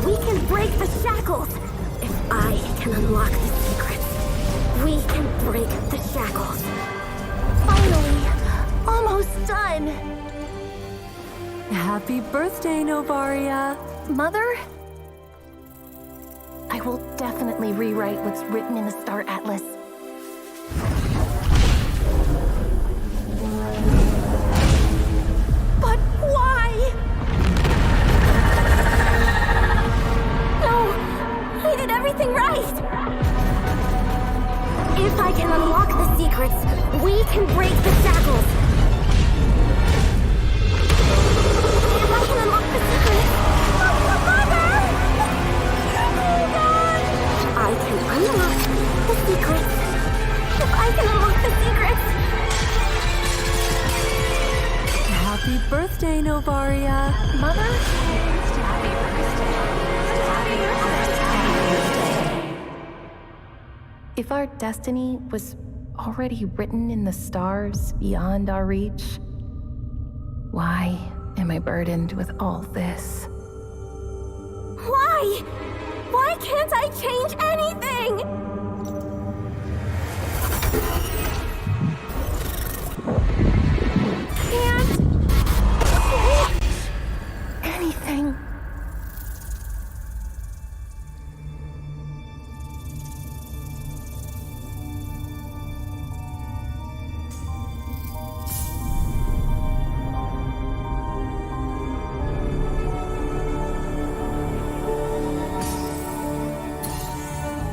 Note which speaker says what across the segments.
Speaker 1: We can break the shackles! If I can unlock the secrets, we can break the shackles. Finally! Almost done!
Speaker 2: Happy birthday, Novaria!
Speaker 1: Mother? I will definitely rewrite what's written in the Star Atlas. But why? No! I did everything right! If I can unlock the secrets, we can break the shackles! If I can unlock the secrets... Mother! I can unlock the secrets. If I can unlock the secrets...
Speaker 2: Happy birthday, Novaria!
Speaker 1: Mother? If our destiny was already written in the stars beyond our reach, why am I burdened with all this? Why? Why can't I change anything? Can't change anything.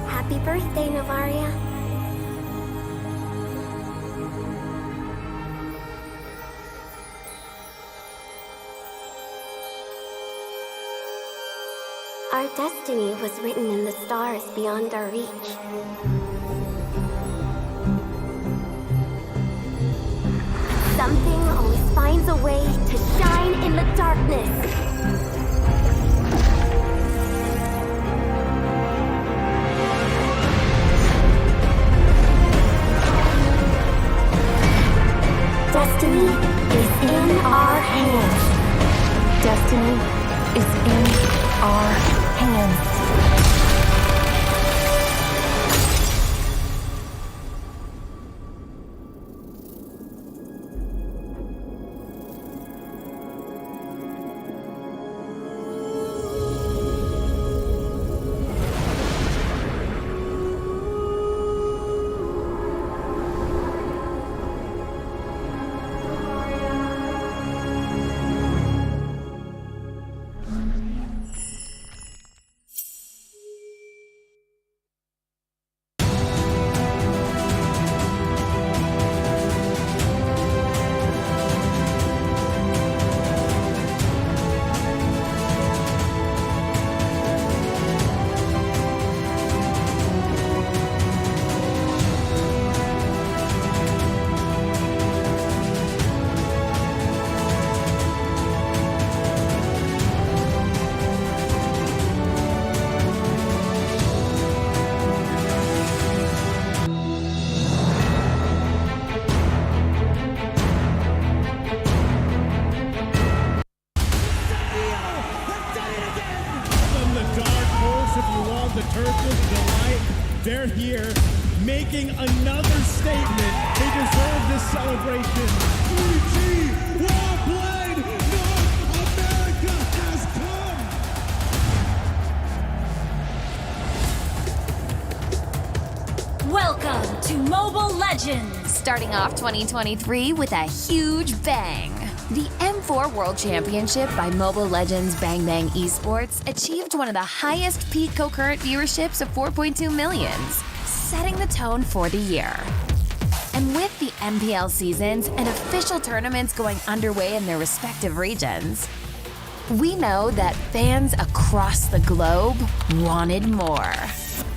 Speaker 1: Happy birthday, Novaria. Our destiny was written in the stars beyond our reach. Something always finds a way to shine in the darkness. Destiny is in our hands. Destiny is in our hands.
Speaker 3: They're here making another statement. They deserve this celebration. 3G Warblade, North America has come.
Speaker 4: Welcome to Mobile Legends! Starting off 2023 with a huge bang. The M4 World Championship by Mobile Legends Bang Bang Esports achieved one of the highest peak concurrent viewerships of 4.2 millions, setting the tone for the year. And with the MPL seasons and official tournaments going underway in their respective regions, we know that fans across the globe wanted more.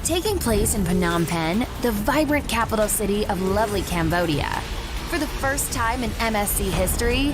Speaker 4: Taking place in Phnom Penh, the vibrant capital city of lovely Cambodia, for the first time in MSC history,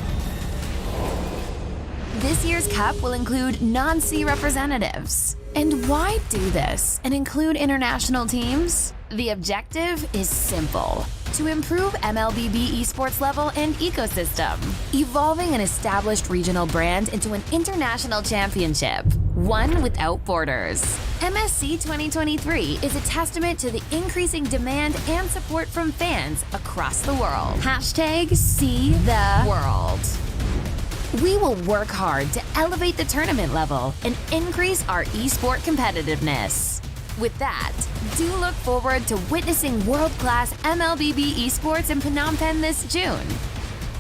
Speaker 4: this year's Cup will include non-C representatives. And why do this and include international teams? The objective is simple: to improve MLBB esports level and ecosystem, evolving an established regional brand into an international championship, one without borders. MSC 2023 is a testament to the increasing demand and support from fans across the world. #SeeTheWorld. We will work hard to elevate the tournament level and increase our esport competitiveness. With that, do look forward to witnessing world-class MLBB esports in Phnom Penh this June.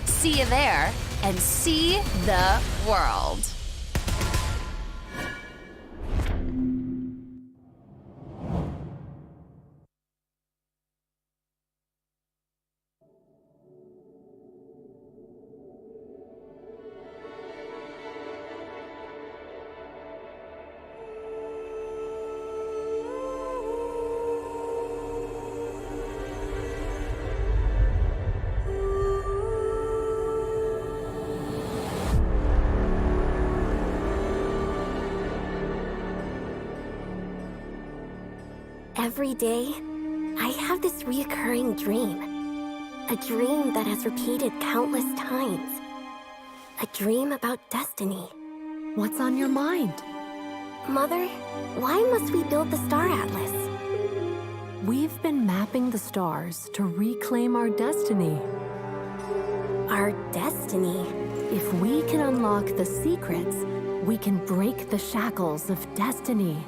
Speaker 4: See you there, and see the world.
Speaker 1: Every day, I have this reoccurring dream. A dream that has repeated countless times. A dream about destiny.
Speaker 2: What's on your mind?
Speaker 1: Mother, why must we build the Star Atlas?
Speaker 2: We've been mapping the stars to reclaim our destiny.
Speaker 1: Our destiny?
Speaker 2: If we can unlock the secrets, we can break the shackles of destiny.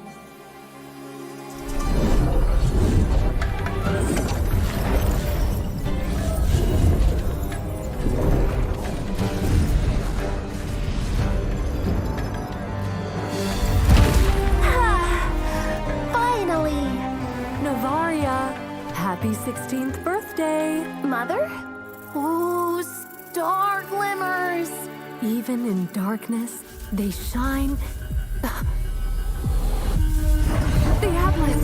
Speaker 2: Happy 16th birthday!
Speaker 1: Mother? Ooh, star glimmers!
Speaker 2: Even in darkness, they shine. The Atlas!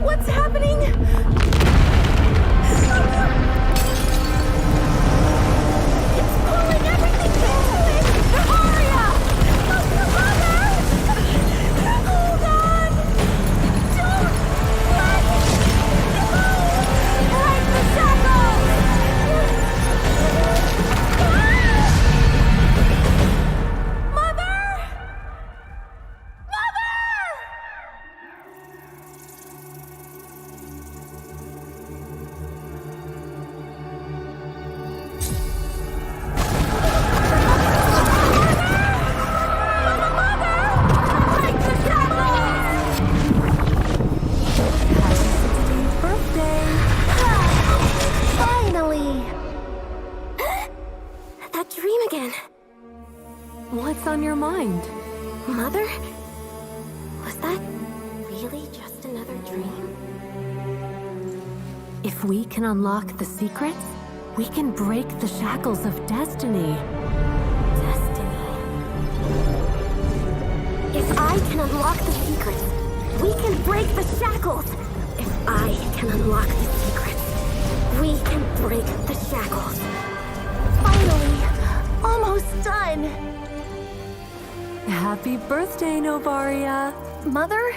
Speaker 1: What's happening? It's pulling everything into it! Aria! Mother! Hold on! Don't let it go! Break the shackles! Mother! Mother! Break the shackles!
Speaker 2: Happy 16th birthday!
Speaker 1: Finally! That dream again.
Speaker 2: What's on your mind?
Speaker 1: Mother? Was that really just another dream?
Speaker 2: If we can unlock the secrets, we can break the shackles of destiny.
Speaker 1: Destiny. If I can unlock the secrets, we can break the shackles. If I can unlock the secrets, we can break the shackles. Finally, almost done.
Speaker 2: Happy birthday, Novaria!
Speaker 1: Mother?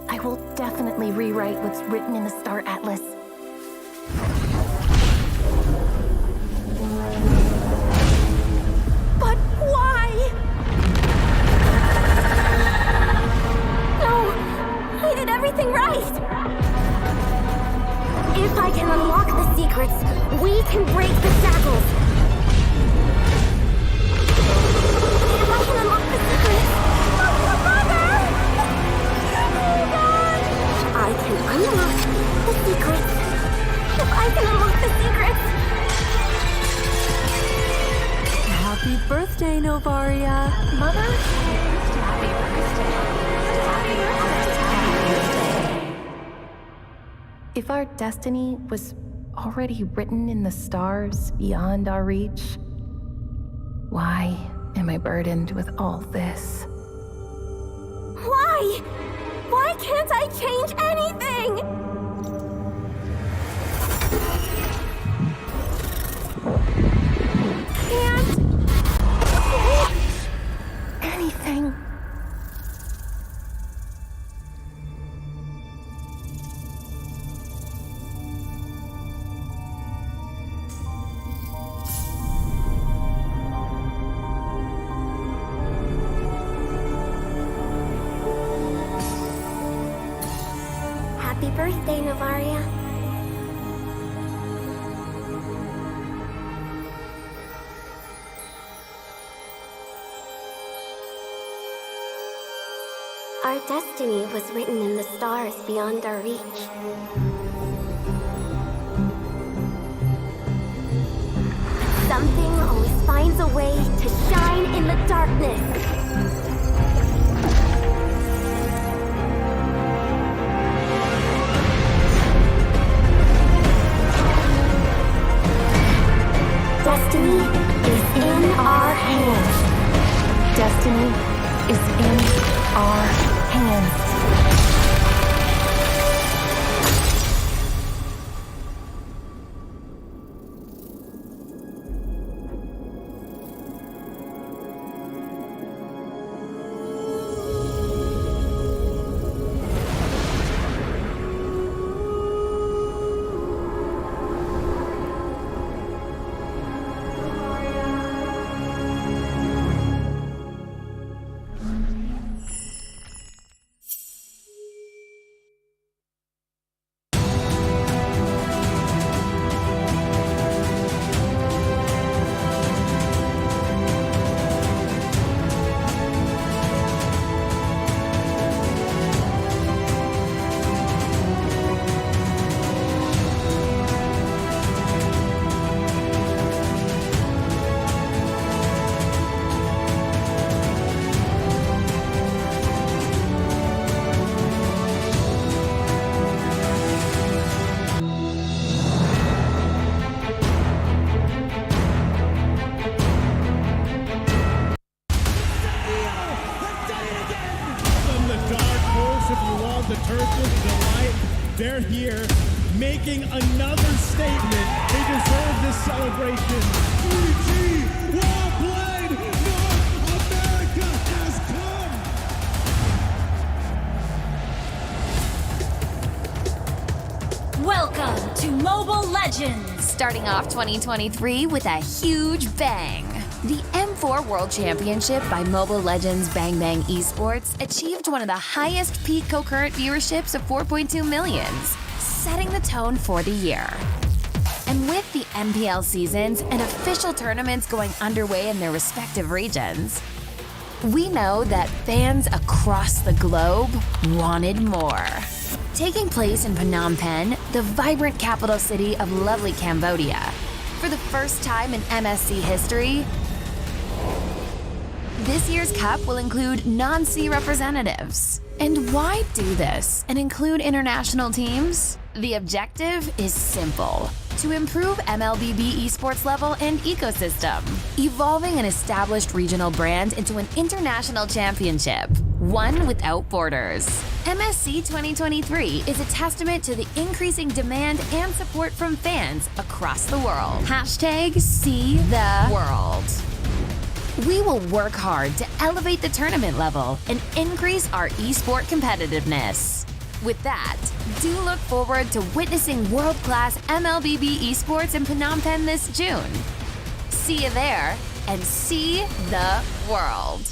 Speaker 1: I will definitely rewrite what's written in the Star Atlas. But why? No, I did everything right. If I can unlock the secrets, we can break the shackles. If I can unlock the secrets, Mother! Hold on! I can unlock the secrets. If I can unlock the secrets.
Speaker 2: Happy birthday, Novaria!
Speaker 1: Mother?
Speaker 5: Happy birthday. If our destiny was already written in the stars beyond our reach, why am I burdened with all this?
Speaker 1: Why? Why can't I change anything? Can't change anything. Our destiny was written in the stars beyond our reach. Something always finds a way to shine in the darkness. Destiny is in our hands.
Speaker 5: Destiny is in our hands.
Speaker 3: The Turtles delight. They're here making another statement. They deserve this celebration. 3G Warblade, North America has come.
Speaker 4: Welcome to Mobile Legends! Starting off 2023 with a huge bang. The M4 World Championship by Mobile Legends Bang Bang Esports achieved one of the highest peak concurrent viewerships of 4.2 millions, setting the tone for the year. And with the MPL seasons and official tournaments going underway in their respective regions, we know that fans across the globe wanted more. Taking place in Phnom Penh, the vibrant capital city of lovely Cambodia, for the first time in MSC history, this year's cup will include non-sea representatives. And why do this and include international teams? The objective is simple: to improve MLBB esports level and ecosystem, evolving an established regional brand into an international championship, one without borders. MSC 2023 is a testament to the increasing demand and support from fans across the world. Hashtag See the World. We will work hard to elevate the tournament level and increase our esport competitiveness. With that, do look forward to witnessing world-class MLBB esports in Phnom Penh this June. See you there, and see the world.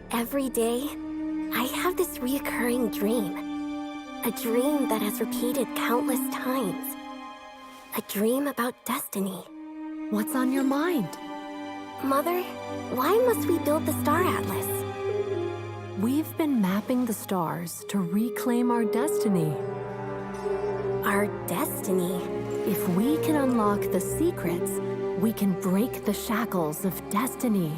Speaker 1: Every day, I have this reoccurring dream. A dream that has repeated countless times. A dream about destiny.
Speaker 2: What's on your mind?
Speaker 1: Mother, why must we build the Star Atlas?
Speaker 2: We've been mapping the stars to reclaim our destiny.
Speaker 1: Our destiny?
Speaker 2: If we can unlock the secrets, we can break the shackles of destiny.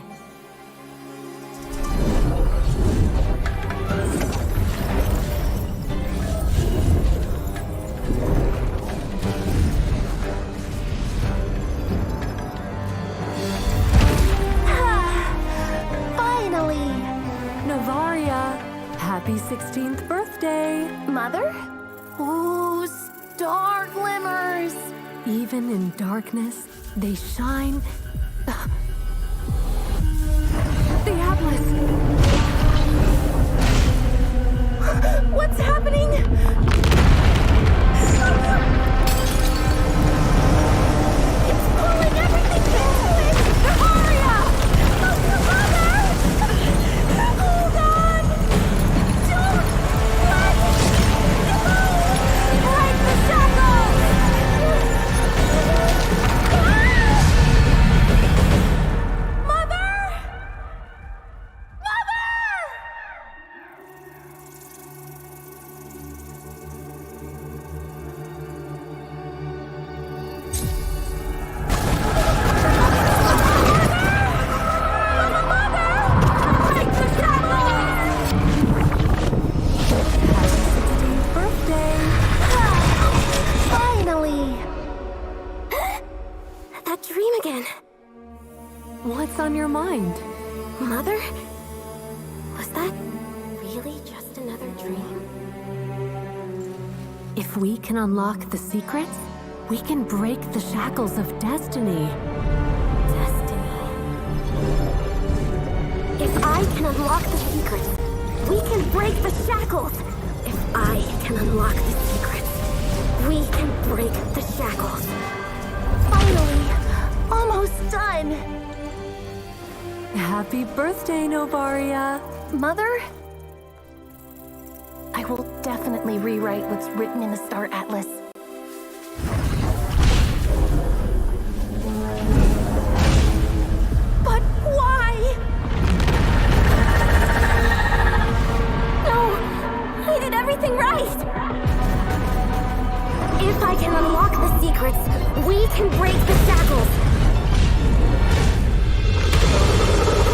Speaker 2: Happy 16th birthday!
Speaker 1: Mother?
Speaker 2: Ooh, star glimmers! Even in darkness, they shine. The Atlas!
Speaker 1: What's happening? It's pulling everything into it! Aria! Mother! Hold on! Don't let go! Break the shackles! Mother! Mother! Break the shackles!
Speaker 2: Birthday!
Speaker 1: Finally! That dream again.
Speaker 2: What's on your mind?
Speaker 1: Mother? Was that really just another dream?
Speaker 2: If we can unlock the secrets, we can break the shackles of destiny.
Speaker 1: Destiny. If I can unlock the secrets, we can break the shackles. If I can unlock the secrets, we can break the shackles. Finally, almost done.
Speaker 2: Happy birthday, Novaria!
Speaker 5: Mother? I will definitely rewrite what's written in the Star Atlas.
Speaker 1: But why? No, I did everything right. If I can unlock the secrets, we can break the shackles.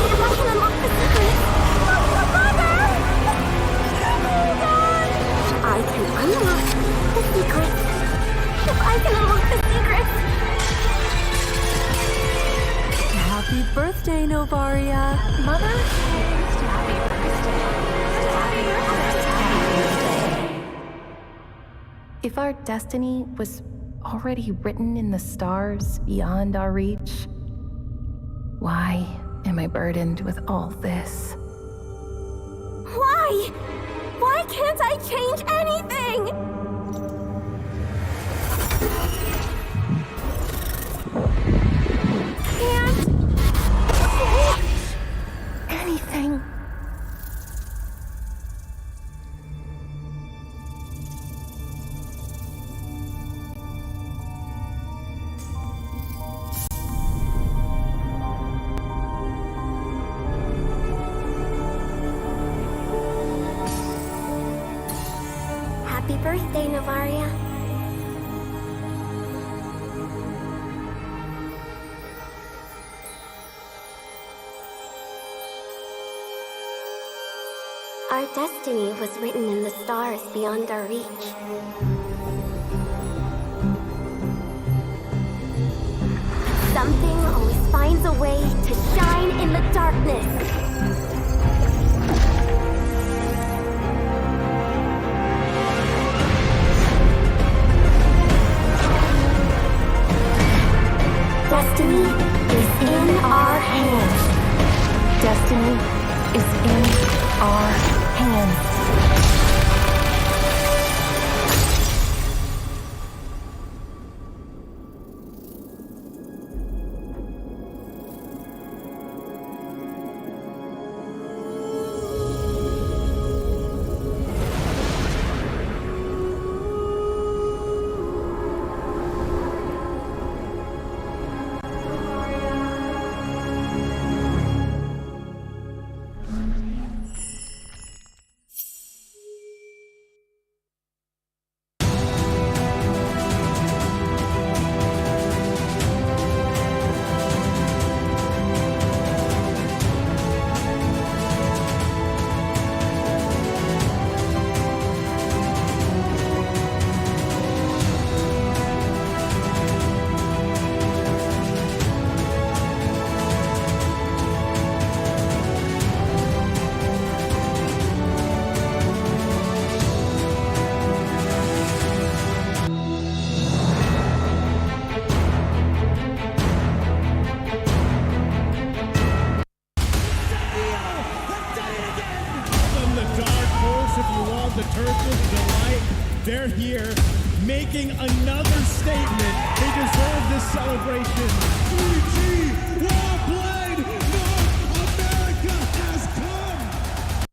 Speaker 1: If I can unlock the secrets, Mother! Hold on! I can unlock the secrets. If I can unlock the secrets.
Speaker 2: Happy birthday, Novaria!
Speaker 5: Mother? If our destiny was already written in the stars beyond our reach, why am I burdened with all this?
Speaker 1: Why? Why can't I change anything? Can't change
Speaker 5: Anything.
Speaker 1: Happy birthday, Novaria. Our destiny was written in the stars beyond our reach. Something always finds a way to shine in the darkness. Destiny is in our hands.
Speaker 5: Destiny is in our hands.
Speaker 3: detergent, delight. They're here making another statement. They deserve this celebration. 3G, well played! North America has come!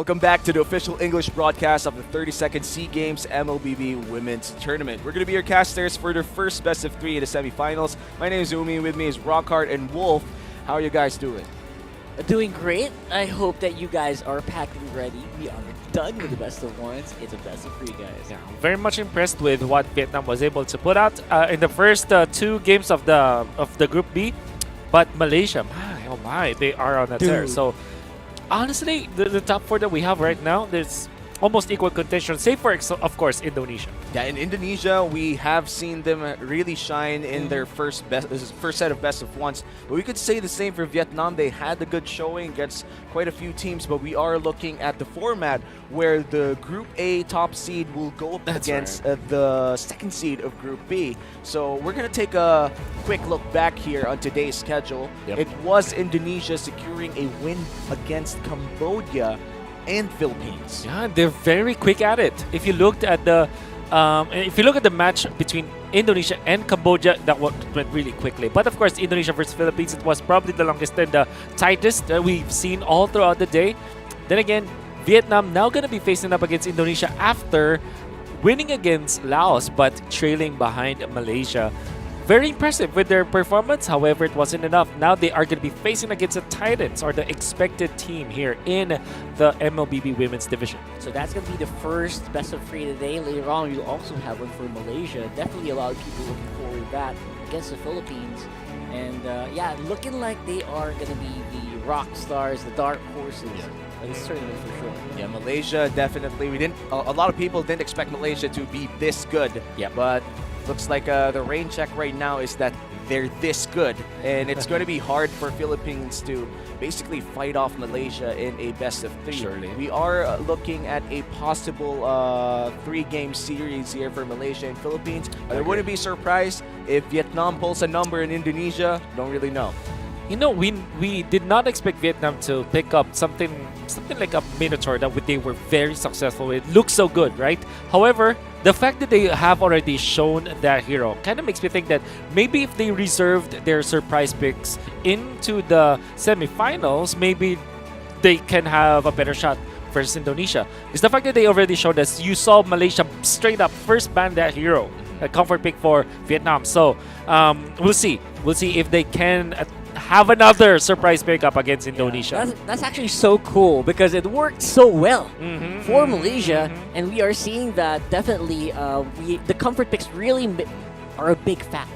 Speaker 6: Welcome back to the official English broadcast of the 32nd Sea Games MLBB Women's Tournament. We're going to be your casters for their first best of 3 in the semifinals. My name is Umi, with me is Rockhart and Wolf. How are you guys doing?
Speaker 7: Doing great. I hope that you guys are packed and ready. We are done with the best of ones. It's a best of 3, guys.
Speaker 8: Yeah, very much impressed with what Vietnam was able to put out in the first 2 games of the Group B. But Malaysia, oh my, they are on a tear. So honestly, the top 4 that we have right now, there's almost equal contention, save for, of course, Indonesia.
Speaker 6: Yeah, in Indonesia, we have seen them really shine in their first set of best of ones. But we could say the same for Vietnam. They had a good showing against quite a few teams, but we are looking at the format where the Group A top seed will go up against the second seed of Group B. So we're going to take a quick look back here on today's schedule. It was Indonesia securing a win against Cambodia and Philippines.
Speaker 8: Yeah, they're very quick at it. If you looked at the match between Indonesia and Cambodia, that went really quickly. But of course, Indonesia versus Philippines, it was probably the longest and the tightest that we've seen all throughout the day. Then again, Vietnam now gonna be facing up against Indonesia after winning against Laos, but trailing behind Malaysia. Very impressive with their performance. However, it wasn't enough. Now they are going to be facing against the Titans, or the expected team here in the MLBB Women's Division.
Speaker 7: So that's going to be the first best of 3 today. Later on, we'll also have one for Malaysia. Definitely a lot of people looking forward to that against the Philippines. And yeah, looking like they are going to be the rock stars, the dark horses. Of this tournament for sure.
Speaker 6: Yeah, Malaysia definitely. We didn't. A lot of people didn't expect Malaysia to be this good.
Speaker 7: Yeah,
Speaker 6: but looks like the rain check right now is that they're this good, and it's going to be hard for Philippines to basically fight off Malaysia in a best of 3.
Speaker 8: Surely.
Speaker 6: We are looking at a possible 3-game series here for Malaysia and Philippines. I wouldn't be surprised if Vietnam pulls a number in Indonesia. Don't really know.
Speaker 8: You know, we did not expect Vietnam to pick up something like a Minotaur that they were very successful with. It looks so good, right? However, the fact that they have already shown that hero kind of makes me think that maybe if they reserved their surprise picks into the semifinals, maybe they can have a better shot versus Indonesia. It's the fact that they already showed us. You saw Malaysia straight up first ban that hero, a comfort pick for Vietnam. So we'll see. We'll see if they can have another surprise pickup against Indonesia.
Speaker 7: That's actually so cool because it worked so well for Malaysia, and we are seeing that definitely the comfort picks really are a big factor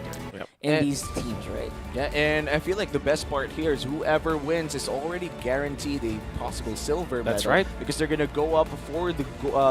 Speaker 7: in these teams, right?
Speaker 6: Yeah, and I feel like the best part here is whoever wins is already guaranteed a possible silver medal.
Speaker 8: That's right.
Speaker 6: Because they're going to go up for the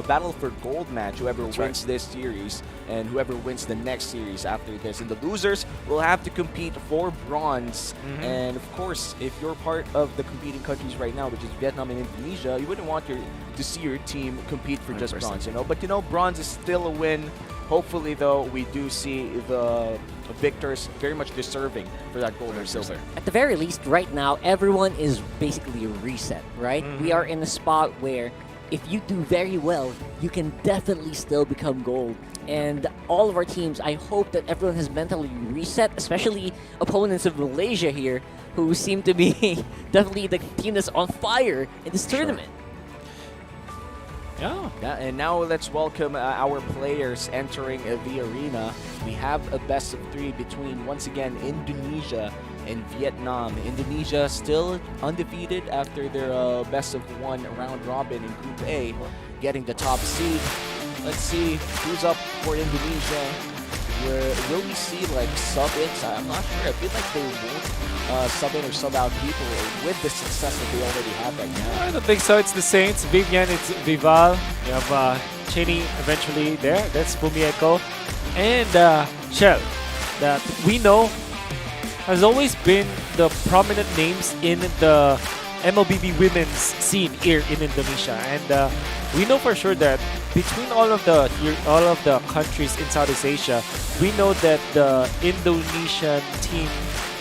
Speaker 6: battle for gold match, whoever wins this series and whoever wins the next series after this. And the losers will have to compete for bronze. And of course, if you're part of the competing countries right now, which is Vietnam and Indonesia, you wouldn't want to see your team compete for just
Speaker 8: 100%.
Speaker 6: bronze, you know? But you know, bronze is still a win. Hopefully, though, we do see the victors very much deserving for that gold or silver.
Speaker 7: At the very least, right now, everyone is basically a reset, right? We are in a spot where if you do very well, you can definitely still become gold. And all of our teams, I hope that everyone has mentally reset, especially opponents of Malaysia here, who seem to be definitely the team that's on fire in this tournament.
Speaker 8: Yeah.
Speaker 6: And now let's welcome our players entering the arena. We have a best of 3 between, once again, Indonesia and Vietnam. Indonesia still undefeated after their best of 1 round robin in Group A, getting the top seed. Let's see who's up for Indonesia. Will we see like sub-ins? I'm not sure. I feel like they won't sub-in or sub-out people with the success that they already have right now.
Speaker 8: I don't think so. It's the Saints. Vivian, it's Vival. You have Cheney eventually there. That's Fumieko. And Shell, that we know has always been the prominent names in the MLBB women's scene here in Indonesia. And we know for sure that between all of the countries in Southeast Asia, we know that the Indonesian team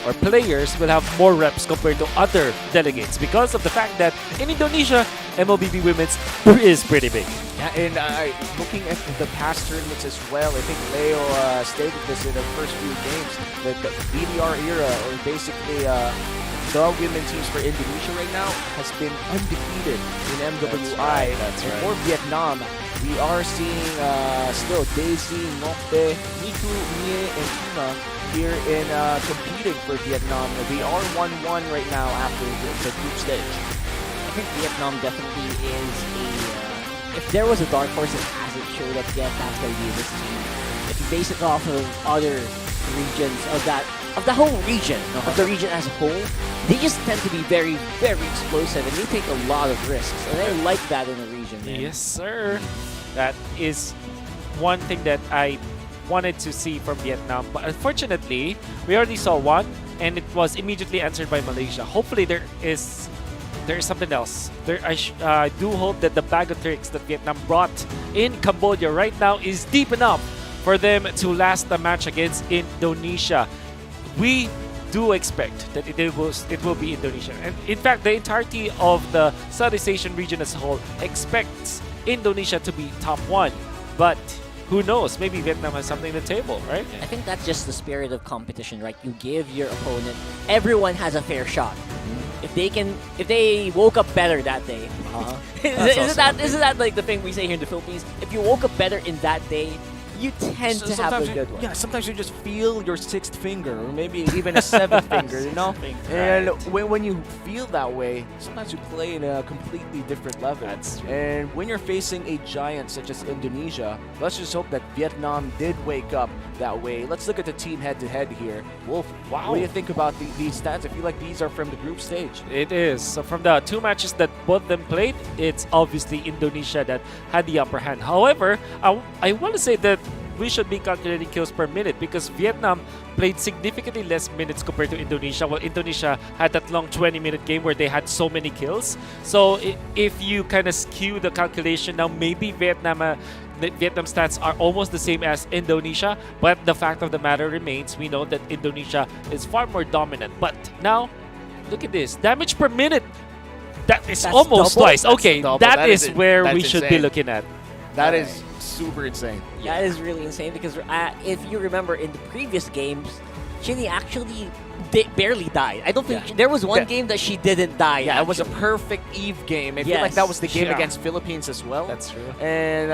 Speaker 8: or players will have more reps compared to other delegates because of the fact that in Indonesia, MLBB Women's is pretty big.
Speaker 6: Yeah, and looking at the past tournaments as well, I think Leo stated this in the first few games, that the BDR era, or basically the women's teams for Indonesia right now has been undefeated in MWI.
Speaker 8: That's
Speaker 6: And
Speaker 8: right.
Speaker 6: for Vietnam, we are seeing still Daisy, Ngokbe, Miku, Mie, and Una here in competing for Vietnam. They are 1-1 right now after the group stage.
Speaker 7: I think Vietnam definitely is a. If there was a dark horse that hasn't showed up yet, that's going to be this team. If you base it off of other regions of the whole region, of the region as a whole, they just tend to be very, very explosive, and they take a lot of risks, and I like that in the region. Man.
Speaker 8: Yes, sir. That is one thing that I wanted to see from Vietnam, but unfortunately, we already saw one, and it was immediately answered by Malaysia. Hopefully, there is something else. I do hope that the bag of tricks that Vietnam brought in Cambodia right now is deep enough for them to last the match against Indonesia. We do expect that it will be Indonesia. And in fact, the entirety of the Southeast Asian region as a whole expects Indonesia to be top 1. But who knows? Maybe Vietnam has something to the table, right?
Speaker 7: I think that's just the spirit of competition, right? You give your opponent, everyone has a fair shot. If they woke up better that day, isn't that like the thing we say here in the Philippines? If you woke up better in that day, you tend to have a good one.
Speaker 6: Yeah, sometimes you just feel your 6th finger, or maybe even a 7th finger, you know? And when you feel that way, sometimes you play in a completely different level.
Speaker 8: That's true.
Speaker 6: And when you're facing a giant such as Indonesia, let's just hope that Vietnam did wake up that way. Let's look at the team head-to-head here. Wolf,
Speaker 8: Wow.
Speaker 6: what do you think about these stats? I feel like these are from the group stage.
Speaker 8: It is. So from the 2 matches that both them played, it's obviously Indonesia that had the upper hand. However, I want to say that we should be calculating kills per minute because Vietnam played significantly less minutes compared to Indonesia, while Indonesia had that long 20-minute game where they had so many kills. So if you kind of skew the calculation now, maybe Vietnam stats are almost the same as Indonesia, but the fact of the matter remains, we know that Indonesia is far more dominant. But now, look at this. Damage per minute. That's almost
Speaker 7: double?
Speaker 8: twice.
Speaker 6: That's
Speaker 8: Okay,
Speaker 6: double.
Speaker 8: that is
Speaker 6: That's
Speaker 8: where we should be
Speaker 6: insane.
Speaker 8: looking at.
Speaker 6: That is super insane.
Speaker 7: That is really insane because if you remember in the previous games, Chile actually barely died. I don't think there was one game that she didn't die.
Speaker 6: Yeah, it was a perfect Eve game. I feel like
Speaker 7: Yes.
Speaker 6: that was the game
Speaker 8: Yeah.
Speaker 6: against Philippines as well.
Speaker 8: That's true.
Speaker 6: And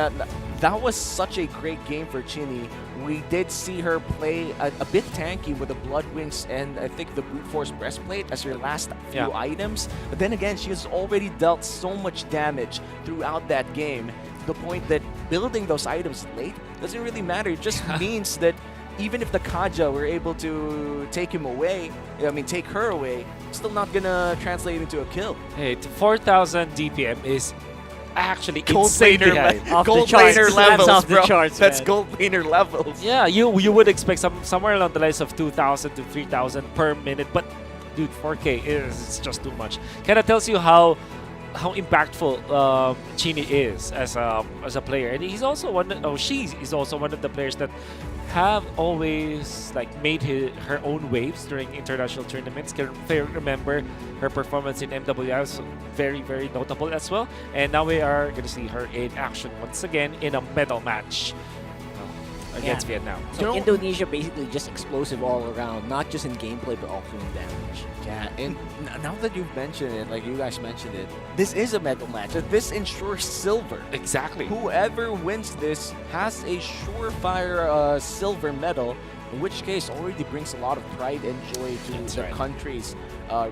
Speaker 6: that was such a great game for Chini. We did see her play a bit tanky with the Blood Wings and I think the Brute Force Breastplate as her last few items. But then again, she has already dealt so much damage throughout that game to the point that building those items late doesn't really matter. It just means that even if the Kaja were able to take her away, it's still not gonna translate into a kill.
Speaker 8: Hey, 4,000 DPM is actually
Speaker 6: Gold
Speaker 8: insanely
Speaker 6: laner,
Speaker 8: high.
Speaker 7: Off the
Speaker 6: gold
Speaker 7: charts.
Speaker 6: laner
Speaker 7: That's
Speaker 6: levels,
Speaker 7: off the
Speaker 6: bro.
Speaker 7: charts,
Speaker 6: That's
Speaker 7: man.
Speaker 6: gold laner levels.
Speaker 8: Yeah, you would expect somewhere along the lines of 2,000 to 3,000 per minute, but dude, 4K is just too much. Kind of tells you how impactful Chini is as a player, and she is also one of the players that have always made her own waves during international tournaments. Can remember her performance in MWI was very, very notable as well. And now we are going to see her in action once again in a medal match against Vietnam.
Speaker 7: So Indonesia basically just explosive all around, not just in gameplay but also in damage.
Speaker 6: Yeah, and now that you've mentioned it, like you guys mentioned it, this is a medal match. This ensures silver.
Speaker 8: Exactly.
Speaker 6: Whoever wins this has a surefire silver medal, in which case already brings a lot of pride and joy to the countries they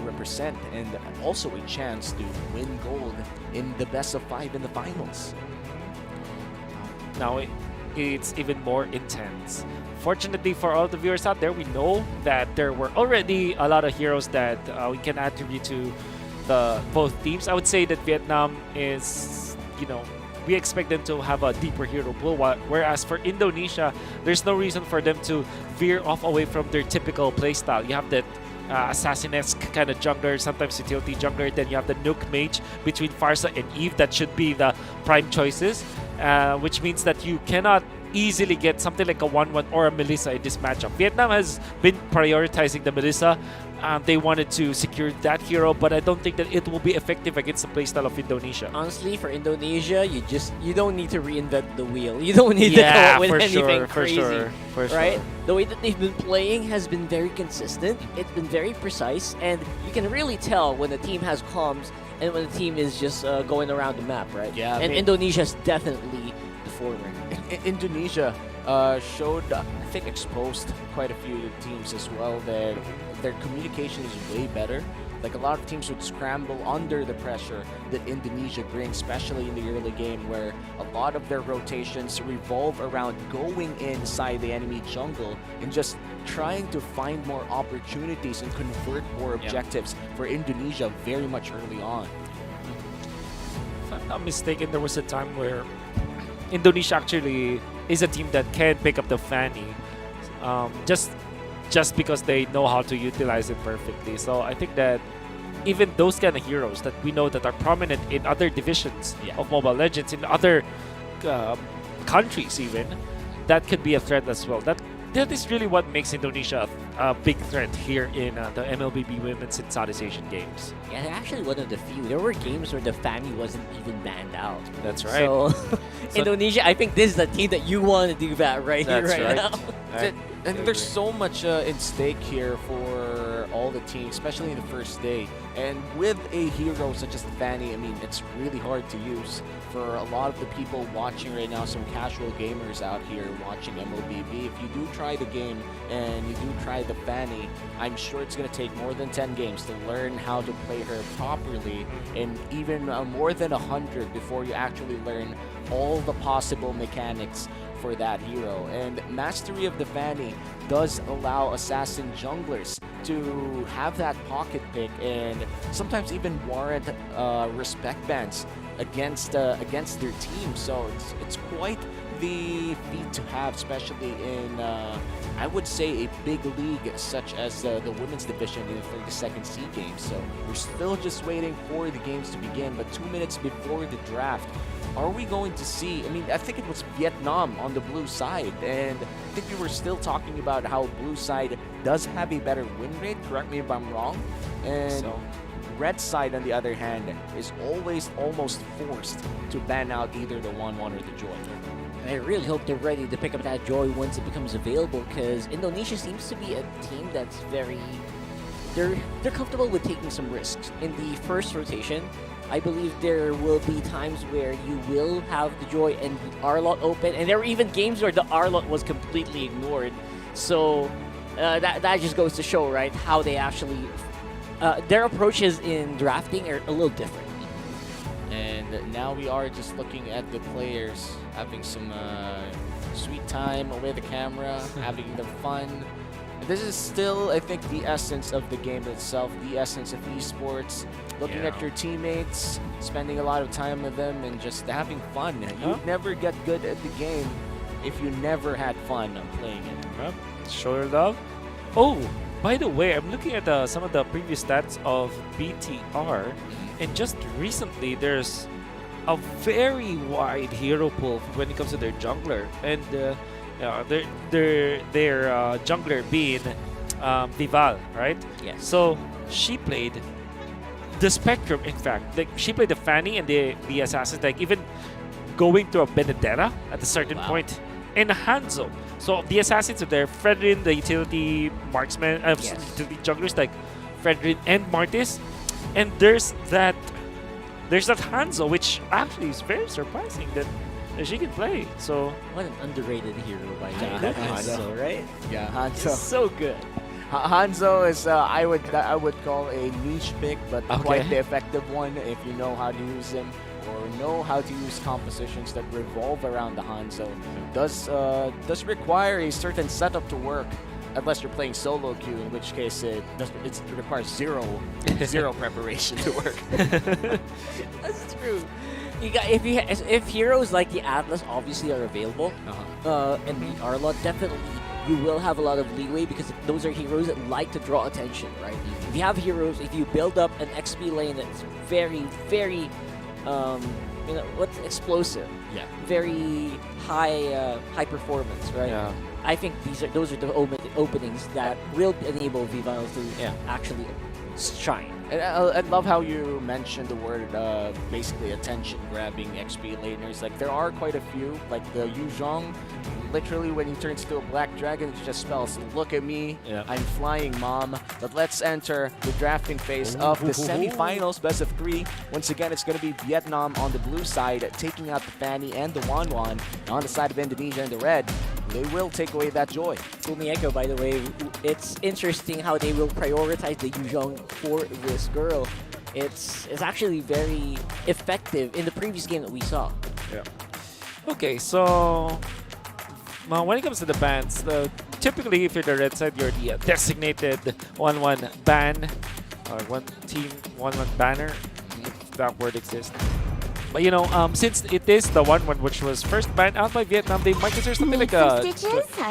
Speaker 6: represent, and also a chance to win gold in the best of 5 in the finals.
Speaker 8: Now it's even more intense. Fortunately for all the viewers out there, we know that there were already a lot of heroes that we can attribute to both teams. I would say that Vietnam is, we expect them to have a deeper hero pool, whereas for Indonesia, there's no reason for them to veer off away from their typical playstyle. You have that assassin-esque kind of jungler, sometimes utility jungler, then you have the Nuke Mage between Farsa and Eve that should be the prime choices, which means that you cannot easily get something like a 1-1 or a Melissa in this matchup. Vietnam has been prioritizing the Melissa. They wanted to secure that hero, but I don't think that it will be effective against the playstyle of Indonesia.
Speaker 7: Honestly, for Indonesia, you don't need to reinvent the wheel. You don't need to come up with anything crazy, right? The way that they've been playing has been very consistent. It's been very precise, and you can really tell when the team has comms and when the team is just going around the map, right?
Speaker 6: Yeah,
Speaker 7: and Indonesia's definitely the forward.
Speaker 6: Indonesia showed, I think, exposed quite a few teams as well. Their communication is way better. Like, a lot of teams would scramble under the pressure that Indonesia brings, especially in the early game, where a lot of their rotations revolve around going inside the enemy jungle and just trying to find more opportunities and convert more objectives for Indonesia very much early on.
Speaker 8: If I'm not mistaken, there was a time where Indonesia actually is a team that can pick up the Fanny, just because they know how to utilize it perfectly. So I think that even those kind of heroes that we know that are prominent in other divisions of Mobile Legends, in other countries even, that could be a threat as well. That is really what makes Indonesia a big threat here in the MLBB Women's in Southeast Asian Games.
Speaker 7: Yeah, they're actually one of the few. There were games where the Fanny wasn't even banned out.
Speaker 8: That's right.
Speaker 7: So, Indonesia, I think this is the team that you want to do that right now.
Speaker 6: And there's so much in stake here for all the teams, especially in the first day. And with a hero such as Fanny, I mean, it's really hard to use. For a lot of the people watching right now, some casual gamers out here watching MLBB, if you do try the game and you do try the Fanny, I'm sure it's going to take more than 10 games to learn how to play her properly, and even more than 100 before you actually learn all the possible mechanics for that hero. And mastery of the Fanny does allow assassin junglers to have that pocket pick and sometimes even warrant respect bans against their team. So it's quite the feat to have, especially in I would say a big league such as the women's division in the 32nd Sea Games. So we're still just waiting for the games to begin, but 2 minutes before the draft, are we going to see, I mean, I think it was Vietnam on the blue side, and I think we were still talking about how blue side does have a better win rate, correct me if I'm wrong, and red side, on the other hand, is always almost forced to ban out either the 1-1 or the Joy.
Speaker 7: I really hope they're ready to pick up that Joy once it becomes available, because Indonesia seems to be a team that's very... They're comfortable with taking some risks. In the first rotation, I believe there will be times where you will have the Joy and the R-Lot open, and there were even games where the R-Lot was completely ignored. So that just goes to show, right, how they actually... their approaches in drafting are a little different.
Speaker 6: And now we are just looking at the players having some sweet time away the camera, having their fun. This is still, I think, the essence of the game itself, the essence of esports. Looking at your teammates, spending a lot of time with them, and just having fun. You'd never get good at the game if you never had fun playing it.
Speaker 8: Show your love. Oh, by the way, I'm looking at some of the previous stats of BTR, and just recently there's a very wide hero pool when it comes to their jungler, and their jungler being Vival, right?
Speaker 7: Yes.
Speaker 8: So she played the spectrum. In fact, like she played the Fanny and the assassins, like even going to a Benedetta at a certain point, and Hanzo. So the assassins are there, Fredrin, the utility marksman, utility junglers like Fredrin and Martis, and there's that Hanzo, which actually is very surprising that she can play. So
Speaker 7: what an underrated hero by
Speaker 6: Hanzo,
Speaker 7: right?
Speaker 6: Yeah, Hanzo.
Speaker 7: He's so good.
Speaker 6: Hanzo is I would call a niche pick, but quite the effective one if you know how to use him or know how to use compositions that revolve around the Hanzo. Does require a certain setup to work, unless you're playing solo queue, in which case it requires zero preparation to work.
Speaker 7: That's true. You got if heroes like the Atlas obviously are available, and the R-Lot, definitely you will have a lot of leeway because those are heroes that like to draw attention, right? If you have heroes, if you build up an XP lane that's very, very what's explosive.
Speaker 6: Yeah.
Speaker 7: Very high performance, right?
Speaker 8: Yeah.
Speaker 7: I think those are the openings that will enable V-Vials to actually shine.
Speaker 6: And I love how you mentioned the word basically attention-grabbing XP laners. Like, there are quite a few, like the Yuzhong. Literally, when he turns to a black dragon, it just spells, "Look at me, I'm flying, mom." But let's enter the drafting phase of the semifinals, best of 3. Once again, it's going to be Vietnam on the blue side, taking out the Fanny and the Wan Wan. On the side of Indonesia in the red, they will take away that joy.
Speaker 7: Fumieko, by the way, it's interesting how they will prioritize the Yuzhong for this girl. It's actually very effective in the previous game that we saw.
Speaker 8: Yeah. Okay, so when it comes to the bans, typically if you're the red side, you're the designated 1-1 ban or one team 1-1 banner, if that word exists. But you know, since it is the 1-1 which was first banned out by Vietnam, they might consider something like a...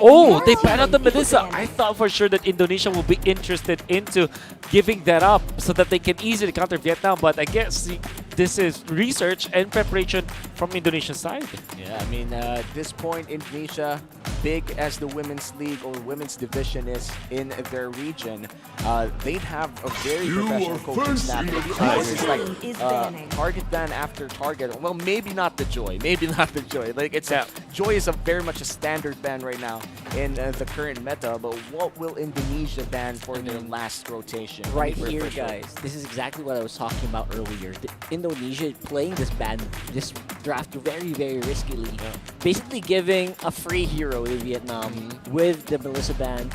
Speaker 8: Oh, they banned out the Melissa! I thought for sure that Indonesia will be interested into giving that up so that they can easily counter Vietnam, but I guess this is research and preparation from Indonesia's side.
Speaker 6: Yeah, I mean, at this point, Indonesia, big as the women's league or women's division is in their region, they'd have a very professional coaching staff. It's like target ban after target. Well, maybe not the Joy. Maybe not the Joy. Like, it's Joy is very much a standard ban right now in the current meta. But what will Indonesia ban for their last rotation?
Speaker 7: Right here, guys. This is exactly what I was talking about earlier. Indonesia playing this draft very, very riskily. Basically giving a free hero to Vietnam with the Melissa ban.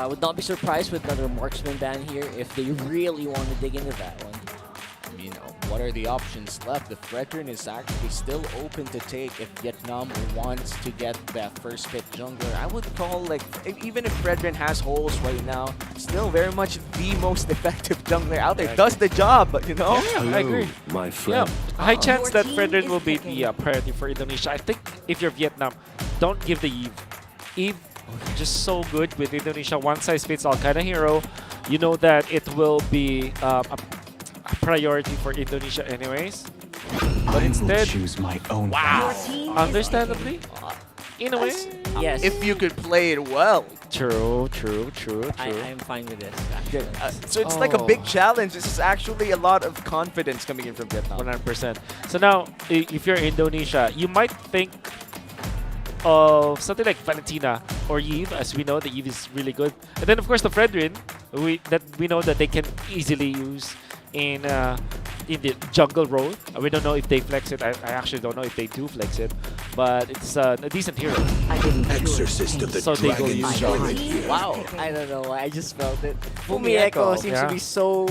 Speaker 7: Would not be surprised with another marksman ban here if they really want to dig into that one.
Speaker 6: I mean, what are the options left? The Fredrin is actually still open to take if Vietnam wants to get that first pick jungler. I would call, like, even if Fredrin has holes right now, still very much the most effective jungler out there. Does the job, you know?
Speaker 8: Yeah, I agree.
Speaker 9: My friend.
Speaker 8: Yeah, high chance that Fredrin will be the priority for Indonesia. I think if you're Vietnam, don't give the Eve. Eve, just so good with Indonesia, one-size-fits-all kind of hero. You know that it will be a priority for Indonesia anyways. But instead,
Speaker 9: choose my own
Speaker 8: understandably, in a way.
Speaker 7: Yes.
Speaker 6: If you could play it well.
Speaker 8: True.
Speaker 7: I'm fine with this.
Speaker 6: Good. So it's like a big challenge. This is actually a lot of confidence coming in from Vietnam.
Speaker 8: 100%. So now, if you're Indonesia, you might think of something like Valentina or Eve, as we know that Eve is really good. And then of course the Fredrin, we know that they can easily use in the jungle role. We don't know if they flex it. I actually don't know if they do flex it, but it's a decent hero.
Speaker 9: Exorcist of the
Speaker 8: So they go use jungle.
Speaker 7: Wow. I don't know why. I just felt it. Fumieko seems to be so...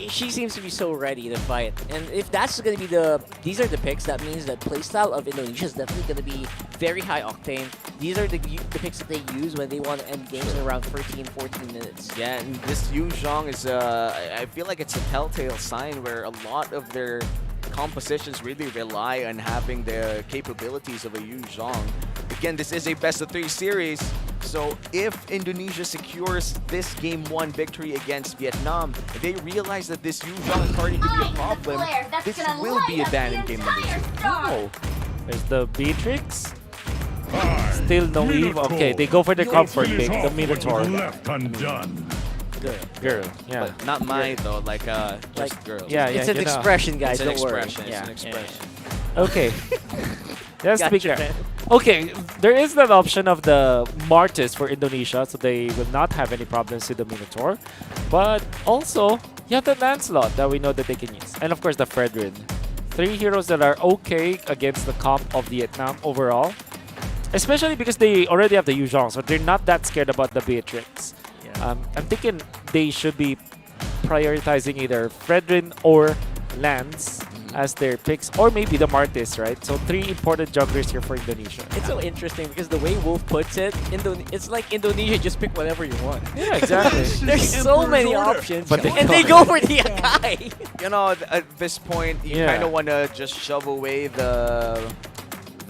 Speaker 7: She seems to be so ready to fight. And if that's going to be these are the picks, that means that playstyle of Indonesia is definitely going to be very high octane. These are the picks that they use when they want to end games in around 13, 14 minutes.
Speaker 6: Yeah, and this Yu Zhong is, I feel like it's a telltale sign where a lot of their compositions really rely on having the capabilities of a Yu Zhong. Again, this is a best-of-3 series, so if Indonesia secures this Game 1 victory against Vietnam, if they realize that this Yu Zhong is starting to be a problem, this will be a ban in Game number 2.
Speaker 8: Oh, there's the Beatrix. Still no Eve. Okay, they go for the comfort pick, the Minotaur.
Speaker 9: Left undone.
Speaker 8: Girl, yeah.
Speaker 6: But not mine, though, just girls.
Speaker 8: Yeah,
Speaker 7: It's an
Speaker 8: you know.
Speaker 7: expression, guys.
Speaker 6: It's an
Speaker 7: Don't worry.
Speaker 6: expression. It's an expression.
Speaker 8: Okay. Let's
Speaker 7: Gotcha,
Speaker 8: be clear.
Speaker 7: man.
Speaker 8: Okay, there is that option of the Martis for Indonesia, so they will not have any problems with the Minotaur. But also, you have the Lancelot that we know that they can use. And of course, the Fredrin. 3 heroes that are okay against the comp of Vietnam overall. Especially because they already have the Yu Zhong, so they're not that scared about the Beatrix. I'm thinking they should be prioritizing either Fredrin or Lance as their picks, or maybe the Martis, right? So 3 important junglers here for Indonesia.
Speaker 7: It's so interesting because the way Wolf puts it, it's like Indonesia just pick whatever you want.
Speaker 8: Yeah, exactly.
Speaker 7: There's so many options,
Speaker 8: But
Speaker 7: they go for the Akai.
Speaker 6: You know, at this point, you kind of want to just shove away the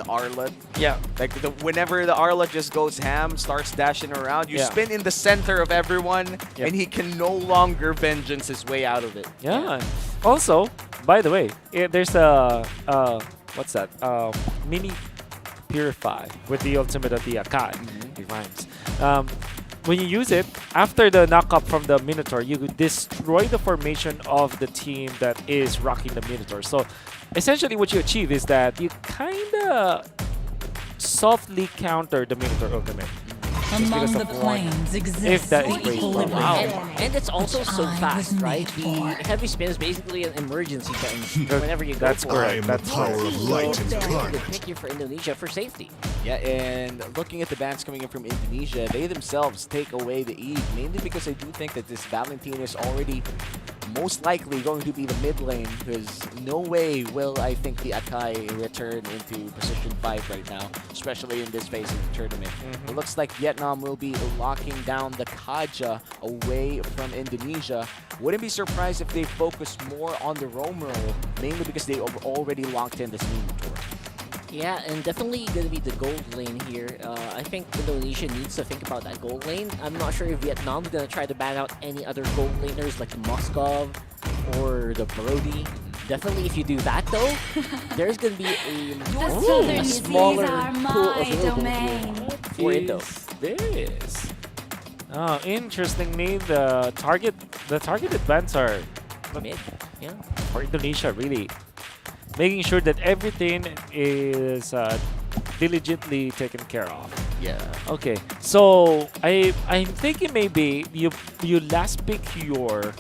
Speaker 6: Arlet.
Speaker 8: Yeah.
Speaker 6: Like, whenever the Arlet just goes ham, starts dashing around, you spin in the center of everyone, and he can no longer vengeance his way out of it.
Speaker 8: Yeah. Also, By the way, there's a what's that? Mini Purify with the ultimate of the Akai. It rhymes. When you use it, after the knockup from the Minotaur, you destroy the formation of the team that is rocking the Minotaur. So essentially what you achieve is that you kinda softly counter the Minotaur ultimate.
Speaker 10: Among
Speaker 8: because
Speaker 10: the
Speaker 8: of one.
Speaker 10: planes exists
Speaker 8: If that is raised
Speaker 10: equilibrium.
Speaker 8: wow.
Speaker 7: And it's also so
Speaker 10: I was
Speaker 7: fast, right?
Speaker 10: made
Speaker 7: The
Speaker 10: for.
Speaker 7: heavy spin is basically an emergency button whenever you go
Speaker 8: That's
Speaker 7: for
Speaker 8: correct.
Speaker 9: I am the
Speaker 8: That's
Speaker 9: power
Speaker 8: correct.
Speaker 9: of light and
Speaker 7: It's a good
Speaker 9: climate.
Speaker 7: pick here for Indonesia for safety.
Speaker 6: Yeah, and looking at the bans coming in from Indonesia, they themselves take away the Eve, mainly because I do think that this Valentine is already most likely going to be the mid lane, because no way will I think the Akai return into position 5 right now, especially in this phase of the tournament. It looks like Vietnam will be locking down the Kaja away from Indonesia. Wouldn't be surprised if they focus more on the roam role, mainly because they already locked in this Minotaur.
Speaker 7: Yeah, and definitely going to be the gold lane here. I think Indonesia needs to think about that gold lane. I'm not sure if Vietnam's going to try to ban out any other gold laners like the Moskov or the Brody. Definitely, if you do that though, there's going to be a smaller pool available here for Indo.
Speaker 8: This. Oh, interestingly, the targeted bans are
Speaker 7: Mid, yeah.
Speaker 8: for Indonesia really making sure that everything is diligently taken care of.
Speaker 6: Yeah.
Speaker 8: Okay, so I'm thinking maybe you last pick your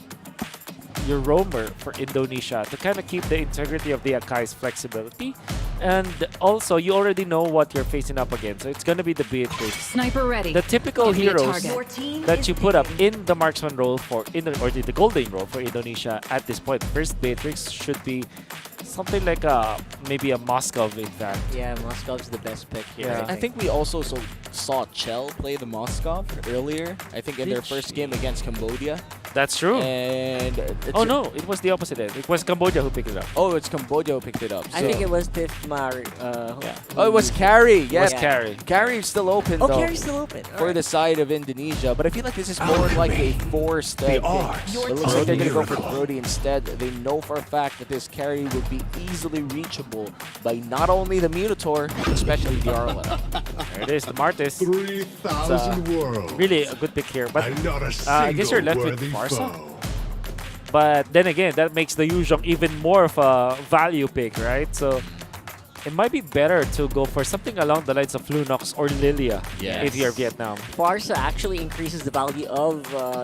Speaker 8: roamer for Indonesia to kind of keep the integrity of the Akai's flexibility, and also you already know what you're facing up against. So it's gonna be the Beatrix,
Speaker 10: Sniper ready.
Speaker 8: the typical
Speaker 10: Give me a
Speaker 8: heroes
Speaker 10: target.
Speaker 8: that you put up in the marksman role for or the golden role for Indonesia at this point. First Beatrix should be something like maybe a Moskov in fact.
Speaker 7: Yeah, Moscov's the best pick here.
Speaker 8: Yeah.
Speaker 6: I think we also saw Chell play the Moskov earlier. I think in their
Speaker 8: Did
Speaker 6: first
Speaker 8: she?
Speaker 6: game against Cambodia.
Speaker 8: That's true.
Speaker 6: And
Speaker 8: Oh no, it was the opposite end. It was Cambodia who picked it up.
Speaker 6: Oh, it's Cambodia who picked it up.
Speaker 7: I
Speaker 6: so-
Speaker 7: think it was Tifmar.
Speaker 8: Yeah.
Speaker 6: Oh, it was Carry. Yes,
Speaker 8: Was Carry.
Speaker 6: Carry's still open
Speaker 7: Oh,
Speaker 6: though.
Speaker 7: Carry's still open.
Speaker 6: For the side of Indonesia, but I feel like this is more like a forced
Speaker 9: The
Speaker 6: thing.
Speaker 9: arts
Speaker 6: It looks like they're
Speaker 9: of
Speaker 6: gonna go for
Speaker 9: miracle.
Speaker 6: Brody instead. They know for a fact that this carry would be easily reachable by not only the Minotaur, especially the Arla.
Speaker 8: There it is, the Martis.
Speaker 9: 3,000 worlds.
Speaker 8: Really a good pick here, but
Speaker 9: And not a
Speaker 8: I guess you're
Speaker 9: single
Speaker 8: left with
Speaker 9: worthy
Speaker 8: Farsa.
Speaker 9: foe.
Speaker 8: But then again, that makes the Yuzhong even more of a value pick, right? So it might be better to go for something along the lines of Lunox or Lilia if you're Vietnam.
Speaker 7: Farsa actually increases the value of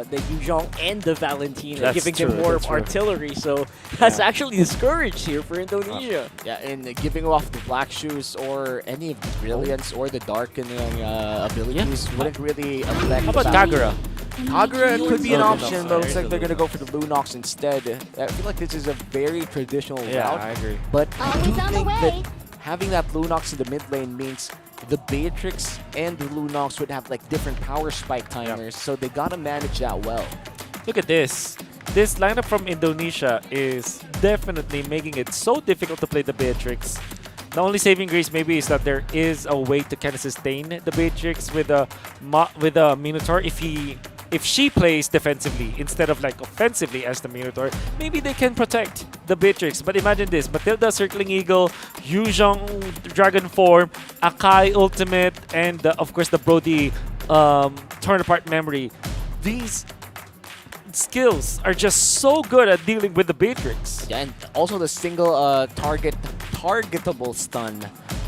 Speaker 7: the Yuzhong and the Valentina,
Speaker 8: That's
Speaker 7: giving
Speaker 8: true,
Speaker 7: them more
Speaker 8: that's
Speaker 7: of
Speaker 8: true.
Speaker 7: artillery. So that's
Speaker 8: Yeah.
Speaker 7: actually discouraged here for Indonesia.
Speaker 6: Yeah, and giving off the black shoes or any of the brilliance or the darkening abilities wouldn't really affect.
Speaker 8: How about
Speaker 6: the value.
Speaker 8: Kagura?
Speaker 6: Kagura could be an
Speaker 8: Lunox,
Speaker 6: option, but it looks
Speaker 8: right?
Speaker 6: like they're gonna go for the Lunox instead. I feel like this is a very traditional
Speaker 8: Yeah,
Speaker 6: route.
Speaker 8: I agree.
Speaker 6: But I do
Speaker 1: Always on the
Speaker 6: think
Speaker 1: way.
Speaker 6: that having that Lunox in the mid lane means the Beatrix and the Lunox would have like different power spike timers, so they gotta manage that well.
Speaker 8: Look at this. This lineup from Indonesia is definitely making it so difficult to play the Beatrix. The only saving grace maybe is that there is a way to kind of sustain the Beatrix with a Minotaur if she plays defensively instead of like offensively as the Minotaur. Maybe they can protect the Beatrix. But imagine this: Matilda Circling Eagle, Yuzhong Dragon Form, Akai Ultimate, and of course the Brody Torn Apart Memory. These skills are just so good at dealing with the Beatrix.
Speaker 6: Yeah, and also the single targetable stun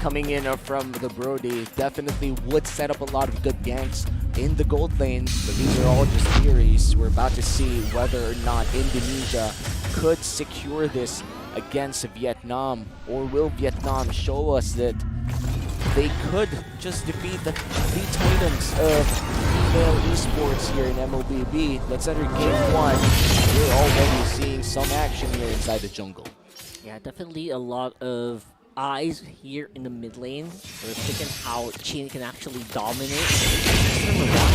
Speaker 6: coming in from the Brody definitely would set up a lot of good ganks in the gold lanes, but these are all just theories. We're about to see whether or not Indonesia could secure this against Vietnam, or will Vietnam show us that they could just defeat the titans of female esports here in MLBB. Let's enter game 1. We're already seeing some action here inside the jungle.
Speaker 7: Yeah, definitely a lot of eyes here in the mid lane. We're thinking how Chin can actually dominate. Remember that?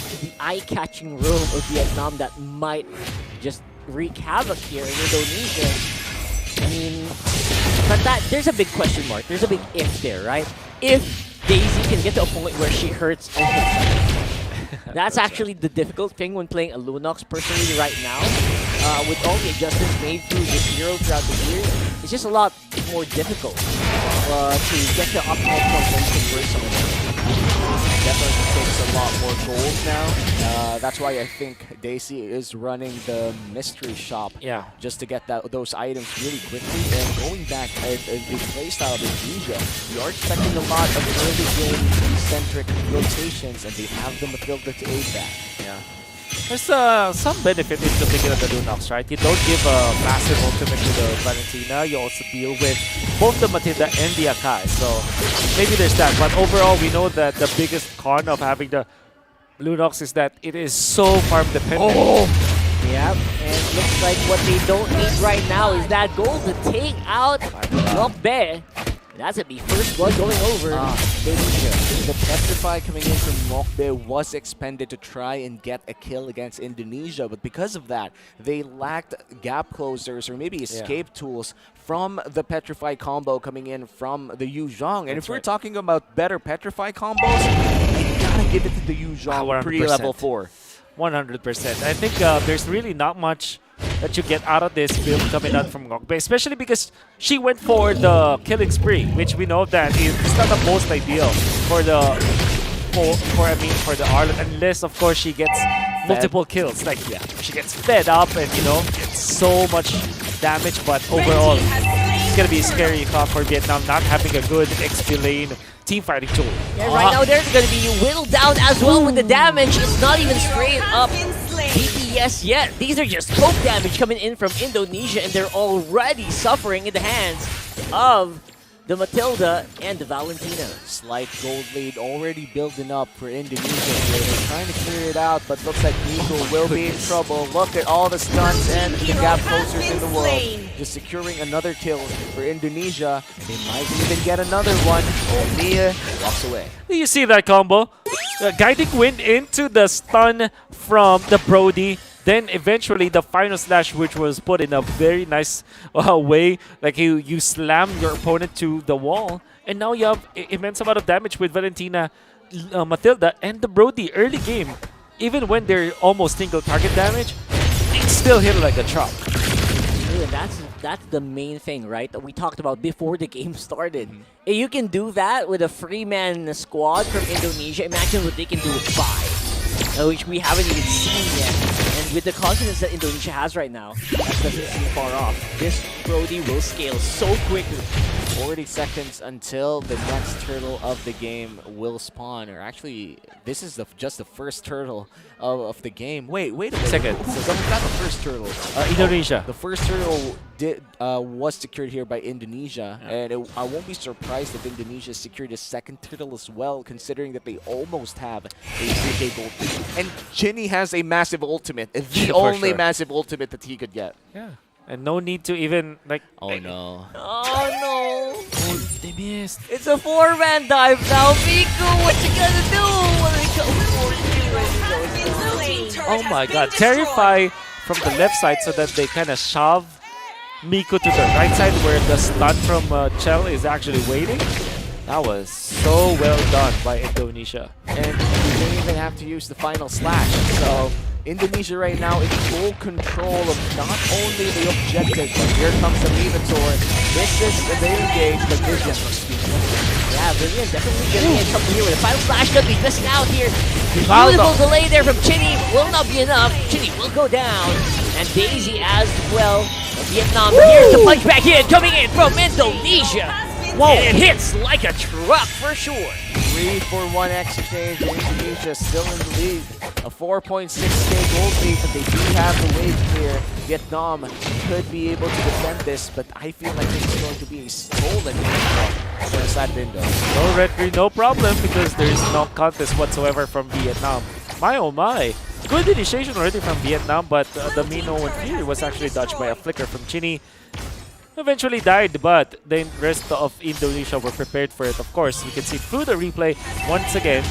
Speaker 7: It's the eye-catching room of Vietnam that might just wreak havoc here in Indonesia. I mean, but there's a big question mark. There's a big if there, right? If Daisy can get to a point where she hurts and hits. That's actually the difficult thing when playing a Lunox personally right now. with all the adjustments made through this hero throughout the years, it's just a lot more difficult to get the optimal point where you can break some of them.
Speaker 6: Definitely takes a lot more gold now. That's why I think Daisy is running the mystery shop.
Speaker 8: Yeah.
Speaker 6: Just to get those items really quickly. And going back at the playstyle of Indonesia, we are expecting a lot of early game centric rotations, and they have the Matilda to aid that.
Speaker 8: Yeah. There's some benefit into picking up the Lunox, right? You don't give a massive ultimate to the Valentina. You also deal with both the Matilda and the Akai. So maybe there's that. But overall, we know that the biggest con of having the Lunox is that it is so farm dependent.
Speaker 7: Oh! Yep, and looks like what they don't need right now is that goal to take out Mokbe. That's it, the first blood going over Indonesia.
Speaker 6: The Petrify coming in from Mokbe was expended to try and get a kill against Indonesia, but because of that, they lacked gap closers or maybe escape tools from the Petrify combo coming in from the Yu Zhong. And if we're talking about better Petrify combos, you gotta give it to the Yu Zhong pre-level 4.
Speaker 8: 100%. I think there's really not much that you get out of this build coming out from Mokbe, especially because she went for the killing spree, which we know that it's not the most ideal for the for the Arlet, unless of course she gets multiple kills. Like she gets fed up and gets so much damage, but overall it's gonna be scary for Vietnam not having a good XP lane team fighting tool.
Speaker 7: Yeah, right now they're gonna be whittled down as well with the damage. It's not even straight up DPS yet. These are just poke damage coming in from Indonesia, and they're already suffering in the hands of the Matilda and the Valentina.
Speaker 6: Slight gold lead already building up for Indonesia here. They're trying to clear it out, but looks like Eagle will be in trouble. Look at all the stunts and the gap closers in the world. Just securing another kill for Indonesia. They might even get another one. Oh, Mia walks away.
Speaker 8: You see that combo? Guiding Wind into the stun from the Brody. Then eventually the final slash, which was put in a very nice way. Like you slam your opponent to the wall. And now you have immense amount of damage with Valentina, Matilda, and the Brody early game. Even when they're almost single target damage, it still hit like a truck.
Speaker 7: And that's the main thing, right? That we talked about before the game started. If you can do that with a free-man squad from Indonesia, imagine what they can do with 5, which we haven't even seen yet. And with the confidence that Indonesia has right now, that doesn't seem far off. This Brody will scale so quickly.
Speaker 6: 40 seconds until the next turtle of the game will spawn. Or actually, this is just the first turtle of the game. Wait a
Speaker 8: second.
Speaker 6: Who's got the first turtle?
Speaker 8: Indonesia.
Speaker 6: The first turtle was secured here by Indonesia, and I won't be surprised if Indonesia secured a second turtle as well, considering that they almost have a 3K gold lead. And Chinny has a massive ultimate, the only massive ultimate that he could get.
Speaker 8: Yeah. And no need to even, like...
Speaker 6: Oh, no.
Speaker 7: Oh, no.
Speaker 8: Oh, they missed.
Speaker 7: It's a 4-man dive now. Miku, what you gonna do? What are you going
Speaker 8: Oh, my God. Terrify from the left side so that they kind of shove Miku to the right side where the stun from Chell is actually waiting. That was so well done by Indonesia.
Speaker 6: And you didn't even have to use the final slash. So Indonesia right now in full control of not only the objective, but here comes the Minotaur. This is the engage, but Vision must be
Speaker 7: Yeah, Vivian definitely getting in trouble here with the final slash. Gonna be missing out here. Beautiful delay there from Chinny. Will not be enough. Chinny will go down. And Daisy as well. Vietnam here's the punch back in, coming in from Indonesia. Whoa. And it hits like a truck for sure.
Speaker 6: 3-for-1 exchange. Indonesia still in the lead. A 4.6k gold lead, but they do have the wave clear. Vietnam could be able to defend this, but I feel like this is going to be a stolen for the side of Indo.
Speaker 8: No red green, no problem, because there's no contest whatsoever from Vietnam. My oh my. Good initiation already from Vietnam, but the Mino and Fury was actually dodged by a flicker from Chinny. Eventually died, but the rest of Indonesia were prepared for it. Of course, we can see through the replay once again.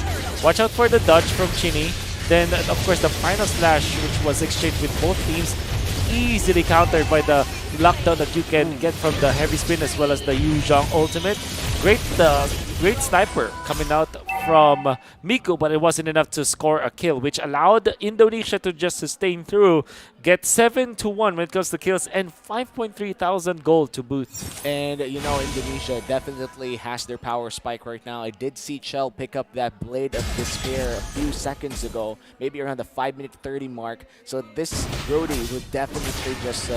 Speaker 8: Watch out for the dodge from Chinny. Then, of course, the final slash, which was exchanged with both teams, easily countered by the lockdown that you can get from the heavy spin as well as the Yu Zhong ultimate. Great sniper coming out from Miku, but it wasn't enough to score a kill, which allowed Indonesia to just sustain through, get 7-1 when it comes to kills, and 5.3 thousand gold to boot.
Speaker 6: And, you know, Indonesia definitely has their power spike right now. I did see Chell pick up that Blade of Despair a few seconds ago, maybe around the 5-minute 30 mark. So this Brody would definitely just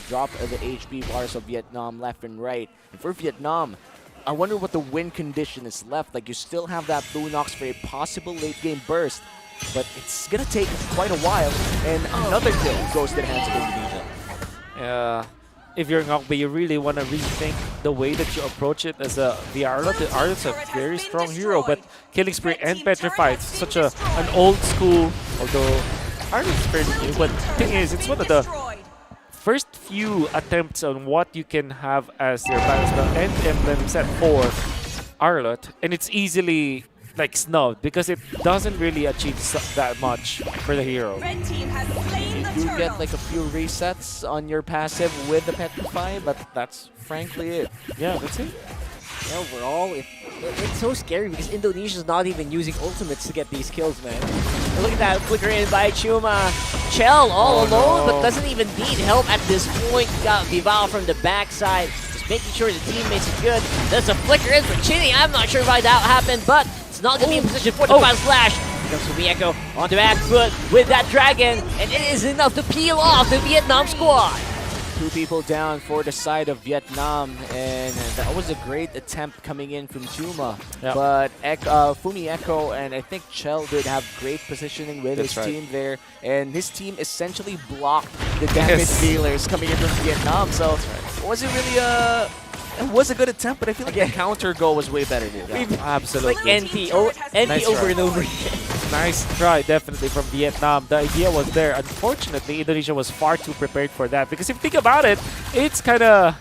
Speaker 6: drop the HP bars of Vietnam left and right. And for Vietnam, I wonder what the win condition is left. Like, you still have that Blue Nox for a possible late-game burst, but it's going to take quite a while, and another kill goes to the hands of Indonesia.
Speaker 8: If you're Ngokbe, you really want to rethink the way that you approach it as the Arlot. The Arlot's a very strong hero, but Killing Spree and Petrify, it's such an old school, although Arlot's fairly new, but the thing is, it's one of the first few attempts on what you can have as your battle spell and emblem set for Arlot, and it's easily like snubbed because it doesn't really achieve that much for the hero.
Speaker 6: You do get like a few resets on your passive with the Petrify, but that's frankly it.
Speaker 8: Yeah, that's it.
Speaker 7: Yeah, overall, it's so scary because Indonesia's not even using ultimates to get these kills, man. And look at that flicker in by Chuma. Chell all alone, but doesn't even need help at this point. Got Vival from the backside, just making sure the teammates are good. There's a flicker in for Chinny. I'm not sure why that happened, but it's not going to be in position for the final slash. Here comes Sumieko on the back foot with that dragon, and it is enough to peel off the Vietnam squad.
Speaker 6: 2 people down for the side of Vietnam, and that was a great attempt coming in from Chuma.
Speaker 8: Yep.
Speaker 6: But Fumi Echo and I think Chell did have great positioning with his team there, and his team essentially blocked the damage dealers coming in from Vietnam. So it wasn't really it was a good attempt, but I feel like the counter goal was way better.
Speaker 8: Absolutely.
Speaker 7: Like NT
Speaker 8: Nice
Speaker 7: over
Speaker 8: try.
Speaker 7: and over again.
Speaker 8: Nice try, definitely, from Vietnam. The idea was there. Unfortunately, Indonesia was far too prepared for that. Because if you think about it, it's kind of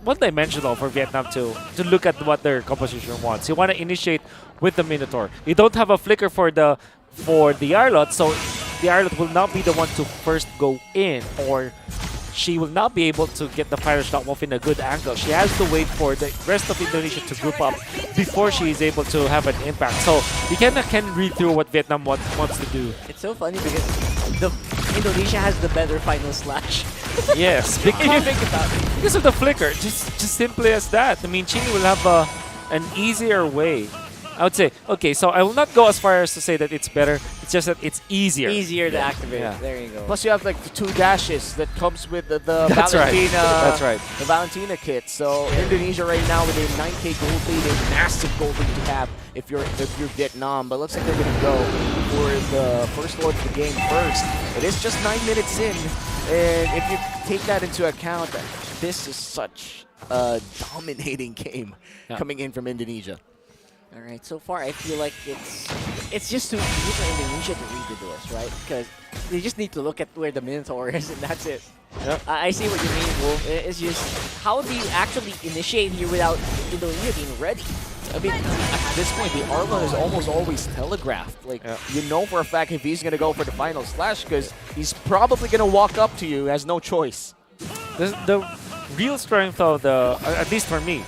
Speaker 8: one-dimensional for Vietnam to look at what their composition wants. You want to initiate with the Minotaur. You don't have a flicker for the Arlot, so the Arlot will not be the one to first go in, or she will not be able to get the fire shot off in a good angle. She has to wait for the rest of Indonesia to group up before she is able to have an impact. So you can read through what Vietnam wants to do.
Speaker 7: It's so funny because Indonesia has the better final slash.
Speaker 8: Yes,
Speaker 7: If you think about it.
Speaker 8: because of the flicker. Just simply as that. I mean, Chini will have an easier way. I would say, okay, so I will not go as far as to say that it's better. It's just that it's easier.
Speaker 7: Easier to activate.
Speaker 8: Yeah.
Speaker 7: There you go.
Speaker 6: Plus, you have like the 2 dashes that comes with the
Speaker 8: That's
Speaker 6: Valentina.
Speaker 8: right. That's right.
Speaker 6: The Valentina kit. So Indonesia right now with a 9K gold lead, a massive gold lead to have if you're Vietnam. But looks like they're gonna go for the first lord of the game first. It is just 9 minutes in, and if you take that into account, this is such a dominating game coming in from Indonesia.
Speaker 7: All right, so far I feel like it's just too easy for Indonesia to read the doors, right? Because they just need to look at where the Minotaur is, and that's it.
Speaker 8: Yep.
Speaker 7: I see what you mean, Wolf. It's just, how do you actually initiate here without Indonesia being ready?
Speaker 6: I mean, at this point, the Arlot is almost always telegraphed. Like, you know for a fact if he's going to go for the final slash, because he's probably going to walk up to you, has no choice.
Speaker 8: The real strength of at least for me,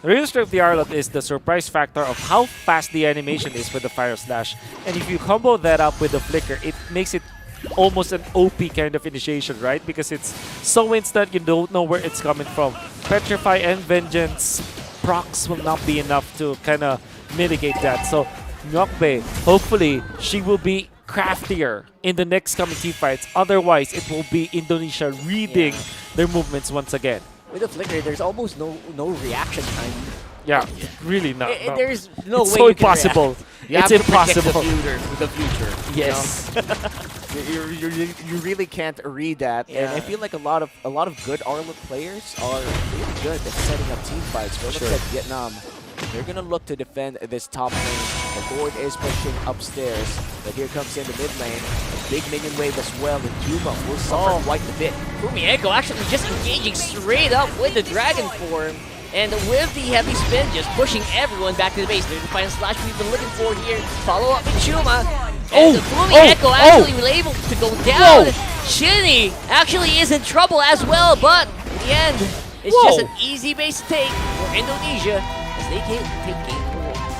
Speaker 8: the real strength of the Arlot is the surprise factor of how fast the animation is with the Fire Slash. And if you combo that up with the Flicker, it makes it almost an OP kind of initiation, right? Because it's so instant, you don't know where it's coming from. Petrify and Vengeance procs will not be enough to kind of mitigate that. So Ngokbe, hopefully, she will be craftier in the next coming team fights. Otherwise, it will be Indonesia reading their movements once again.
Speaker 7: With the Flicker, there's almost no reaction time.
Speaker 8: Yeah, really not. No.
Speaker 7: There's no
Speaker 8: It's
Speaker 7: way
Speaker 8: so
Speaker 7: you can
Speaker 8: impossible.
Speaker 7: react.
Speaker 6: You
Speaker 8: It's
Speaker 6: have to predict
Speaker 8: impossible.
Speaker 6: the future.
Speaker 8: Yes.
Speaker 6: You really can't read that, and I feel like a lot of good Arlot players are really good at setting up team fights. But look at Vietnam. They're gonna look to defend this top lane. The Lord is pushing upstairs, but here comes in the mid lane. Big minion wave as well, and Juma will suffer quite a bit.
Speaker 7: Fumieko actually just engaging straight up with the Dragon form. And with the heavy spin, just pushing everyone back to the base. There's the final slash we've been looking for here. Follow up with Chuma. And Fumieko actually was able to go down. Shinny actually is in trouble as well, but in the end, it's just an easy base take for Indonesia as they can take game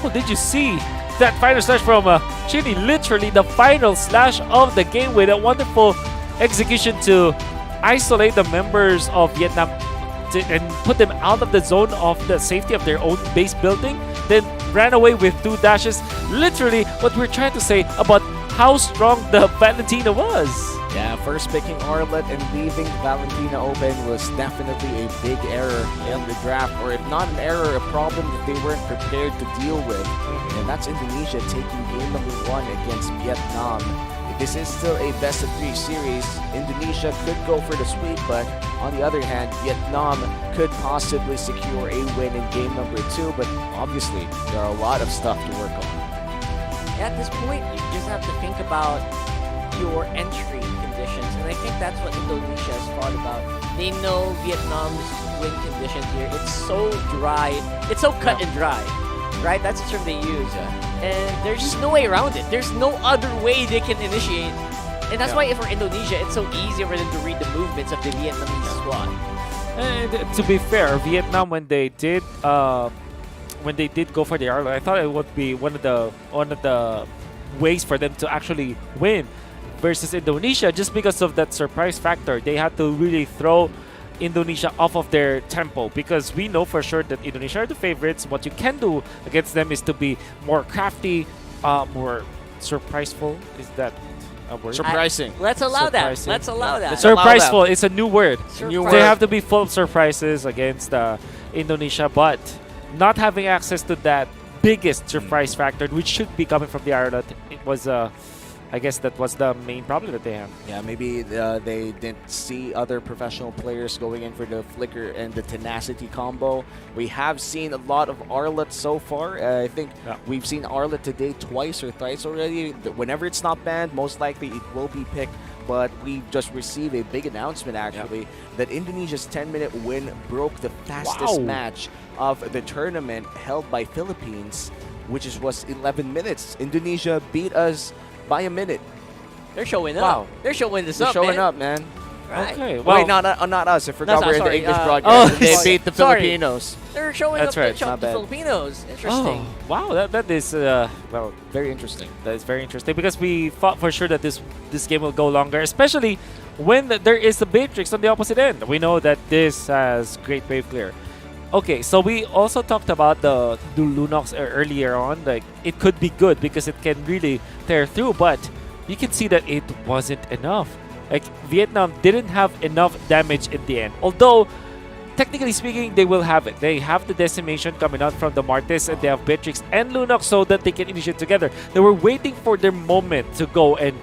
Speaker 7: 4.
Speaker 8: Oh, did you see that final slash from Chile. Literally the final slash of the game with a wonderful execution to isolate the members of Vietnam and put them out of the zone of the safety of their own base building. Then ran away with 2 dashes. Literally what we're trying to say about how strong the Valentina was.
Speaker 6: Yeah, first picking Arlet and leaving Valentina open was definitely a big error in the draft, or if not an error, a problem that they weren't prepared to deal with. And that's Indonesia taking game number 1 against Vietnam. This is still a best of 3 series. Indonesia could go for the sweep, but on the other hand, Vietnam could possibly secure a win in game number 2, but obviously there are a lot of stuff to work on.
Speaker 7: At this point, you just have to think about your entry conditions, and I think that's what Indonesia has thought about. They know Vietnam's win conditions here. It's so dry. It's so cut and dry, right? That's the term they use. And there's just no way around it. There's no other way they can initiate. And that's why for Indonesia, it's so easy for them to read the movements of the Vietnamese squad.
Speaker 8: And to be fair, Vietnam when they did go for the Arlo, I thought it would be one of the ways for them to actually win versus Indonesia, just because of that surprise factor. They had to really throw Indonesia off of their tempo, because we know for sure that Indonesia are the favorites. What you can do against them is to be more crafty, more surpriseful. Is that a word?
Speaker 6: Surprising.
Speaker 7: Let's allow that.
Speaker 8: Surprising.
Speaker 7: Let's allow that.
Speaker 8: Surpriseful. It's a new word.
Speaker 7: Surprise.
Speaker 8: They have to be full of surprises against Indonesia, but not having access to that biggest surprise factor, which should be coming from the Ireland, it was I guess that was the main problem that they have.
Speaker 6: Yeah, maybe they didn't see other professional players going in for the flicker and the tenacity combo. We have seen a lot of Arlet so far. I think we've seen Arlet today twice or thrice already. Whenever it's not banned, most likely it will be picked. But we just received a big announcement, actually, that Indonesia's 10-minute win broke the fastest match of the tournament held by Philippines, which was 11 minutes. Indonesia beat us by a minute.
Speaker 7: They're showing up.
Speaker 6: Wow.
Speaker 7: They're showing this
Speaker 6: They're
Speaker 7: up,
Speaker 6: showing
Speaker 7: man.
Speaker 6: up, man.
Speaker 7: Right.
Speaker 8: Okay. Well,
Speaker 6: Wait, not us. I forgot
Speaker 7: No,
Speaker 6: we're in the
Speaker 7: sorry,
Speaker 6: English
Speaker 7: oh,
Speaker 6: broadcast. They beat the
Speaker 7: sorry.
Speaker 6: Filipinos.
Speaker 7: They're showing
Speaker 8: That's
Speaker 7: up
Speaker 8: right.
Speaker 7: to chop
Speaker 6: Not
Speaker 7: the
Speaker 6: bad.
Speaker 7: Filipinos. Interesting.
Speaker 8: Oh, wow, that is well,
Speaker 6: Very interesting.
Speaker 8: that is very interesting, because we thought for sure that this game will go longer, especially when there is the Matrix on the opposite end. We know that this has great wave clear. Okay, so we also talked about the Lunox earlier on. Like, it could be good because it can really tear through, but you can see that it wasn't enough. Like, Vietnam didn't have enough damage in the end. Although, technically speaking, they will have it. They have the decimation coming out from the Martes, and they have Beatrix and Lunox so that they can initiate together. They were waiting for their moment to go and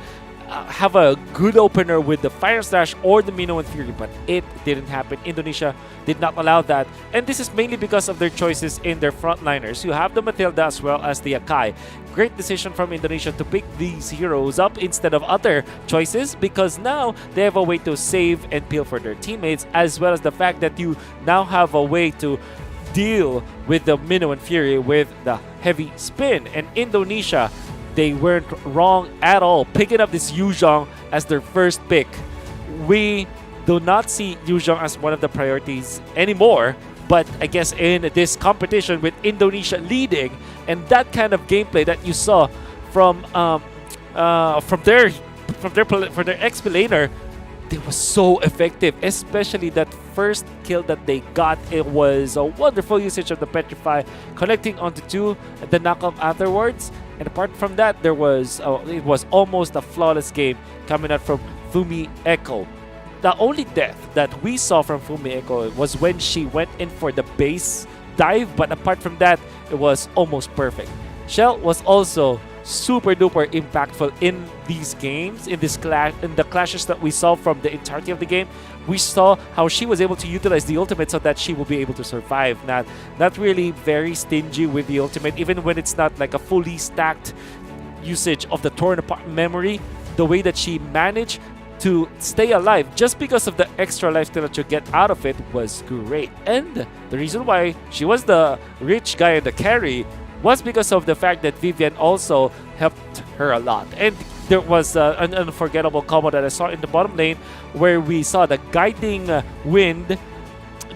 Speaker 8: have a good opener with the Fire Slash or the Minoan Fury, but it didn't happen. Indonesia did not allow that, and this is mainly because of their choices in their frontliners. You have the Matilda as well as the Akai. Great decision from Indonesia to pick these heroes up instead of other choices, because now they have a way to save and peel for their teammates, as well as the fact that you now have a way to deal with the Minoan Fury with the heavy spin. And Indonesia, they weren't wrong at all, picking up this Yuzhong as their first pick. We do not see Yuzhong as one of the priorities anymore, but I guess in this competition with Indonesia leading and that kind of gameplay that you saw from their ex-laner, it was so effective, especially that first kill that they got. It was a wonderful usage of the Petrify, connecting onto 2, the knockoff afterwards. And apart from that, it was almost a flawless game coming out from Fumi Echo. The only death that we saw from Fumi Echo was when she went in for the base dive, but apart from that, it was almost perfect. Shell was also super duper impactful in these games, in the clashes that we saw from the entirety of the game. We saw how she was able to utilize the ultimate so that she will be able to survive. Not really very stingy with the ultimate, even when it's not like a fully stacked usage of the torn apart memory. The way that she managed to stay alive just because of the extra lifesteal that you get out of it was great. And the reason why she was the rich guy in the carry was because of the fact that Vivian also helped her a lot. And there was an unforgettable combo that I saw in the bottom lane where we saw the guiding wind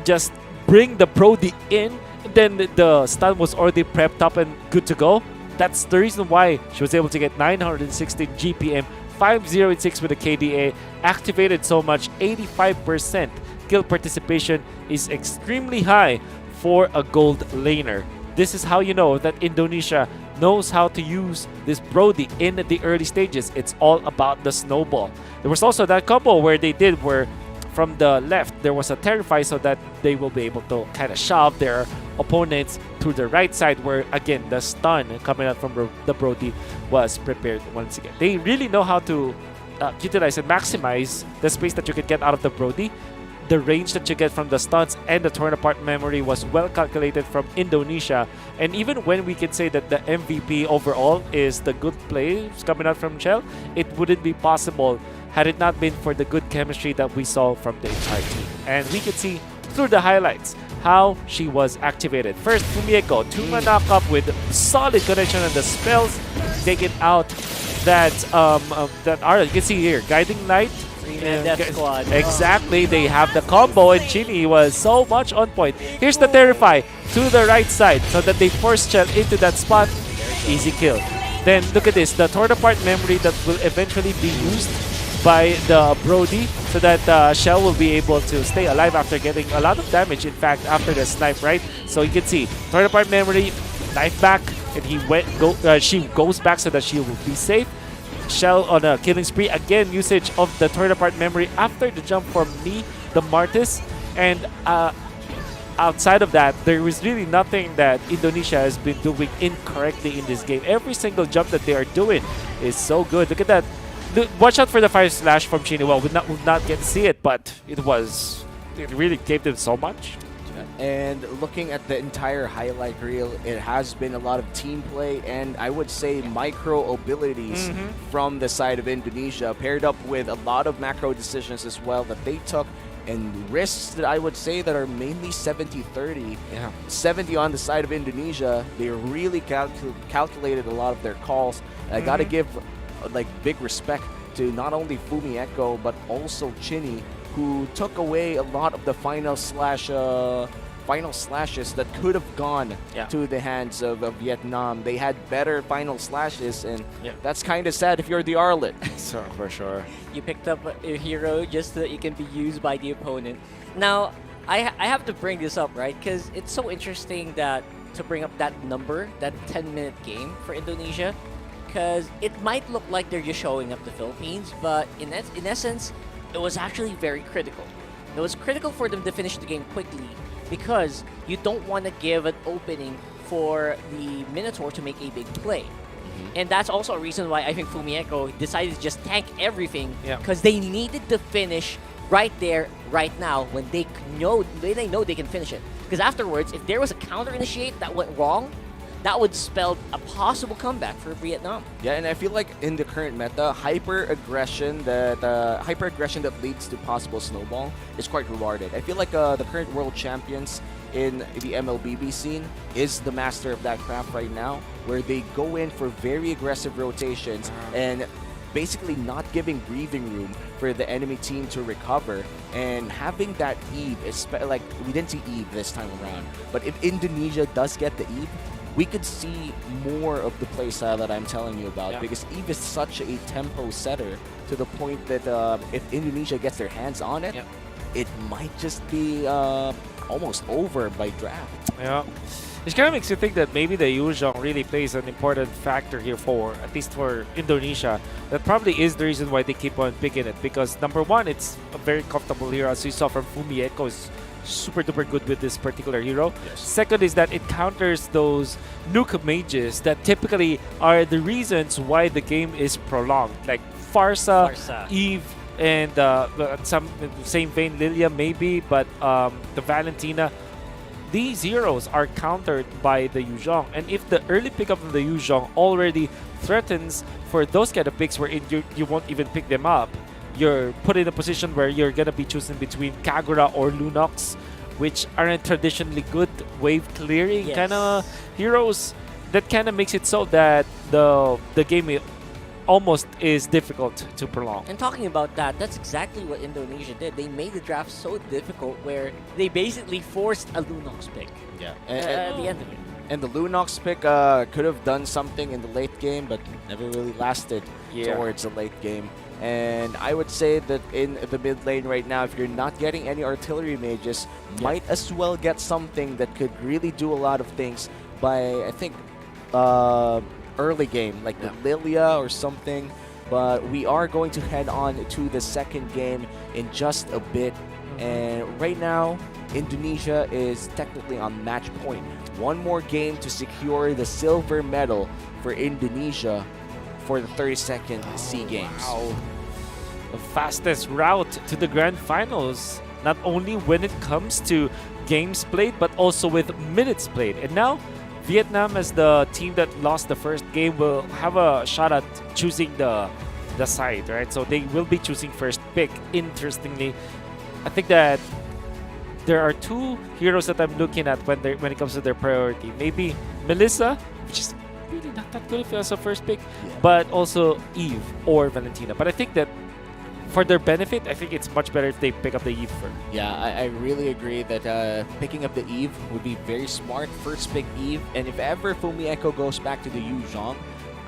Speaker 8: just bring the Brody in. Then the stun was already prepped up and good to go. That's the reason why she was able to get 916 GPM, 506 with a KDA, activated so much, 85% kill participation is extremely high for a gold laner. This is how you know that Indonesia knows how to use this Brody in the early stages. It's all about the snowball. There was also that combo where they did where from the left there was a Terrify so that they will be able to kind of shove their opponents to the right side where again the stun coming out from the Brody was prepared once again. They really know how to utilize and maximize the space that you can get out of the Brody. The range that you get from the stuns and the torn apart memory was well calculated from Indonesia. And even when we can say that the MVP overall is the good plays coming out from Shell, it wouldn't be possible had it not been for the good chemistry that we saw from the entire team. And we could see through the highlights how she was activated. First, Fumieko, 2-man knockup with solid connection on the spells, taking out that you can see here, Guiding Light.
Speaker 7: Death Squad.
Speaker 8: Exactly, they have the combo and Chini was so much on point. Here's the Terrify to the right side so that they force Shell into that spot. Easy kill. Then look at this, the torn apart memory that will eventually be used by the Brody so that Shell will be able to stay alive after getting a lot of damage, in fact, after the snipe, right? So you can see, torn apart memory, knife back, and she goes back so that she will be safe. Shell on a killing spree, again usage of the torn apart memory after the jump from Lee, the Martis, and outside of that, there was really nothing that Indonesia has been doing incorrectly in this game. Every single jump that they are doing is so good. Look at that. Watch out for the fire slash from Chini. Well, we'll not get to see it, but it really gave them so much.
Speaker 6: And looking at the entire highlight reel, it has been a lot of team play and I would say micro abilities from the side of Indonesia, paired up with a lot of macro decisions as well that they took, and risks that I would say that are mainly 70-30. 70 on the side of Indonesia. They really calculated a lot of their calls. I gotta give like big respect to not only Fumieko but also Chini, who took away a lot of the final slashes that could have gone to the hands of Vietnam. They had better final slashes, and that's kind of sad if you're the Arlet.
Speaker 8: So for sure.
Speaker 7: You picked up a hero just so that you can be used by the opponent. Now, I have to bring this up, right? Because it's so interesting that to bring up that number, that 10-minute game for Indonesia, because it might look like they're just showing up the Philippines, but in essence, it was actually very critical. It was critical for them to finish the game quickly because you don't want to give an opening for the Minotaur to make a big play. And that's also a reason why I think Fumieko decided to just tank everything because they needed to finish right there, right now, when they know they can finish it. Because afterwards, if there was a counter initiate that went wrong, that would spell a possible comeback for Vietnam.
Speaker 6: Yeah, and I feel like in the current meta, hyper-aggression that leads to possible snowball is quite rewarded. I feel like the current world champions in the MLBB scene is the master of that craft right now, where they go in for very aggressive rotations and basically not giving breathing room for the enemy team to recover, and having that Eve, like we didn't see Eve this time around, but if Indonesia does get the Eve, we could see more of the playstyle that I'm telling you about, because Eve is such a tempo setter to the point that if Indonesia gets their hands on it, it might just be almost over by draft.
Speaker 8: Yeah. It kind of makes you think that maybe the Yuzhong really plays an important factor here for, at least for Indonesia. That probably is the reason why they keep on picking it, because number one, it's a very comfortable hero, as you saw from Fumieko, is super duper good with this particular hero. Second is that it counters those nuke mages that typically are the reasons why the game is prolonged, like Farsa. Eve, and some same vein Lilia maybe, but the Valentina. These heroes are countered by the Yuzhong, and if the early pickup of the Yuzhong already threatens for those kind of picks where you won't even pick them up, you're put in a position where you're gonna be choosing between Kagura or Lunox, which aren't traditionally good wave clearing kind of heroes. That kind of makes it so that the game almost is difficult to prolong.
Speaker 7: And talking about that, that's exactly what Indonesia did. They made the draft so difficult where they basically forced a Lunox pick at the end of it.
Speaker 6: And the Lunox pick could have done something in the late game, but never really lasted towards the late game. And I would say that in the mid lane right now, if you're not getting any artillery mages, might as well get something that could really do a lot of things by, I think, early game, like the Lilia or something. But we are going to head on to the second game in just a bit. And right now, Indonesia is technically on match point. One more game to secure the silver medal for Indonesia for the 32nd Sea Games.
Speaker 8: Wow. The fastest route to the grand finals, not only when it comes to games played, but also with minutes played. And now, Vietnam, as the team that lost the first game, will have a shot at choosing the side, right? So they will be choosing first pick. Interestingly, I think that there are two heroes that I'm looking at when it comes to their priority. Maybe Melissa, which is really not that good as a first pick, but also Eve or Valentina. But I think that for their benefit, I think it's much better if they pick up the Eve first.
Speaker 6: Yeah, I really agree that picking up the Eve would be very smart. First pick Eve, and if ever Fumi Echo goes back to the Yu Zhong,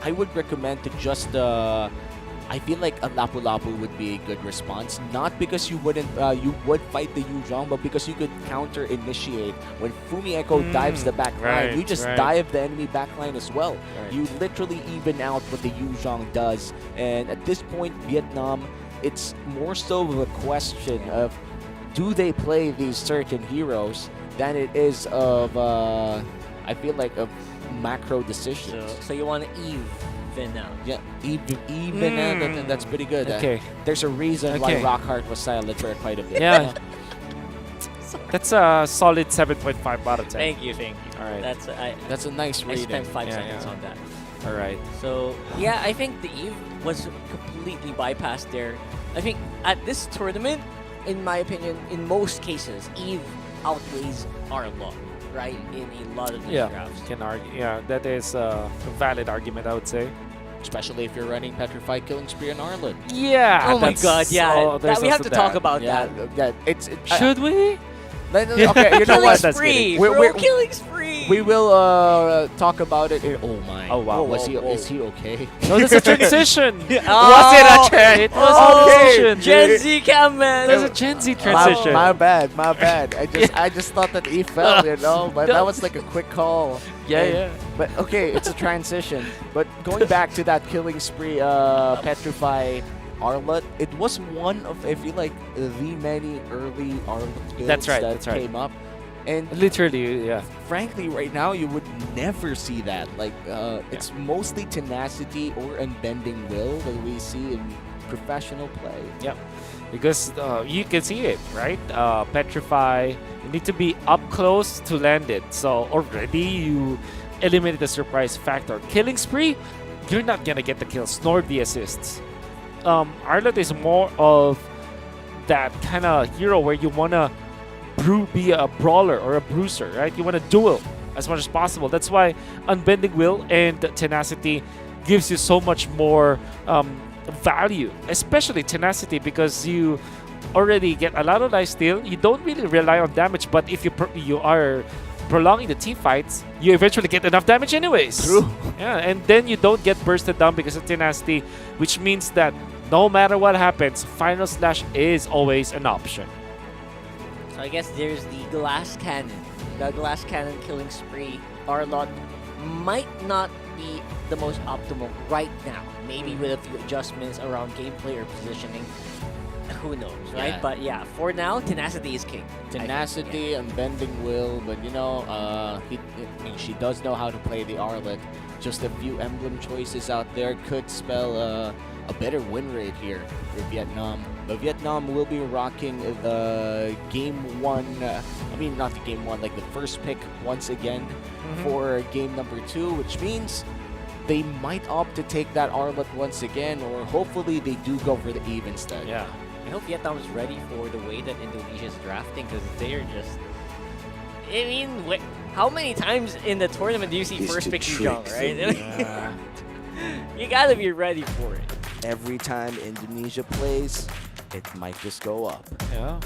Speaker 6: I would recommend to just I feel like a Lapu Lapu would be a good response. Not because you wouldn't you would fight the Yu Zhong, but because you could counter initiate when Fumi Echo dives the back line. You just dive the enemy back line as well. You literally even out what the Yu Zhong does. And at this point, Vietnam, it's more so of a question of do they play these certain heroes than it is of I feel like of macro decisions.
Speaker 7: So you want to even out.
Speaker 6: Yeah, even out. That's pretty good.
Speaker 8: Okay.
Speaker 6: There's a reason why Rockhart was silent for quite a bit.
Speaker 8: Yeah. That's a solid 7.5 out of 10.
Speaker 7: Thank you.
Speaker 8: All right.
Speaker 6: That's a nice
Speaker 7: I
Speaker 6: reading.
Speaker 7: spent 5 seconds on that.
Speaker 8: All right.
Speaker 7: So yeah, I think the Eve was completely bypassed there. I think at this tournament, in my opinion, in most cases, Eve outweighs Arlo, right? In a lot of these drafts.
Speaker 8: Can argue. Yeah, that is a valid argument, I would say.
Speaker 6: Especially if you're running Petrified Killing Spree on Arlen.
Speaker 8: Yeah.
Speaker 7: Oh my God! Yeah, we have to talk about that.
Speaker 6: Yeah,
Speaker 8: Should we?
Speaker 6: Okay, you know what?
Speaker 7: Killing spree, killing spree.
Speaker 6: We will talk about it. Oh my!
Speaker 8: Oh wow!
Speaker 6: Is he okay?
Speaker 8: No, that's a transition.
Speaker 6: Was it a transition?
Speaker 8: It was a transition.
Speaker 7: Gen Z cam man.
Speaker 8: There's a Gen Z transition.
Speaker 6: My bad. I just thought that he fell, you know, but that was like a quick call.
Speaker 8: Yeah.
Speaker 6: But okay, it's a transition. But going back to that Killing Spree, Petrify Arlet, it was one of, I feel like, the many early Arlet builds that came up. And
Speaker 8: literally, yeah.
Speaker 6: Frankly, right now, you would never see that. Like, it's mostly tenacity or unbending will that we see in professional play.
Speaker 8: Yep. Because you can see it, right? Petrify, you need to be up close to land it. So already you eliminated the surprise factor. Killing Spree, you're not going to get the kills nor the assists. Arlet is more of that kind of hero where you want to be a brawler or a bruiser, right? You want to duel as much as possible. That's why Unbending Will and Tenacity gives you so much more value, especially Tenacity, because you already get a lot of lifesteal. You don't really rely on damage, but if you are prolonging the team fights, you eventually get enough damage anyways.
Speaker 6: True.
Speaker 8: Yeah, and then you don't get bursted down because of Tenacity, which means that no matter what happens, Final Slash is always an option.
Speaker 7: So I guess there's the Glass Cannon. The Glass Cannon Killing Spree Arlot might not be the most optimal right now. Maybe with a few adjustments around gameplay or positioning. Who knows, right?
Speaker 6: Yeah.
Speaker 7: But yeah, for now, Tenacity is king.
Speaker 6: Tenacity and Bending Will, but you know, she does know how to play the Arlet. Just a few emblem choices out there could spell a better win rate here for Vietnam. But Vietnam will be rocking the game one, not the game one, like the first pick once again for game number 2, which means they might opt to take that Arlet once again, or hopefully they do go for the Eve instead.
Speaker 8: Yeah.
Speaker 7: I hope Vietnam is ready for the way that Indonesia is drafting, because they're just... I mean, how many times in the tournament do you see first pick Zhang, right? You gotta be ready for it.
Speaker 6: Every time Indonesia plays, it might just go up.
Speaker 8: Yeah.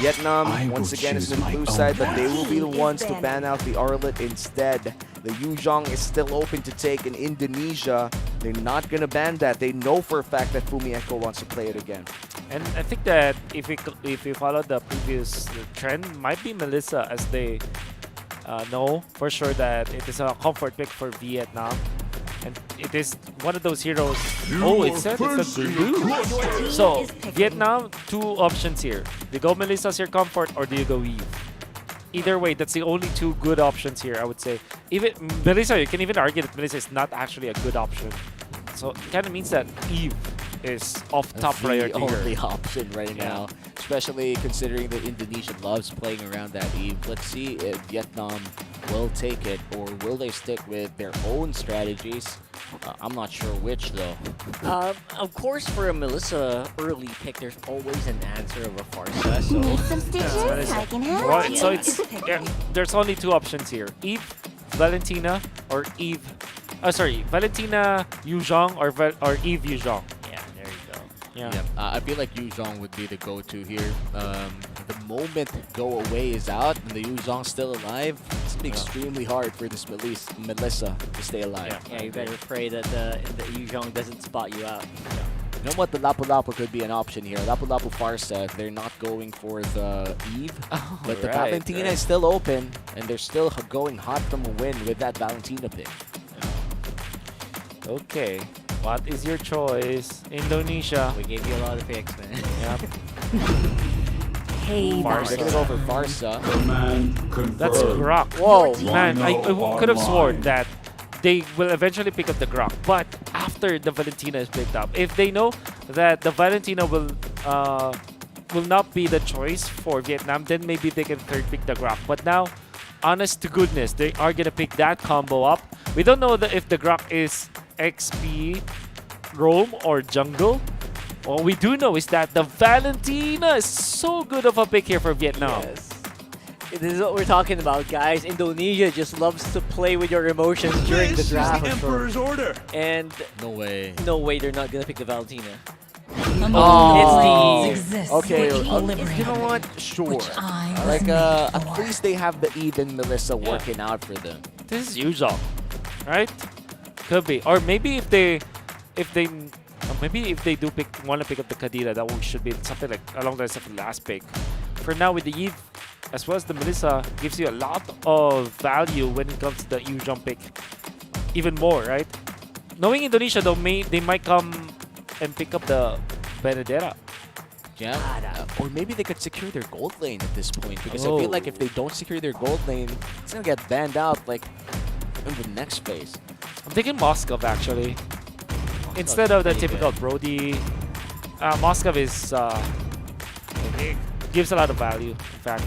Speaker 6: Vietnam, once again, is in the blue side, but they will be the ones to ban out the Arlet instead. The Yuzhong is still open to take in Indonesia. They're not going to ban that. They know for a fact that Fumieko wants to play it again.
Speaker 8: And I think that if we follow the previous trend, might be Melissa, as they know for sure that it is a comfort pick for Vietnam. And it is one of those heroes. Oh, it said it's a blue. So, Vietnam, two options here. Do you go Melissa's your comfort, or do you go Eve? Either way, that's the only two good options here, I would say. Even Melissa, you can even argue that Melissa is not actually a good option. So, it kind of means that Eve is off top priority
Speaker 6: the only
Speaker 8: here.
Speaker 6: option right now, especially considering that Indonesia loves playing around that Eve. Let's see if Vietnam will take it, or will they stick with their own strategies? I'm not sure which, though.
Speaker 7: Of course, for a Melissa early pick, there's always an answer of a Farsa. So
Speaker 1: Some stitches? I can help
Speaker 8: Right,
Speaker 1: you.
Speaker 8: so it's there's only two options here: Eve, Valentina, or Eve. Sorry, Valentina Yuzhong or Eve Yuzhong.
Speaker 7: yeah, there you go.
Speaker 8: Yeah.
Speaker 6: Yep. I feel like Yuzhong would be the go-to here. The moment Go Away is out and the Yuzhong's still alive, it's gonna be extremely hard for this Melissa to stay alive.
Speaker 7: Yeah, you better pray that the Yuzhong doesn't spot you out.
Speaker 6: You know what? The Lapu Lapu could be an option here. Lapu Lapu Farsa, they're not going for the Eve, but the
Speaker 8: right,
Speaker 6: Valentina
Speaker 8: right.
Speaker 6: is still open, and they're still going hot from a win with that Valentina pick.
Speaker 8: Okay, what is your choice? Indonesia.
Speaker 7: We gave you a lot of picks, man.
Speaker 8: Yep.
Speaker 1: Hey,
Speaker 6: They're gonna go for Farsa.
Speaker 8: That's Grok.
Speaker 7: Whoa.
Speaker 8: Man, I could have sworn that they will eventually pick up the Grok, but after the Valentina is picked up, if they know that the Valentina will not be the choice for Vietnam, then maybe they can third pick the Grok. But now, honest to goodness, they are gonna pick that combo up. We don't know if the Grok is XP, roam, or jungle. All we do know is that the Valentina is so good of a pick here for Vietnam.
Speaker 7: Yes. This is what we're talking about, guys. Indonesia just loves to play with your emotions during the draft.
Speaker 9: order.
Speaker 7: And
Speaker 6: No way.
Speaker 7: no way they're not gonna pick the Valentina.
Speaker 6: Oh,
Speaker 7: It's the
Speaker 6: okay. You know what? Sure. Like, at least they have the Eve and Melissa working out for them.
Speaker 8: This is usual, right? Could be, or maybe if they do want to pick up the Kadira, that one should be something like along the lines of the last pick. For now, with the Eve as well as the Melissa, gives you a lot of value when it comes to the Yuzhong pick, even more, right? Knowing Indonesia though, they might come and pick up the Benedetta.
Speaker 6: Yeah. Or maybe they could secure their gold lane at this point, because I feel like if they don't secure their gold lane, it's gonna get banned out like in the next phase.
Speaker 8: I'm thinking Moskov actually. Instead of the typical Brody, Moskov is it gives a lot of value. In fact,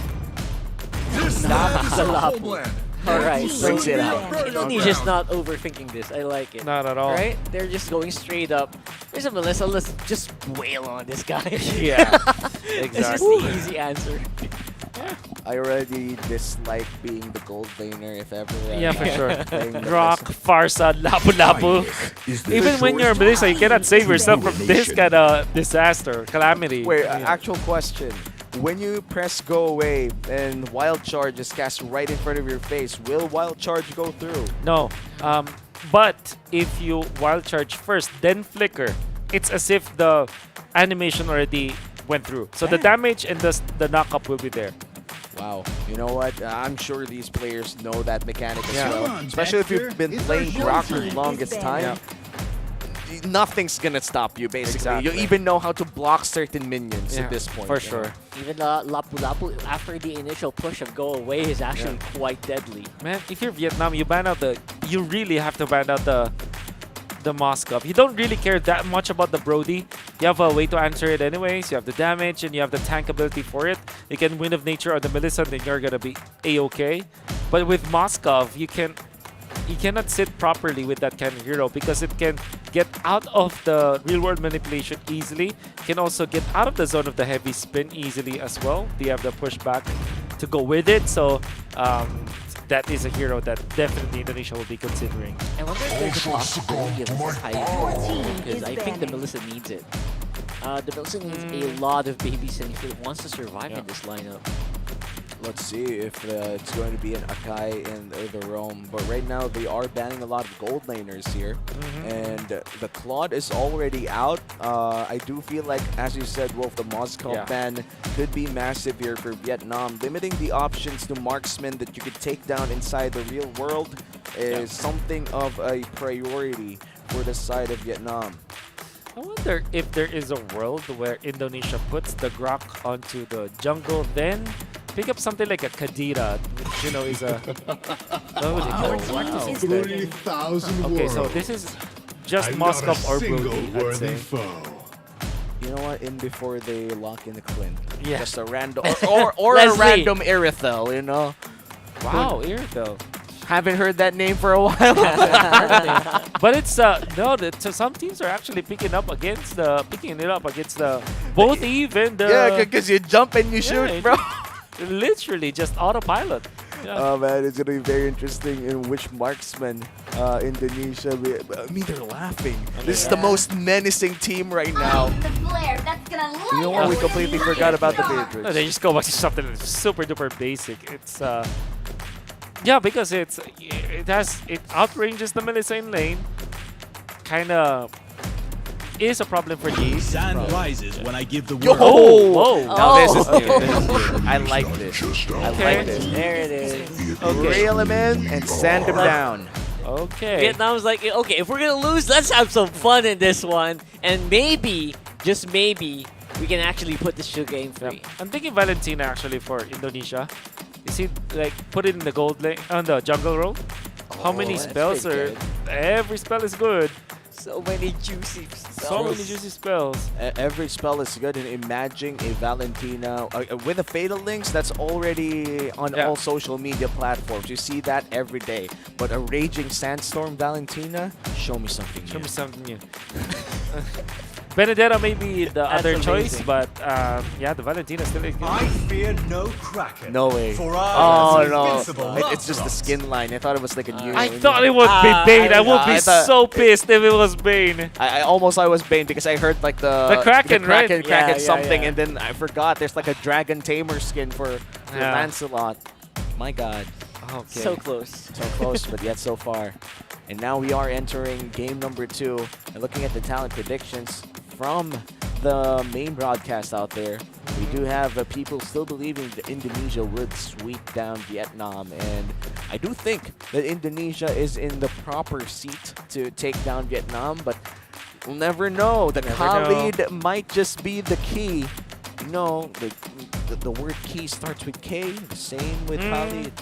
Speaker 7: Alright, so
Speaker 6: Brings it out.
Speaker 7: Indonesia's not overthinking this. I like it.
Speaker 8: not at all.
Speaker 7: Right? They're just going straight up. There's a Melissa, let's just wail on this guy.
Speaker 8: Yeah,
Speaker 7: It's just
Speaker 8: exactly.
Speaker 7: the easy answer.
Speaker 6: I already dislike being the gold laner if ever.
Speaker 8: Yeah, for sure.
Speaker 6: playing
Speaker 8: Grok,
Speaker 6: Melissa.
Speaker 8: Farsa, Lapu Lapu. Even when you're Melissa, you cannot save yourself from this kind of disaster, calamity.
Speaker 6: Wait,
Speaker 8: Yeah.
Speaker 6: actual question. When you press go away and wild charge is cast right in front of your face, will wild charge go through?
Speaker 8: No. But if you wild charge first, then flicker, it's as if the animation already went through. So the damage and the knock-up will be there.
Speaker 6: Wow. You know what? I'm sure these players know that mechanic as
Speaker 8: Yeah.
Speaker 6: well.
Speaker 9: Come on,
Speaker 6: Especially if you've
Speaker 9: Dexter.
Speaker 6: been
Speaker 9: It's
Speaker 6: playing
Speaker 9: our
Speaker 6: Grok for the
Speaker 9: showtime.
Speaker 6: longest time. Nothing's gonna stop you, basically.
Speaker 8: Exactly.
Speaker 6: You even know how to block certain minions
Speaker 8: Yeah,
Speaker 6: at this point.
Speaker 8: for
Speaker 6: you know?
Speaker 8: sure.
Speaker 7: Even Lapu Lapu, after the initial push of go away, is actually quite deadly.
Speaker 8: Man, if you're Vietnam, you really have to ban out the Moskov. You don't really care that much about the Brody. You have a way to answer it anyways. You have the damage and you have the tank ability for it. You can Wind of Nature or the Melissa, then you're gonna be a-okay. But with Moskov, you cannot sit properly with that kind of hero because it can get out of the real-world manipulation easily. It can also get out of the zone of the heavy spin easily as well. They have the pushback to go with it. So that is a hero that definitely Indonesia will be considering.
Speaker 7: I wonder if there's a possibility of this high because I think the Melissa needs it. The Billson needs a lot of babysitting if it wants to survive in this lineup.
Speaker 6: Let's see if it's going to be an Akai in the roam. But right now, they are banning a lot of gold laners here. And the Claude is already out. I do feel like, as you said, Wolf, the Moscow ban could be massive here for Vietnam. Limiting the options to marksmen that you could take down inside the real world is something of a priority for the side of Vietnam.
Speaker 8: I wonder if there is a world where Indonesia puts the Grok onto the jungle, then pick up something like a Kadira, which, you know, is a... Wow.
Speaker 9: 3,000
Speaker 8: Okay, so
Speaker 9: worlds.
Speaker 8: this is just
Speaker 9: I'm
Speaker 8: Moscow
Speaker 9: not a
Speaker 8: or
Speaker 9: single
Speaker 8: Brody, I'd
Speaker 9: worthy
Speaker 8: say.
Speaker 9: foe.
Speaker 6: You know what? In before they lock in the Clint.
Speaker 8: Yeah.
Speaker 6: Just a random... or a
Speaker 7: Leslie.
Speaker 6: random Irithel, you know?
Speaker 8: Wow, Irithel.
Speaker 6: Haven't heard that name for a while.
Speaker 8: But it's no, some teams are actually picking it up against the both Eve and the
Speaker 6: Yeah, because you jump and you shoot,
Speaker 8: it-
Speaker 6: bro.
Speaker 8: literally just autopilot. Yeah.
Speaker 6: Oh man, it's gonna be very interesting in which marksman Indonesia. I mean, they're laughing. This is the most menacing team right now.
Speaker 1: The flare that's gonna light
Speaker 6: You know what? We completely forgot about the
Speaker 8: No,
Speaker 6: Beatrix.
Speaker 8: they just go back to something super duper basic. It's yeah, because it outranges the Melisane lane. Kinda is a problem for these.
Speaker 3: Sand rises when I give the word.
Speaker 6: Yo!
Speaker 8: Whoa!
Speaker 6: Now this is new. This is new. I like this. I
Speaker 8: Okay.
Speaker 6: like this.
Speaker 7: There it is.
Speaker 6: Reel him in and sand him down.
Speaker 8: Okay.
Speaker 7: Vietnam's like, okay, if we're gonna lose, let's have some fun in this one, and maybe, just maybe, we can actually put this show game free.
Speaker 8: I'm thinking Valentina actually for Indonesia. You see, like, put it in the gold lane on the jungle roll. How many
Speaker 7: that's
Speaker 8: spells
Speaker 7: pretty
Speaker 8: are?
Speaker 7: good.
Speaker 8: Every spell is good.
Speaker 7: So many juicy spells.
Speaker 8: So many juicy spells.
Speaker 6: Every spell is good, and imagine a Valentina with a Fatal Links that's already on all social media platforms. You see that every day. But a Raging Sandstorm Valentina, show me something
Speaker 8: Show
Speaker 6: new.
Speaker 8: me something new. Benedetta may be the
Speaker 7: That's
Speaker 8: other choice,
Speaker 7: amazing.
Speaker 8: but yeah, the Valentina still is good.
Speaker 10: I fear no kraken.
Speaker 6: No way.
Speaker 10: For
Speaker 6: Oh
Speaker 10: I am
Speaker 6: no,
Speaker 10: invincible
Speaker 6: it's just the skin line. I thought it was like a new.
Speaker 8: I thought it would be Bane. I would be
Speaker 6: I thought-
Speaker 8: so pissed if it was Bane.
Speaker 6: I almost thought it was Bane because I heard like the
Speaker 8: Kraken, right?
Speaker 6: Kraken
Speaker 7: Yeah,
Speaker 6: something,
Speaker 7: yeah.
Speaker 6: and then I forgot there's like a Dragon Tamer skin for
Speaker 8: Yeah.
Speaker 6: Lancelot. My God.
Speaker 8: Okay.
Speaker 7: So close.
Speaker 6: So close, but yet so far. And now we are entering game number 2. And looking at the talent predictions from the main broadcast out there, we do have people still believing that Indonesia would sweep down Vietnam. And I do think that Indonesia is in the proper seat to take down Vietnam, but we'll never know. The
Speaker 8: Never
Speaker 6: Khalid might just be the key. You know, the word key starts with K, the same with Khalid.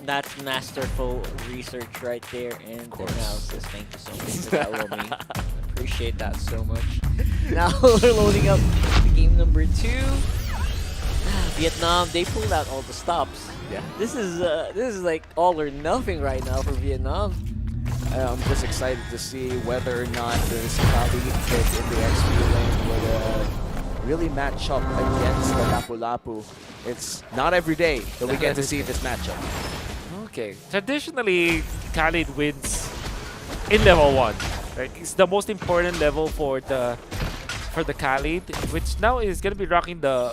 Speaker 7: That's masterful research right there and analysis. Thank you so much for that, Romy. Appreciate that so much. Now we're loading up the game number 2. Vietnam, they pulled out all the stops.
Speaker 6: Yeah.
Speaker 7: This is like all or nothing right now for Vietnam.
Speaker 6: I'm just excited to see whether or not this Khalid pick in the XP lane would really match up against the Lapu-Lapu. It's not every day that we get to see this matchup.
Speaker 8: Okay. Traditionally, Khalid wins in level 1. Like, it's the most important level for the Khalid, which now is gonna be rocking the.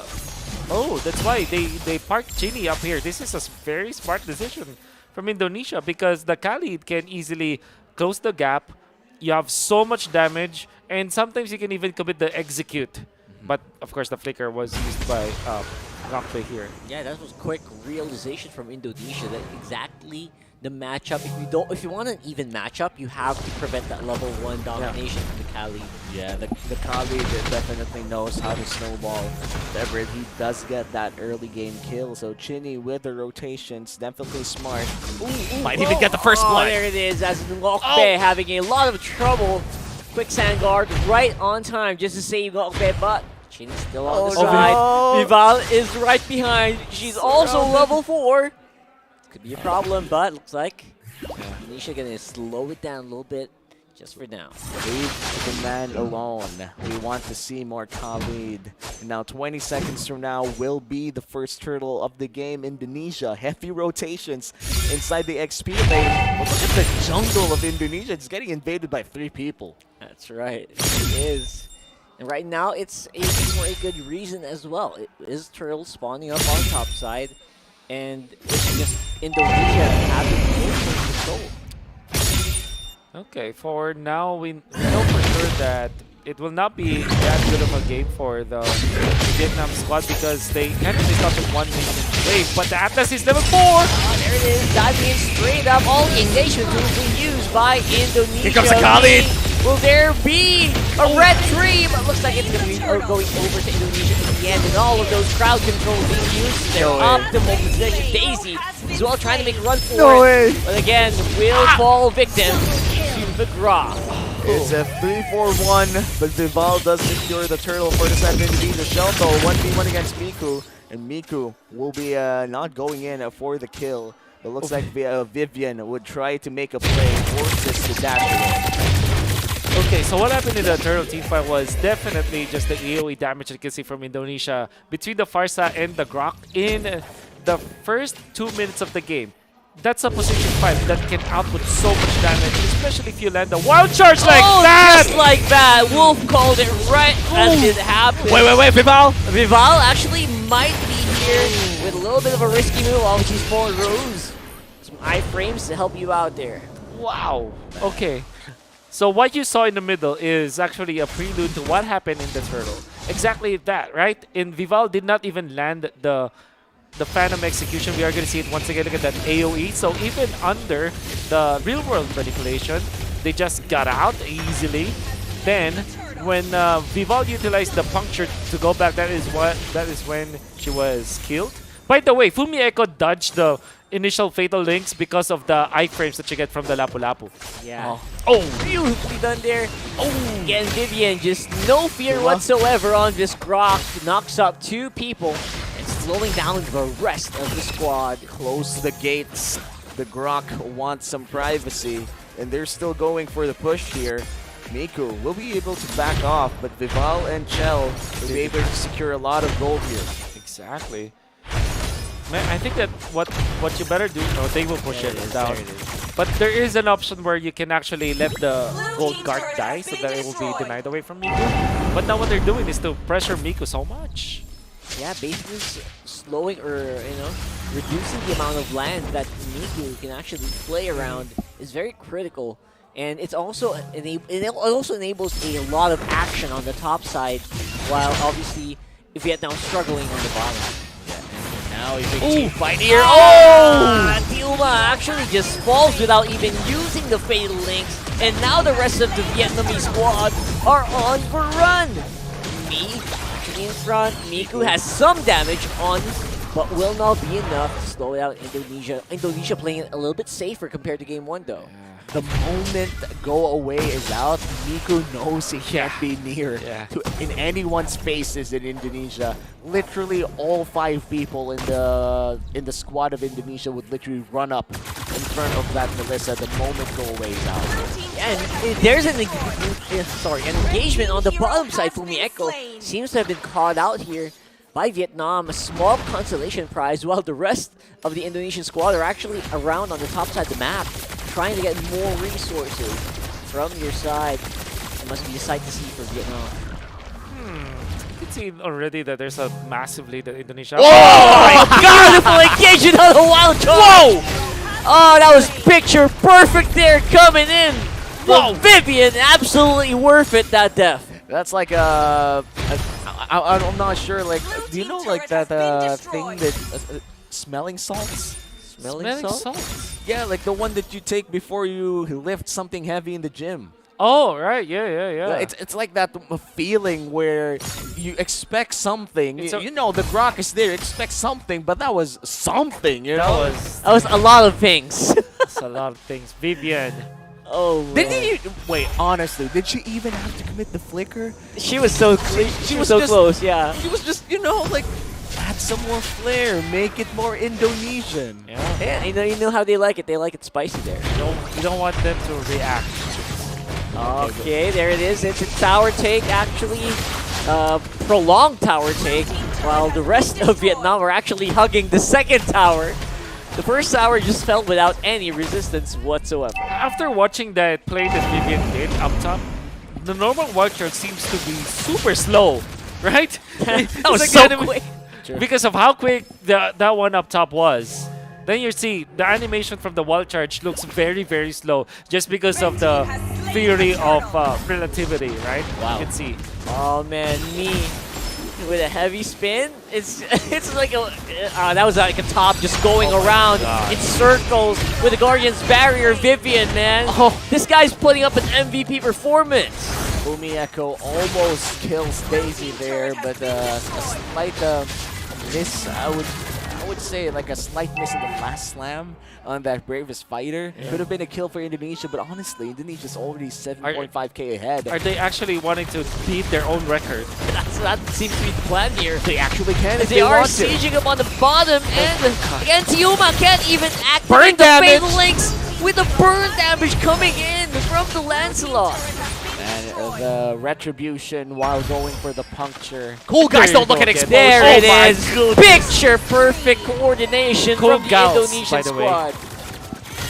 Speaker 8: Oh, that's why they parked Chini up here. This is a very smart decision from Indonesia because the Khalid can easily close the gap. You have so much damage, and sometimes you can even commit the execute. But of course, the flicker was used by Rockplay here.
Speaker 7: Yeah, that was quick realization from Indonesia that exactly the matchup. If you want an even matchup, you have to prevent that level 1 domination from the Khalid.
Speaker 6: Yeah, the Khalid definitely knows how to snowball. Whenever he does get that early game kill, so Chini with the rotations, definitely smart. Might even get the first blood.
Speaker 7: There it is, as Ngokbe having a lot of trouble. Quick sand guard right on time just to save Ngokbe, but Chini's still on the side.
Speaker 6: no.
Speaker 7: Vival is right behind. She's also level 4. Could be a problem, but looks like Indonesia gonna slow it down a little bit just for now.
Speaker 6: Leave the man alone. We want to see more Khalid. Now 20 seconds from now will be the first turtle of the game. Indonesia, heavy rotations inside the XP lane. But look at the jungle of Indonesia. It's getting invaded by 3 people.
Speaker 7: That's right. It is. And right now, it's for a good reason as well. It is turtle spawning up on top side, and it's just Indonesia having control.
Speaker 8: Okay, for now, we know for sure that it will not be that good of a game for the Vietnam squad because they can't really stop in one nation wave. But the Atlas is level 4!
Speaker 7: There it is, diving in straight up. All the engagement tools being used by Indonesia.
Speaker 8: Here comes the Khalid!
Speaker 7: Will there be a red tree? But looks like it's going to be going over to Indonesia in the end. And all of those crowd controls being used. Their optimal position. Daisy as well trying to make a run for it. But again, will fall victim to the Grok.
Speaker 6: It's a 3-4-1, but Vival does secure the turtle for the side of Indonesia. Shelto 1v1 against Miku, and Miku will be not going in for the kill. It looks like Vivian would try to make a play, forces the dash away.
Speaker 8: Okay, so what happened in the turtle teamfight was definitely just the AoE damage you can see from Indonesia between the Farsa and the Grok in the first 2 minutes of the game. That's a position fight that can output so much damage, especially if you land a wild charge like that!
Speaker 7: Just like that! Wolf called it right as it happened.
Speaker 8: Wait, Vival!
Speaker 7: Vival actually might be here with a little bit of a risky move. Obviously, he's forward rows. Some iframes to help you out there.
Speaker 8: Wow. Okay. So what you saw in the middle is actually a prelude to what happened in the turtle. Exactly that, right? In Vival did not even land the Phantom execution. We are going to see it once again. Look at that AoE. So even under the real-world manipulation, they just got out easily. Then, when Vival utilized the puncture to go back, that is when she was killed. By the way, Fumi Echo dodged the initial fatal links because of the iframes that you get from the Lapu Lapu.
Speaker 7: Yeah. Oh, beautifully done there. Oh, again, Vivian, just no fear whatsoever on this Grok. Knocks up 2 people. Slowing down the rest of the squad.
Speaker 6: Close the gates. The Grok wants some privacy, and they're still going for the push here. Miku will be able to back off, but Vival and Chell will be able to secure a lot of gold here.
Speaker 8: Exactly. Man, I think that what you better do, no, they will push it down. But there is an option where you can actually let the gold guard die so that it will be denied away from Miku. But now what they're doing is to pressure Miku so much.
Speaker 7: Yeah, basically slowing or, reducing the amount of land that Miku can actually play around is very critical. And it's also it also enables a lot of action on the top side, while obviously Vietnam struggling on the bottom.
Speaker 6: Yeah, and now a big
Speaker 7: team
Speaker 6: fight here.
Speaker 7: Dilma actually just falls without even using the fatal links. And now the rest of the Vietnamese squad are on the run. In front, Miku has some damage on, but will not be enough to slow down Indonesia. Indonesia playing it a little bit safer compared to game 1 though.
Speaker 6: The moment Go Away is out, Miku knows he can't be near in anyone's faces in Indonesia. Literally all 5 people in the squad of Indonesia would literally run up in front of that Melissa the moment Go Away is out.
Speaker 7: And there's an engagement on the bottom side. Fumi Echo seems to have been caught out here by Vietnam. A small consolation prize, while the rest of the Indonesian squad are actually around on the top side of the map, trying to get more resources from your side. It must be a sight to see for Vietnam.
Speaker 8: You can see already that there's a massive lead in Indonesia.
Speaker 7: Oh my god! The full engagement on a wild charge! Whoa! Oh, that was picture perfect there coming in. Whoa! Vivian, absolutely worth it, that death.
Speaker 6: That's like I'm not sure, like, do you know like that thing that, smelling salts?
Speaker 7: Smelling salts?
Speaker 6: Yeah, like the one that you take before you lift something heavy in the gym.
Speaker 8: Oh, right, yeah.
Speaker 6: It's like that feeling where you expect something. You know, the Grok is there, expect something, but that was something, you know?
Speaker 7: That was a lot of things.
Speaker 8: That's a lot of things. Vivian.
Speaker 7: Oh,
Speaker 6: wait, honestly, did she even have to commit the flicker?
Speaker 7: She was so close, yeah.
Speaker 6: She was just, like, add some more flair, make it more Indonesian.
Speaker 7: Yeah, you know how they like it. They like it spicy there.
Speaker 8: You don't want them to react.
Speaker 7: Okay, there it is. It's a tower take, actually. Prolonged tower take, while the rest of Vietnam are actually hugging the second tower. The first tower just fell without any resistance whatsoever.
Speaker 8: After watching that play that Vivian did up top, the normal wildcard seems to be super slow, right?
Speaker 7: That
Speaker 8: It's
Speaker 7: was
Speaker 8: like
Speaker 7: so
Speaker 8: the anima-
Speaker 7: quick.
Speaker 8: Because of how quick that one up top was. Then you see the animation from the wild charge looks very, very slow just because of the theory of relativity, right?
Speaker 6: Wow.
Speaker 8: You can see.
Speaker 7: Oh man, me with a heavy spin. It's like a that was like a top just going around in circles with the Guardian's barrier. Vivian, man, this guy's putting up an MVP performance.
Speaker 6: Umi Echo almost kills Daisy there, but a slight miss, I would say like a slight miss in the last slam on that Bravest Fighter. Could have been a kill for Indonesia, but honestly, Indonesia's already 7.5k ahead.
Speaker 8: Are they actually wanting to beat their own record?
Speaker 7: That seems to be the plan here.
Speaker 6: They actually can if
Speaker 7: They are
Speaker 6: want to.
Speaker 7: sieging him on the bottom, and again, Tiuma can't even activate
Speaker 8: Burn
Speaker 7: the
Speaker 8: damage!
Speaker 7: Fatal Links with the burn damage coming in from the Lancelot.
Speaker 6: And the retribution while going for the puncture.
Speaker 7: Cool guys, don't look at
Speaker 8: Kid.
Speaker 7: it. There
Speaker 8: Oh
Speaker 7: it
Speaker 8: my
Speaker 7: is.
Speaker 8: goodness.
Speaker 7: Picture perfect coordination
Speaker 8: Cool
Speaker 7: from the
Speaker 8: gals,
Speaker 7: Indonesian
Speaker 8: by the way.
Speaker 7: squad.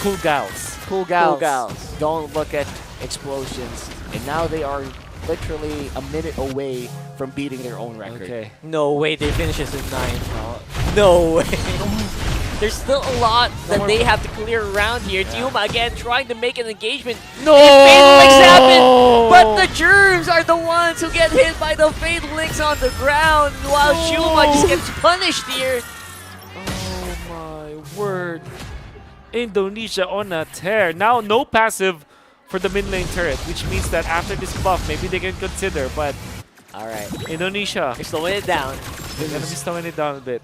Speaker 8: Cool gals.
Speaker 6: Cool gals.
Speaker 7: Cool gals.
Speaker 6: Don't look at explosions. And now they are literally a minute away from beating their own record.
Speaker 8: Okay.
Speaker 7: No way they finish this in 9. No way. There's still a lot that they have to clear around here. Tiuma again trying to make an engagement.
Speaker 8: No!
Speaker 7: Fatal Links happen, but the Germs are the ones who get hit by the Fatal Links on the ground while Shuma just gets punished here.
Speaker 8: Oh my word. Indonesia on a tear. Now no passive for the mid lane turret, which means that after this buff, maybe they can consider, but
Speaker 7: Alright,
Speaker 8: Indonesia,
Speaker 7: they're slowing it down.
Speaker 8: they're gonna be slowing it down a bit.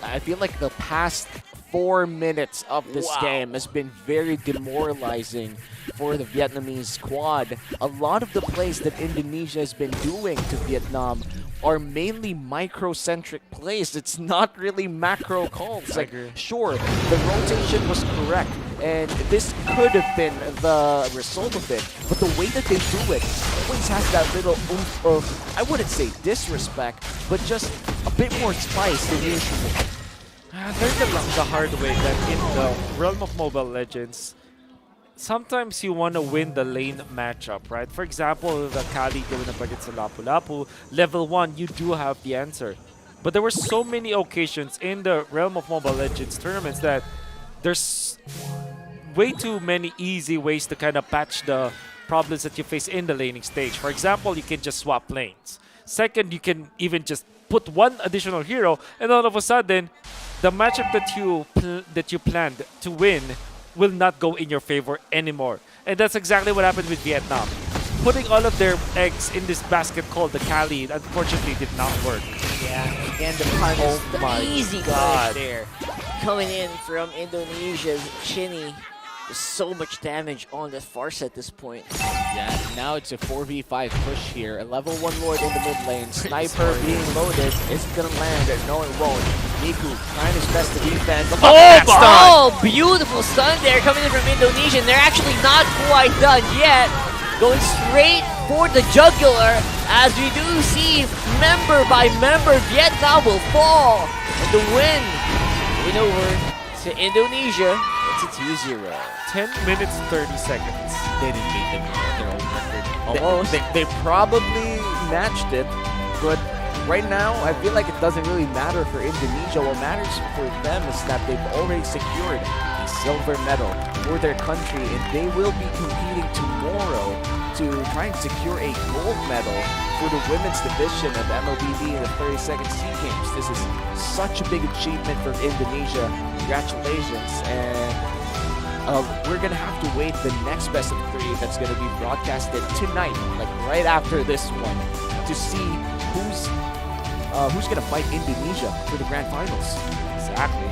Speaker 6: I feel like the past 4 minutes of this game has been very demoralizing for the Vietnamese squad. A lot of the plays that Indonesia has been doing to Vietnam are mainly microcentric plays. It's not really macro calls. Like, sure, the rotation was correct, and this could have been the result of it, but the way that they do it always has that little oomph of, I wouldn't say disrespect, but just a bit more spice than usual.
Speaker 8: I learned the hard way that in the realm of Mobile Legends, sometimes you want to win the lane matchup, right? For example, the Kali going up against the Lapu-Lapu, level 1, you do have the answer. But there were so many occasions in the realm of Mobile Legends tournaments that there's way too many easy ways to kind of patch the problems that you face in the laning stage. For example, you can just swap lanes. Second, you can even just put one additional hero, and all of a sudden, the matchup that you planned to win will not go in your favor anymore. And that's exactly what happened with Vietnam. Putting all of their eggs in this basket called the Kali, unfortunately, did not work.
Speaker 7: Yeah, again the punish,
Speaker 8: my
Speaker 7: the easy
Speaker 8: God.
Speaker 7: punish there. Coming in from Indonesia's Chinny. There's so much damage on the Farsa at this point.
Speaker 6: Yeah, now it's a 4v5 push here. A level 1 Lord in the mid lane. Sniper being loaded. Is it gonna land? No, it won't. Miku trying his best to defend.
Speaker 7: Oh, beautiful stun there coming in from Indonesia. And they're actually not quite done yet. Going straight for the jugular as we do see member by member Vietnam will fall. And the win over to Indonesia. It's a 2-0.
Speaker 8: 10 minutes, 30 seconds.
Speaker 6: They didn't beat them their own record.
Speaker 7: Almost.
Speaker 6: They probably matched it, but right now I feel like it doesn't really matter for Indonesia. What matters for them is that they've already secured a silver medal for their country, and they will be competing tomorrow to try and secure a gold medal for the women's division of MLBB in the 32nd Sea Games. This is such a big achievement for Indonesia. Congratulations, and we're gonna have to wait the next best of 3 that's gonna be broadcasted tonight, like right after this one, to see who's gonna fight Indonesia for the grand finals.
Speaker 8: Exactly.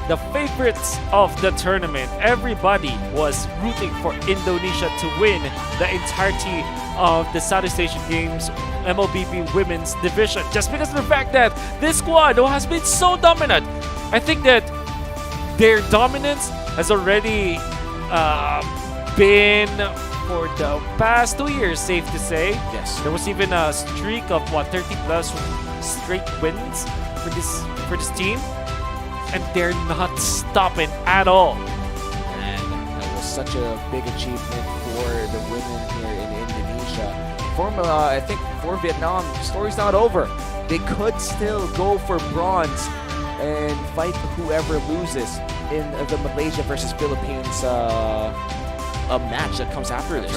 Speaker 8: The favorites of the tournament, everybody was rooting for Indonesia to win the entirety of the Southeast Asian Games MLBB Women's Division, just because of the fact that this squad has been so dominant. I think that their dominance has already been for the past 2 years, safe to say.
Speaker 6: Yes.
Speaker 8: There was even a streak of 30 plus straight wins for this team, and they're not stopping at all.
Speaker 6: And that was such a big achievement for the women here in Indonesia. I think for Vietnam, the story's not over. They could still go for bronze and fight whoever loses in the Malaysia versus Philippines a match that comes after this.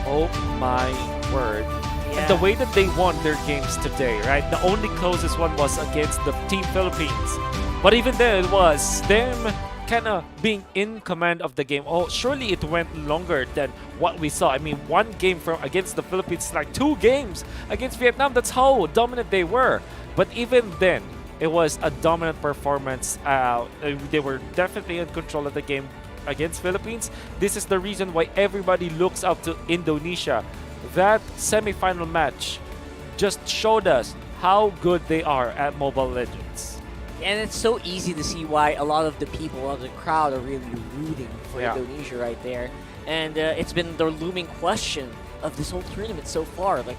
Speaker 8: Oh my word. And the way that they won their games today, right? The only closest one was against the Team Philippines. But even then, it was them kind of being in command of the game. Oh, surely it went longer than what we saw. I mean, one game against the Philippines, like 2 games against Vietnam. That's how dominant they were. But even then, it was a dominant performance. They were definitely in control of the game against Philippines. This is the reason why everybody looks up to Indonesia. That semi-final match just showed us how good they are at Mobile Legends.
Speaker 7: And it's so easy to see why a lot of the people of the crowd are really rooting for Indonesia right there. And it's been the looming question of this whole tournament so far. Like,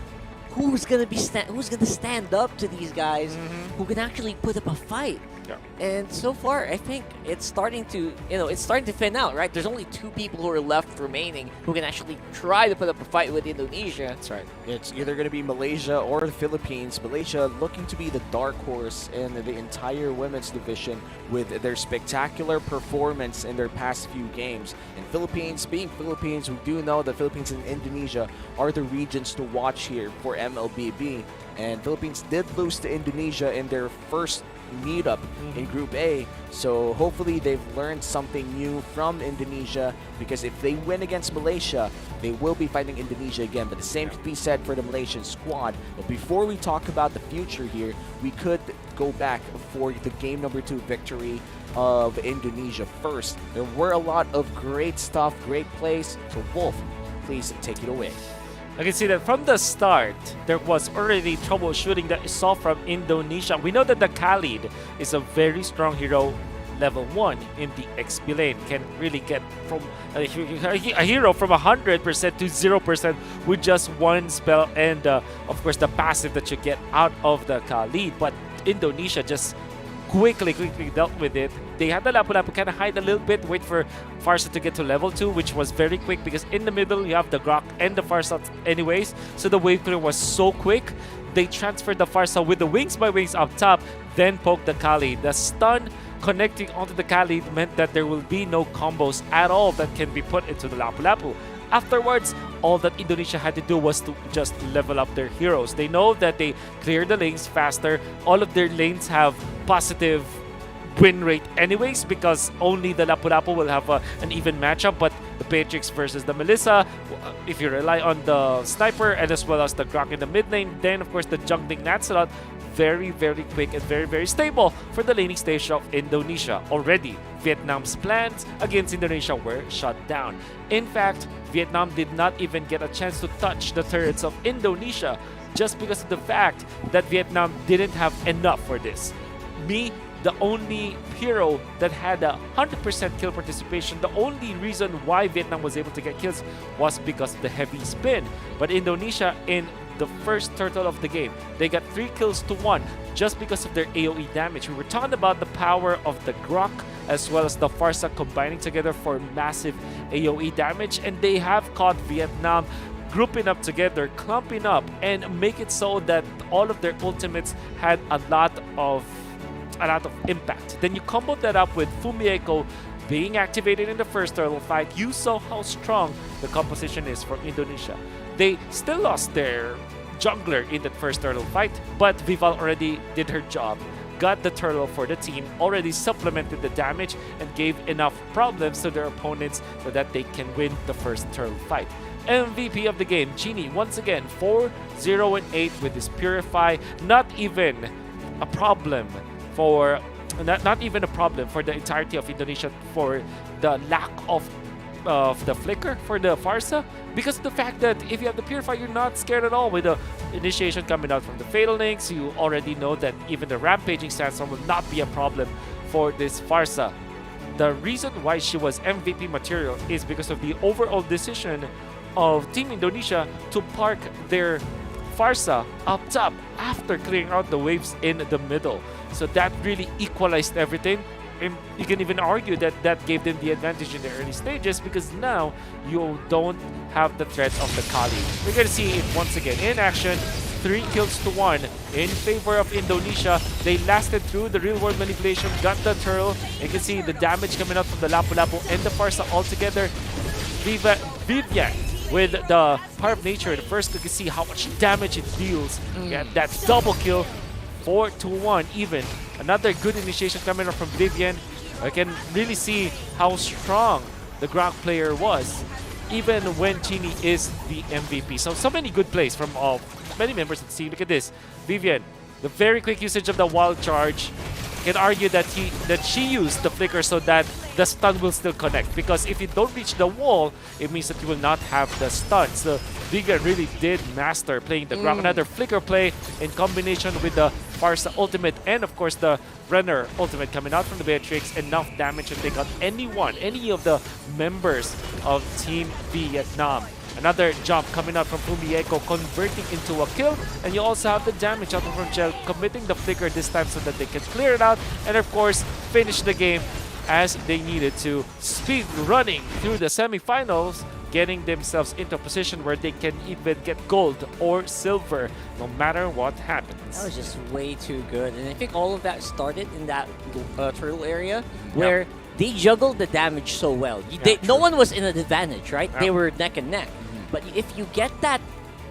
Speaker 7: who's gonna stand up to these guys who can actually put up a fight?
Speaker 8: Yeah.
Speaker 7: And so far, I think it's starting to, thin out, right? There's only 2 people who are left remaining who can actually try to put up a fight with Indonesia.
Speaker 6: That's right. It's either going to be Malaysia or the Philippines. Malaysia looking to be the dark horse in the entire women's division with their spectacular performance in their past few games. And Philippines, being Philippines, we do know that Philippines and Indonesia are the regions to watch here for MLBB. And Philippines did lose to Indonesia in their first meetup in Group A, so hopefully they've learned something new from Indonesia, because if they win against Malaysia, they will be fighting Indonesia again. But the same could be said for the Malaysian squad. But before we talk about the future here, we could go back for the game number 2 victory of Indonesia first. There were a lot of great stuff, great plays, so Wolf, please take it away.
Speaker 8: I can see that from the start, there was already troubleshooting that you saw from Indonesia. We know that the Khalid is a very strong hero, level 1 in the XP lane. Can really get from a hero from 100% to 0% with just one spell and, of course, the passive that you get out of the Khalid. But Indonesia just quickly dealt with it. They had the Lapu-Lapu kind of hide a little bit, wait for Farsa to get to level 2, which was very quick because in the middle you have the Grok and the Farsa anyways, so the wave clear was so quick. They transferred the Farsa with the Wings by Wings up top, then poked the Kali. The stun connecting onto the Kali meant that there will be no combos at all that can be put into the Lapu-Lapu. Afterwards, all that Indonesia had to do was to just level up their heroes. They know that they clear the lanes faster. All of their lanes have positive win rate anyways, because only the Lapu-Lapu will have an even matchup. But the Patrix versus the Melissa, if you rely on the Sniper and as well as the Grok in the mid lane, then of course the jungling Lancelot, very, very quick and very, very stable for the laning stage of Indonesia. Already, Vietnam's plans against Indonesia were shut down. In fact, Vietnam did not even get a chance to touch the turrets of Indonesia just because of the fact that Vietnam didn't have enough for this. The only hero that had a 100% kill participation, the only reason why Vietnam was able to get kills was because of the heavy spin. But Indonesia, in the first turtle of the game, they got 3 kills to 1 just because of their AoE damage. We were talking about the power of the Grok as well as the Farsa combining together for massive AoE damage, and they have caught Vietnam grouping up together, clumping up, and make it so that all of their ultimates had a lot of impact. Then you combo that up with Fumieko being activated in the first turtle fight. You saw how strong the composition is from Indonesia. They still lost their jungler in that first turtle fight, but Vival already did her job, got the turtle for the team, already supplemented the damage, and gave enough problems to their opponents so that they can win the first turtle fight. MVP of the game, Genie, once again, 4-0-8 with his Purify. Not even a problem for the entirety of Indonesia for the lack of the flicker for the Farsa, because of the fact that if you have the Purify, you're not scared at all. With the initiation coming out from the Fatal Links, you already know that even the Rampaging Sandstorm will not be a problem for this Farsa. The reason why she was MVP material is because of the overall decision of Team Indonesia to park their Farsa up top after clearing out the waves in the middle. So that really equalized everything. you can even argue that that gave them the advantage in the early stages because now you don't have the threat of the Kali. We're going to see it once again in action. 3 kills to 1 in favor of Indonesia. They lasted through the real-world manipulation, got the turtle. You can see the damage coming out from the Lapu-Lapu and the Farsa all together. Vivian with the Power of Nature. The first, you can see how much damage it deals. Yeah, that double kill, 4 to 1 even. Another good initiation coming up from Vivian. I can really see how strong the Gronk player was, even when Chini is the MVP. So many good plays from many members of the team. Look at this. Vivian, the very quick usage of the wild charge. Can argue that she used the flicker so that the stun will still connect. Because if you don't reach the wall, it means that you will not have the stun. So Vivian really did master playing the Gronk. Another flicker play in combination with the Farsa ultimate and of course the Renner ultimate coming out from the Beatrix. Enough damage to take out any of the members of Team Vietnam. Another jump coming out from Fumieko, converting into a kill. And you also have the damage out from Chell, committing the flicker this time so that they can clear it out. And of course, finish the game as they needed to. Speed running through the semifinals, getting themselves into a position where they can even get gold or silver, no matter what happens.
Speaker 7: That was just way too good. And I think all of that started in that turtle area where they juggled the damage so well. No one was in an advantage, right? They were neck and neck. But if you get that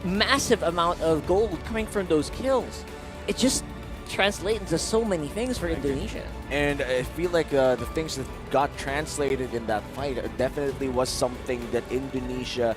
Speaker 7: massive amount of gold coming from those kills, it just translates into so many things for Indonesia.
Speaker 6: And I feel like the things that got translated in that fight definitely was something that Indonesia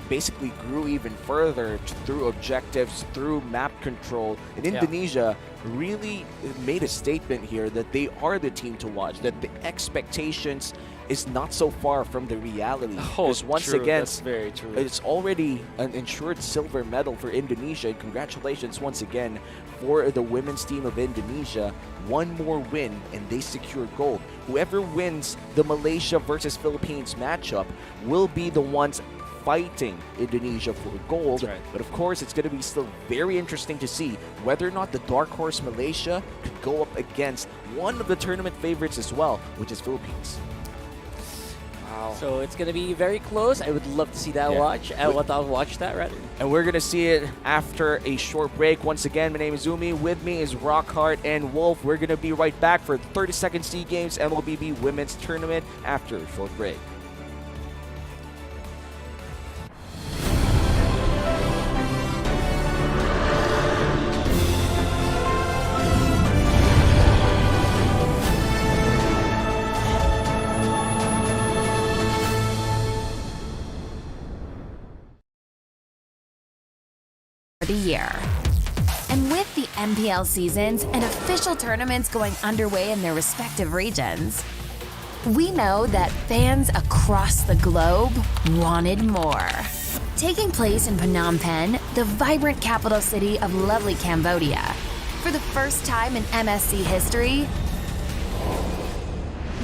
Speaker 6: basically grew even further through objectives, through map control. And Indonesia really made a statement here that they are the team to watch, that the expectations is not so far from the reality. Because once again,
Speaker 8: that's very true.
Speaker 6: It's already an ensured silver medal for Indonesia. Congratulations once again for the women's team of Indonesia. One more win and they secure gold. Whoever wins the Malaysia versus Philippines matchup will be the ones fighting Indonesia for gold. But of course, it's going to be still very interesting to see whether or not the dark horse Malaysia could go up against one of the tournament favorites as well, which is Philippines.
Speaker 7: So it's going to be very close. I would love to see that watch. I would watch that rather.
Speaker 6: And we're going to see it after a short break. Once again, my name is Umi. With me is Rockhart and Wolf. We're going to be right back for the 32nd Sea Games MLBB Women's Tournament after a short break.
Speaker 4: The year. And with the MPL seasons and official tournaments going underway in their respective regions, we know that fans across the globe wanted more. Taking place in Phnom Penh, the vibrant capital city of lovely Cambodia, for the first time in MSC history,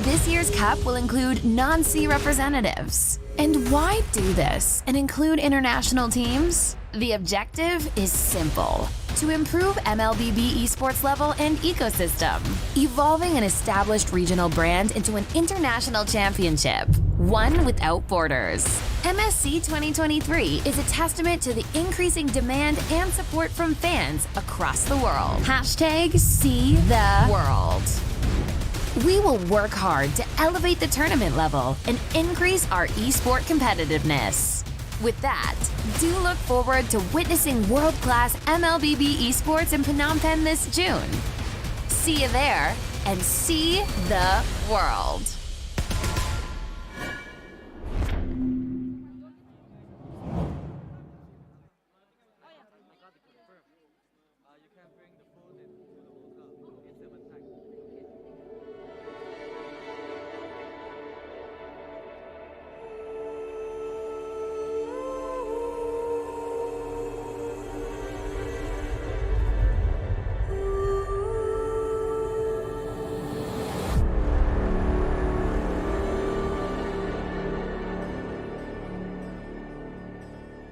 Speaker 4: this year's cup will include non-sea representatives. And why do this and include international teams? The objective is simple: to improve MLBB esports level and ecosystem, evolving an established regional brand into an international championship, one without borders. MSC 2023 is a testament to the increasing demand and support from fans across the world. #SeeTheWorld. We will work hard to elevate the tournament level and increase our esport competitiveness. With that, do look forward to witnessing world-class MLBB esports in Phnom Penh this June. See you there, and see the world.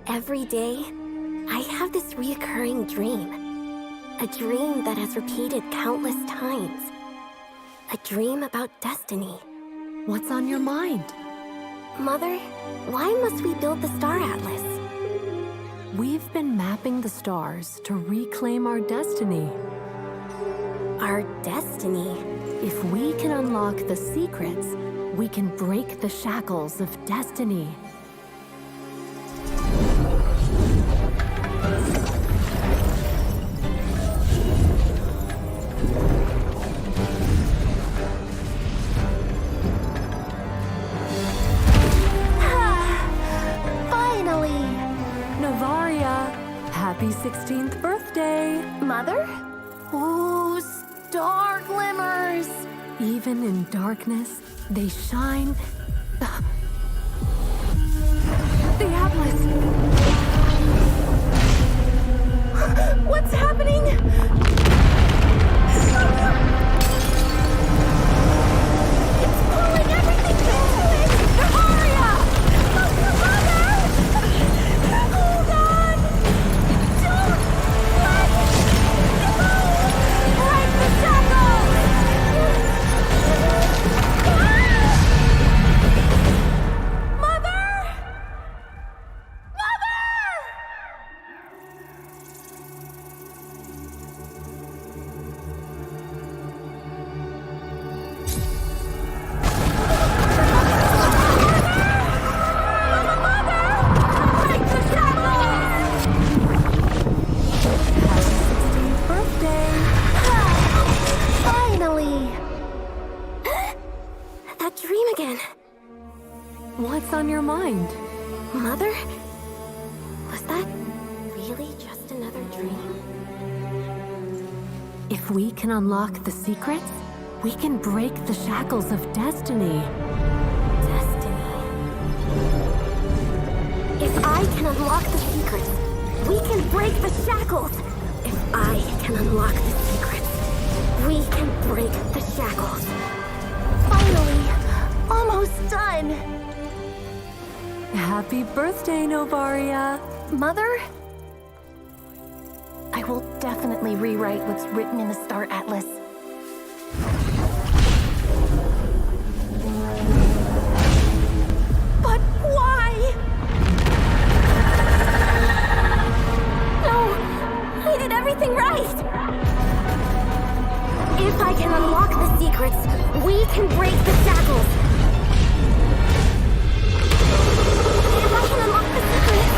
Speaker 1: Every day, I have this reoccurring dream. A dream that has repeated countless times. A dream about destiny.
Speaker 2: What's on your mind?
Speaker 1: Mother, why must we build the Star Atlas?
Speaker 2: We've been mapping the stars to reclaim our destiny.
Speaker 1: Our destiny?
Speaker 2: If we can unlock the secrets, we can break the shackles of destiny.
Speaker 1: Finally!
Speaker 2: Navaria, happy 16th birthday!
Speaker 1: Mother?
Speaker 2: Ooh, star glimmers! Even in darkness, they shine. The Atlas!
Speaker 1: What's happening? It's pulling everything into it! Navaria! Mother! Hold on! Don't let it go! Break the shackles! Mother! Mother! Break the shackles!
Speaker 2: Happy 16th birthday!
Speaker 1: Finally! That dream again.
Speaker 2: What's on your mind?
Speaker 1: Mother? Was that really just another dream?
Speaker 2: If we can unlock the secrets, we can break the shackles of destiny.
Speaker 1: Destiny. If I can unlock the secrets, we can break the shackles. If I can unlock the secrets, we can break the shackles. Finally, almost done.
Speaker 2: Happy birthday, Novaria!
Speaker 5: Mother? I will definitely rewrite what's written in the Star Atlas.
Speaker 1: But why? No, I did everything right. If I can unlock the secrets, we can break the shackles. If I can unlock the secrets...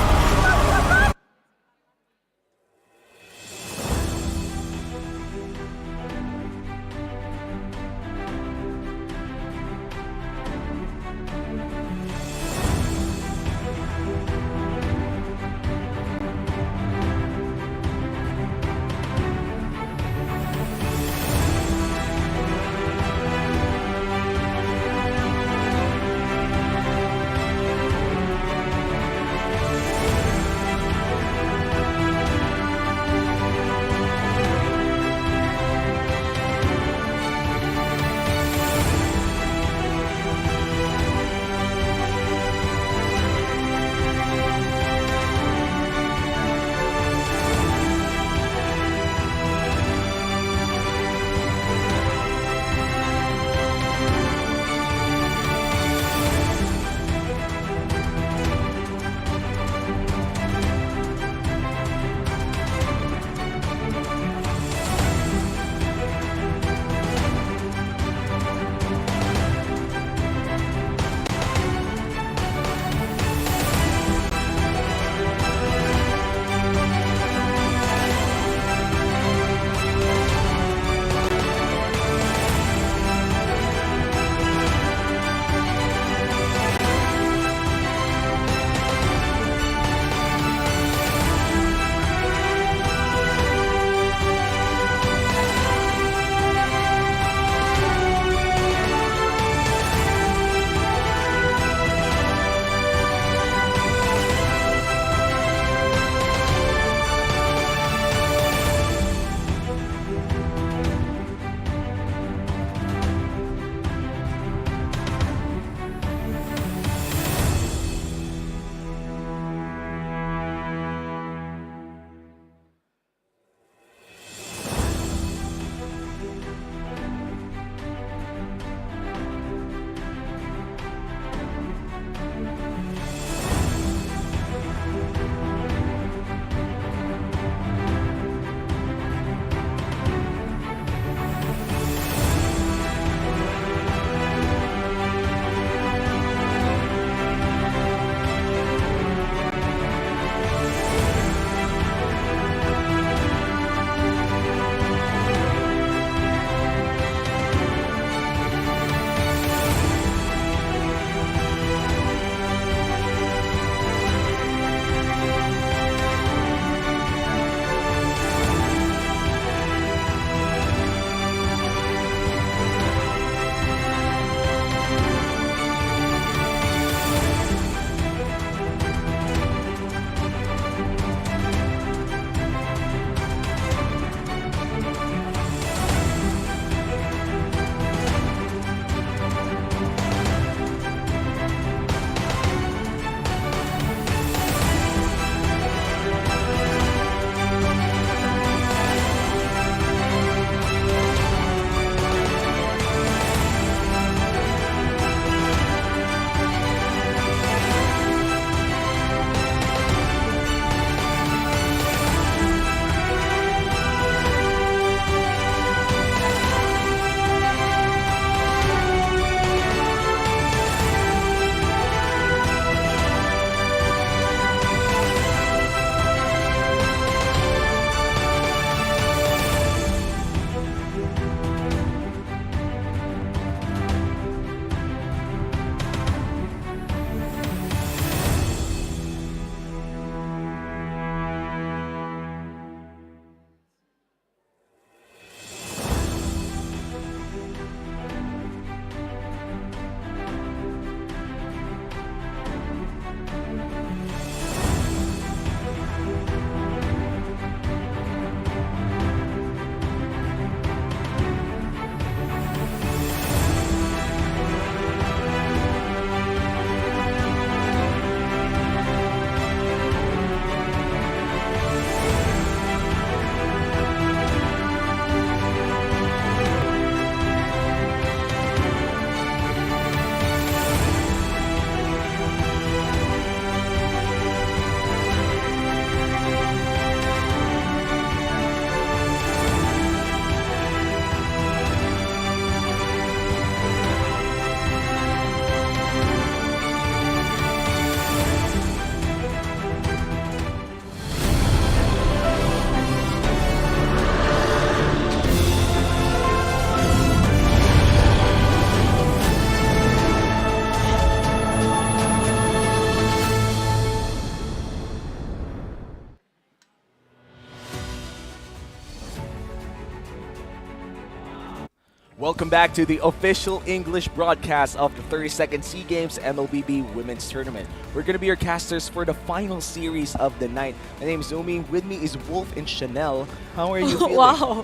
Speaker 6: Welcome back to the official English broadcast of the 32nd Sea Games MLBB Women's Tournament. We're going to be your casters for the final series of the night. My name is Umi. With me is Wolf and Chanel. How are you feeling?
Speaker 11: Wow.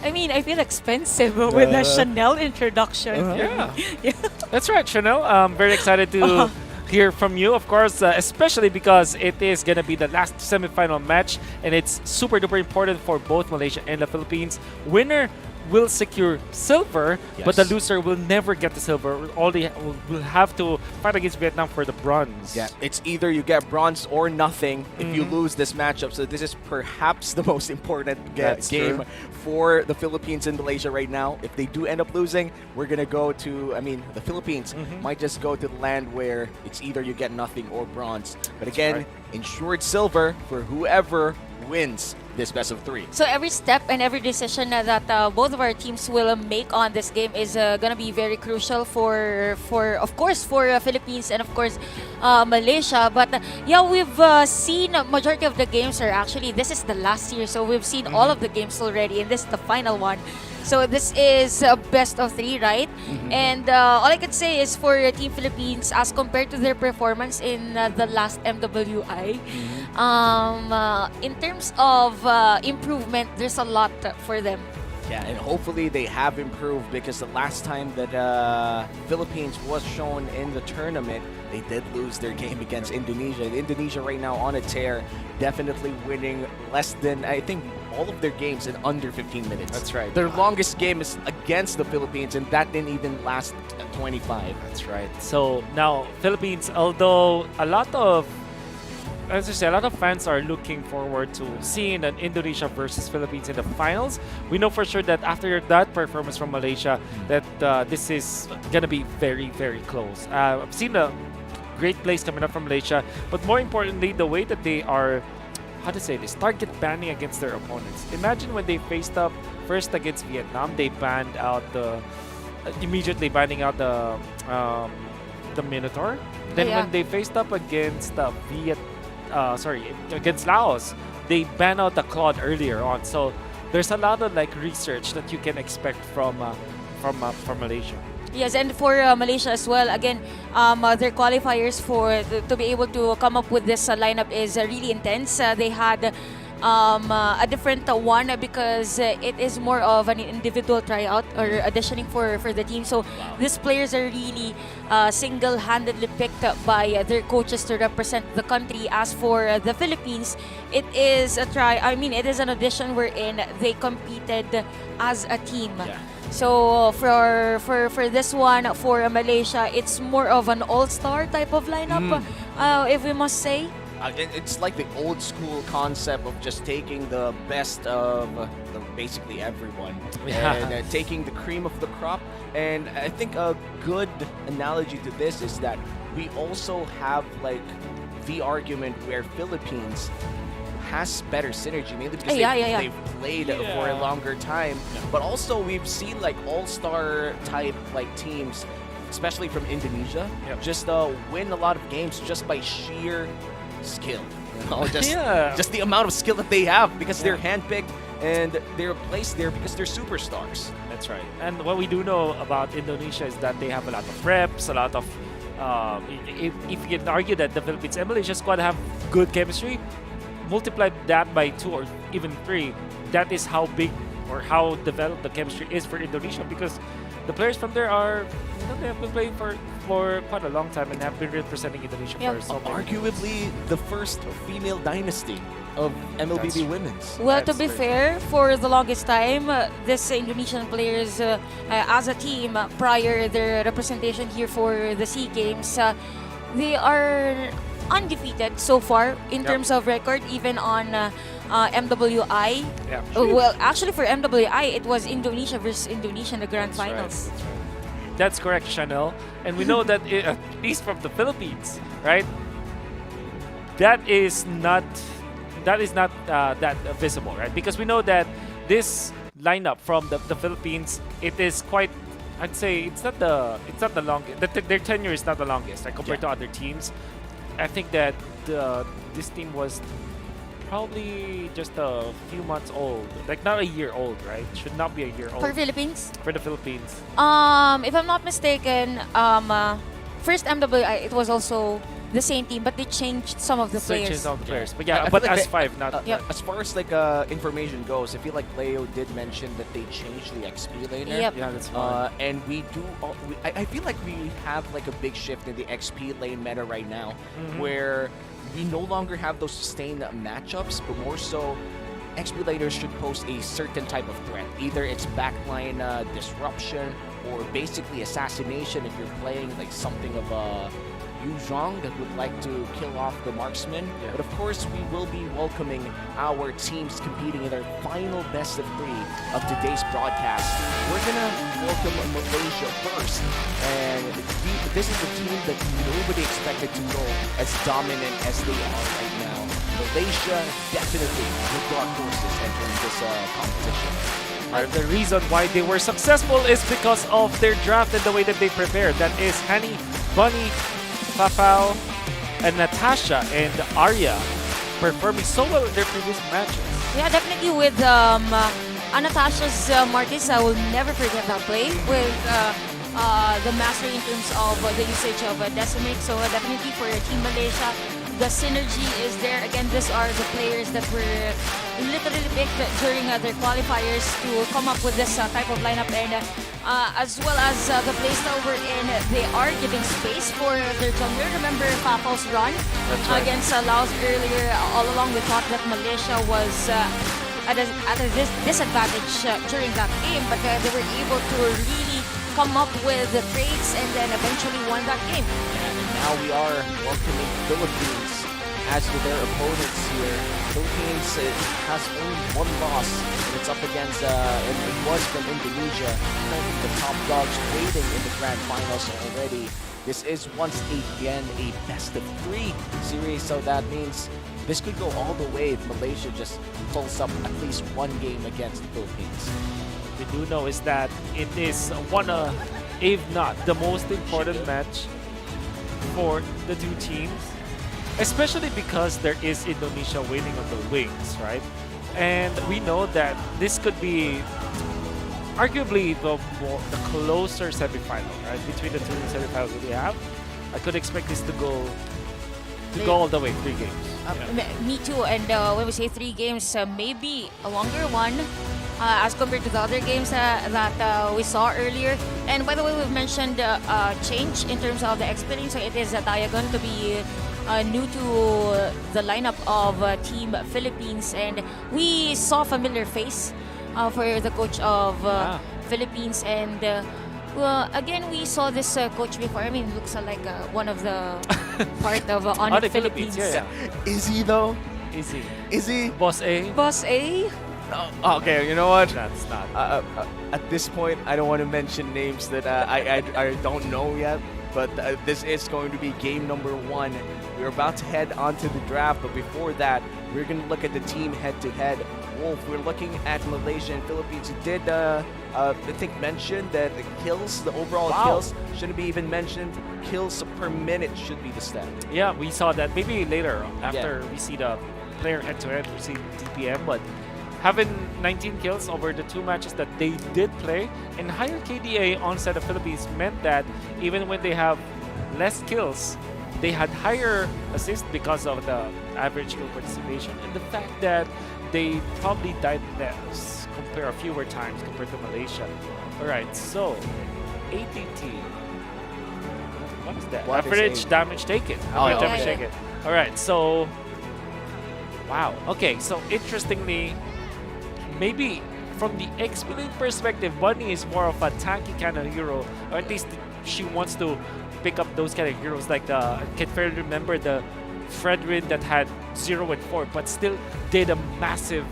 Speaker 11: I mean, I feel expensive with the Chanel introduction.
Speaker 8: Yeah. That's right, Chanel. I'm very excited to hear from you, of course, especially because it is going to be the last semifinal match, and it's super duper important for both Malaysia and the Philippines. Winner will secure silver, but the loser will never get the silver. All they will have to fight against Vietnam for the bronze.
Speaker 6: Yeah, it's either you get bronze or nothing if you lose this matchup. So this is perhaps the most important game for the Philippines and Malaysia right now. If they do end up losing, we're going to go to, the Philippines might just go to the land where it's either you get nothing or bronze. But again, ensured silver for whoever wins this best of 3.
Speaker 11: So every step and every decision that both of our teams will make on this game is gonna be very crucial for of course for Philippines and of course Malaysia. But yeah, we've seen majority of the games are actually this is the last year, so we've seen all of the games already, and this is the final one. So this is best of 3, right? And all I could say is for Team Philippines, as compared to their performance in the last MWI, in terms of improvement, there's a lot for them.
Speaker 6: Yeah, and hopefully they have improved, because the last time that Philippines was shown in the tournament, they did lose their game against Indonesia. Indonesia right now on a tear, definitely winning less than, I think, all of their games in under 15 minutes.
Speaker 8: That's right.
Speaker 6: Their longest game is against the Philippines, and that didn't even last 25.
Speaker 8: That's right. So now, Philippines, although a lot of fans are looking forward to seeing an Indonesia versus Philippines in the finals, we know for sure that after that performance from Malaysia, that this is gonna be very, very close. I've seen a great plays coming up from Malaysia, but more importantly, the way that they are, target banning against their opponents. Imagine when they faced up first against Vietnam, they banned out immediately banning out the Minotaur. Then when they faced up against against Laos, they banned out the Claude earlier on. So there's a lot of research that you can expect from Malaysia.
Speaker 11: Yes, and for Malaysia as well, again, their qualifiers to be able to come up with this lineup is really intense. They had a different one because it is more of an individual tryout or auditioning for the team. So these players are really single-handedly picked by their coaches to represent the country. As for the Philippines, it is it is an audition wherein they competed as a team. Yeah. So for this one, for Malaysia, it's more of an all-star type of lineup, if we must say.
Speaker 6: It's like the old school concept of just taking the best of basically everyone and taking the cream of the crop. And I think a good analogy to this is that we also have the argument where Philippines has better synergy, mainly because they've played for a longer time. But also we've seen all-star type teams, especially from Indonesia, just win a lot of games just by sheer skill. Just the amount of skill that they have, because they're handpicked and they're placed there because they're superstars.
Speaker 8: That's right. And what we do know about Indonesia is that they have a lot of reps, a lot of if you can argue that the Philippines and Malaysia squad have good chemistry, multiply that by 2 or even 3. That is how big or how developed the chemistry is for Indonesia, because the players from there are, they have been playing for quite a long time and have been representing Indonesia for so many
Speaker 6: arguably the first female dynasty of MLBB Women's.
Speaker 11: Well, to be fair, for the longest time, this Indonesian players as a team, prior their representation here for the SEA Games, they are undefeated so far in terms of record, even on MWI. Well, actually for MWI, it was Indonesia versus Indonesia in the grand finals.
Speaker 8: Right. That's correct, Chanel. And we know that at least from the Philippines, right? That is not that visible, right? Because we know that this lineup from the Philippines, it is quite, I'd say it's not the longest. Their tenure is not the longest, compared to other teams. I think that this team was probably just a few months old. Like not a year old, right? Should not be a year old.
Speaker 11: For Philippines?
Speaker 8: For the Philippines.
Speaker 11: If I'm not mistaken, first MWI, it was also the same team, but they changed some of the players.
Speaker 8: Changed some of the players. But
Speaker 6: I
Speaker 8: yeah,
Speaker 6: feel
Speaker 8: but
Speaker 6: like
Speaker 8: as
Speaker 6: they-
Speaker 8: five, not.
Speaker 6: As far as like information goes, I feel like Leo did mention that they changed the XP laner.
Speaker 11: Yep.
Speaker 8: Yeah, that's fine.
Speaker 6: And we do. I feel like we have like a big shift in the XP lane meta right now, where we no longer have those sustained matchups, but more so, XP laners should pose a certain type of threat. Either it's backline disruption or basically assassination if you're playing like something of a Yu Zhang that would like to kill off the marksman.
Speaker 8: Yeah.
Speaker 6: But of course, we will be welcoming our teams competing in our final best of 3 of today's broadcast. We're gonna welcome Malaysia first, and this is a team that nobody expected to go as dominant as they are right now. Malaysia definitely the dark horses entering this competition.
Speaker 8: Part of the reason why they were successful is because of their draft and the way that they prepared. That is Hani, Bunny, Fafao, and Natasha and Arya performing so well in their previous matches.
Speaker 11: Yeah, definitely with Natasha's Marcus, I will never forget that play with the mastery in terms of the usage of Decimate. So definitely for Team Malaysia, the synergy is there. Again, these are the players that were literally picked during their qualifiers to come up with this type of lineup, and as well as the playstyle we're in, they are giving space for their jungler. Remember Papa's run against Laos earlier. All along we thought that Malaysia was at a disadvantage during that game, but they were able to really come up with the trades and then eventually won that game.
Speaker 6: And now we are welcoming Philippines as to their opponents here. Philippines has only one loss, and it's up against, and it was from Indonesia, currently the top dogs waiting in the grand finals already. This is once again a best of 3 series, so that means this could go all the way if Malaysia just pulls up at least one game against the Philippines.
Speaker 8: We do know is that it is one of, if not the most important match for the two teams, especially because there is Indonesia waiting on the wings, right? And we know that this could be arguably the closer semifinal, right? Between the two semifinals that we have, I could expect this to go all the way, 3 games.
Speaker 11: Me too, and when we say 3 games, maybe a longer one as compared to the other games that we saw earlier. And by the way, we've mentioned change in terms of the experience. So it is Diagon to be new to the lineup of Team Philippines, and we saw a familiar face for the coach of Philippines. And well, again, we saw this coach before. I mean, looks like one of the part of on the Philippines.
Speaker 8: Yeah.
Speaker 6: Is he though?
Speaker 8: Is he?
Speaker 6: Is he?
Speaker 8: Boss A?
Speaker 11: Boss A?
Speaker 6: Oh, okay, you know what?
Speaker 8: That's not.
Speaker 6: At this point, I don't want to mention names that I don't know yet, but this is going to be game number 1. We're about to head onto the draft, but before that, we're going to look at the team head-to-head. Wolf, we're looking at Malaysia and Philippines. You did, I think, mention that the kills, the overall kills, shouldn't be even mentioned. Kills per minute should be the stat.
Speaker 8: Yeah, we saw that maybe later after we see the player head-to-head, we see DPM, but having 19 kills over the 2 matches that they did play and higher KDA on side of Philippines meant that even when they have less kills, they had higher assists because of the average kill participation and the fact that they probably died less fewer times compared to Malaysia. Alright, so ATT. What is that? Average damage taken. Average damage taken. Alright, so wow. Okay, so interestingly, maybe from the XP perspective, Bunny is more of a tanky kind of hero, or at least she wants to pick up those kind of heroes. Like I can fairly remember the Fredrin that had 0 and 4, but still did a massive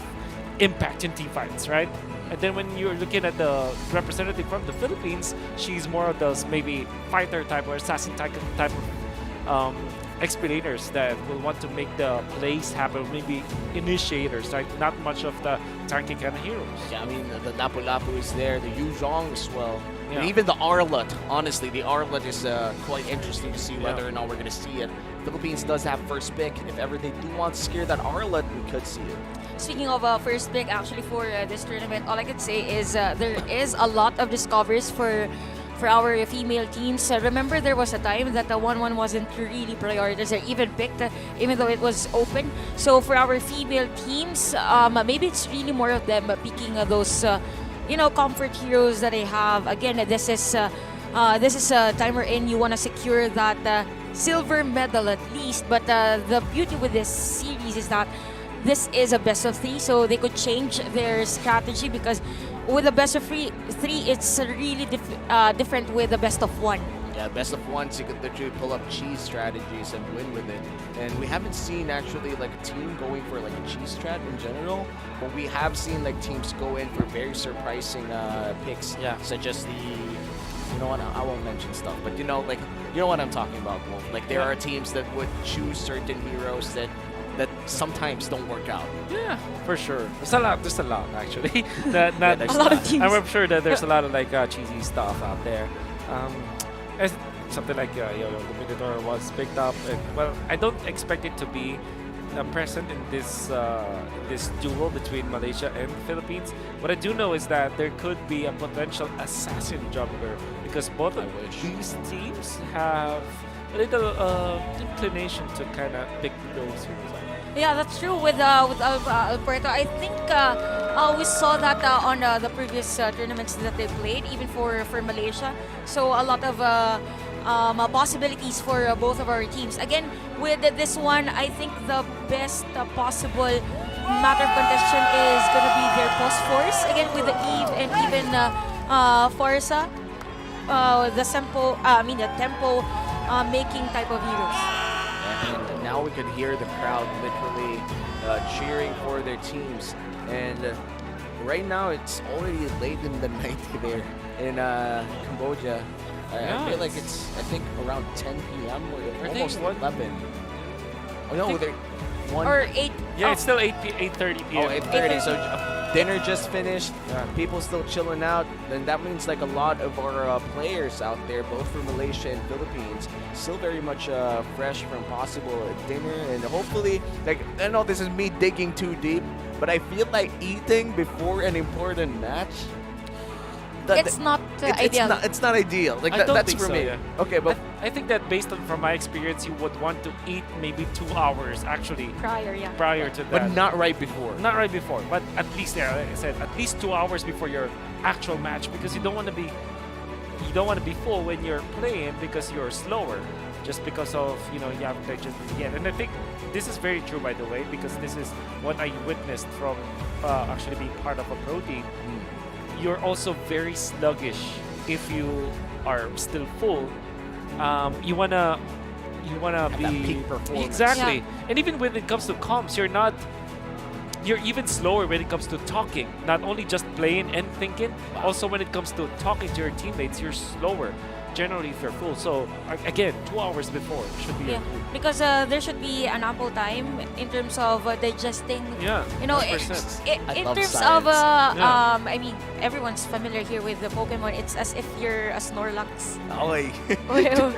Speaker 8: impact in team fights, right? And then when you're looking at the representative from the Philippines, she's more of those maybe fighter type or assassin type of explainers that will want to make the plays happen, maybe initiators, right? Not much of the tanky kind of heroes.
Speaker 6: Yeah, I mean, the Lapu-Lapu is there, the Yu Zhong as well.
Speaker 8: Yeah.
Speaker 6: And even the Arlet, honestly, the Arlet is quite interesting to see whether or not we're going to see it Philippines does have first pick. If ever they do want to secure that Arlet, we could see it.
Speaker 11: Speaking of first pick, actually for this tournament, all I can say is there is a lot of discoveries for our female teams. Remember, there was a time that the 1-1 wasn't really prioritized or even picked, even though it was open. So for our female teams, maybe it's really more of them picking those, comfort heroes that they have. Again, this is a time wherein you want to secure that silver medal at least. But the beauty with this series is that this is a best of 3, so they could change their strategy, because with a best of three, it's really different with a best of 1.
Speaker 6: Yeah, best of 1, so you could literally pull up cheese strategies and win with it. And we haven't seen actually like a team going for like a cheese strat in general, but we have seen like teams go in for very surprising picks, such as the, you know what, I won't mention stuff, but you know what I'm talking about, Wolf. Like there are teams that would choose certain heroes that sometimes don't work out.
Speaker 8: Yeah, for sure. There's a lot actually.
Speaker 11: A lot of teams.
Speaker 8: I'm sure that there's a lot of like cheesy stuff out there. As something like the Minotaur was picked up, and well, I don't expect it to be present in this duel between Malaysia and Philippines. What I do know is that there could be a potential assassin jungler, because both of these teams have a little inclination to kind of pick those heroes up.
Speaker 11: Yeah, that's true with Alberto. I think we saw that on the previous tournaments that they played, even for Malaysia. So a lot of possibilities for both of our teams. Again, with this one, I think the best possible matter of contention is going to be their post force. Again, with the Eve and even Forza, the tempo making type of heroes.
Speaker 6: And now we could hear the crowd literally cheering for their teams. And right now it's already late in the night there in Cambodia. I feel like it's, I think, around 10 p.m. or almost 11. Oh no, they're 1
Speaker 11: or 8.
Speaker 8: Yeah, it's still 8:30 p.m.
Speaker 6: Oh, 8:30. So dinner just finished. People still chilling out. Then that means like a lot of our players out there, both from Malaysia and Philippines, still very much fresh from possible dinner. And hopefully, like, I know this is me digging too deep, but I feel like eating before an important match.
Speaker 11: It's not ideal.
Speaker 6: It's not ideal. Like
Speaker 8: I don't
Speaker 6: that's
Speaker 8: think
Speaker 6: for
Speaker 8: so,
Speaker 6: me.
Speaker 8: yeah.
Speaker 6: Okay, but
Speaker 8: I think that based on from my experience, you would want to eat maybe 2 hours actually prior to that.
Speaker 6: but not right before.
Speaker 8: Not right before, but at least like I said, at least 2 hours before your actual match, because you don't want to be full when you're playing, because you're slower, just because of you have digest again. And I think this is very true, by the way, because this is what I witnessed from actually being part of a pro team. You're also very sluggish if you are still full. You wanna be
Speaker 6: that peak performance.
Speaker 8: Exactly. And even when it comes to comps, you're even slower when it comes to talking. Not only just playing and thinking, also when it comes to talking to your teammates, you're slower. Generally, if you're full. So again, 2 hours before should be
Speaker 11: because there should be an ample time in terms of digesting.
Speaker 8: Yeah,
Speaker 11: in terms of I mean, everyone's familiar here with the Pokemon. It's as if you're a Snorlax. Right?
Speaker 6: Yeah,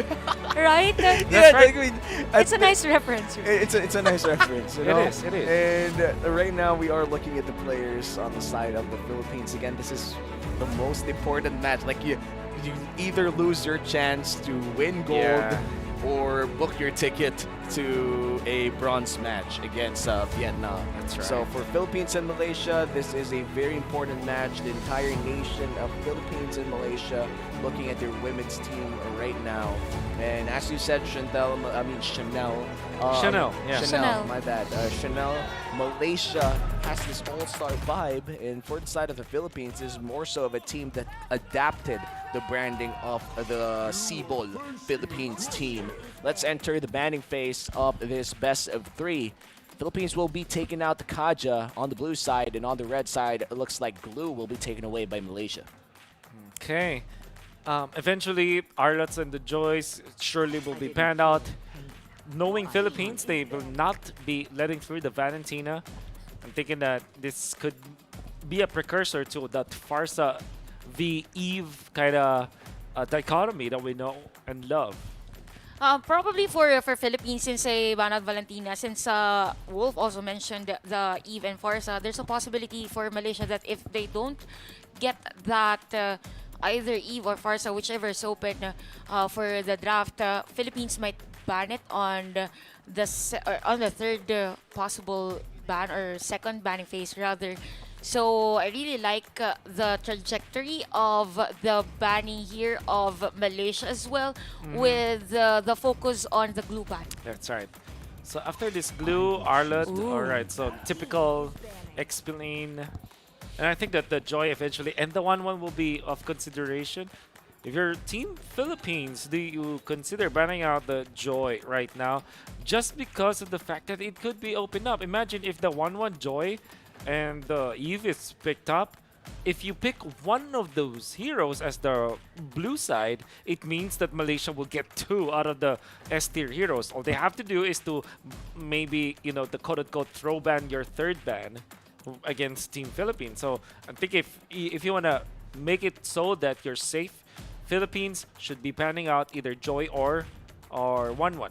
Speaker 6: right. I mean,
Speaker 11: it's a nice reference.
Speaker 6: It's a nice reference. You know?
Speaker 8: It is.
Speaker 6: And right now we are looking at the players on the side of the Philippines. Again, this is the most important match. Like you either lose your chance to win gold or book your ticket to a bronze match against Vietnam.
Speaker 8: That's right.
Speaker 6: So for Philippines and Malaysia, this is a very important match. The entire nation of Philippines and Malaysia looking at their women's team right now. And as you said, Chanel.
Speaker 11: Chanel.
Speaker 6: My bad. Chanel. Malaysia has this all-star vibe, and for the side of the Philippines, is more so of a team that adapted the branding of the Cebol Philippines team. Let's enter the banning phase of this best of 3. Philippines will be taking out the Kaja on the blue side, and on the red side, it looks like Glue will be taken away by Malaysia.
Speaker 8: Okay. Eventually, Arlots and the Joys surely will be panned out. Knowing Philippines, they will not be letting through the Valentina. I'm thinking that this could be a precursor to that Farsa v Eve kind of dichotomy that we know and love.
Speaker 11: Probably for Philippines, since Banat Valentina, since Wolf also mentioned the Eve and Farsa, there's a possibility for Malaysia that if they don't get that either Eve or Farsa, whichever is open for the draft, Philippines might ban it on on the third possible ban or second banning phase rather. So I really like the trajectory of the banning here of Malaysia as well, with the focus on the glue ban.
Speaker 8: That's right. So after this glue, Arlet, alright, so typical explain. And I think that the Joy eventually, and the 1-1 will be of consideration. If you're Team Philippines, do you consider banning out the Joy right now just because of the fact that it could be opened up? Imagine if the 1-1 Joy and the Eve is picked up. If you pick one of those heroes as the blue side, it means that Malaysia will get 2 out of the S tier heroes. All they have to do is to maybe, you know, the quote-unquote throw ban your third ban against Team Philippines. So I think if you want to make it so that you're safe, Philippines should be panning out either Joy or 1-1.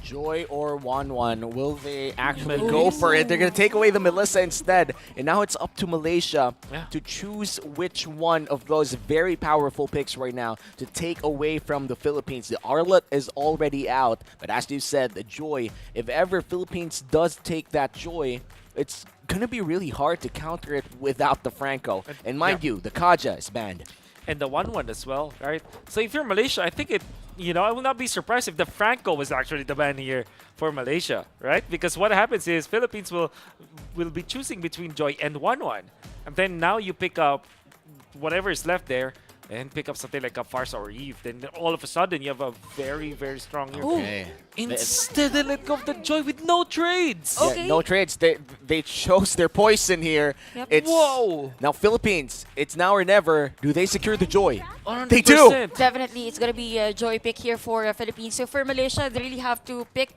Speaker 6: Joy or 1-1, will they actually go for it? They're going to take away the Melissa instead. And now it's up to Malaysia to choose which one of those very powerful picks right now to take away from the Philippines. The Arlet is already out, but as you said, the Joy, if ever Philippines does take that Joy, it's going to be really hard to counter it without the Franco. And mind you, the Kaja is banned.
Speaker 8: And the 1-1 as well, right? So if you're Malaysia, I think I will not be surprised if the Franco was actually the ban here for Malaysia, right? Because what happens is Philippines will be choosing between Joy and 1-1. And then now you pick up whatever is left there and pick up something like a Farsa or Eve. Then all of a sudden you have a very, very strong hero.
Speaker 6: Okay.
Speaker 8: Instead they let go of the Joy with no trades.
Speaker 6: Yeah, no trades. They chose their poison here.
Speaker 11: Yep.
Speaker 6: It's
Speaker 8: Whoa!
Speaker 6: Now Philippines, it's now or never. Do they secure the Joy?
Speaker 8: 100%.
Speaker 6: They do.
Speaker 11: Definitely, it's gonna be a Joy pick here for Philippines. So for Malaysia, they really have to pick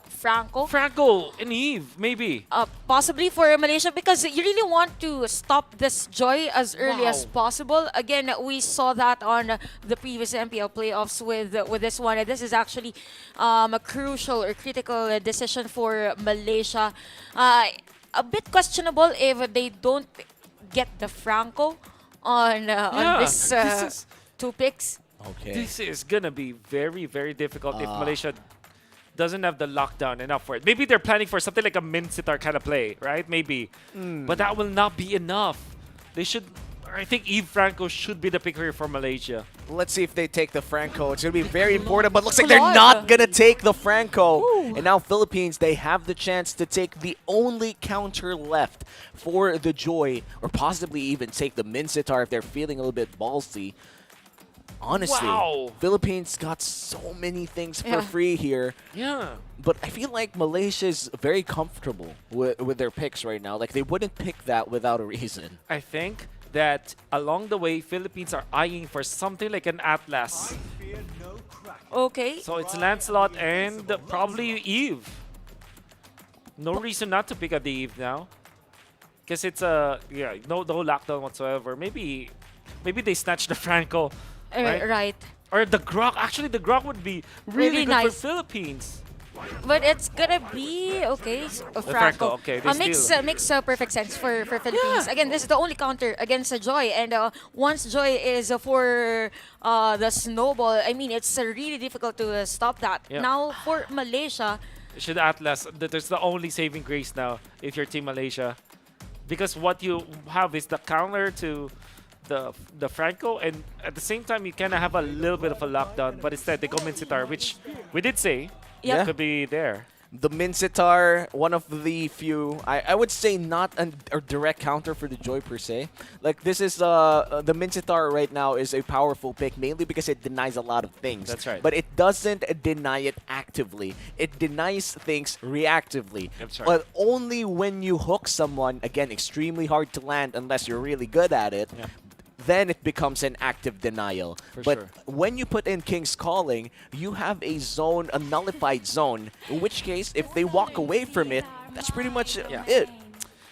Speaker 11: Franco.
Speaker 8: Franco and Eve, maybe.
Speaker 11: Possibly for Malaysia, because you really want to stop this Joy as early as possible. Again, we saw that on the previous MPL playoffs with this one. This is actually a crucial or critical decision for Malaysia. A bit questionable if they don't get the Franco on this
Speaker 8: is
Speaker 11: 2 picks.
Speaker 6: Okay.
Speaker 8: This is gonna be very, very difficult if Malaysia doesn't have the lockdown enough for it. Maybe they're planning for something like a Minsitar kind of play, right? Maybe. But that will not be enough. They should... I think Eve Franco should be the pick here for Malaysia.
Speaker 6: Let's see if they take the Franco. It's going to be very important, but looks like they're not going to take the Franco. And now Philippines, they have the chance to take the only counter left for the Joy, or possibly even take the Minsitar if they're feeling a little bit ballsy. Honestly, Philippines got so many things for free here.
Speaker 8: Yeah.
Speaker 6: But I feel like Malaysia's very comfortable with their picks right now. Like, they wouldn't pick that without a reason.
Speaker 8: I think that along the way, Philippines are eyeing for something like an Atlas.
Speaker 11: Okay.
Speaker 8: So it's Lancelot and probably Eve. No reason not to pick up the Eve now. Because it's no lockdown whatsoever. Maybe they snatch the Franco.
Speaker 11: Right.
Speaker 8: Or the Grok. Actually, the Grok would be really good
Speaker 11: nice
Speaker 8: for Philippines.
Speaker 11: But it's gonna be Franco.
Speaker 8: Okay, they
Speaker 11: makes perfect sense for Philippines. Again, this is the only counter against Joy, and once Joy is for the snowball, I mean, it's really difficult to stop that.
Speaker 8: Yeah.
Speaker 11: Now for Malaysia,
Speaker 8: should Atlas. There's the only saving grace now if you're Team Malaysia, because what you have is the counter to the Franco, and at the same time you kind of have a little bit of a lockdown. But instead they go Minsitar, which we did say.
Speaker 11: Yeah.
Speaker 8: Could be there.
Speaker 6: The Minsitar, one of the few, I would say not a direct counter for the Joy per se. Like, this is, the Minsitar right now is a powerful pick, mainly because it denies a lot of things.
Speaker 8: That's right.
Speaker 6: But it doesn't deny it actively. It denies things reactively.
Speaker 8: That's right.
Speaker 6: But only when you hook someone, again, extremely hard to land unless you're really good at it.
Speaker 8: Yeah.
Speaker 6: Then it becomes an active denial. But
Speaker 8: sure.
Speaker 6: when you put in King's Calling, you have a zone, a nullified zone, in which case, if they walk away from it, that's pretty much it.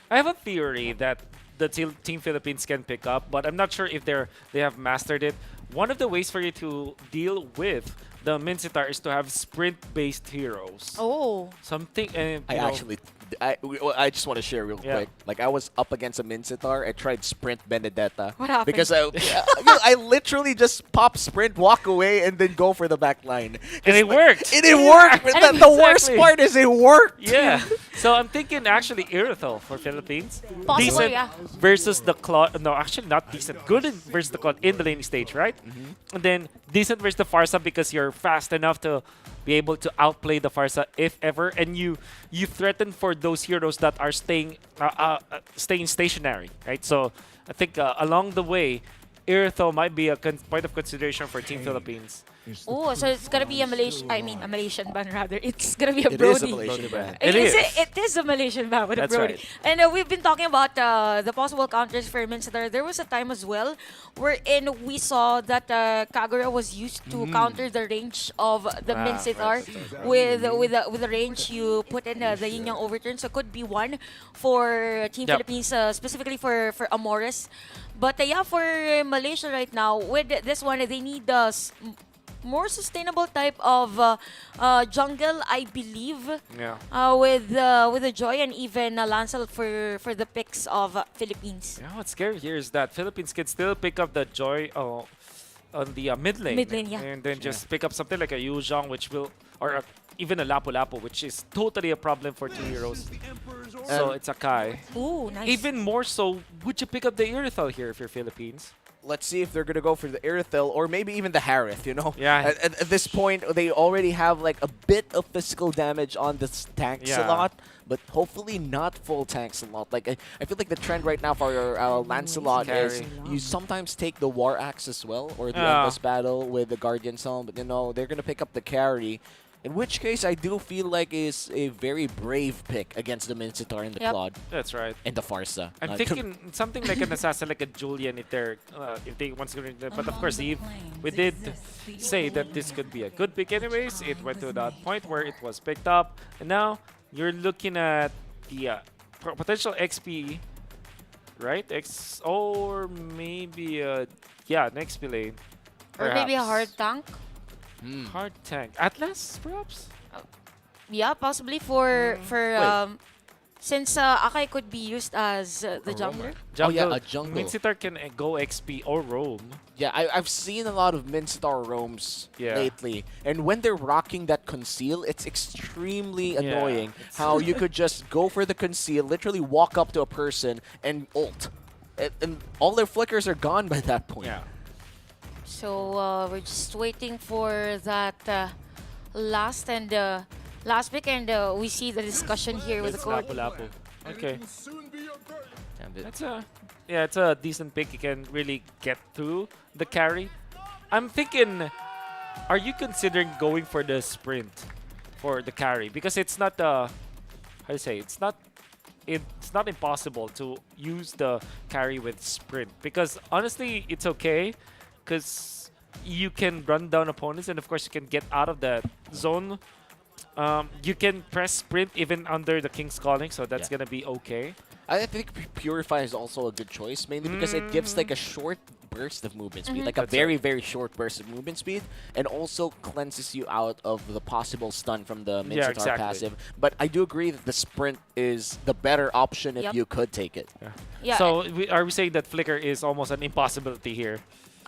Speaker 8: I have a theory that the Team Philippines can pick up, but I'm not sure if they have mastered it. One of the ways for you to deal with the Mincitar is to have sprint-based heroes.
Speaker 11: Oh.
Speaker 8: Something, and
Speaker 6: I just want to share real quick. Like, I was up against a Mincitar. I tried Sprint Benedetta.
Speaker 11: What happened?
Speaker 6: Because I literally just pop Sprint, walk away, and then go for the back line.
Speaker 8: And it worked.
Speaker 6: And it worked. The worst part is it worked.
Speaker 8: Yeah. So I'm thinking actually Irithel for Philippines.
Speaker 11: Possible,
Speaker 8: Decent
Speaker 11: yeah.
Speaker 8: versus the Claude. No, actually not decent. Good versus the Claude in the laning stage, right? And then decent versus the Farsa because you're fast enough to be able to outplay the Farsa if ever, and you threaten for those heroes that are staying stationary, right? So I think along the way, Irithel might be a point of consideration for Team Philippines.
Speaker 11: Oh, so it's gonna be a Malaysian ban rather. It's gonna be a
Speaker 6: It
Speaker 11: Brody.
Speaker 6: is a Malaysian ban.
Speaker 8: It is.
Speaker 11: It is a Malaysian ban with a
Speaker 8: That's
Speaker 11: Brody.
Speaker 8: right.
Speaker 11: And we've been talking about the possible counters for Mincitar. There was a time as well wherein we saw that Kagura was used to counter the range of the Mincitar with the range you put in the yin yang overturn. So could be one for Team Philippines, specifically for Amores. But yeah, for Malaysia right now, with this one, they need more sustainable type of jungle, I believe.
Speaker 8: Yeah.
Speaker 11: With the Joy and even Lancel for the picks of Philippines.
Speaker 8: Yeah, what's scary here is that Philippines can still pick up the Joy on the mid lane.
Speaker 11: Mid lane, yeah.
Speaker 8: And then just pick up something like a Yuzhong, which will, or even a Lapu Lapu, which is totally a problem for two heroes. So it's a Kai.
Speaker 11: Ooh, nice.
Speaker 8: Even more so, would you pick up the Irithel here if you're Philippines?
Speaker 6: Let's see if they're going to go for the Irithel or maybe even the Harith, you know?
Speaker 8: Yeah.
Speaker 6: At this point, they already have like a bit of physical damage on this tank slot, but hopefully not full tank slot. Like, I feel like the trend right now for Lancelot is you sometimes take the War Axe as well, or the Endless Battle with the Guardian Helm, but you know, they're going to pick up the carry. In which case, I do feel like is a very brave pick against the Mincitar and the Claude.
Speaker 8: That's right.
Speaker 6: And the Farsa.
Speaker 8: I'm thinking something like an assassin, like a Julian, if they want to. But of course, we did say that this could be a good pick anyways. It went to that point where it was picked up. And now you're looking at the potential XP, right? Or maybe, an XP lane.
Speaker 11: Or maybe a hard tank.
Speaker 8: Hard tank. Atlas, perhaps?
Speaker 11: Yeah, possibly for since Akai could be used as the jungler.
Speaker 6: Oh yeah, a jungle.
Speaker 8: Mincitar can go XP or roam.
Speaker 6: Yeah, I've seen a lot of Mincitar roams lately, and when they're rocking that conceal, it's extremely annoying how you could just go for the conceal, literally walk up to a person and ult, and all their flickers are gone by that point.
Speaker 8: Yeah.
Speaker 11: So we're just waiting for that last pick, and we see the discussion here with the court.
Speaker 8: Lapu. Okay. It's a decent pick. You can really get through the carry. I'm thinking, are you considering going for the sprint for the carry? Because it's not it's not impossible to use the carry with sprint. Because honestly, it's okay. Because you can run down opponents, and of course you can get out of the zone. You can press sprint even under the King's Calling, so that's gonna be okay.
Speaker 6: I think Purify is also a good choice, mainly because it gives like a short burst of movement speed, like a very very short burst of movement speed, and also cleanses you out of the possible stun from the Mincitar passive. But I do agree that the sprint is the better option if you could take it.
Speaker 11: Yeah.
Speaker 8: So are we saying that Flicker is almost an impossibility here?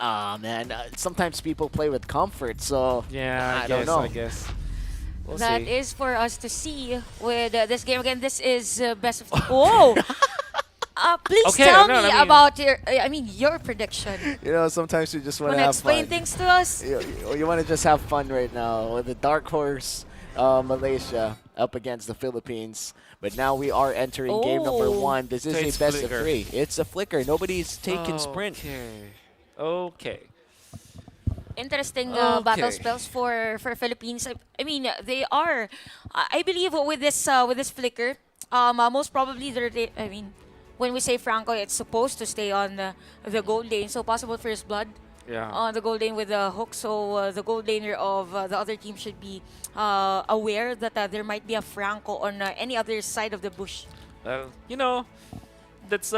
Speaker 6: Man, sometimes people play with comfort, so
Speaker 8: yeah,
Speaker 6: I don't know.
Speaker 8: I guess. We'll
Speaker 11: That
Speaker 8: see.
Speaker 11: is for us to see with this game. Again, this is best of... Whoa! Please tell me about your prediction.
Speaker 6: You know, sometimes you just want to
Speaker 11: have
Speaker 6: explain
Speaker 11: fun. Things to us?
Speaker 6: You want to just have fun right now with the Dark Horse Malaysia up against the Philippines. But now we are entering game number 1. This is a best of 3. It's a flicker. Nobody's taking sprint.
Speaker 8: Okay.
Speaker 11: Interesting battle spells for Philippines. I mean, they are. I believe with this flicker, most probably when we say Franco, it's supposed to stay on the gold lane. So possible first blood on the gold lane with the hook. So the gold laner of the other team should be aware that there might be a Franco on any other side of the bush.
Speaker 8: You know, that's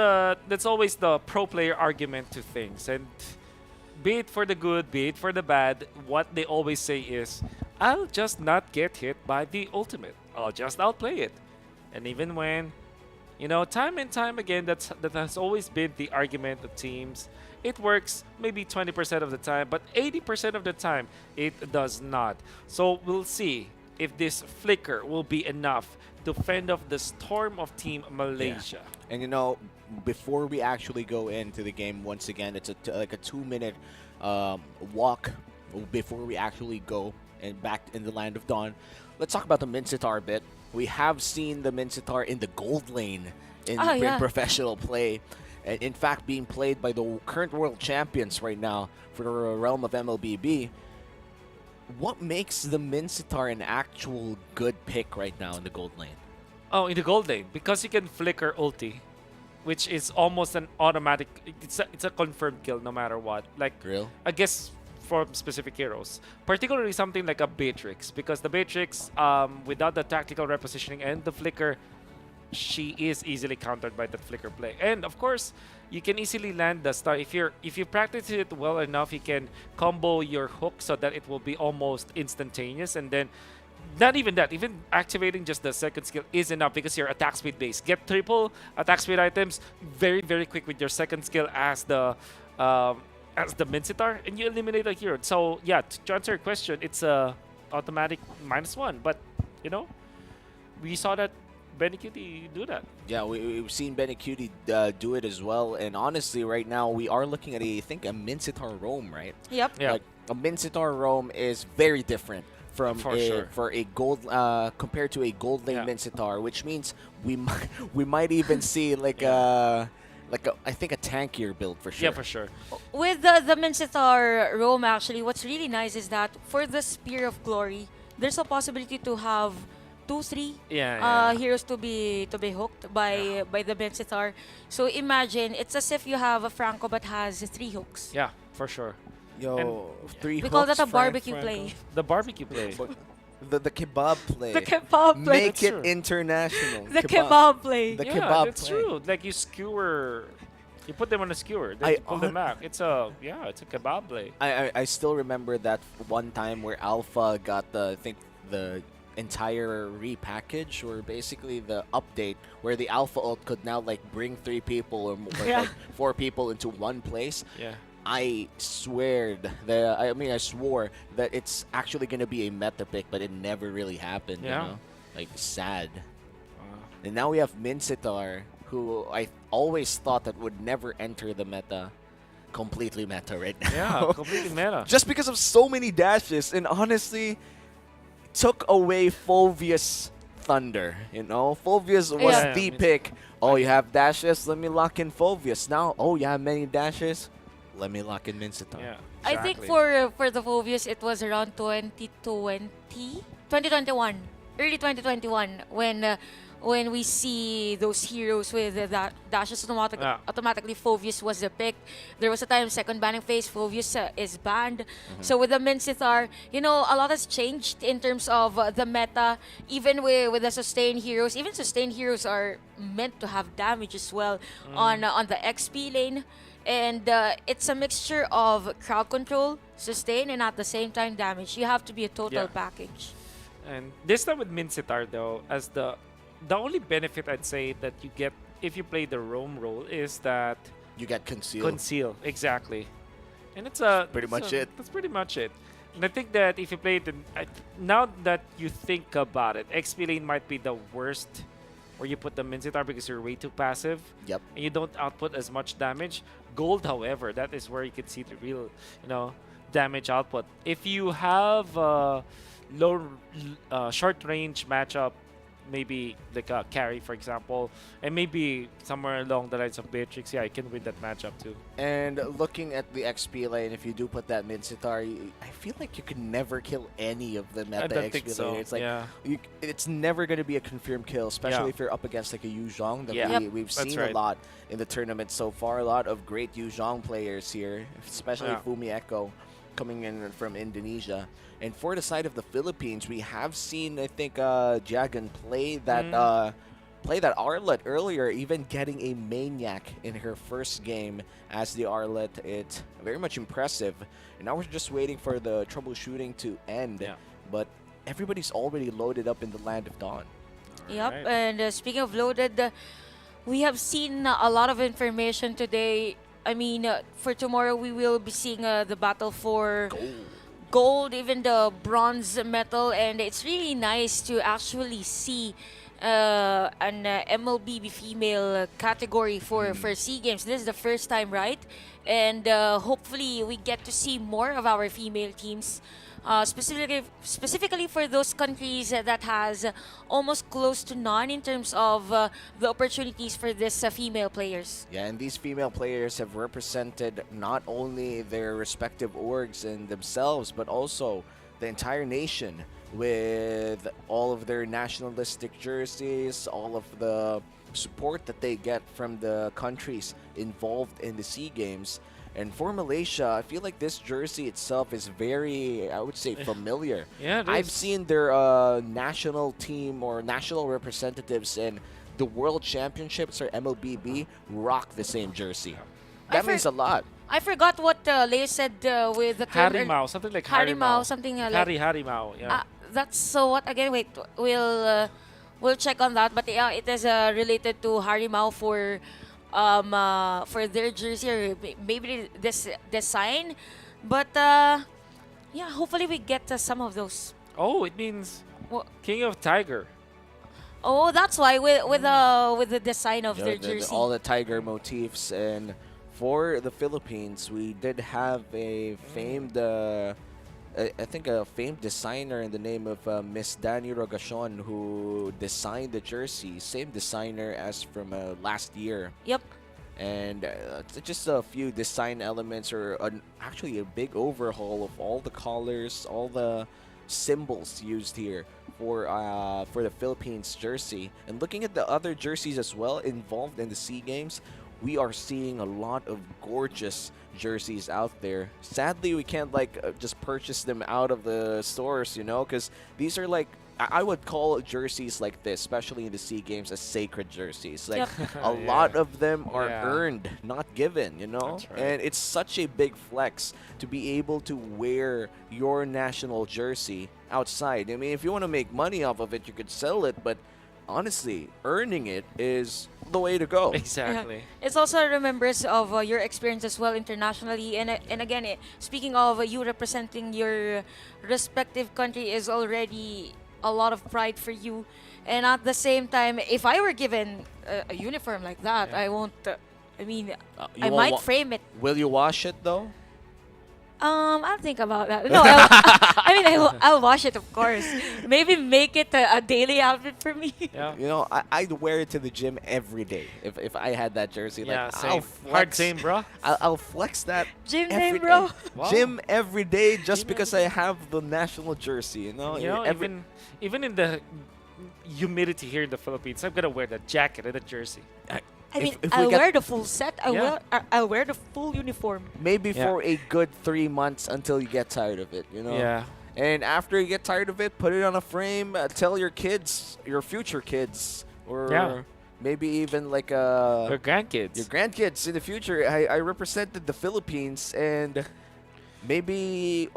Speaker 8: always the pro player argument to things, and be it for the good, be it for the bad, what they always say is, I'll just not get hit by the ultimate. I'll just outplay it. And even when, time and time again, that has always been the argument of teams. It works maybe 20% of the time, but 80% of the time, it does not. So we'll see if this flicker will be enough to fend off the storm of Team Malaysia.
Speaker 6: Yeah. And before we actually go into the game, once again, it's like a 2-minute walk before we actually go and back in the Land of Dawn. Let's talk about the Mincetar a bit. We have seen the Mincetar in the gold lane in professional play. And in fact, being played by the current world champions right now for the realm of MLBB. What makes the Mincetar an actual good pick right now in the gold lane?
Speaker 8: Oh, in the gold lane, because you can flicker ulti, which is almost an automatic. It's a confirmed kill no matter what. Like,
Speaker 6: real?
Speaker 8: I guess from specific heroes, particularly something like a Beatrix, because the Beatrix, without the tactical repositioning and the flicker, she is easily countered by that flicker play. And of course, you can easily land the star. If you practice it well enough, you can combo your hook so that it will be almost instantaneous. And then, not even that, even activating just the second skill is enough because you're attack speed based. Get triple attack speed items very, very quick with your second skill as the Mincetar, and you eliminate a hero. So yeah, to answer your question, it's a automatic -1. But we saw that Benecutie do that.
Speaker 6: Yeah, we've seen Benecutie do it as well. And honestly, right now, we are looking at I think a Mincetar roam, right?
Speaker 11: Yep.
Speaker 8: Yeah.
Speaker 6: Like, a Mincetar roam is very different from for a gold compared to a gold lane Mincetar, which means we might even see like I think a tankier build for sure.
Speaker 8: Yeah, for sure.
Speaker 11: With the Mincetar roam, actually, what's really nice is that for the Spear of Glory, there's a possibility to have 2-3 heroes to be hooked by the Mincetar. So imagine it's as if you have a Franco but has 3 hooks.
Speaker 8: Yeah, for sure.
Speaker 6: Yo, 3
Speaker 11: We call that a
Speaker 6: hooks,
Speaker 11: barbecue
Speaker 6: Franco.
Speaker 11: play.
Speaker 8: The barbecue play.
Speaker 6: The kebab play.
Speaker 11: The kebab play.
Speaker 6: Make it international.
Speaker 11: The kebab play.
Speaker 6: The
Speaker 8: Yeah,
Speaker 6: kebab
Speaker 8: that's
Speaker 6: play.
Speaker 8: true. Like you skewer, you put them on a skewer, then you pull them back. It's a kebab play.
Speaker 6: I still remember that one time where Alpha got I think the entire repackage, or basically the update where the Alpha ult could now like bring 3 people or like 4 people into one place.
Speaker 8: Yeah.
Speaker 6: I swore that it's actually gonna be a meta pick, but it never really happened.
Speaker 8: Yeah.
Speaker 6: Like sad. And now we have Mincetar, who I always thought that would never enter the meta. Completely meta right now.
Speaker 8: Yeah, completely meta.
Speaker 6: Just because of so many dashes, and honestly, took away Fulvius Thunder. Fulvius was the pick. Oh, you have dashes? Let me lock in Fulvius. Now, you have many dashes? Let me lock in Mincetar.
Speaker 8: Yeah,
Speaker 11: I think for the Fulvius, it was around 2021, early 2021, when we see those heroes with that dashes automatically Fulvius was the pick. There was a time second banning phase, Fulvius is banned. So with the Mincetar, a lot has changed in terms of the meta. Even with the sustained heroes, even sustained heroes are meant to have damage as well on the XP lane. And it's a mixture of crowd control, sustain, and at the same time damage. You have to be a total package.
Speaker 8: And this time with Mincetar though, as the only benefit I'd say that you get if you play the roam role is that
Speaker 6: you get conceal.
Speaker 8: Conceal, exactly. And it's
Speaker 6: pretty much it.
Speaker 8: That's pretty much it. And I think that if you play it, now that you think about it, XP lane might be the worst where you put the Mincetar because you're way too passive.
Speaker 6: Yep.
Speaker 8: And you don't output as much damage. Gold, however, that is where you can see the real, damage output. If you have short range matchup, maybe like a carry, for example, and maybe somewhere along the lines of Beatrix, you can win that matchup too.
Speaker 6: And looking at the XP lane, if you do put that Mincetar, I feel like you can never kill any of them at the XP lane. It's like it's never going to be a confirmed kill, especially if you're up against like a Yu Zhong that we've seen a lot in the tournament so far. A lot of great Yu Zhong players here, especially Fumi Echo coming in from Indonesia. And for the side of the Philippines, we have seen, I think, Jagan play that play that Arlet earlier, even getting a Maniac in her first game as the Arlet. It's very much impressive. And now we're just waiting for the troubleshooting to end.
Speaker 8: Yeah.
Speaker 6: But everybody's already loaded up in the Land of Dawn.
Speaker 11: Yep,
Speaker 8: Right.
Speaker 11: and speaking of loaded, we have seen a lot of information today. I mean, for tomorrow we will be seeing the battle for gold, even the bronze medal, and it's really nice to actually see an MLBB female category for Sea Games. This is the first time, right? And hopefully we get to see more of our female teams. Specifically for those countries that has almost close to none in terms of the opportunities for this female players.
Speaker 6: Yeah, and these female players have represented not only their respective orgs and themselves, but also the entire nation with all of their nationalistic jerseys, all of the support that they get from the countries involved in the SEA Games. And for Malaysia, I feel like this jersey itself is very, I would say, familiar.
Speaker 8: Yeah, it
Speaker 6: I've
Speaker 8: is.
Speaker 6: seen their national team or national representatives in the World Championships or MLBB rock the same jersey. That means a lot.
Speaker 11: I forgot what Leo said with the term
Speaker 8: Harimau, something like
Speaker 11: Harimau,
Speaker 8: Harimau.
Speaker 11: something like
Speaker 8: Harimau, yeah.
Speaker 11: that's so what again? Wait, we'll check on that. But yeah, it is related to Harimau for their jersey or maybe this design. But yeah, hopefully we get some of those.
Speaker 8: Oh, it means
Speaker 11: Wha-
Speaker 8: King of Tiger.
Speaker 11: Oh, that's why with the design of
Speaker 6: Yeah,
Speaker 11: their jersey.
Speaker 6: all the tiger motifs. And for the Philippines, we did have a famed, I think a famed designer in the name of Miss Dani Rogacion, who designed the jersey. Same designer as from last year.
Speaker 11: Yep.
Speaker 6: And just a few design elements, or actually a big overhaul of all the colors, all the symbols used here for the Philippines jersey. And looking at the other jerseys as well involved in the SEA Games, we are seeing a lot of gorgeous jerseys out there. Sadly, we can't just purchase them out of the stores, you know, because these are like, I would call jerseys like this, especially in the SEA Games, as sacred jerseys. Like a lot of them are earned, not given, you know?
Speaker 8: That's right.
Speaker 6: And it's such a big flex to be able to wear your national jersey outside. I mean, if you want to make money off of it, you could sell it, but honestly, earning it is the way to go.
Speaker 8: Exactly.
Speaker 11: It's also a remembrance of your experience as well internationally. And again, speaking of you representing your respective country is already a lot of pride for you. And at the same time, if I were given a uniform like that, I won't. I mean,
Speaker 6: You
Speaker 11: I
Speaker 6: won't
Speaker 11: might
Speaker 6: wa-
Speaker 11: frame it.
Speaker 6: Will you wash it though?
Speaker 11: I'll think about that. No, I'll wash it, of course. Maybe make it a daily outfit for me.
Speaker 8: Yeah.
Speaker 6: You know, I'd wear it to the gym every day if I had that jersey.
Speaker 8: Yeah,
Speaker 6: like,
Speaker 8: same.
Speaker 6: I'll
Speaker 8: Hard
Speaker 6: flex,
Speaker 8: same, bro.
Speaker 6: I'll flex that
Speaker 11: Gym
Speaker 6: every
Speaker 11: day, bro.
Speaker 6: day.
Speaker 8: Wow.
Speaker 6: Gym every day just
Speaker 8: Gym
Speaker 6: because I have the national jersey. You know,
Speaker 8: You know, even in the humidity here in the Philippines, I'm gonna wear the jacket and the jersey.
Speaker 11: I mean,
Speaker 6: if we
Speaker 11: I'll
Speaker 6: get-
Speaker 11: wear the full set.
Speaker 8: Yeah.
Speaker 11: I'll wear the full uniform.
Speaker 6: maybe
Speaker 8: Yeah.
Speaker 6: for a good 3 months until you get tired of it. You know.
Speaker 8: Yeah.
Speaker 6: And after you get tired of it, put it on a frame. Tell your kids, your future kids, or
Speaker 8: Yeah.
Speaker 6: maybe even like
Speaker 8: Or grandkids.
Speaker 6: your grandkids in the future. I represented the Philippines, and maybe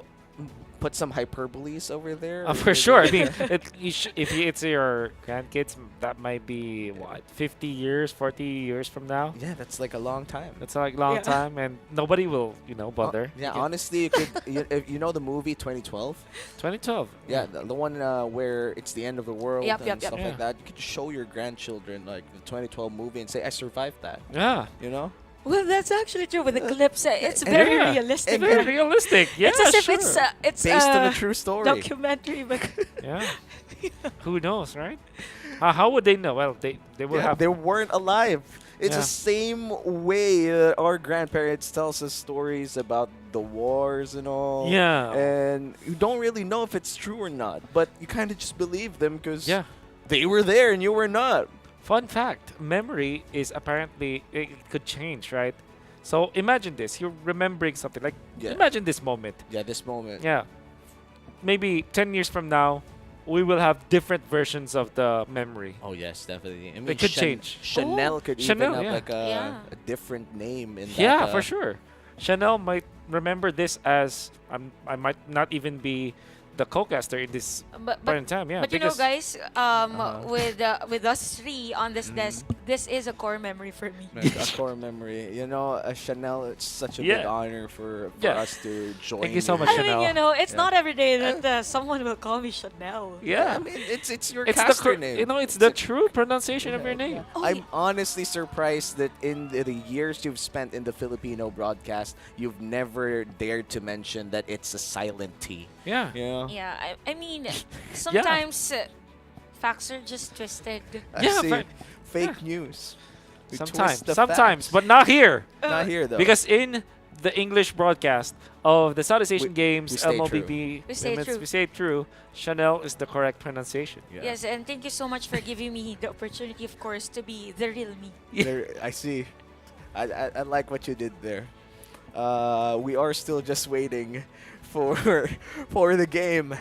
Speaker 6: put some hyperboles over there. or
Speaker 8: For
Speaker 6: maybe-
Speaker 8: sure. I mean, if it's your grandkids, that might be what 50 years, 40 years from now.
Speaker 6: Yeah, that's like a long time.
Speaker 8: That's like a long time, and nobody will, bother.
Speaker 6: Yeah,
Speaker 8: You can-
Speaker 6: honestly, you could. You know the movie 2012?
Speaker 8: 2012.
Speaker 6: Yeah, the one where it's the end of the world
Speaker 11: Yep,
Speaker 6: and
Speaker 11: yep, yep.
Speaker 6: stuff
Speaker 8: Yeah.
Speaker 6: like that. You could show your grandchildren like the 2012 movie and say, "I survived that."
Speaker 8: Yeah.
Speaker 6: You know?
Speaker 11: Well, that's actually true with the clips. It's very
Speaker 8: Yeah.
Speaker 11: realistic.
Speaker 8: Very realistic. Yeah,
Speaker 11: it's as if
Speaker 8: sure.
Speaker 11: it's
Speaker 6: Based on
Speaker 11: a
Speaker 6: a true story.
Speaker 11: documentary, but
Speaker 8: Yeah. Who knows, right? How would they know? Well, they will
Speaker 6: Yeah,
Speaker 8: have.
Speaker 6: they weren't alive. It's
Speaker 8: Yeah.
Speaker 6: the same way our grandparents tells us stories about the wars and all.
Speaker 8: Yeah.
Speaker 6: And you don't really know if it's true or not, but you kind of just believe them because
Speaker 8: Yeah.
Speaker 6: they were there and you were not.
Speaker 8: Fun fact: memory is apparently it could change, right? So imagine this: you're remembering something. Like
Speaker 6: Yeah.
Speaker 8: imagine this moment.
Speaker 6: Yeah, this moment.
Speaker 8: Yeah. Maybe 10 years from now, we will have different versions of the memory.
Speaker 6: Oh yes, definitely. I mean,
Speaker 8: It could change.
Speaker 6: Chanel could
Speaker 8: Chanel,
Speaker 6: even have
Speaker 8: yeah.
Speaker 6: like
Speaker 11: Yeah.
Speaker 6: a different name in
Speaker 8: Yeah,
Speaker 6: that,
Speaker 8: for sure. Chanel might remember this as I might not even be the co-caster in this
Speaker 11: But,
Speaker 8: point in time. Yeah,
Speaker 11: but you know,
Speaker 8: because
Speaker 11: guys,
Speaker 8: Uh-huh.
Speaker 11: with us three on this desk, this is a core memory for me.
Speaker 6: a core memory. You know, Chanel, it's such a big
Speaker 8: Yeah.
Speaker 6: honor for
Speaker 8: Yeah.
Speaker 6: us to join.
Speaker 8: Thank you so
Speaker 6: your-
Speaker 8: much,
Speaker 11: I mean,
Speaker 8: Chanel.
Speaker 11: you know, it's
Speaker 6: Yeah.
Speaker 11: not every day that someone will call me Chanel.
Speaker 8: yeah,
Speaker 6: I mean, it's your
Speaker 8: it's the
Speaker 6: caster
Speaker 8: cor-
Speaker 6: name.
Speaker 8: you know, it's the true pronunciation of your name.
Speaker 11: Oh,
Speaker 6: I'm honestly surprised that in the years you've spent in the Filipino broadcast, you've never dared to mention that it's a silent T.
Speaker 8: Yeah.
Speaker 6: Yeah.
Speaker 11: yeah, I mean, sometimes facts are just twisted.
Speaker 6: I
Speaker 8: Yeah,
Speaker 6: see.
Speaker 8: fa-
Speaker 6: Fake news. We
Speaker 8: Sometimes,
Speaker 6: twist the
Speaker 8: sometimes,
Speaker 6: facts.
Speaker 8: but not here.
Speaker 6: Not here though.
Speaker 8: Because in the English broadcast of the Southeast Asian
Speaker 6: We
Speaker 8: Games,
Speaker 6: stay
Speaker 8: MLBB,
Speaker 11: We stay
Speaker 8: Women's,
Speaker 11: true.
Speaker 8: we say it true. Chanel is the correct pronunciation.
Speaker 6: Yeah.
Speaker 11: Yes, and thank you so much for giving me the opportunity, of course, to be the real me.
Speaker 6: I see. I like what you did there. We are still just waiting for for the game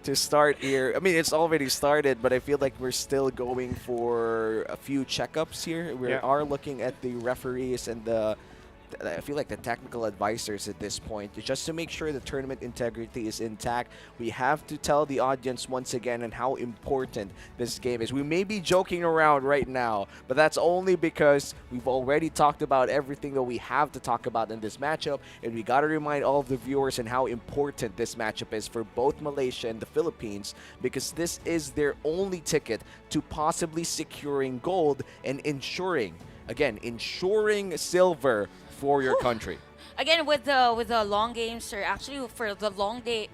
Speaker 6: to start here. I mean, it's already started, but I feel like we're still going for a few checkups here. We
Speaker 8: Yeah.
Speaker 6: are looking at the referees and I feel like the technical advisors at this point, just to make sure the tournament integrity is intact. We have to tell the audience once again and how important this game is. We may be joking around right now, but that's only because we've already talked about everything that we have to talk about in this matchup, and we got to remind all of the viewers and how important this matchup is for both Malaysia and the Philippines, because this is their only ticket to possibly securing gold and ensuring silver for your country.
Speaker 11: Again, with the long games, or actually for the long day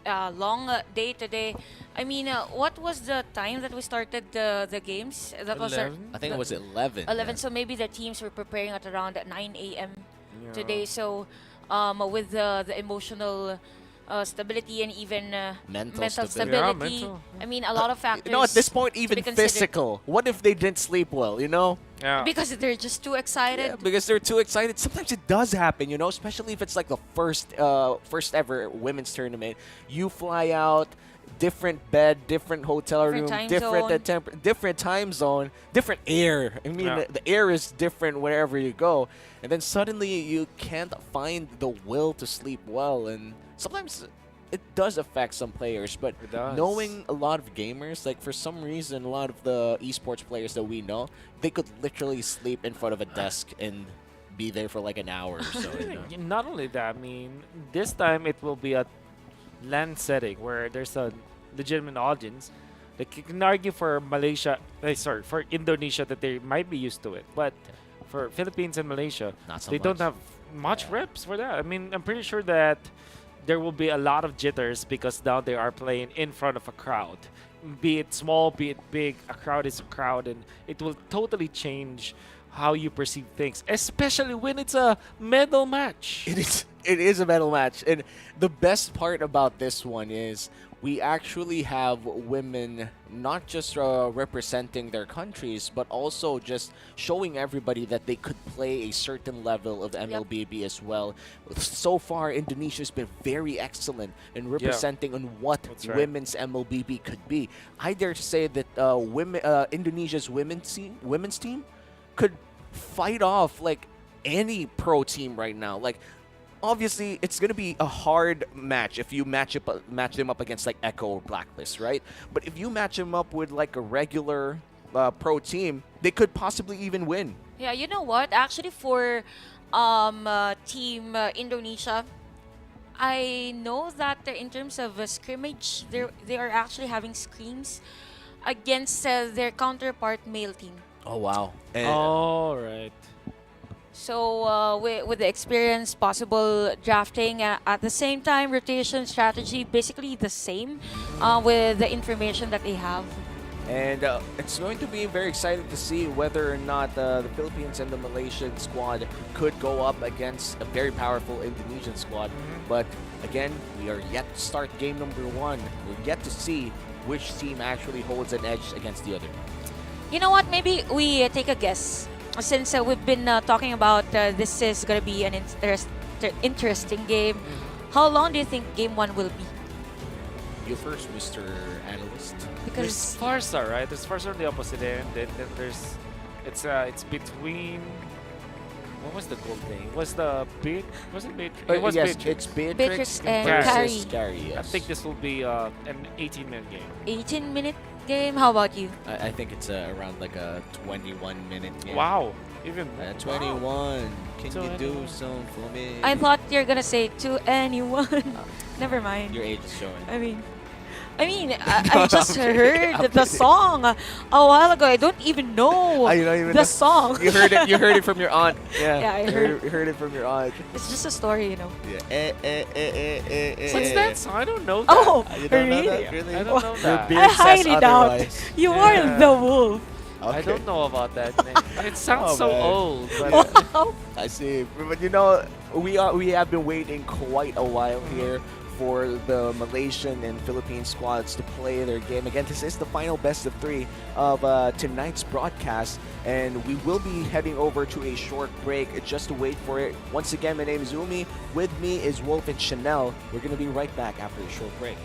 Speaker 11: today. I mean, what was the time that we started the games? That was our
Speaker 8: 11?
Speaker 6: I think it was 11.
Speaker 11: 11. So maybe the teams were preparing at around 9 a.m. today. So, with the emotional stability and even
Speaker 6: Mental
Speaker 11: stability.
Speaker 8: Yeah, mental.
Speaker 11: I mean, a lot of factors.
Speaker 6: You know, at this point,
Speaker 11: to
Speaker 6: even
Speaker 11: be considered.
Speaker 6: physical. What if they didn't sleep well, you know?
Speaker 8: Yeah.
Speaker 11: Because they're just too excited.
Speaker 6: Yeah, because they're too excited. Sometimes it does happen, you know, especially if it's like the first ever women's tournament. You fly out, different bed, different hotel
Speaker 11: Different
Speaker 6: room,
Speaker 11: time
Speaker 6: different
Speaker 11: zone.
Speaker 6: different time zone, different air. I mean,
Speaker 8: Yeah.
Speaker 6: the air is different wherever you go. And then suddenly you can't find the will to sleep well, and sometimes it does affect some players, but
Speaker 8: It does.
Speaker 6: knowing a lot of gamers, like for some reason, a lot of the esports players that we know, they could literally sleep in front of a desk and be there for like an hour or so. You know?
Speaker 8: Not only that, I mean, this time it will be a land setting where there's a legitimate audience. Like you can argue for Malaysia, for Indonesia that they might be used to it, but for Philippines and Malaysia,
Speaker 6: Not so
Speaker 8: they don't
Speaker 6: much.
Speaker 8: have much reps for that. I mean, I'm pretty sure that there will be a lot of jitters because now they are playing in front of a crowd. Be it small, be it big, a crowd is a crowd, and it will totally change how you perceive things, especially when it's a medal match.
Speaker 6: It is a medal match, and the best part about this one is we actually have women not just representing their countries, but also just showing everybody that they could play a certain level of MLBB as well. So far, Indonesia's been very excellent in representing on what
Speaker 8: That's right.
Speaker 6: women's MLBB could be. I dare to say that Indonesia's women's team could fight off like any pro team right now. Like, obviously, it's gonna be a hard match if you match them up against like Echo or Blacklist, right? But if you match them up with like a regular pro team, they could possibly even win.
Speaker 11: Yeah, you know what? Actually, for Team Indonesia, I know that in terms of scrimmage, they are actually having scrims against their counterpart male team.
Speaker 6: Oh wow!
Speaker 8: All right.
Speaker 11: So with the experience, possible drafting, at the same time, rotation strategy, basically the same with the information that they have.
Speaker 6: And it's going to be very exciting to see whether or not the Philippines and the Malaysian squad could go up against a very powerful Indonesian squad. But again, we are yet to start game number 1. We're yet to see which team actually holds an edge against the other.
Speaker 11: You know what? Maybe we take a guess. Since we've been talking about this is going to be an interesting game, how long do you think game 1 will be?
Speaker 6: You first, Mr. Analyst.
Speaker 8: There's
Speaker 11: Because
Speaker 8: Farsa, right? There's Farsa on the opposite end, and then there's it's between. What was the gold thing? Was it Beatrix? It was
Speaker 6: yes,
Speaker 8: Beatrix.
Speaker 6: it's Beatrix,
Speaker 11: Beatrix and
Speaker 6: versus
Speaker 11: Carrie.
Speaker 6: Carrie. Yes.
Speaker 8: I think this will be an 18-minute game.
Speaker 11: 18-minute game. How about you?
Speaker 6: I think it's around like a 21-minute game.
Speaker 8: Wow, even
Speaker 6: 21.
Speaker 8: wow.
Speaker 6: Can you do some for me?
Speaker 11: I thought you're gonna say to anyone. Never mind.
Speaker 6: Your age is showing.
Speaker 11: I just heard the song a while ago. I don't even know
Speaker 6: You don't even
Speaker 11: the
Speaker 6: know.
Speaker 11: song.
Speaker 6: You heard it. You heard it from your aunt. Yeah.
Speaker 11: Yeah, I
Speaker 6: You heard it from your aunt.
Speaker 11: It's just a story, you know.
Speaker 6: Yeah.
Speaker 8: What's that song? I don't know that.
Speaker 11: Oh,
Speaker 6: You don't know
Speaker 11: really?
Speaker 6: that? Really?
Speaker 8: I don't know
Speaker 6: Your
Speaker 8: that.
Speaker 6: beard
Speaker 11: I
Speaker 6: says
Speaker 11: highly doubt.
Speaker 6: otherwise.
Speaker 11: You
Speaker 8: Yeah.
Speaker 11: are the wolf.
Speaker 8: I
Speaker 6: Okay.
Speaker 8: don't know about that. It sounds
Speaker 6: Oh,
Speaker 8: so
Speaker 6: man.
Speaker 8: old. But
Speaker 11: Wow.
Speaker 6: I see. But we have been waiting quite a while here for the Malaysian and Philippine squads to play their game. Again, this is the final best of 3 of tonight's broadcast, and we will be heading over to a short break just to wait for it. Once again, my name is Umi. With me is Wolf and Chanel. We're going to be right back after a short break.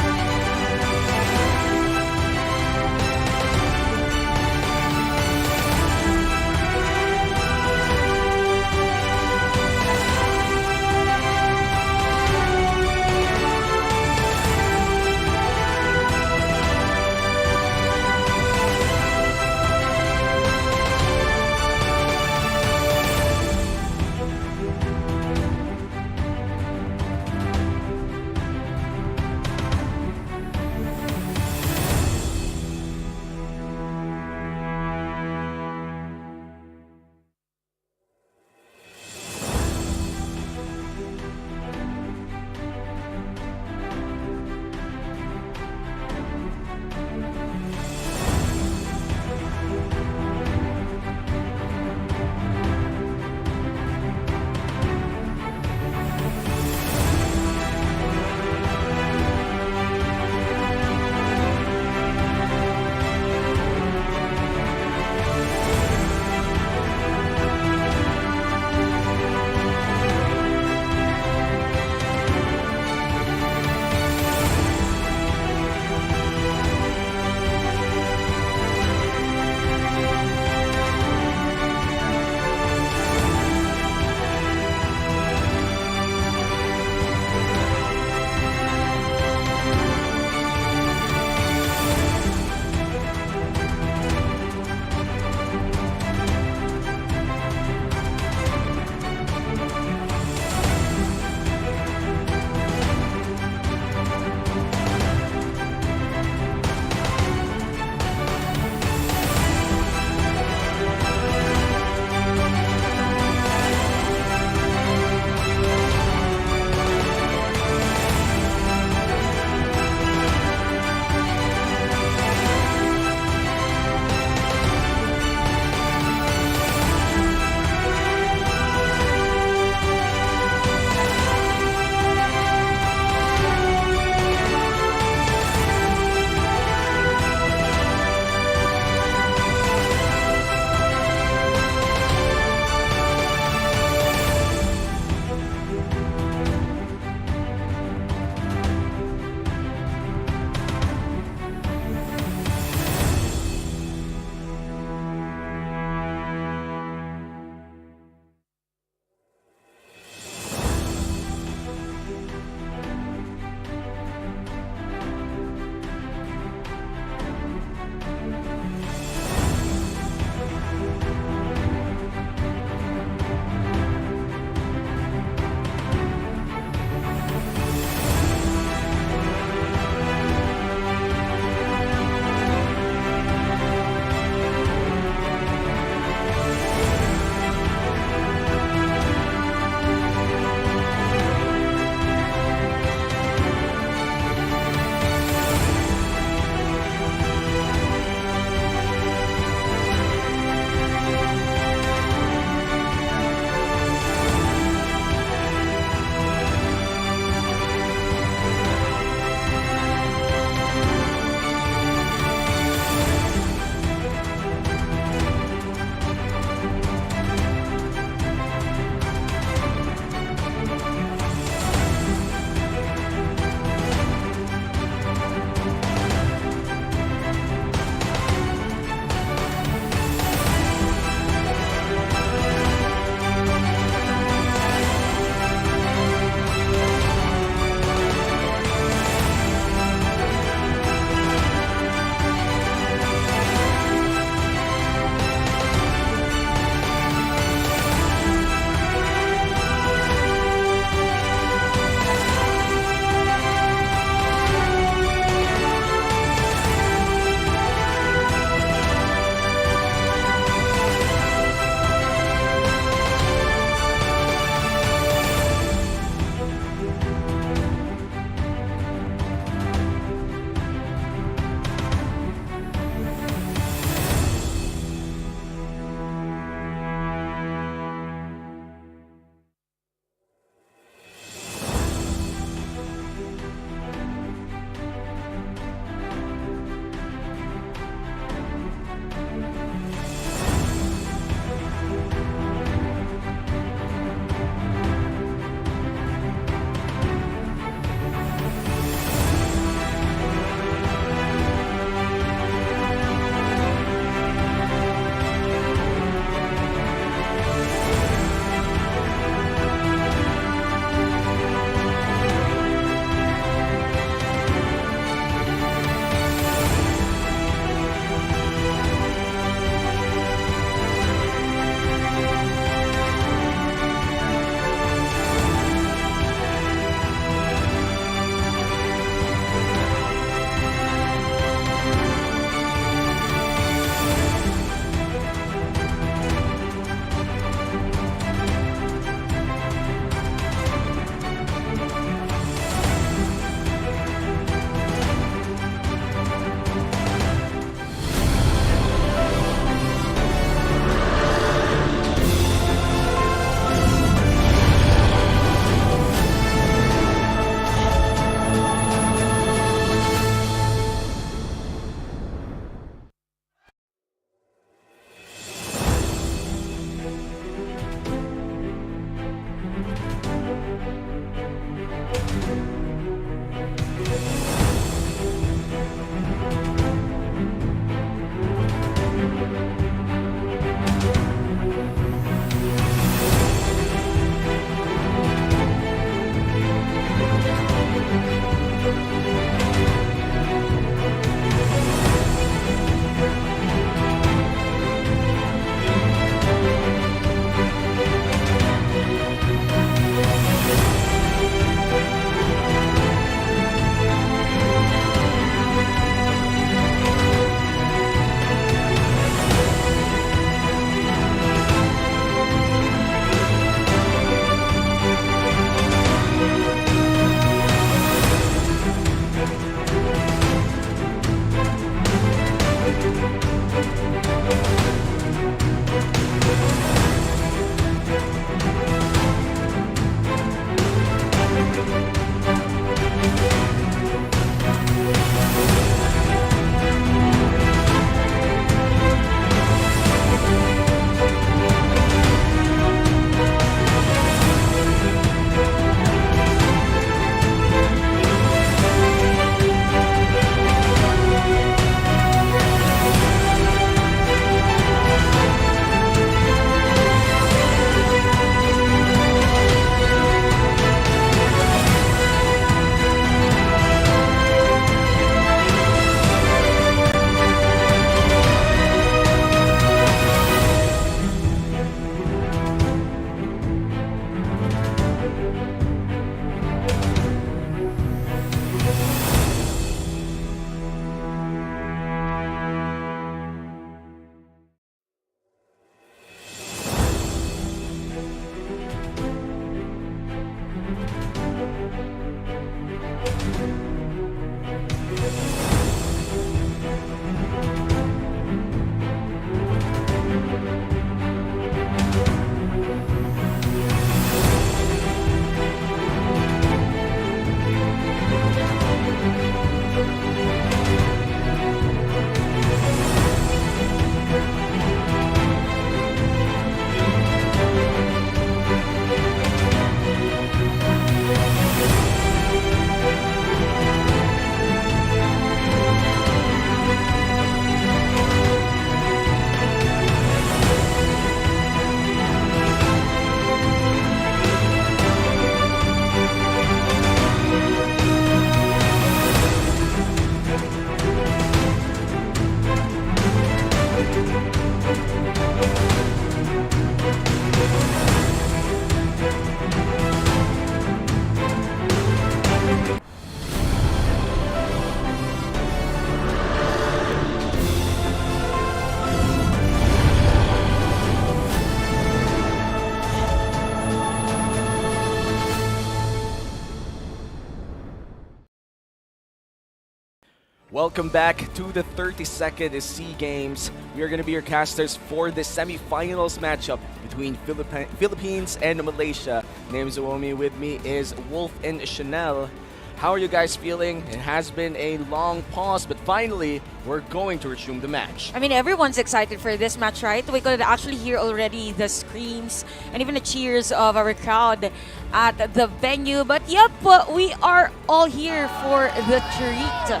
Speaker 6: Welcome back to the 32nd Sea Games. We are going to be your casters for the semifinals matchup between Philippines and Malaysia. Name Zuomi, with me is Wolf and Chanel. How are you guys feeling? It has been a long pause, but finally, we're going to resume the match.
Speaker 11: I mean, everyone's excited for this match, right? We could actually hear already the screams and even the cheers of our crowd at the venue. But yep, we are all here for the treat.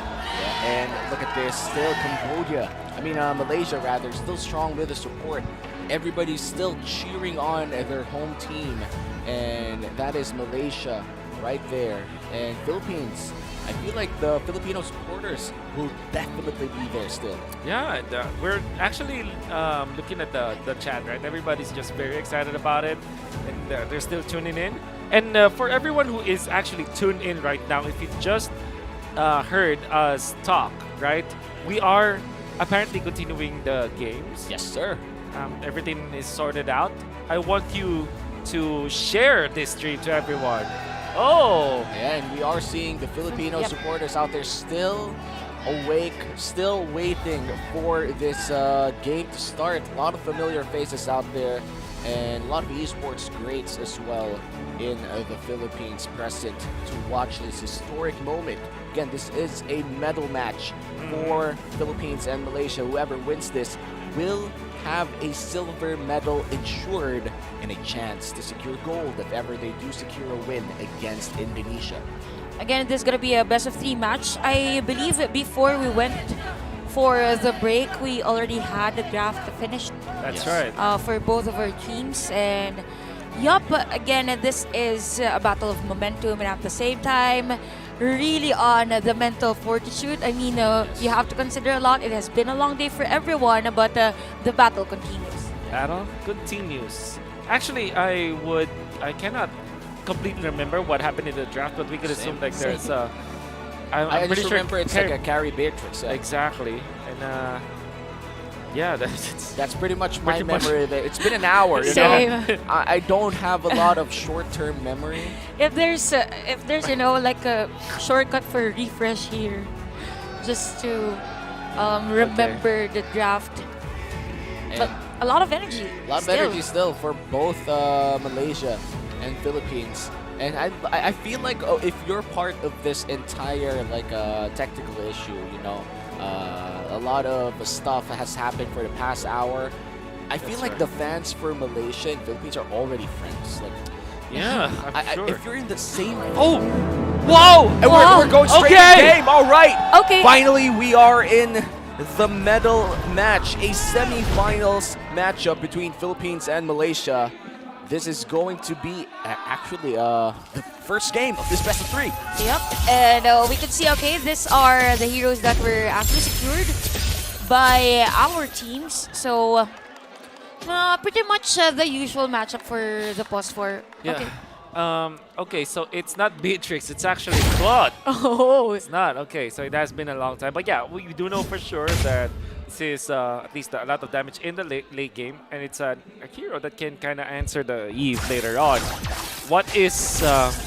Speaker 6: And look at this, still Malaysia rather, still strong with the support. Everybody's still cheering on their home team, and that is Malaysia right there. And Philippines, I feel like the Filipino supporters will definitely be there still.
Speaker 8: Yeah, and, we're actually looking at the chat, right? Everybody's just very excited about it, and they're still tuning in. And for everyone who is actually tuned in right now, if you just heard us talk, right? We are apparently continuing the games.
Speaker 6: Yes, sir.
Speaker 8: Everything is sorted out. I want you to share this stream to everyone. Oh!
Speaker 6: Yeah, and we are seeing the Filipino supporters out there still awake, still waiting for this game to start. A lot of familiar faces out there, and a lot of esports greats as well in the Philippines present to watch this historic moment. Again, this is a medal match for Philippines and Malaysia. Whoever wins this will have a silver medal ensured and a chance to secure gold if ever they do secure a win against Indonesia.
Speaker 11: Again, this is going to be a best of 3 match. I believe before we went for the break, we already had the draft finished.
Speaker 8: That's right.
Speaker 11: For both of our teams. And yup, again, this is a battle of momentum, and at the same time, really on the mental fortitude. I mean, you have to consider a lot. It has been a long day for everyone, but the battle continues.
Speaker 8: Battle continues. Actually, I cannot completely remember what happened in the draft, but we could assume like there's I'm pretty
Speaker 6: just
Speaker 8: sure
Speaker 6: remember it's like a carry Beatrix.
Speaker 8: Exactly, and yeah,
Speaker 6: that's pretty much my
Speaker 8: pretty much.
Speaker 6: memory of it. It's been an hour. You
Speaker 11: Same.
Speaker 6: know? I don't have a lot of short-term memory.
Speaker 11: If there's like a shortcut for refresh here, just to remember the draft. But a lot of energy.
Speaker 6: A lot of energy still for both Malaysia and Philippines. And I feel like if you're part of this entire like technical issue, you know, a lot of stuff has happened for the past hour. I feel like the fans for Malaysia and Philippines are already friends. Like,
Speaker 8: yeah, I'm sure.
Speaker 6: If you're in the same.
Speaker 8: Oh, whoa!
Speaker 6: And we're going straight to the game. All right.
Speaker 11: Okay.
Speaker 6: Finally, we are in the medal match, a semi-finals matchup between Philippines and Malaysia. This is going to be actually the first game of this best of 3.
Speaker 11: Yep, and we can see, okay, these are the heroes that were actually secured by our teams. So, pretty much the usual matchup for the post 4.
Speaker 8: Yeah.
Speaker 11: Okay.
Speaker 8: Okay, so it's not Beatrix, it's actually Claude.
Speaker 11: Oh.
Speaker 8: It's not. Okay, so it has been a long time. But yeah, we do know for sure that this is at least a lot of damage in the late game, and it's a hero that can kind of answer the Eve later on. What is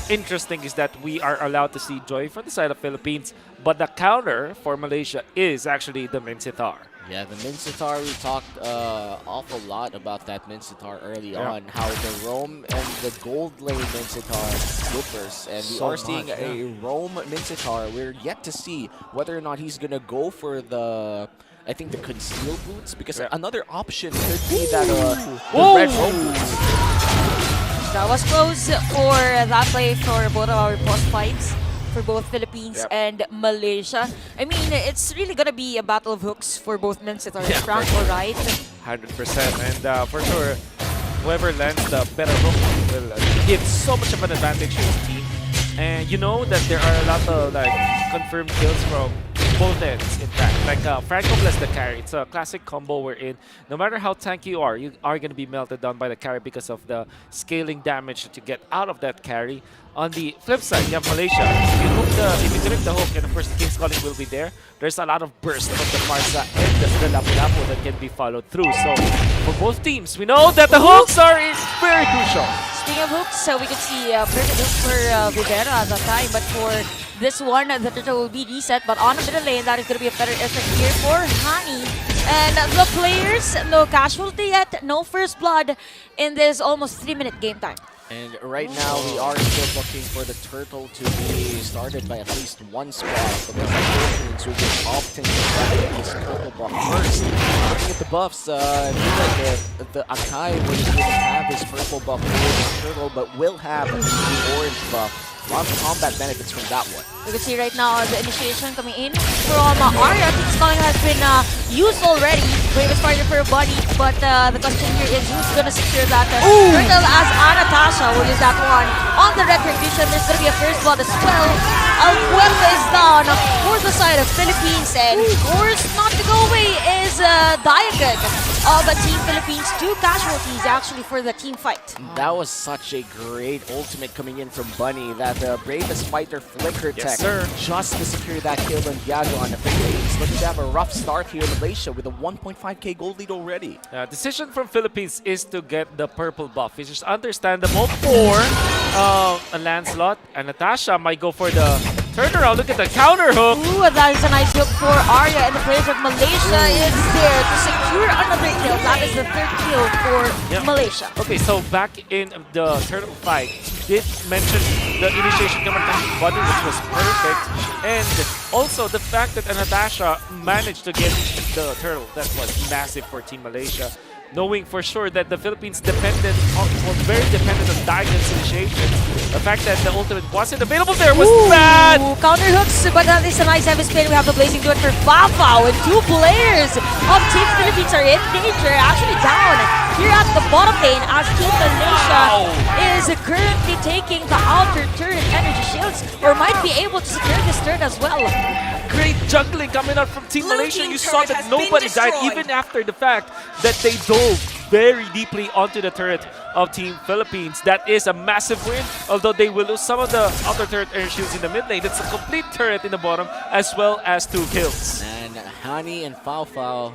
Speaker 8: interesting is that we are allowed to see Joy from the side of Philippines, but the counter for Malaysia is actually the Mincetar.
Speaker 6: Yeah, the Mincetar, we talked awful lot about that Mincetar early on, how the Roam and the gold lane Mincetar differs. And we are seeing a Roam Mincetar. We're yet to see whether or not he's going to go for the, I think, the conceal boots, because another option could be that the red Roam boots.
Speaker 11: That was close for that play for both of our post fights. For both Philippines and Malaysia. I mean, it's really gonna be a battle of hooks for both Mincetar and Franco, right?
Speaker 8: 100%, and for sure, whoever lands the better hook will give so much of an advantage to his team. And you know that there are a lot of like confirmed kills from both ends, in fact. Like Franco plus the carry. It's a classic combo wherein no matter how tanky you are going to be melted down by the carry because of the scaling damage that you get out of that carry. On the flip side, you have Malaysia. If you connect the hook, and of course the King's Calling will be there, there's a lot of burst of the Marsa and the Lapu-Lapu that can be followed through. So for both teams, we know that the hooks are very crucial.
Speaker 11: Speaking of hooks, we can see perfect hook for Vivera at that time, but for this one, the turtle will be reset, but on the middle lane, that is going to be a better effect here for Hani. And the players, no casualty yet, no first blood in this almost 3-minute game time.
Speaker 6: And right now, we are still looking for the turtle to be started by at least one spot. But there's Philippines who will often get his purple buff first. Looking at the buffs, I feel like the Akai wouldn't even have his purple buff for his turtle, but will have the orange buff. A lot of combat benefits from that one.
Speaker 11: You can see right now the initiation coming in from Arya. King's Calling has been used already. Brave is fighting for a body, but the question here is who's going to secure that turtle, as Anatasha will use that one. On the retribution, there's going to be a first blood as well. Alpuerta is down for the side of Philippines, and of course, not to go away is Diagon of Team Philippines. 2 casualties actually for the team fight.
Speaker 6: That was such a great ultimate coming in from Bunny, that the bravest fighter flicker tech just to secure that kill on Diago on the Philippines. Looking to have a rough start here in Malaysia with a 1.5k gold lead already.
Speaker 8: Decision from Philippines is to get the purple buff, which is understandable for a Lancelot. And Natasha might go for the turnaround. Look at the counter hook.
Speaker 11: Ooh, that is a nice hook for Arya, and the players of Malaysia is there to secure another kill. That is the 3rd kill for Malaysia.
Speaker 8: Okay, so back in the turtle fight, did mention the initiation coming from body, which was perfect, and also the fact that Natasha managed to get the turtle, that was massive for Team Malaysia. Knowing for sure that the Philippines was very dependent on Diagon's initiation. The fact that the ultimate wasn't available there was bad!
Speaker 11: Counter hooks, but that is a nice heavy spin. We have the Blazing Duet for Fafao, and 2 players of Team Philippines are in danger, actually down. here at the bottom lane as Team Malaysia is currently taking the outer turret energy shields, or might be able to secure this turret as well.
Speaker 8: Great juggling coming out from Team
Speaker 12: Blue
Speaker 8: Malaysia.
Speaker 12: team
Speaker 8: You saw
Speaker 12: turret
Speaker 8: that
Speaker 12: has
Speaker 8: nobody
Speaker 12: been
Speaker 8: died
Speaker 12: destroyed.
Speaker 8: even after the fact that they dove very deeply onto the turret of Team Philippines. That is a massive win, although they will lose some of the outer turret air shields in the mid lane. It's a complete turret in the bottom as well as 2 kills.
Speaker 6: And Honey and Fao.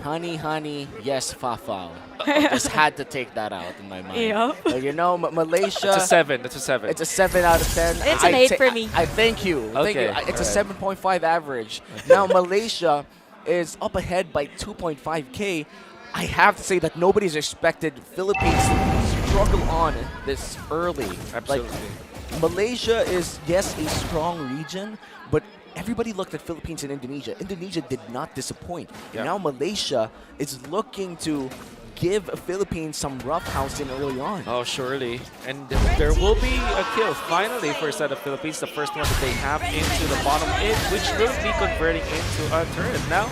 Speaker 6: Honey, yes, Fao. Just had to take that out in my mind.
Speaker 11: Yeah.
Speaker 6: You know, Malaysia.
Speaker 8: It's a 7. It's a 7.
Speaker 6: It's a 7 out of 10.
Speaker 11: It's an 8 for me.
Speaker 6: I thank you. Thank you.
Speaker 8: Okay,
Speaker 6: It's a
Speaker 8: alright.
Speaker 6: 7.5 average. Now Malaysia is up ahead by 2.5k. I have to say that nobody's expected Philippines to struggle on this early.
Speaker 8: Absolutely.
Speaker 6: Like, Malaysia is, yes, a strong region, but everybody looked at Philippines and Indonesia. Indonesia did not disappoint.
Speaker 8: Yeah.
Speaker 6: Now Malaysia is looking to give Philippines some roughhousing early on.
Speaker 8: Oh, surely. And there will be a kill finally for a set of Philippines. The first one that they have into the bottom in, which will be converting into a turret. Now,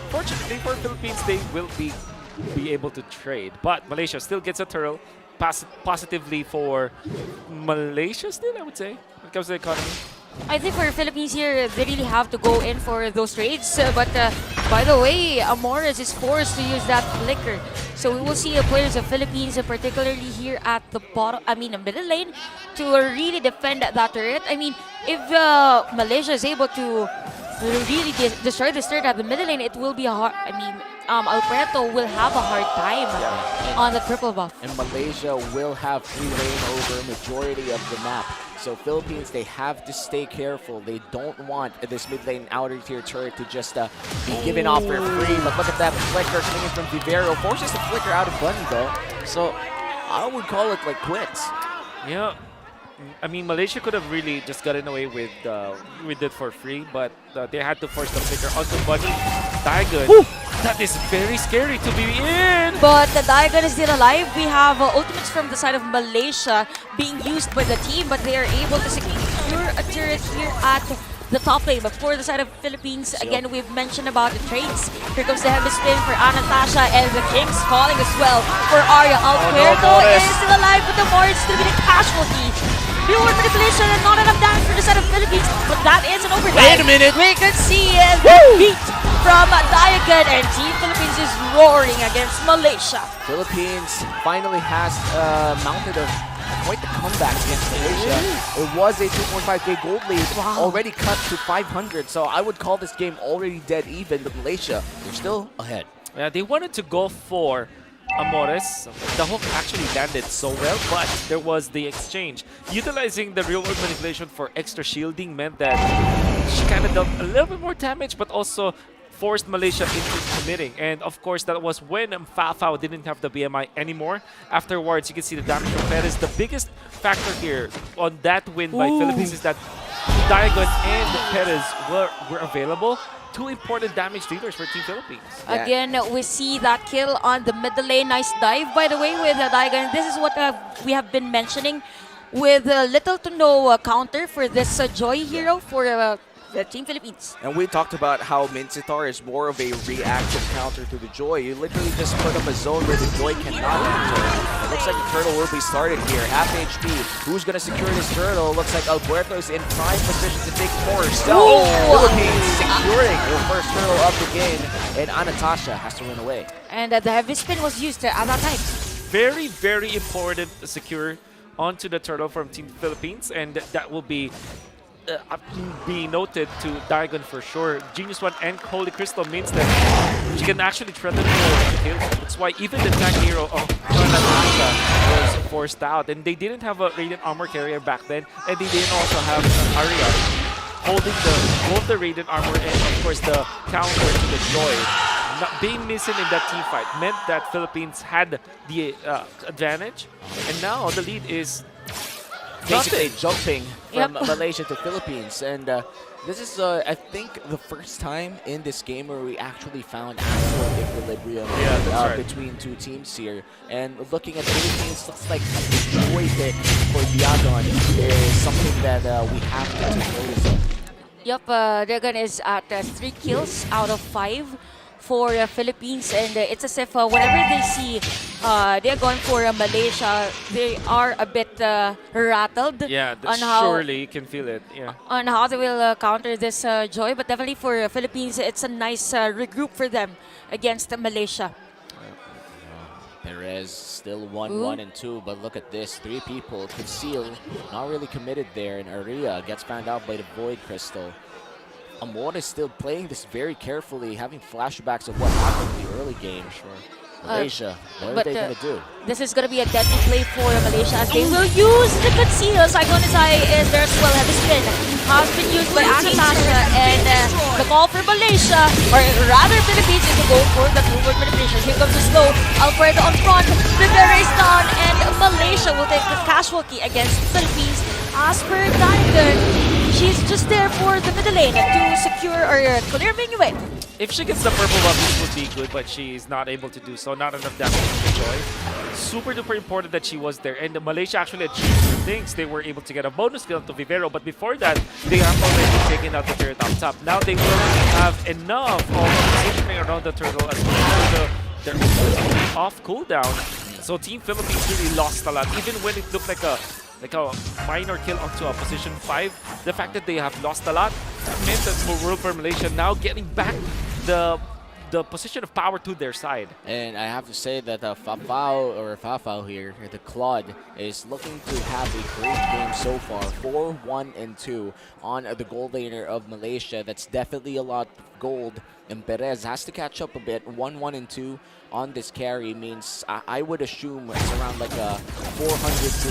Speaker 8: fortunately for Philippines, they will be able to trade. But Malaysia still gets a turtle. Positively for Malaysia still, I would say, when it comes to the economy.
Speaker 11: I think for Philippines here, they really have to go in for those trades. But by the way, Amores is forced to use that flicker. So we will see players of Philippines, particularly here at the bottom, the middle lane, to really defend that turret. I mean, if Malaysia is able to really destroy this turret at the middle lane, it will be a hard. Alberto will have a hard time on the triple buff.
Speaker 6: And Malaysia will have free reign over majority of the map. So Philippines, they have to stay careful. They don't want this mid lane outer tier turret to just be given off for free. But look at that flicker coming in from Vivero. Forces the flicker out of button though. So I would call it like quits.
Speaker 8: Yeah. I mean, Malaysia could have really just gotten away with it for free, but they had to force the flicker onto Bunny. Diagon. That is very scary to be in.
Speaker 11: But the Diagon is still alive. We have ultimates from the side of Malaysia being used by the team, but they are able to secure a turret here at the top lane. But for the side of Philippines, again, we've mentioned about the trades. Here comes the heavy spin for Anastasia, and the King's calling as well for Arya. Alberto is still alive, but the Morris is going to be the casualty. Viewer manipulation and not enough damage for the side of Philippines, but that is an overtime.
Speaker 6: Wait a minute.
Speaker 11: We can see the beat from Diagon, and Team Philippines is roaring against Malaysia.
Speaker 6: Philippines finally has mounted quite the comeback against Malaysia. It was a 2.5k gold lead, already cut to 500. So I would call this game already dead even, but Malaysia, they're still ahead.
Speaker 8: Yeah, they wanted to go for Amores. The hook actually landed so well, but there was the exchange. Utilizing the real-world manipulation for extra shielding meant that she kind of dealt a little bit more damage, but also forced Malaysia into committing. And of course, that was when Fao didn't have the BMI anymore. Afterwards, you can see the damage from Perez. The biggest factor here on that win by Philippines is that Diagon and Perez were available. 2 important damage dealers for Team Philippines.
Speaker 6: Yeah.
Speaker 11: Again, we see that kill on the middle lane. Nice dive, by the way, with Diagon. This is what we have been mentioning, with little to no counter for this Joy hero for the Team Philippines.
Speaker 6: And we talked about how Mincetar is more of a reactive counter to the Joy. You literally just put up a zone where the Joy cannot enter. It looks like the turtle will be started here. Half HP. Who's going to secure this turtle? Looks like Alberto is in prime position to take more herself. Philippines securing her first turtle of the game. And Anastasia has to run away.
Speaker 11: And the heavy spin was used at that time.
Speaker 8: Very, very important to secure onto the turtle from Team Philippines, and that will be noted to Diagon for sure. Genius One and Holy Crystal means that she can actually threaten for kills. That's why even the tank hero of Anastasia was forced out, and they didn't have a Radiant Armor carrier back then, and they didn't also have Arya holding both the Radiant Armor and of course the counter to the Joy. Not being missing in that team fight meant that Philippines had the advantage, and now the lead is
Speaker 6: basically jumping from Malaysia to Philippines. And this is, I think, the first time in this game where we actually found actual equilibrium between two teams here. And looking at Philippines, looks like the Joy pick for Diagon is something that we have to take notice of.
Speaker 11: Yep, Diagon is at 3 kills out of 5 for Philippines, and it's as if whenever they see they're going for Malaysia, they are a bit rattled
Speaker 8: Yeah,
Speaker 11: on how
Speaker 8: surely you can feel it. Yeah.
Speaker 11: on how they will counter this Joy. But definitely for Philippines, it's a nice regroup for them against Malaysia.
Speaker 6: Perez still 1-1 and 2, but look at this. 3 people conceal, not really committed there, and Aria gets found out by the Void Crystal. Amor is still playing this very carefully, having flashbacks of what happened in the early game. Malaysia, what are they going to do?
Speaker 11: This is going to be a deadly play for Malaysia as they will use the conceal. Cyclone's Eye is there as well. Heavy spin has been used by Anastasia, and the call for Malaysia, or rather Philippines, is to go for the forward manipulation. Here comes the slow. Alfredo on front. Rivera is down, and Malaysia will take the casualty against Philippines. As per Diamond, she's just there for the middle lane to secure or clear Minuet.
Speaker 8: If she gets the purple buff, this would be good, but she's not able to do so. Not enough damage to Joy. Super duper important that she was there. And Malaysia actually achieved two things. They were able to get a bonus kill to Vivero, but before that, they have already taken out the turret up top. Now they will have enough of positioning around the turtle as well. They're off cooldown. So Team Philippines really lost a lot. Even when it looked like a minor kill onto a position 5, the fact that they have lost a lot meant that for World for Malaysia now getting back the position of power to their side.
Speaker 6: And I have to say that Fafao here, the Claude, is looking to have a great game so far. 4-1 and 2 on the gold laner of Malaysia. That's definitely a lot of gold. And Perez has to catch up a bit. 1-1 and 2 on this carry means I would assume it's around like a 400 to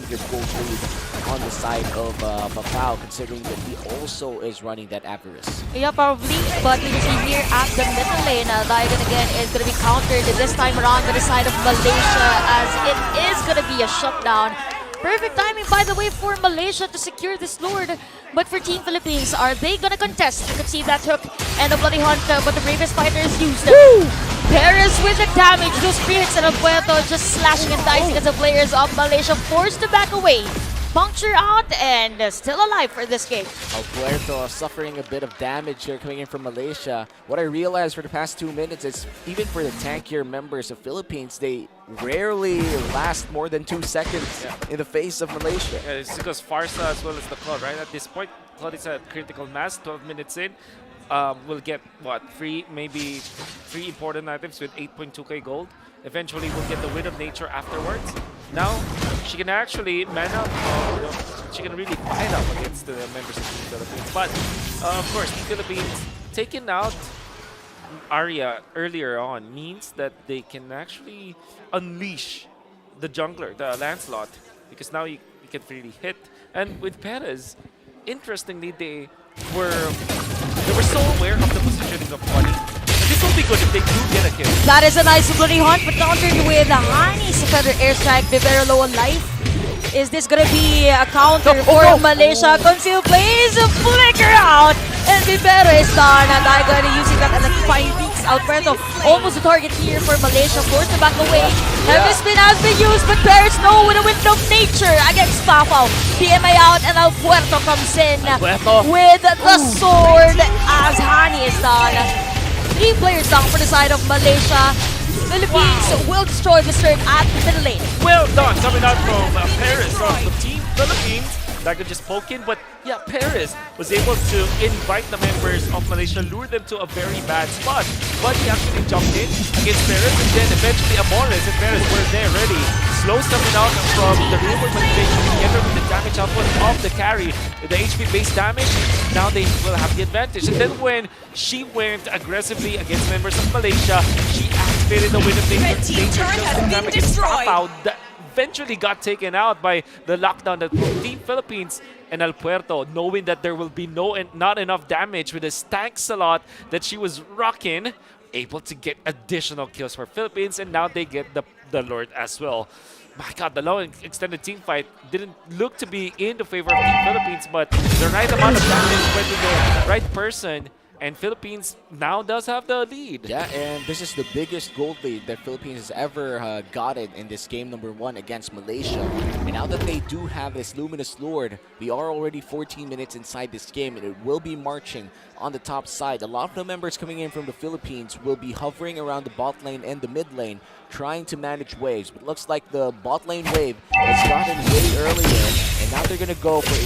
Speaker 6: 800 gold lead on the side of Fafao, considering that he also is running that Avarice.
Speaker 11: Yeah, probably, but we can see here at the middle lane, Diagon again is going to be countered this time around by the side of Malaysia, as it is going to be a shutdown. Perfect timing, by the way, for Malaysia to secure this Lord. But for Team Philippines, are they going to contest? You can see that hook and a bloody hunt, but the bravest fighter is used. Perez with the damage. Those free hits and Puerto just slashing and dicing as the players of Malaysia forced to back away. Puncture out and still alive for this game.
Speaker 6: Puerto suffering a bit of damage here coming in from Malaysia. What I realized for the past 2 minutes is even for the tankier members of Philippines, they rarely last more than 2 seconds in the face of Malaysia.
Speaker 8: Yeah, it's because Farsa as well as the Claude, right? At this point, Claude is at critical mass, 12 minutes in. We'll get, what, maybe three important items with 8.2k gold. Eventually, we'll get the Wind of Nature afterwards. Now, she can actually man up, she can really fight up against the members of the Philippines. But, of course, the Philippines taking out Arya earlier on means that they can actually unleash the jungler, the Lancelot, because now you can really hit. And with Perez, interestingly, they were so aware of the positioning of Bunny. This will be good if they do get a kill.
Speaker 11: That is a nice bloody hunt, but countered with a Honey's Feather Airstrike. Vivero low on life. Is this gonna be a counter for Malaysia? Conceal plays a flicker out, and Vivero is done. And I gonna using that electrifying beaks. Alberto almost a target here for Malaysia, forced to back away. Heavy spin has been used, but Paris no with a Wind of Nature against Fafao. PMA out, and Alberto comes in with the sword as Hani is done. 3 players down for the side of Malaysia. Philippines will destroy the turret at the middle lane.
Speaker 8: Well done, coming out from Paris from the Team Philippines. That could just poke in, but yeah, Paris was able to invite the members of Malaysia, lure them to a very bad spot. But he actually jumped in against Paris, and then eventually Amores and Paris were there ready. Slows coming out from the real world manipulation together with the damage output of the carry. The HP-based damage, now they will have the advantage. And then when she went aggressively against members of Malaysia, she activated the Wind of Nature against Fafao. Eventually got taken out by the lockdown that Team Philippines and El Puerto, knowing that there will be not enough damage with the tank slot that she was rocking, able to get additional kills for Philippines, and now they get the Lord as well. My God, the long extended team fight didn't look to be in the favor of Team Philippines, but the right amount of damage went to the right person And Philippines now does have the lead.
Speaker 6: Yeah, and this is the biggest gold lead that Philippines has ever gotten in this game number 1 against Malaysia. And now that they do have this Luminous Lord, we are already 14 minutes inside this game, and it will be marching on the top side. A lot of the members coming in from the Philippines will be hovering around the bot lane and the mid lane, trying to manage waves. But looks like the bot lane wave has gotten way earlier, and now they're going to go for a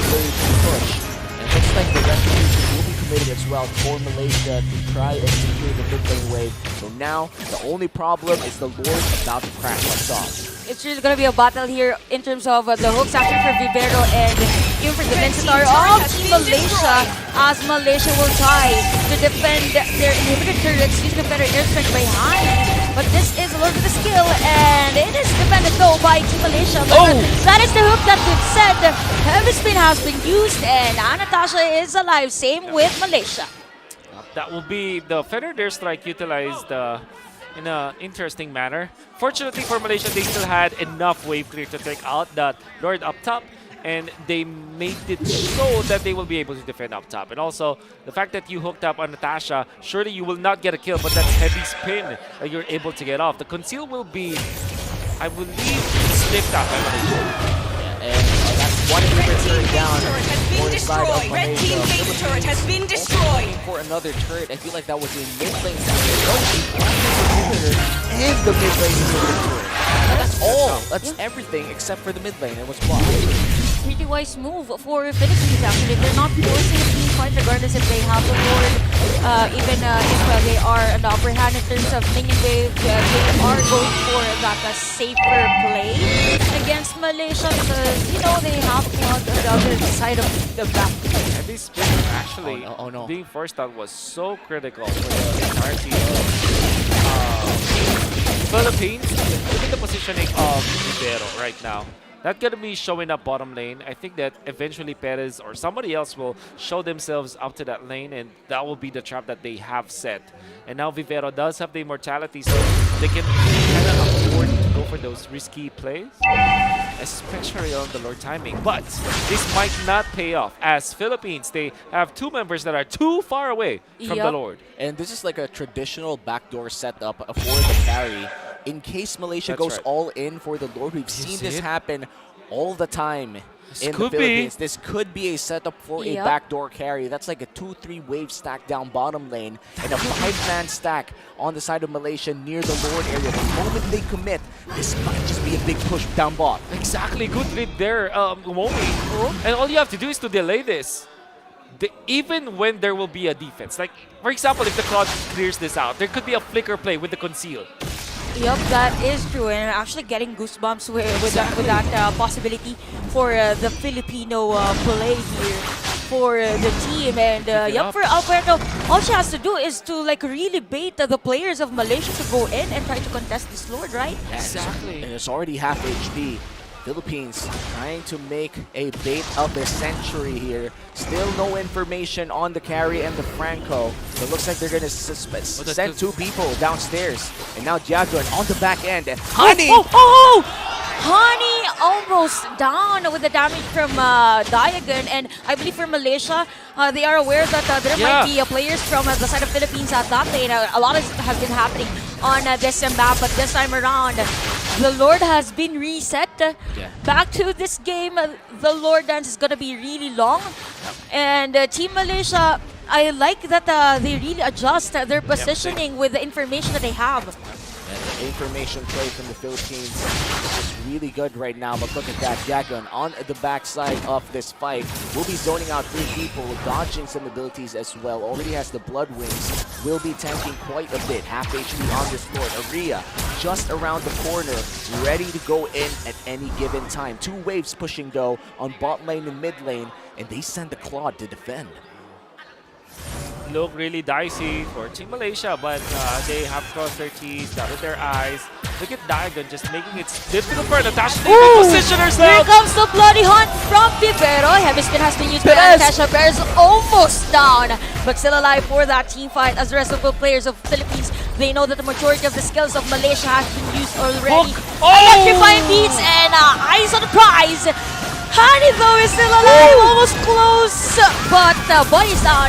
Speaker 6: wave push. And it looks like the retribution will be committed as well for Malaysia to try and secure the mid lane wave. So now, the only problem is the Lord about to crash us off.
Speaker 11: It's really going to be a battle here in terms of the hooks action for Vivero and even for the Minotaur of Team Malaysia, as Malaysia will try to defend their inhibitor turrets using the better air strength by Hani. But this is a little bit of skill, and it is defended though by Team Malaysia. But that is the hook that we've said. Heavy spin has been used, and Natasha is alive. Same with Malaysia.
Speaker 8: That will be the Feather Air Strike utilized in an interesting manner. Fortunately for Malaysia, they still had enough wave clear to take out that Lord up top, and they made it so that they will be able to defend up top. And also, the fact that you hooked up on Natasha, surely you will not get a kill, but that's heavy spin that you're able to get off. The conceal will be, I believe, sniffed out by Malaysia.
Speaker 6: And that's one inhibitor turret down for the side of Malaysia.
Speaker 12: Red team base turret has been destroyed.
Speaker 6: For another turret, I feel like that was a mid lane inhibitor and the mid lane inhibitor turret. And that's all. That's everything except for the mid lane. It was blocked.
Speaker 11: Pretty wise move for Philippines actually. They're not forcing a team fight regardless if they have the Lord. Even if they are on the upper hand in terms of minion wave, they are going for that safer play against Malaysia because, you know, they have Claude on the other side of the back.
Speaker 8: And this spin actually being forced out was so critical for the entirety of Philippines. Look at the positioning of Vivero right now. Not going to be showing up bottom lane. I think that eventually Perez or somebody else will show themselves up to that lane, and that will be the trap that they have set. And now Vivero does have the immortality, so they can kind of afford to go for those risky plays, especially on the Lord timing. But this might not pay off, as Philippines, they have two members that are too far away from the Lord.
Speaker 6: And this is like a traditional backdoor setup for the carry. In case Malaysia goes all in for the Lord, we've seen this happen all the time in the Philippines. This could be a setup for a backdoor carry. That's like a 2-3 wave stack down bottom lane and a 5-man stack on the side of Malaysia near the Lord area. The moment they commit, this might just be a big push down bot.
Speaker 8: Exactly. Good read there, Momi. And all you have to do is to delay this. Even when there will be a defense. Like, for example, if the Cloud clears this out, there could be a flicker play with the conceal.
Speaker 11: Yep, that is true, and I'm actually getting goosebumps with that possibility for the Filipino play here for the team. And yep, for Alberto, all she has to do is to like really bait the players of Malaysia to go in and try to contest this Lord, right?
Speaker 8: Exactly.
Speaker 6: And it's already half HP. Philippines trying to make a bait of the century here. Still no information on the carry and the Franco. It looks like they're going to send two people downstairs. And now Diagon on the back end. Hani!
Speaker 11: Hani almost down with the damage from Diagon. And I believe for Malaysia, they are aware that there might be players from the side of Philippines at that lane. A lot has been happening on this map, but this time around, the Lord has been reset. Back to this game, the Lord dance is going to be really long. And Team Malaysia, I like that they really adjust their positioning with the information that they have.
Speaker 6: And the information play from the Philippines is really good right now, but look at that. Diagon on the backside of this fight will be zoning out 3 people, dodging some abilities as well. Already has the Blood Wings, will be tanking quite a bit. Half HP on this Lord. Aria just around the corner, ready to go in at any given time. 2 waves pushing though on bot lane and mid lane, and they send the Claude to defend.
Speaker 8: Look really dicey for Team Malaysia, but they have crossed their T's, dotted their I's. Look at Diagon just making it difficult for Natasha to position herself.
Speaker 11: Here comes the bloody hunt from Vivero. Heavy spin has been used by Natasha. Perez almost down, but still alive for that team fight. As the rest of the players of Philippines, they know that the majority of the skills of Malaysia has been used already. Electrifying beats and eyes on the prize. Hani though is still alive, almost close, but body's down.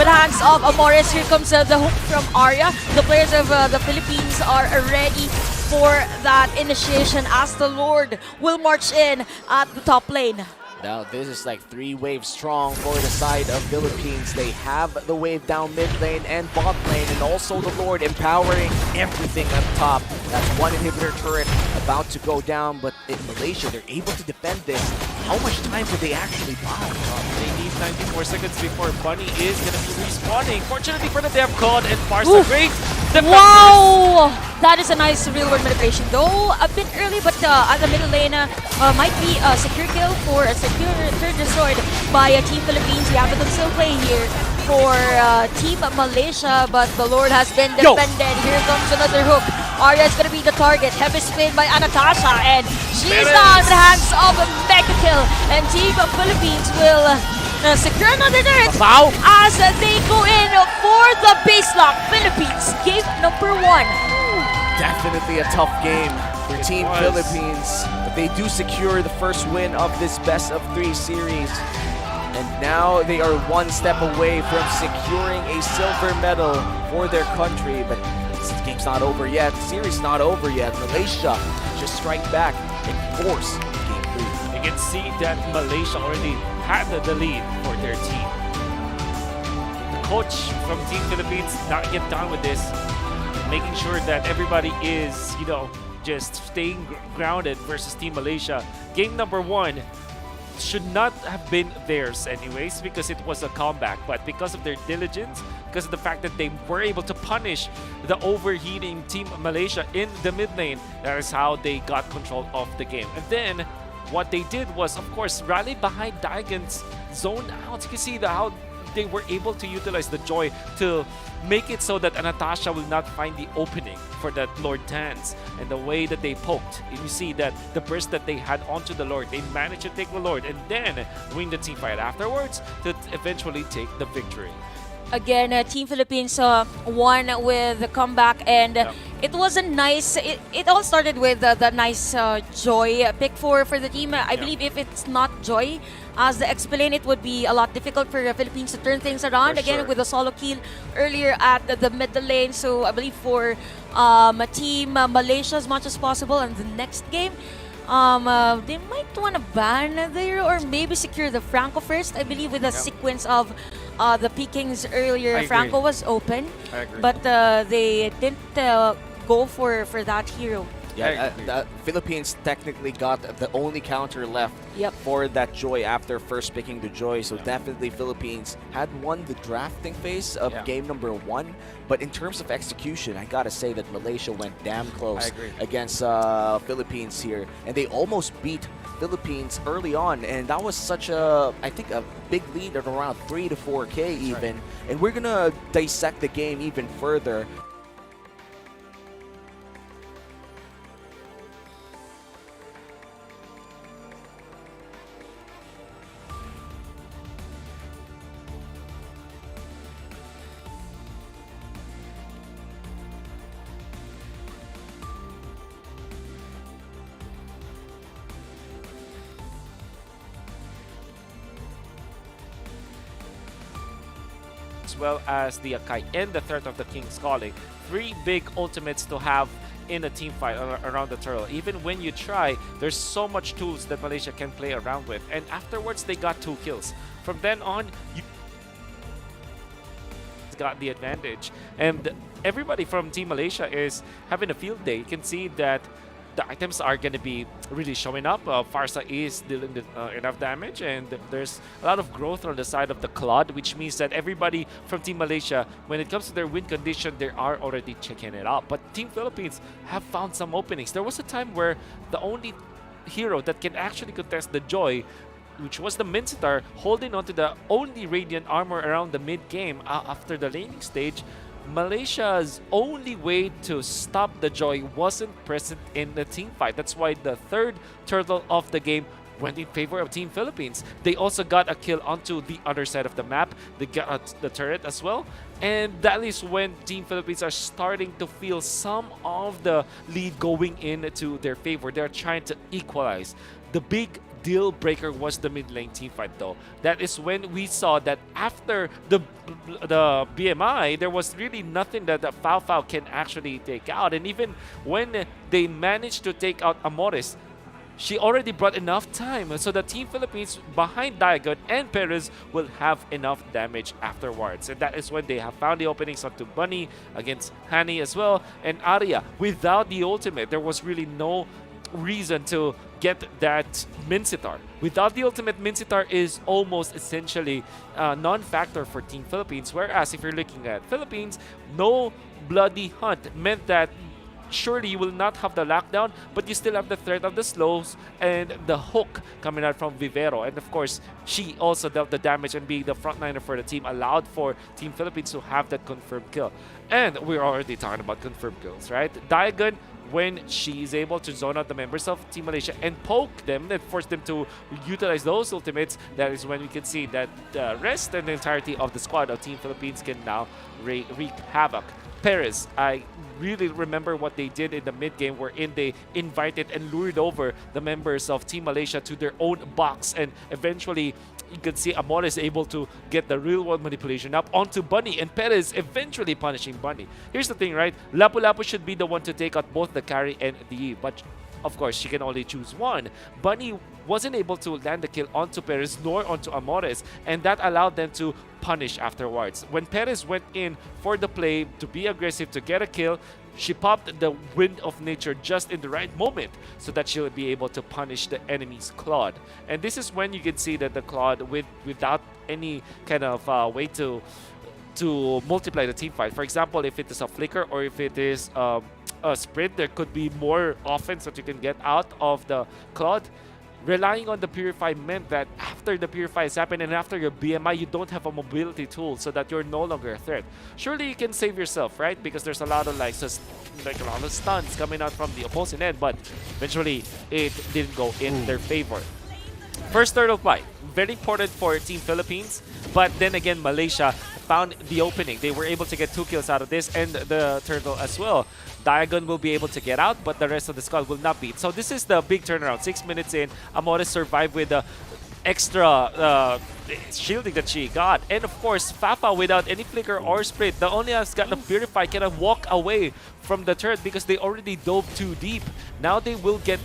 Speaker 11: by the hands of Amores. Here comes the hook from Arya. The players of the Philippines are ready for that initiation as the Lord will march in at the top lane.
Speaker 6: Now this is like 3 waves strong for the side of Philippines. They have the wave down mid lane and bot lane, and also the Lord empowering everything up top. That's one inhibitor turret about to go down, but in Malaysia they're able to defend this. How much time do they actually buy?
Speaker 8: They need 90 more seconds before Bunny is going to be respawning. Fortunately for the Dev God and Farsa, great defense.
Speaker 11: Wow! That is a nice real-world manipulation, though a bit early, but at the middle lane might be a secure kill for a secure turret destroyed by Team Philippines. We have a concealed play here for Team Malaysia, but the Lord has been defended. Here comes another hook. Arya is going to be the target. Heavy spin by Anastasia, and she's down in the hands of a mega kill. And Team Philippines will secure another turret as they go in for the base lock. Philippines, game number 1.
Speaker 6: Definitely a tough game for Team Philippines, but they do secure the first win of this best of 3 series. And now they are 1 step away from securing a silver medal for their country. But this game's not over yet. The series not over yet. Malaysia just strike back and force game 3.
Speaker 8: You can see that Malaysia already had the lead for their team. The coach from Team Philippines not yet done with this, making sure that everybody is, just staying grounded versus Team Malaysia. Game number 1 should not have been theirs anyways because it was a comeback, but because of their diligence, because of the fact that they were able to punish the overheating Team Malaysia in the mid lane, that is how they got control of the game. And then what they did was, of course, rally behind Daigon's zone out. You can see how they were able to utilize the Joy to make it so that Anastasia will not find the opening for that Lord Tans. And the way that they poked, you see that the burst that they had onto the Lord, they managed to take the Lord and then win the team fight afterwards to eventually take the victory.
Speaker 11: Again, Team Philippines won with the comeback, and it was a nice. It all started with the nice Joy pick for the team. I believe if it's not Joy as the explain, it would be a lot difficult for the Philippines to turn things around. Again, with a solo kill earlier at the middle lane. So I believe for Team Malaysia as much as possible, and the next game, they might want to ban there or maybe secure the Franco first. I believe with a sequence of the pickings earlier, Franco was open, but they didn't go for that hero.
Speaker 6: Yeah, the Philippines technically got the only counter left for that Joy after first picking the Joy. So definitely Philippines had won the drafting phase of game number 1. But in terms of execution, I gotta say that Malaysia went damn close against Philippines here. And they almost beat Philippines early on. And that was such a, I think, a big lead at around 3 to 4K even. And we're gonna dissect the game even further.
Speaker 8: As well as the Akai and the Threat of the King's Calling. 3 big ultimates to have in a team fight around the turtle. Even when you try, there's so much tools that Malaysia can play around with. And afterwards, they got 2 kills. From then on, you got the advantage. And everybody from Team Malaysia is having a field day. You can see that the items are going to be really showing up. Farsa is dealing enough damage, and there's a lot of growth on the side of the Claude, which means that everybody from Team Malaysia, when it comes to their win condition, they are already checking it out. But Team Philippines have found some openings. There was a time where the only hero that can actually contest the Joy, which was the Minstar, holding onto the only Radiant armor around the mid-game after the laning stage, Malaysia's only way to stop the Joy wasn't present in the team fight. That's why the 3rd turtle of the game went in favor of Team Philippines. They also got a kill onto the other side of the map. They got the turret as well. And that is when Team Philippines are starting to feel some of the lead going into their favor. They're trying to equalize. The big deal breaker was the mid lane team fight, though. That is when we saw that after the BMI, there was really nothing that the Fao can actually take out. And even when they managed to take out Amores, she already brought enough time so the Team Philippines behind Diagon and Perez will have enough damage afterwards. And that is when they have found the openings onto Bunny against Hani as well. And Arya, without the ultimate, there was really no reason to get that Mincitar. Without the ultimate, Mincitar is almost essentially non-factor for Team Philippines. Whereas if you're looking at Philippines, no bloody hunt meant that surely you will not have the lockdown, but you still have the threat of the slows and the hook coming out from Vivero. And of course, she also dealt the damage, and being the frontliner for the team allowed for Team Philippines to have that confirmed kill. And we're already talking about confirmed kills, right? Diagon, when she is able to zone out the members of Team Malaysia and poke them and force them to utilize those ultimates, that is when we can see that the rest and the entirety of the squad of Team Philippines can now wreak havoc. Perez, I really remember what they did in the mid-game, wherein they invited and lured over the members of Team Malaysia to their own box, and eventually you can see Amores able to get the real-world manipulation up onto Bunny, and Perez eventually punishing Bunny. Here's the thing, right? Lapu-Lapu should be the one to take out both the carry and the Eve, but of course, she can only choose one. Bunny wasn't able to land the kill onto Perez nor onto Amores, and that allowed them to punish afterwards. When Perez went in for the play to be aggressive to get a kill, she popped the Wind of Nature just in the right moment so that she'll be able to punish the enemy's Claude. And this is when you can see that the Claude, without any kind of way to multiply the team fight. For example, if it is a flicker or if it is a sprint, there could be more offense that you can get out of the Claude. Relying on the Purify meant that after the Purify has happened and after your BMI, you don't have a mobility tool so that you're no longer a threat. Surely you can save yourself, right? Because there's a lot of like a lot of stuns coming out from the opposing end, but eventually it didn't go in their favor. First turtle fight, very important for Team Philippines, but then again Malaysia found the opening. They were able to get 2 kills out of this and the turtle as well. Diagon will be able to get out, but the rest of the squad will not be. So this is the big turnaround. 6 minutes in, Amores survived with the extra shielding that she got. And of course, Fafa without any flicker or sprint. The only has gotten a Purify cannot walk away from the turret because they already dove too deep. Now they will get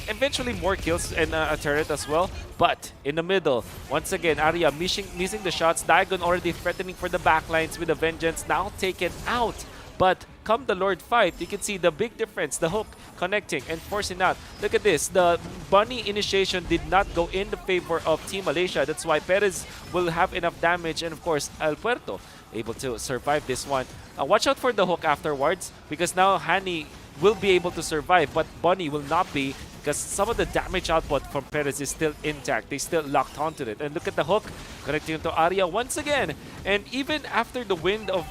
Speaker 8: eventually more kills and a turret as well. But in the middle, once again, Arya missing the shots. Diagon already threatening for the backlines with a Vengeance, now taken out. But come the Lord fight, you can see the big difference. The hook connecting and forcing out. Look at this. The Bunny initiation did not go in the favor of Team Malaysia. That's why Perez will have enough damage. And of course, El Puerto able to survive this one. Watch out for the hook afterwards, because now Hani will be able to survive, but Bunny will not be, because some of the damage output from Perez is still intact. They still locked onto it. And look at the hook connecting to Arya once again. And even after the Wind of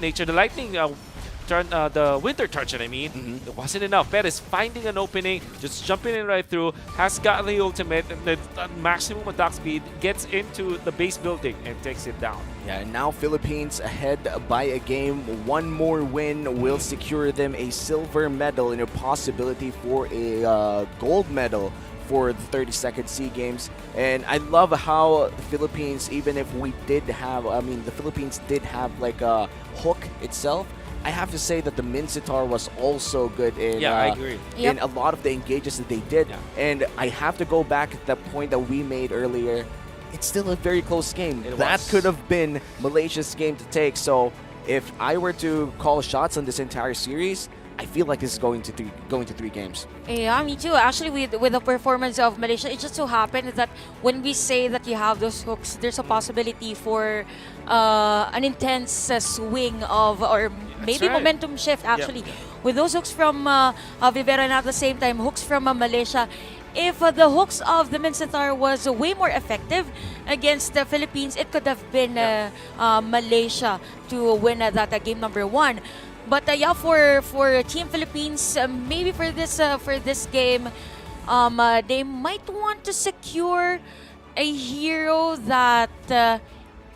Speaker 8: Nature, the lightning the winter torture, it wasn't enough. Perez finding an opening, just jumping in right through, has gotten the ultimate, and the maximum attack speed, gets into the base building and takes it down.
Speaker 6: Yeah, and now Philippines ahead by a game. One more win will secure them a silver medal and a possibility for a gold medal for the 32nd Sea Games. And I love how the Philippines, even if we did have, the Philippines did have like a hook itself, I have to say that the Mincitar was also good in,
Speaker 8: I agree.
Speaker 6: In a lot of the engages that they did.
Speaker 8: Yeah.
Speaker 6: And I have to go back at the point that we made earlier. It's still a very close game. That could have been Malaysia's game to take. So if I were to call shots on this entire series, I feel like this is going to 3 games.
Speaker 11: Yeah, me too. Actually, with the performance of Malaysia, it just so happened that when we say that you have those hooks, there's a possibility for an intense swing of, or maybe momentum shift actually. With those hooks from Vivero and at the same time hooks from Malaysia. If the hooks of the Mincitar was way more effective against the Philippines, it could have been Malaysia to win that game number 1. But yeah, for Team Philippines, maybe for this game, they might want to secure a hero that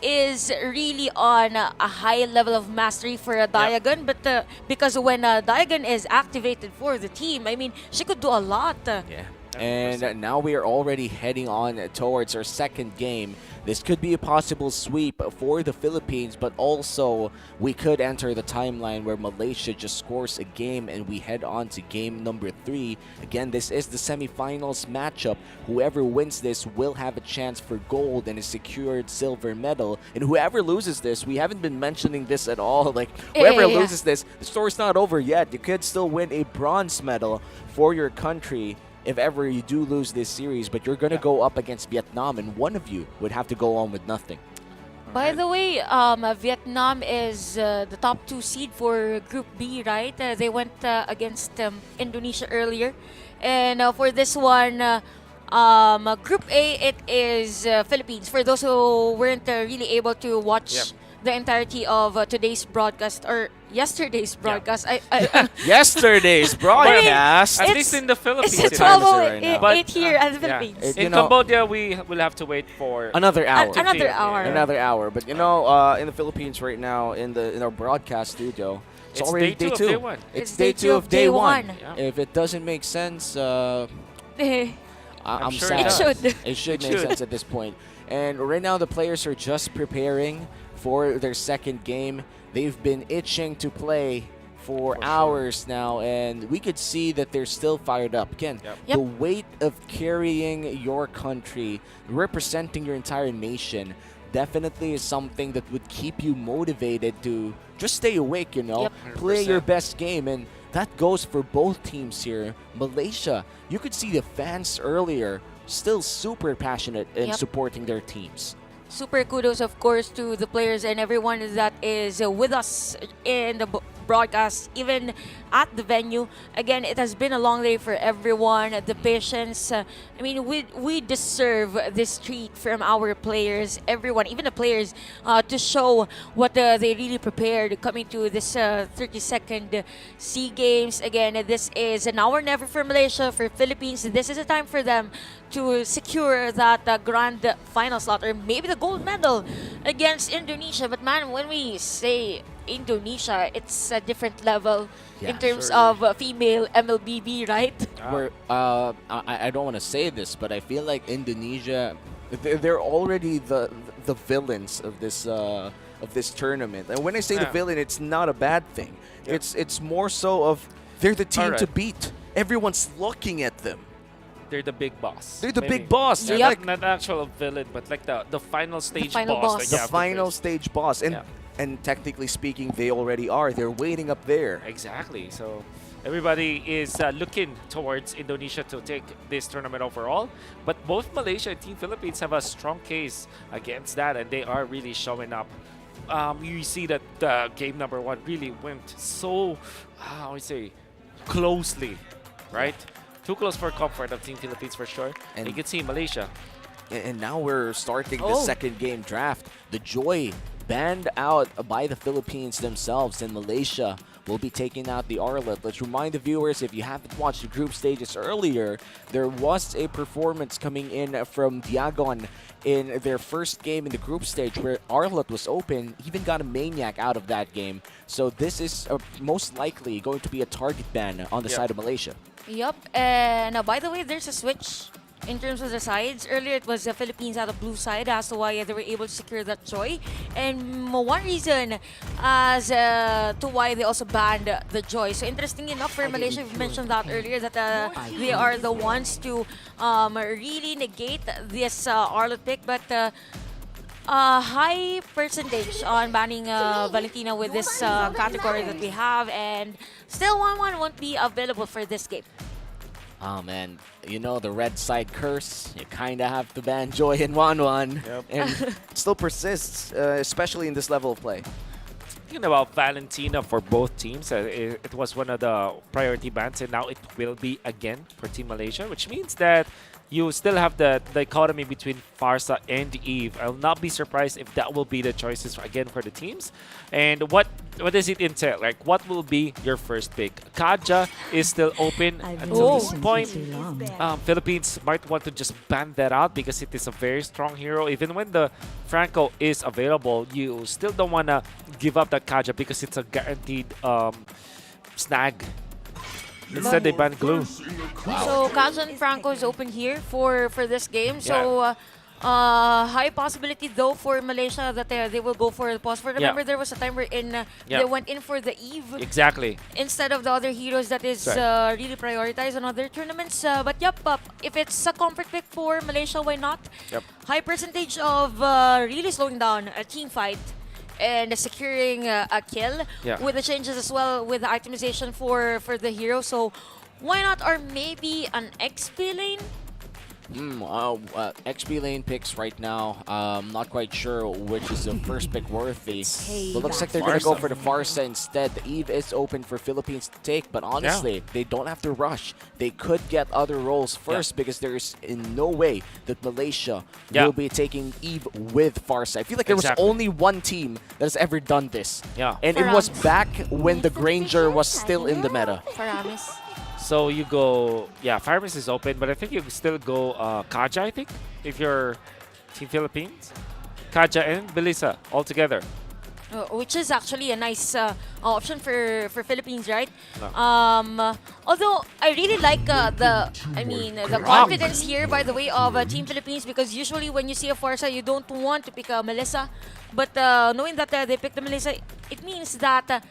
Speaker 11: is really on a high level of mastery for Diagon. But because when Diagon is activated for the team, she could do a lot.
Speaker 6: Yeah. And now we are already heading on towards our second game. This could be a possible sweep for the Philippines, but also we could enter the timeline where Malaysia just scores a game and we head on to game number 3. Again, this is the semifinals matchup. Whoever wins this will have a chance for gold and a secured silver medal. And whoever loses this, we haven't been mentioning this at all. Like, whoever loses this, the story's not over yet. You could still win a bronze medal for your country if ever you do lose this series, but you're going to go up against Vietnam, and one of you would have to go on with nothing.
Speaker 11: By the way, Vietnam is the top 2 seed for Group B, right? They went against Indonesia earlier. And for this one, Group A, it is Philippines. For those who weren't really able to watch the entirety of today's broadcast, or yesterday's broadcast.
Speaker 6: Yesterday's broadcast?
Speaker 8: At least in the Philippines.
Speaker 11: It's 12:08 here at the Philippines.
Speaker 8: In Cambodia, we will have to wait for
Speaker 6: another hour.
Speaker 11: Another hour.
Speaker 6: But in the Philippines right now, in our broadcast studio, it's already
Speaker 8: day 2 of day 1.
Speaker 6: It's day 2 of day 1.
Speaker 11: Yeah.
Speaker 6: If it doesn't make sense, I'm
Speaker 8: sure
Speaker 6: sad.
Speaker 11: It
Speaker 6: should make sense at this point. And right now, the players are just preparing for their second game. They've been itching to play for hours now, and we could see that they're still fired up. Again, the weight of carrying your country, representing your entire nation, definitely is something that would keep you motivated to just stay awake, play your best game. And that goes for both teams here. Malaysia, you could see the fans earlier still super passionate in supporting their teams.
Speaker 11: Super kudos, of course, to the players and everyone that is with us in the broadcast, even at the venue. Again, it has been a long day for everyone. The patience. I mean, we deserve this treat from our players, everyone, even the players, to show what they really prepared coming to this 32nd Sea Games. Again, this is an hour never for Malaysia, for Philippines. This is a time for them to secure that grand final slot, or maybe the gold medal against Indonesia. But man, when we say Indonesia, it's a different level in terms of female MLBB, right?
Speaker 6: I don't want to say this, but I feel like Indonesia, they're already the villains of this tournament. And when I say the villain, it's not a bad thing. It's more so of they're the team to beat. Everyone's looking at them.
Speaker 8: They're the big boss.
Speaker 6: They're the big boss.
Speaker 8: They're
Speaker 6: like
Speaker 8: not actual villain, but like the final stage
Speaker 11: boss.
Speaker 6: The final stage boss. And technically speaking, they already are. They're waiting up there.
Speaker 8: Exactly. So everybody is looking towards Indonesia to take this tournament overall. But both Malaysia and Team Philippines have a strong case against that, and they are really showing up. You see that game number 1 really went so, closely, right? Too close for comfort of Team Philippines for sure. And you can see Malaysia.
Speaker 6: And now we're starting the second game draft. The Joy banned out by the Philippines themselves, and Malaysia will be taking out the Arlet. Let's remind the viewers, if you haven't watched the group stages earlier, there was a performance coming in from Diagon in their first game in the group stage where Arlet was open, even got a Maniac out of that game. So this is most likely going to be a target ban on the side of Malaysia.
Speaker 11: Yep, and by the way, there's a switch in terms of the sides. Earlier, it was the Philippines out of blue side, as to why they were able to secure that Joy. And one reason as to why they also banned the Joy. So interesting enough for Malaysia, we mentioned that earlier, that they are the ones to really negate this Arlet pick. But high percentage on banning Valentina with this category that we have, and still 1-1 won't be available for this game.
Speaker 6: Oh man, the red side curse, you kind of have to ban Joy in 1-1, and it still persists, especially in this level of play.
Speaker 8: Speaking about Valentina for both teams, it was one of the priority bans, and now it will be again for Team Malaysia, which means that you still have the dichotomy between Farsa and Eve. I'll not be surprised if that will be the choices again for the teams. And what does it entail? Like, what will be your first pick? Kaja is still open until this point. Philippines might want to just ban that out because it is a very strong hero. Even when the Franco is available, you still don't want to give up that Kaja because it's a guaranteed snag. Instead, they banned glue.
Speaker 11: So Kazan Franco is open here for this game. So high possibility though for Malaysia that they will go for the pause. For remember there was a time where they went in for the Eve
Speaker 8: Exactly.
Speaker 11: instead of the other heroes that is really prioritized on other tournaments. But if it's a comfort pick for Malaysia, why not?
Speaker 8: Yep.
Speaker 11: High percentage of really slowing down a team fight and securing a kill with the changes as well with the itemization for the hero. So why not? Or maybe an XP lane?
Speaker 6: XP lane picks right now. Not quite sure which is the first pick worthy. But looks like they're going to go for the Farsa instead. The Eve is open for Philippines to take, but honestly, they don't have to rush. They could get other roles first because there's in no way that Malaysia will be taking Eve with Farsa. I feel like there was only one team that has ever done this. And it was back when the Granger was still in the meta.
Speaker 11: Paramis.
Speaker 8: So you go, Firemis is open, but I think you still go Kaja, I think, if you're Team Philippines. Kaja and Belisa all together.
Speaker 11: Which is actually a nice option for Philippines, right?
Speaker 8: No.
Speaker 11: Although I really like the confidence here, by the way, of Team Philippines, because usually when you see a Farsa, you don't want to pick a Melissa. But knowing that they picked the Melissa, it means that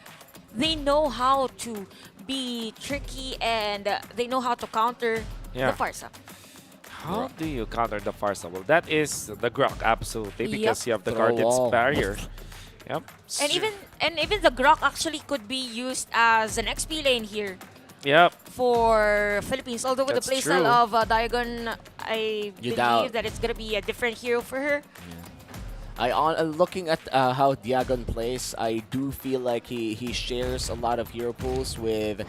Speaker 11: they know how to be tricky and they know how to counter the Farsa.
Speaker 8: How do you counter the Farsa? Well, that is the Grok, absolutely, because you have the Guardian's Barrier.
Speaker 11: And even the Grok actually could be used as an XP lane here. For Philippines. Although with the playstyle of Diagon, I believe that it's gonna be a different hero for her.
Speaker 6: Looking at how Diagon plays, I do feel like he shares a lot of hero pools with,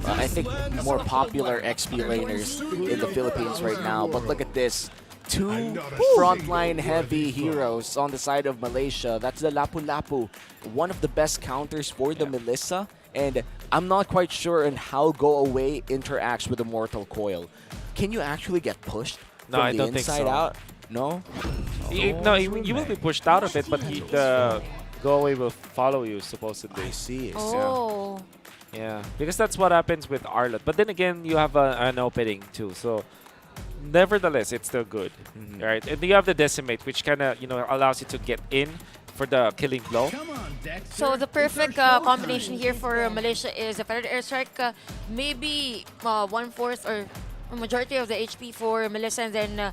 Speaker 6: I think, more popular XP laners in the Philippines right now. But look at this. Two frontline heavy heroes on the side of Malaysia. That's the Lapu-Lapu, one of the best counters for the Melissa. And I'm not quite sure on how Go Away interacts with the Mortal Coil. Can you actually get pushed from the inside out? No?
Speaker 8: No, you will be pushed out of it, but the Go Away will follow you, supposedly.
Speaker 6: I see.
Speaker 8: Yeah, because that's what happens with Arlott. But then again, you have an opening too, so nevertheless, it's still good, right? And you have the Decimate, which kind of allows you to get in for the killing blow.
Speaker 11: So the perfect combination here for Malaysia is a Feathered Airstrike, maybe 1/4 or majority of the HP for Melissa, and then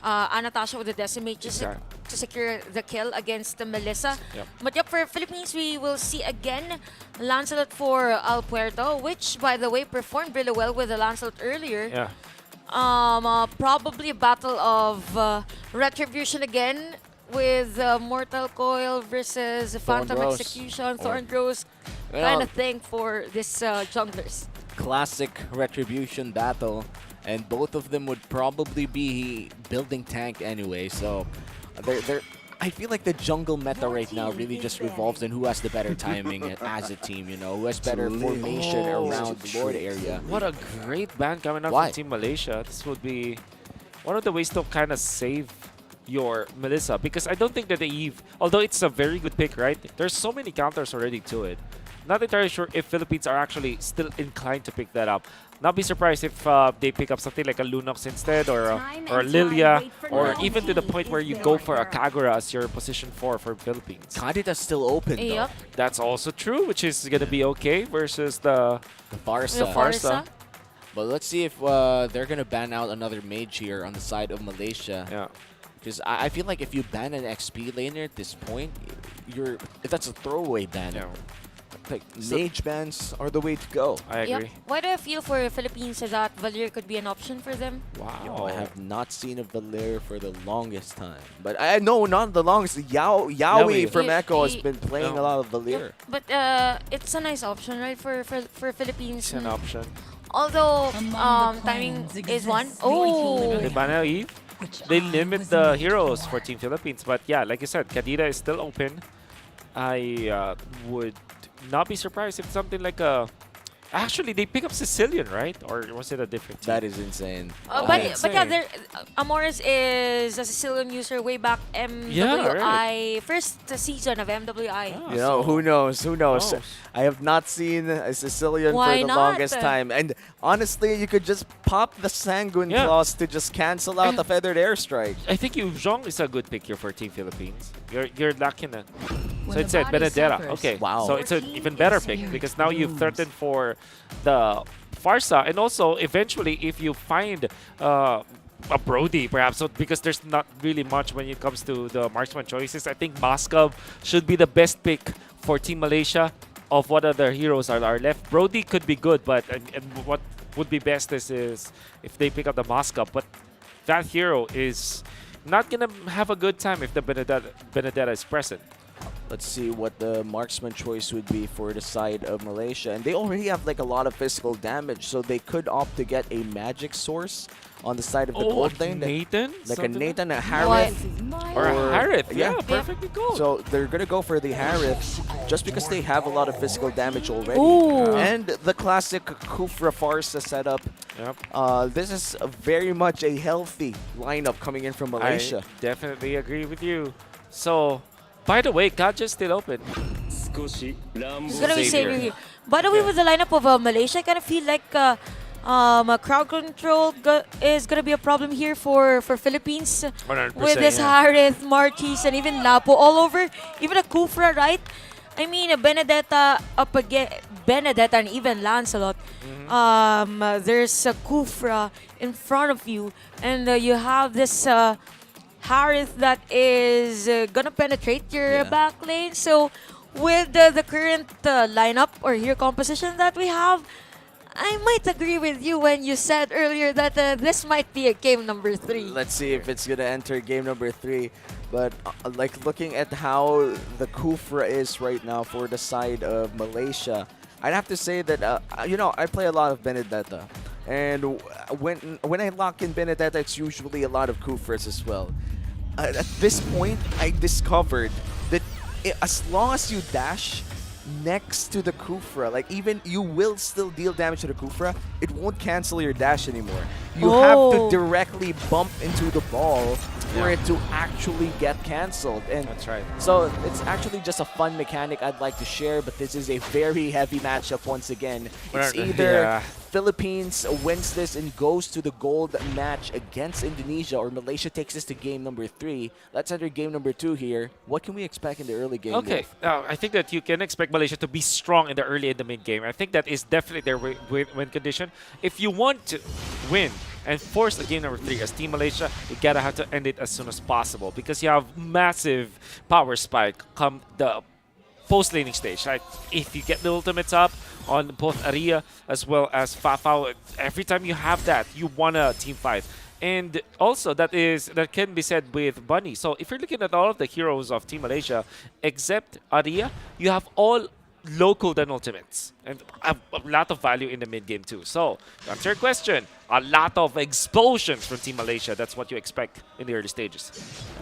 Speaker 11: Anatasha with the Decimate just to secure the kill against the Melissa. But for Philippines, we will see again Lancelot for Al Puerto, which by the way performed really well with the Lancelot earlier. Probably a battle of retribution again with Mortal Coil versus Phantom Execution, Thornrose kind of thing for this junglers.
Speaker 6: Classic retribution battle. And both of them would probably be building tank anyway, so I feel like the jungle meta right now really just revolves on who has the better timing as a team, who has better formation around the Lord area.
Speaker 8: What a great ban coming out from Team Malaysia. This would be one of the ways to kind of save your Melissa, because I don't think that the Eve, although it's a very good pick, right? There's so many counters already to it. Not entirely sure if Philippines are actually still inclined to pick that up. Not be surprised if they pick up something like a Lunox instead, or Lilia, or even to the point where you go for a Kagura as your position 4 for Philippines.
Speaker 6: Kandida's still open though.
Speaker 8: That's also true, which is going to be okay versus the
Speaker 6: Farsa. But let's see if they're going to ban out another mage here on the side of Malaysia. Because I feel like if you ban an XP laner at this point, that's a throwaway banner. Like, mage bans are the way to go.
Speaker 8: I agree.
Speaker 11: Why do I feel for Philippines that Valir could be an option for them?
Speaker 6: Wow. I have not seen a Valir for the longest time. But I know not the longest. Yaoi from Echo has been playing a lot of Valir.
Speaker 11: But it's a nice option, right, for Philippines.
Speaker 8: It's an option.
Speaker 11: Although timing is one.
Speaker 8: They ban out Eve. They limit the heroes for Team Philippines. But yeah, like you said, Kadira is still open. I would not be surprised if something like a Actually, they pick up Sicilian, right? Or was it a different team?
Speaker 6: That is insane.
Speaker 11: But yeah, Amores is a Sicilian user way back MWI, first season of MWI.
Speaker 6: You know, who knows? Who knows? I have not seen a Sicilian
Speaker 11: Why
Speaker 6: for the
Speaker 11: not?
Speaker 6: longest time. And honestly, you could just pop the Sanguine Claws to just cancel out the Feathered Airstrike.
Speaker 8: I think Yu Zhong is a good pick here for Team Philippines. You're lucky na. So
Speaker 2: the
Speaker 8: it said
Speaker 2: body
Speaker 8: Benedetta.
Speaker 2: suffers,
Speaker 8: Okay.
Speaker 6: Wow.
Speaker 8: So it's an even better pick because now you've threatened for the Farsa, and also eventually if you find a Brody perhaps, so because there's not really much when it comes to the marksman choices, I think Moskov should be the best pick for Team Malaysia. Of what other heroes are left, Brody could be good, but and what would be best is if they pick up the Moskov, but that hero is not gonna have a good time if the Benedetta is present.
Speaker 6: Let's see what the marksman choice would be for the side of Malaysia. And they already have like a lot of physical damage, so they could opt to get a magic source on the side of the gold lane.
Speaker 8: Nathan?
Speaker 6: Like a Nathan, a Harith.
Speaker 8: Or a Harith,
Speaker 6: yeah.
Speaker 8: perfectly cool.
Speaker 6: So they're going to go for the Harith just because they have a lot of physical damage already. And the classic Kufra Farsa setup.
Speaker 8: Yep.
Speaker 6: This is very much a healthy lineup coming in from Malaysia.
Speaker 8: I definitely agree with you. So, by the way, Gaja's still open.
Speaker 11: He's gonna be saving you. By the way, with the lineup of Malaysia, I kind of feel like crowd control is gonna be a problem here for Philippines
Speaker 8: 100%,
Speaker 11: with this Harith, Martis, and even Lapo all over. Even a Kufra, right? I mean, a Benedetta up again, Benedetta and even Lancelot. There's a Kufra in front of you, and you have this Harith that is gonna penetrate your back lane. So with the current lineup or hero composition that we have, I might agree with you when you said earlier that this might be a game number 3.
Speaker 6: Let's see if it's gonna enter game number 3. But like looking at how the Kufra is right now for the side of Malaysia, I'd have to say that you know, I play a lot of Benedetta, and when I lock in Benedetta, it's usually a lot of Kufras as well. At this point, I discovered that as long as you dash next to the Kufra, like even you will still deal damage to the Kufra, it won't cancel your dash anymore. You have to directly bump into the ball for it to actually get cancelled. And
Speaker 8: that's right.
Speaker 6: So it's actually just a fun mechanic I'd like to share, but this is a very heavy matchup once again. It's either Philippines wins this and goes to the gold match against Indonesia, or Malaysia takes this to game number 3. Let's enter game number 2 here. What can we expect in the early game?
Speaker 8: Okay, I think that you can expect Malaysia to be strong in the early and the mid game. I think that is definitely their win condition. If you want to win and force the game number 3 as Team Malaysia, you gotta have to end it as soon as possible because you have massive power spike come the post-laning stage. Right? If you get the ultimates up on both Aria as well as Fafao, every time you have that, you wanna team fight. And also, that can be said with Bunny. So if you're looking at all of the heroes of Team Malaysia, except Aria, you have all local than ultimates and a lot of value in the mid game too. So to answer your question, a lot of explosions from Team Malaysia. That's what you expect in the early stages.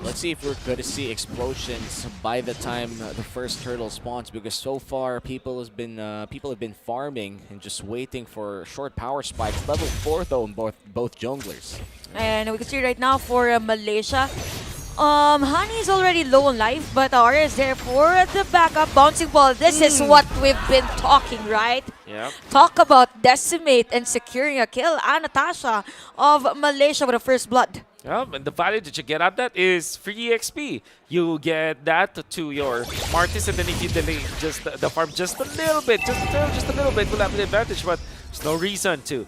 Speaker 6: Let's see if we're going to see explosions by the time the first turtle spawns, because so far people have been farming and just waiting for short power spikes. Level 4 though in both junglers.
Speaker 11: And we can see right now for Malaysia, Honey is already low on life, but Aura is there for the backup bouncing ball. This is what we've been talking, right?
Speaker 8: Yeah.
Speaker 11: Talk about decimate and securing a kill. Natasha of Malaysia with a first blood.
Speaker 8: Yeah, and the value that you get out of that is free XP. You get that to your Martis, and then if you delay just the farm just a little bit, just a little bit, will have the advantage, but there's no reason to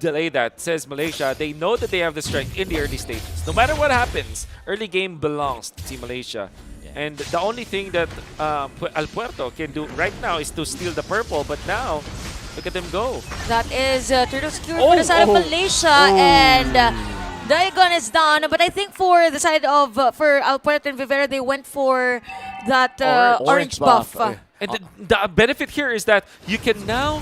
Speaker 8: delay that, says Malaysia. They know that they have the strength in the early stages. No matter what happens, early game belongs to Team Malaysia. And the only thing that El Puerto can do right now is to steal the purple, but now, look at them go.
Speaker 11: That is turtle secured for the side of Malaysia, and Diagon is down. But I think for the side of, for El Puerto and Vivera, they went for that orange buff.
Speaker 8: And the benefit here is that you can now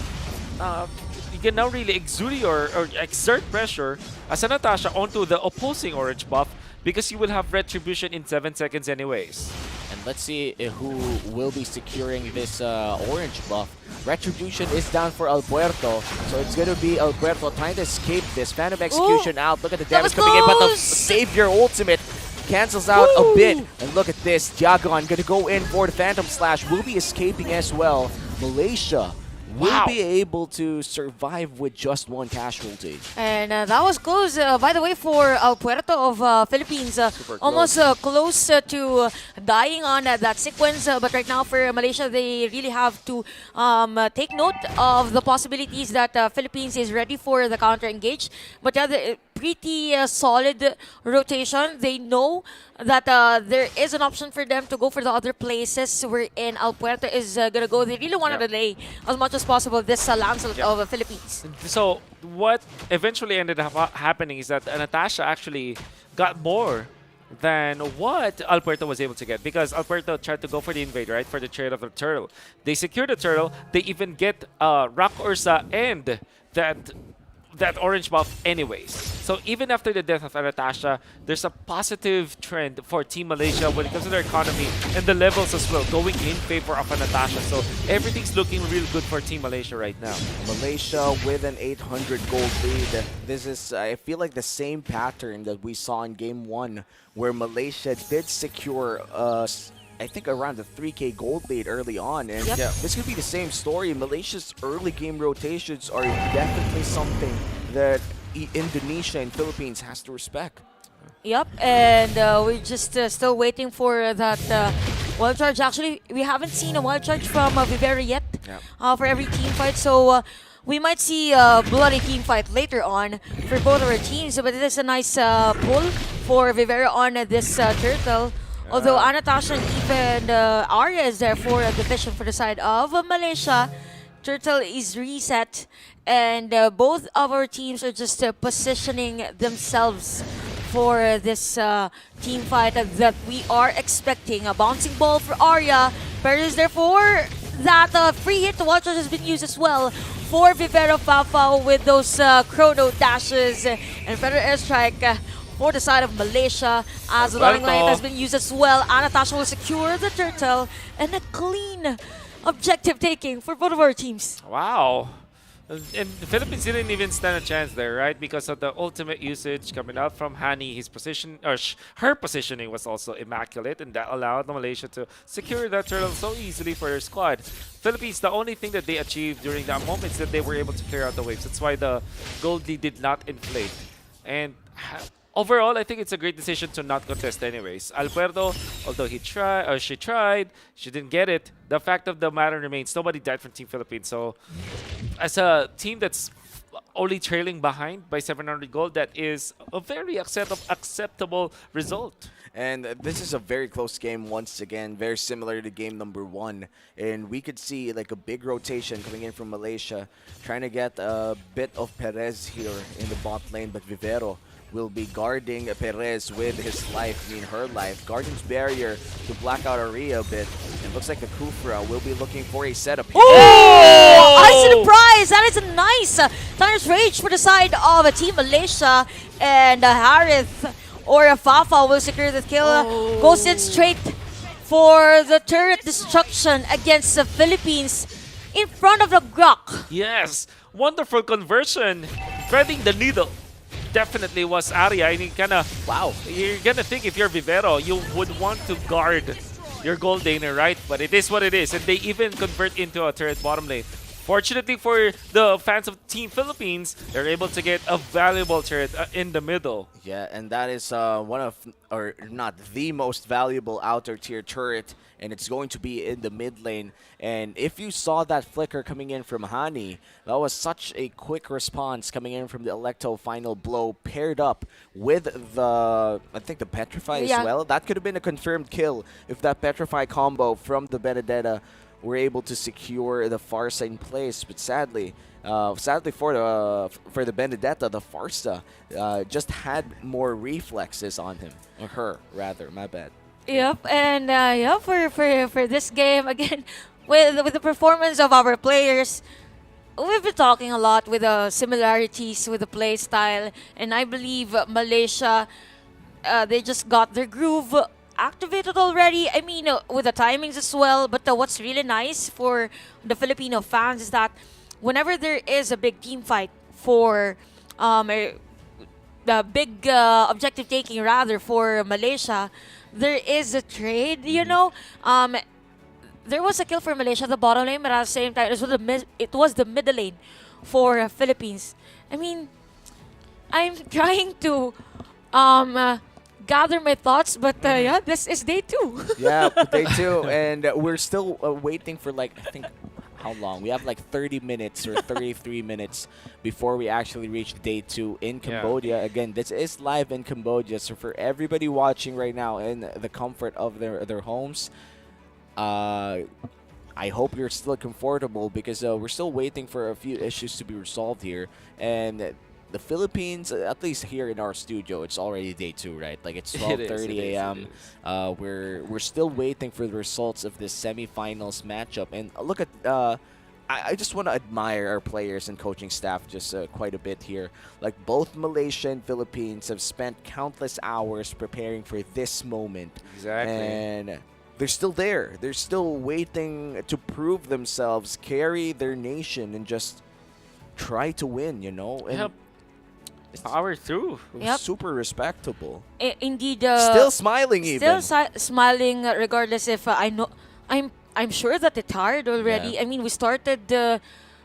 Speaker 8: really exude or exert pressure as a Natasha onto the opposing orange buff because you will have retribution in 7 seconds anyways.
Speaker 6: And let's see who will be securing this orange buff. Retribution is down for Alberto, so it's going to be Alberto trying to escape this. Phantom Execution out. Look at the damage coming in, but the Savior ultimate cancels out a bit. And look at this. Diagon going to go in for the Phantom Slash. Will be escaping as well. Malaysia will be able to survive with just one casualty.
Speaker 11: And that was close, by the way, for Puerto of Philippines. Almost close to dying on that sequence. But right now for Malaysia, they really have to take note of the possibilities that Philippines is ready for the counter-engage. But yeah, pretty solid rotation. They know that there is an option for them to go for the other places wherein El Puerto is going to go. They really want to delay as much as possible this landslide of the Philippines.
Speaker 8: So what eventually ended up happening is that Natasha actually got more than what Alberto was able to get, because Alberto tried to go for the invade, right, for the trade of the turtle. They secure the turtle. They even get Rock Ursa and that orange buff anyways. So even after the death of Natasha, there's a positive trend for Team Malaysia when it comes to their economy and the levels as well, going in favor of Natasha. So everything's looking real good for Team Malaysia right now. Malaysia
Speaker 6: with an 800 gold lead. This is, I feel like, the same pattern that we saw in Game 1, where Malaysia did secure I think around the 3K gold lead early on, and this could be the same story. Malaysia's early game rotations are definitely something that Indonesia and Philippines has to respect.
Speaker 11: Yep, and we're just still waiting for that wild charge. Actually, we haven't seen a wild charge from Vivera yet for every team fight, so we might see a bloody team fight later on for both of our teams, but it is a nice pull for Vivera on this turtle. Although Anatasha and even Arya is there for a division for the side of Malaysia, Turtle is reset, and both of our teams are just positioning themselves for this team fight that we are expecting. A bouncing ball for Arya. Perez there for that free hit. The watcher has been used as well for Vivero Papa with those chrono dashes and better airstrike. For the side of Malaysia, as the Darling Light has been used as well. Anatasha will secure the turtle and a clean objective taking for both of our teams.
Speaker 8: Wow. And the Philippines didn't even stand a chance there, right? Because of the ultimate usage coming out from Hani. His position, or her positioning was also immaculate, and that allowed Malaysia to secure that turtle so easily for their squad. Philippines, the only thing that they achieved during that moment is that they were able to clear out the waves. That's why the gold lead did not inflate. And overall, I think it's a great decision to not contest anyways. Alberto, although she tried, she didn't get it. The fact of the matter remains, nobody died from Team Philippines. So as a team that's only trailing behind by 700 gold, that is a very acceptable result.
Speaker 6: And this is a very close game once again, very similar to game number 1. And we could see like a big rotation coming in from Malaysia, trying to get a bit of Perez here in the bot lane, but Vivero will be guarding Perez with his life, her life. Guardian's Barrier to black out Arya a bit. It looks like the Kufra will be looking for a setup here.
Speaker 11: Oh! Ice surprise! That is a nice Thunder's Rage for the side of Team Malaysia. And Harith or Fafa will secure the kill. Goes in straight for the turret destruction against the Philippines in front of the Grok.
Speaker 8: Yes! Wonderful conversion. Threading the needle. Definitely was Arya. And you're gonna think if you're Vivero, you would want to guard your gold laner, right? But it is what it is, and they even convert into a turret bottom lane. Fortunately for the fans of Team Philippines, they're able to get a valuable turret in the middle.
Speaker 6: Yeah, and that is one of, or not the most valuable outer tier turret, and it's going to be in the mid lane. And if you saw that flicker coming in from Hani, that was such a quick response coming in from the Electo final blow, paired up with the, I think, the Petrify as well. That could have been a confirmed kill if that Petrify combo from the Benedetta were able to secure the Farsa in place. But sadly for the Benedetta, the Farsa just had more reflexes on him, or her rather, my bad.
Speaker 11: Yep, and for this game again, with the performance of our players, we've been talking a lot with the similarities with the play style, and I believe Malaysia, they just got their groove activated already. I mean, with the timings as well. But what's really nice for the Filipino fans is that whenever there is a big team fight for the big objective taking rather for Malaysia, there is a trade, you know. There was a kill for Malaysia at the bottom lane, but at the same time, it was the middle lane for Philippines. I mean, I'm trying to gather my thoughts, but yeah, this is day 2.
Speaker 6: Yeah, day 2, and we're still waiting for like, I think, how long? We have like 30 minutes or 33 minutes before we actually reach day 2 in Cambodia. Again, this is live in Cambodia, so for everybody watching right now in the comfort of their homes, I hope you're still comfortable because we're still waiting for a few issues to be resolved here. And the Philippines, at least here in our studio, it's already day 2, right? Like it's 12:30 a.m. We're still waiting for the results of this semifinals matchup. And look at, I just want to admire our players and coaching staff just quite a bit here. Like both Malaysia and Philippines have spent countless hours preparing for this moment.
Speaker 8: Exactly.
Speaker 6: And they're still there. They're still waiting to prove themselves, carry their nation, and just try to win, you know? And
Speaker 8: power through.
Speaker 6: Super respectable.
Speaker 11: Indeed.
Speaker 6: Still smiling even.
Speaker 11: Still smiling regardless if I'm sure that they're tired already. I mean, we started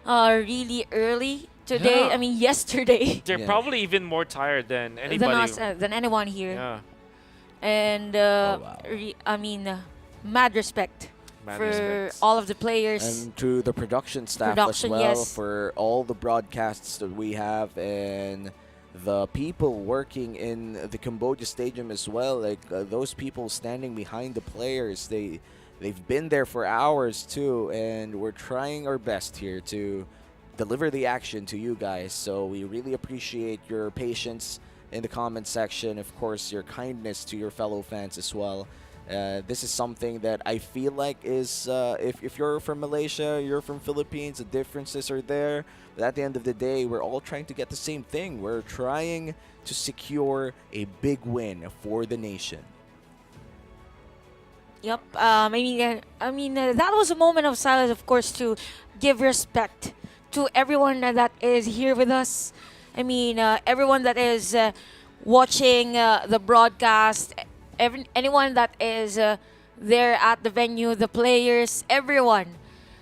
Speaker 11: really early today.
Speaker 8: Yeah.
Speaker 11: I mean, yesterday.
Speaker 8: They're probably even more tired than anybody.
Speaker 11: Than anyone here.
Speaker 8: Yeah.
Speaker 11: And I mean, mad respect for all of the players.
Speaker 6: And to the production staff as well, for all the broadcasts that we have, and the people working in the Cambodia Stadium as well. Like those people standing behind the players, they've been there for hours too, and we're trying our best here to deliver the action to you guys. So we really appreciate your patience in the comment section, of course, your kindness to your fellow fans as well. This is something that I feel like is, if you're from Malaysia, you're from Philippines, the differences are there. But at the end of the day, we're all trying to get the same thing. We're trying to secure a big win for the nation.
Speaker 11: Yep. I mean, that was a moment of silence, of course, to give respect to everyone that is here with us. I mean, everyone that is watching the broadcast, anyone that is there at the venue, the players, everyone,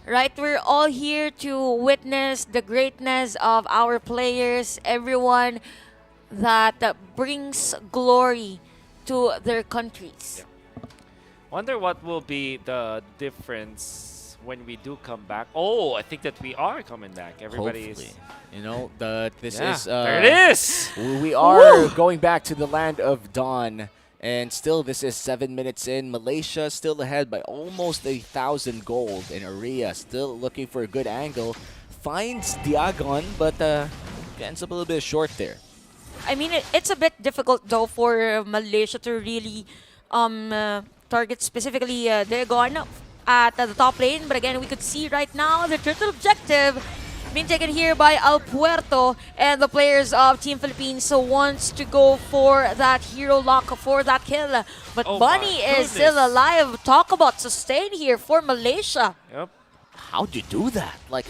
Speaker 11: right? We're all here to witness the greatness of our players, everyone that brings glory to their countries.
Speaker 8: Wonder what will be the difference when we do come back. Oh, I think that we are coming back. Everybody
Speaker 6: Hopefully.
Speaker 8: is.
Speaker 6: You know, this is...
Speaker 8: there it is!
Speaker 6: We are going back to the land of dawn. And still, this is 7 minutes in. Malaysia still ahead by almost 1,000 gold. And Aria still looking for a good angle. Finds Diagon, but ends up a little bit short there.
Speaker 11: I mean, it's a bit difficult, though, for Malaysia to really target specifically Diagon at the top lane. But again, we could see right now the turtle objective being taken here by Al Puerto, and the players of Team Philippines wants to go for that hero lock for that kill. But Bunny is still alive. Talk about sustain here for Malaysia.
Speaker 8: Yep.
Speaker 6: How'd you do that? Like,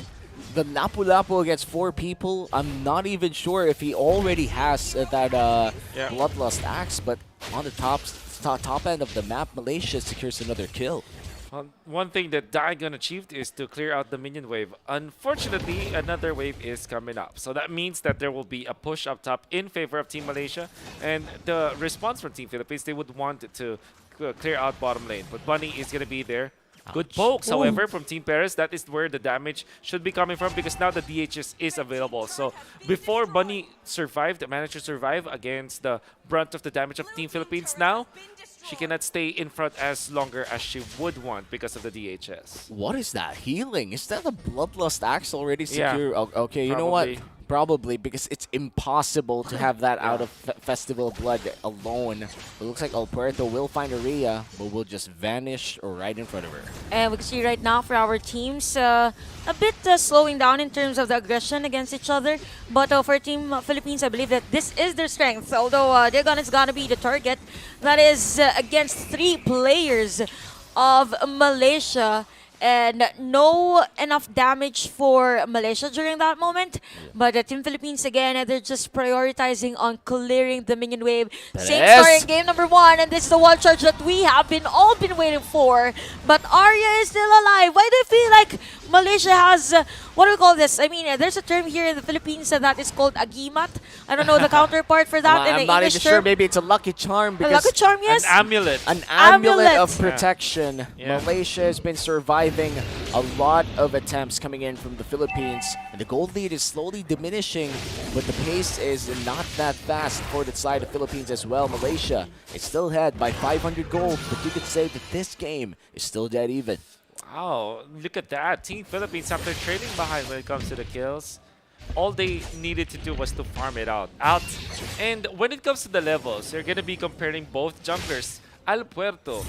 Speaker 6: the Lapu-Lapu against 4 people, I'm not even sure if he already has that Bloodlust Axe, but on the top end of the map, Malaysia secures another kill.
Speaker 8: One thing that Diagon achieved is to clear out the minion wave. Unfortunately, another wave is coming up. So that means that there will be a push up top in favor of Team Malaysia. And the response from Team Philippines, they would want to clear out bottom lane. But Bunny is going to be there. Good pokes, however, from Team Paris. That is where the damage should be coming from, because now the DHS is available. So before Bunny managed to survive against the brunt of the damage of Team Philippines, now she cannot stay in front as longer as she would want because of the DHS.
Speaker 6: What is that? Healing? Is that a Bloodlust Axe already secure?
Speaker 8: Yeah,
Speaker 6: okay, you know what? Probably, because it's impossible to have that out of Festival Blood alone. It looks like Alberto will find Aria, but will just vanish right in front of her.
Speaker 11: And we can see right now for our teams, a bit slowing down in terms of the aggression against each other. But for Team Philippines, I believe that this is their strength. Although they're gonna be the target. That is against 3 players of Malaysia. And no enough damage for Malaysia during that moment. But Team Philippines, again, they're just prioritizing on clearing the minion wave. Same story in game number 1, and this is the one charge that we have all been waiting for. But Arya is still alive. Why do you feel like Malaysia has, what do we call this? I mean, there's a term here in the Philippines that is called agimat. I don't know the counterpart for that in the
Speaker 6: I'm not
Speaker 11: English
Speaker 6: even sure.
Speaker 11: term.
Speaker 6: Maybe it's a lucky charm.
Speaker 11: A lucky charm, yes.
Speaker 8: An amulet.
Speaker 6: An amulet
Speaker 11: Amulet.
Speaker 6: of protection.
Speaker 8: Yeah.
Speaker 6: Malaysia has been surviving a lot of attempts coming in from the Philippines. And the gold lead is slowly diminishing, but the pace is not that fast for the side of Philippines as well. Malaysia is still ahead by 500 gold, but you could say that this game is still dead even.
Speaker 8: Wow, look at that. Team Philippines, after trailing behind when it comes to the kills, all they needed to do was to farm it out. And when it comes to the levels, you're going to be comparing both junglers. Al Puerto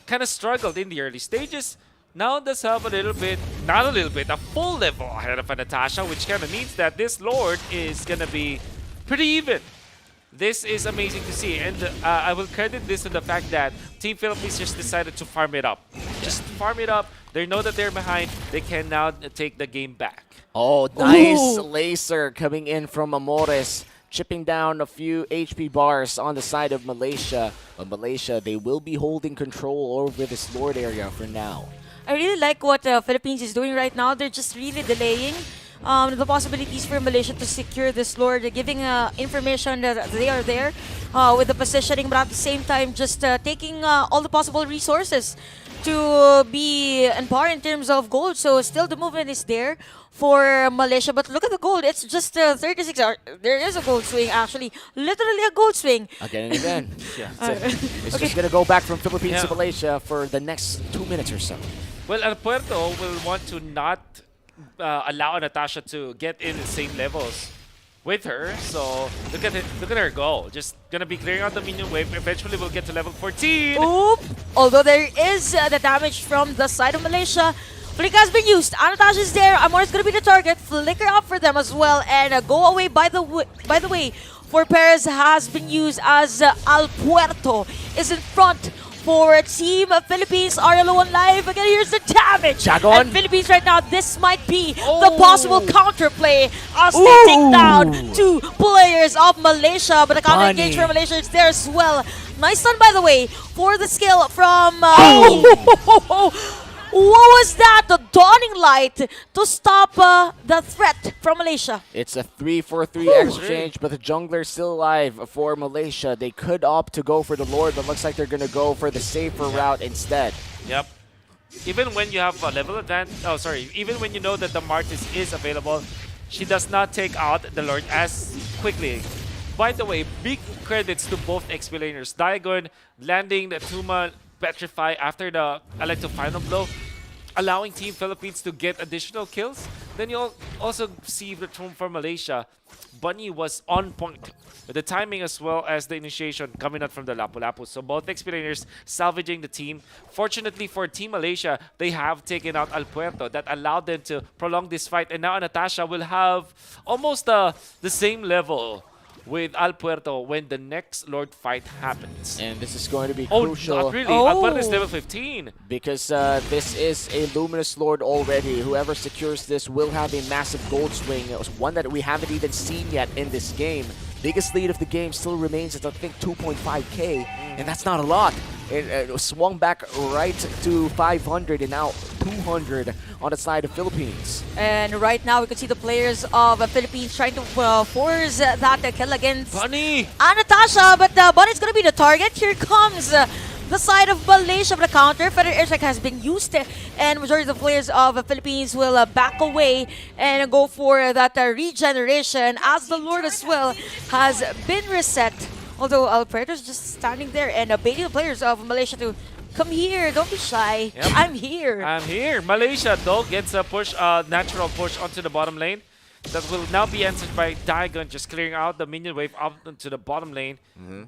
Speaker 8: kind of struggled in the early stages. Now does have a little bit, not a little bit, a full level ahead of a Natasha, which kind of means that this Lord is going to be pretty even. This is amazing to see, and I will credit this to the fact that Team Philippines just decided to farm it up. Just farm it up. They know that they're behind. They can now take the game back.
Speaker 6: Oh, nice laser coming in from Amores, chipping down a few HP bars on the side of Malaysia. But Malaysia, they will be holding control over this Lord area for now.
Speaker 11: I really like what Philippines is doing right now. They're just really delaying the possibilities for Malaysia to secure this Lord, giving information that they are there with the positioning, but at the same time just taking all the possible resources to be in par in terms of gold. So still the movement is there for Malaysia, but look at the gold. It's just 36. There is a gold swing, actually. Literally a gold swing.
Speaker 6: Again and again. It's just going to go back from Philippines to Malaysia for the next 2 minutes or so.
Speaker 8: Well, El Puerto will want to not allow Natasha to get in the same levels with her. So look at it. Look at her go. Just gonna be clearing out the minion wave. Eventually, we'll get to level 14.
Speaker 11: Oop! Although there is the damage from the side of Malaysia, Flicker has been used. Natasha is there. Amor is gonna be the target. Flicker up for them as well, and go away. By the way, for Perez has been used as Al Puerto is in front. For Team Philippines, are low on life. Again, here's the damage.
Speaker 6: Jagon.
Speaker 11: And Philippines right now, this might be the possible counterplay as they take down 2 players of Malaysia. But the counter engage for Malaysia is there as well. Nice stun, by the way, for the skill from... What was that? The dawning light to stop the threat from Malaysia.
Speaker 6: It's a 3-for-3 exchange, but the jungler is still alive for Malaysia. They could opt to go for the Lord, but looks like they're going to go for the safer route instead.
Speaker 8: Yep. Even when you have a level advantage, even when you know that the Martis is available, she does not take out the Lord as quickly. By the way, big credits to both XP laners. Diagon landing the Tuma Petrify after the Electro Final Blow, allowing Team Philippines to get additional kills. Then you'll also see the room for Malaysia. Bunny was on point with the timing as well as the initiation coming out from the Lapu-Lapu. So both XP laners salvaging the team. Fortunately for Team Malaysia, they have taken out Al Puerto. That allowed them to prolong this fight. And now Natasha will have almost the same level with Al Puerto when the next Lord fight happens.
Speaker 6: And this is going to be crucial.
Speaker 8: Not really. Al Puerto is level 15.
Speaker 6: Because this is a Luminous Lord already. Whoever secures this will have a massive gold swing. It was one that we haven't even seen yet in this game. Biggest lead of the game still remains at, I think, 2.5k. And that's not a lot. It swung back right to 500 and now 200 on the side of Philippines.
Speaker 11: And right now we can see the players of Philippines trying to force that kill against
Speaker 8: Bunny!
Speaker 11: Natasha, but Bunny's gonna be the target. Here comes the side of Malaysia for the counter. Feather Airstrike has been used, and majority of the players of the Philippines will back away and go for that regeneration, as the Lord as well has been reset. Although Alfredo's just standing there and baiting the players of Malaysia to come here, don't be shy.
Speaker 8: Yep.
Speaker 11: I'm here.
Speaker 8: I'm here. Malaysia though gets a push, natural push onto the bottom lane. that will now be answered by Daigon just clearing out the minion wave up into the bottom lane.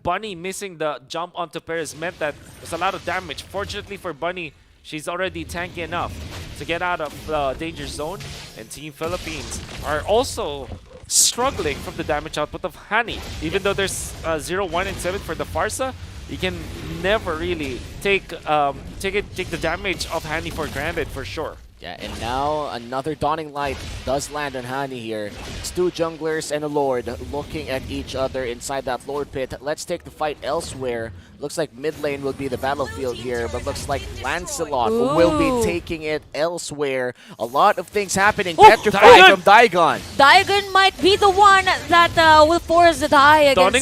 Speaker 8: Bunny missing the jump onto Perez meant that there's a lot of damage. Fortunately for Bunny, she's already tanky enough to get out of the danger zone. And Team Philippines are also struggling from the damage output of Hani. Even though there's 0, 1, and 7 for the Farsa, you can never really take the damage of Hani for granted for sure.
Speaker 6: Yeah, and now another Dawning Light does land on Hani here. It's two junglers and a Lord looking at each other inside that Lord pit. Let's take the fight elsewhere. Looks like mid lane will be the battlefield here, but looks like Lancelot will be taking it elsewhere. A lot of things happening. Petrified from Daigon.
Speaker 11: Daigon might be the one that will force the die against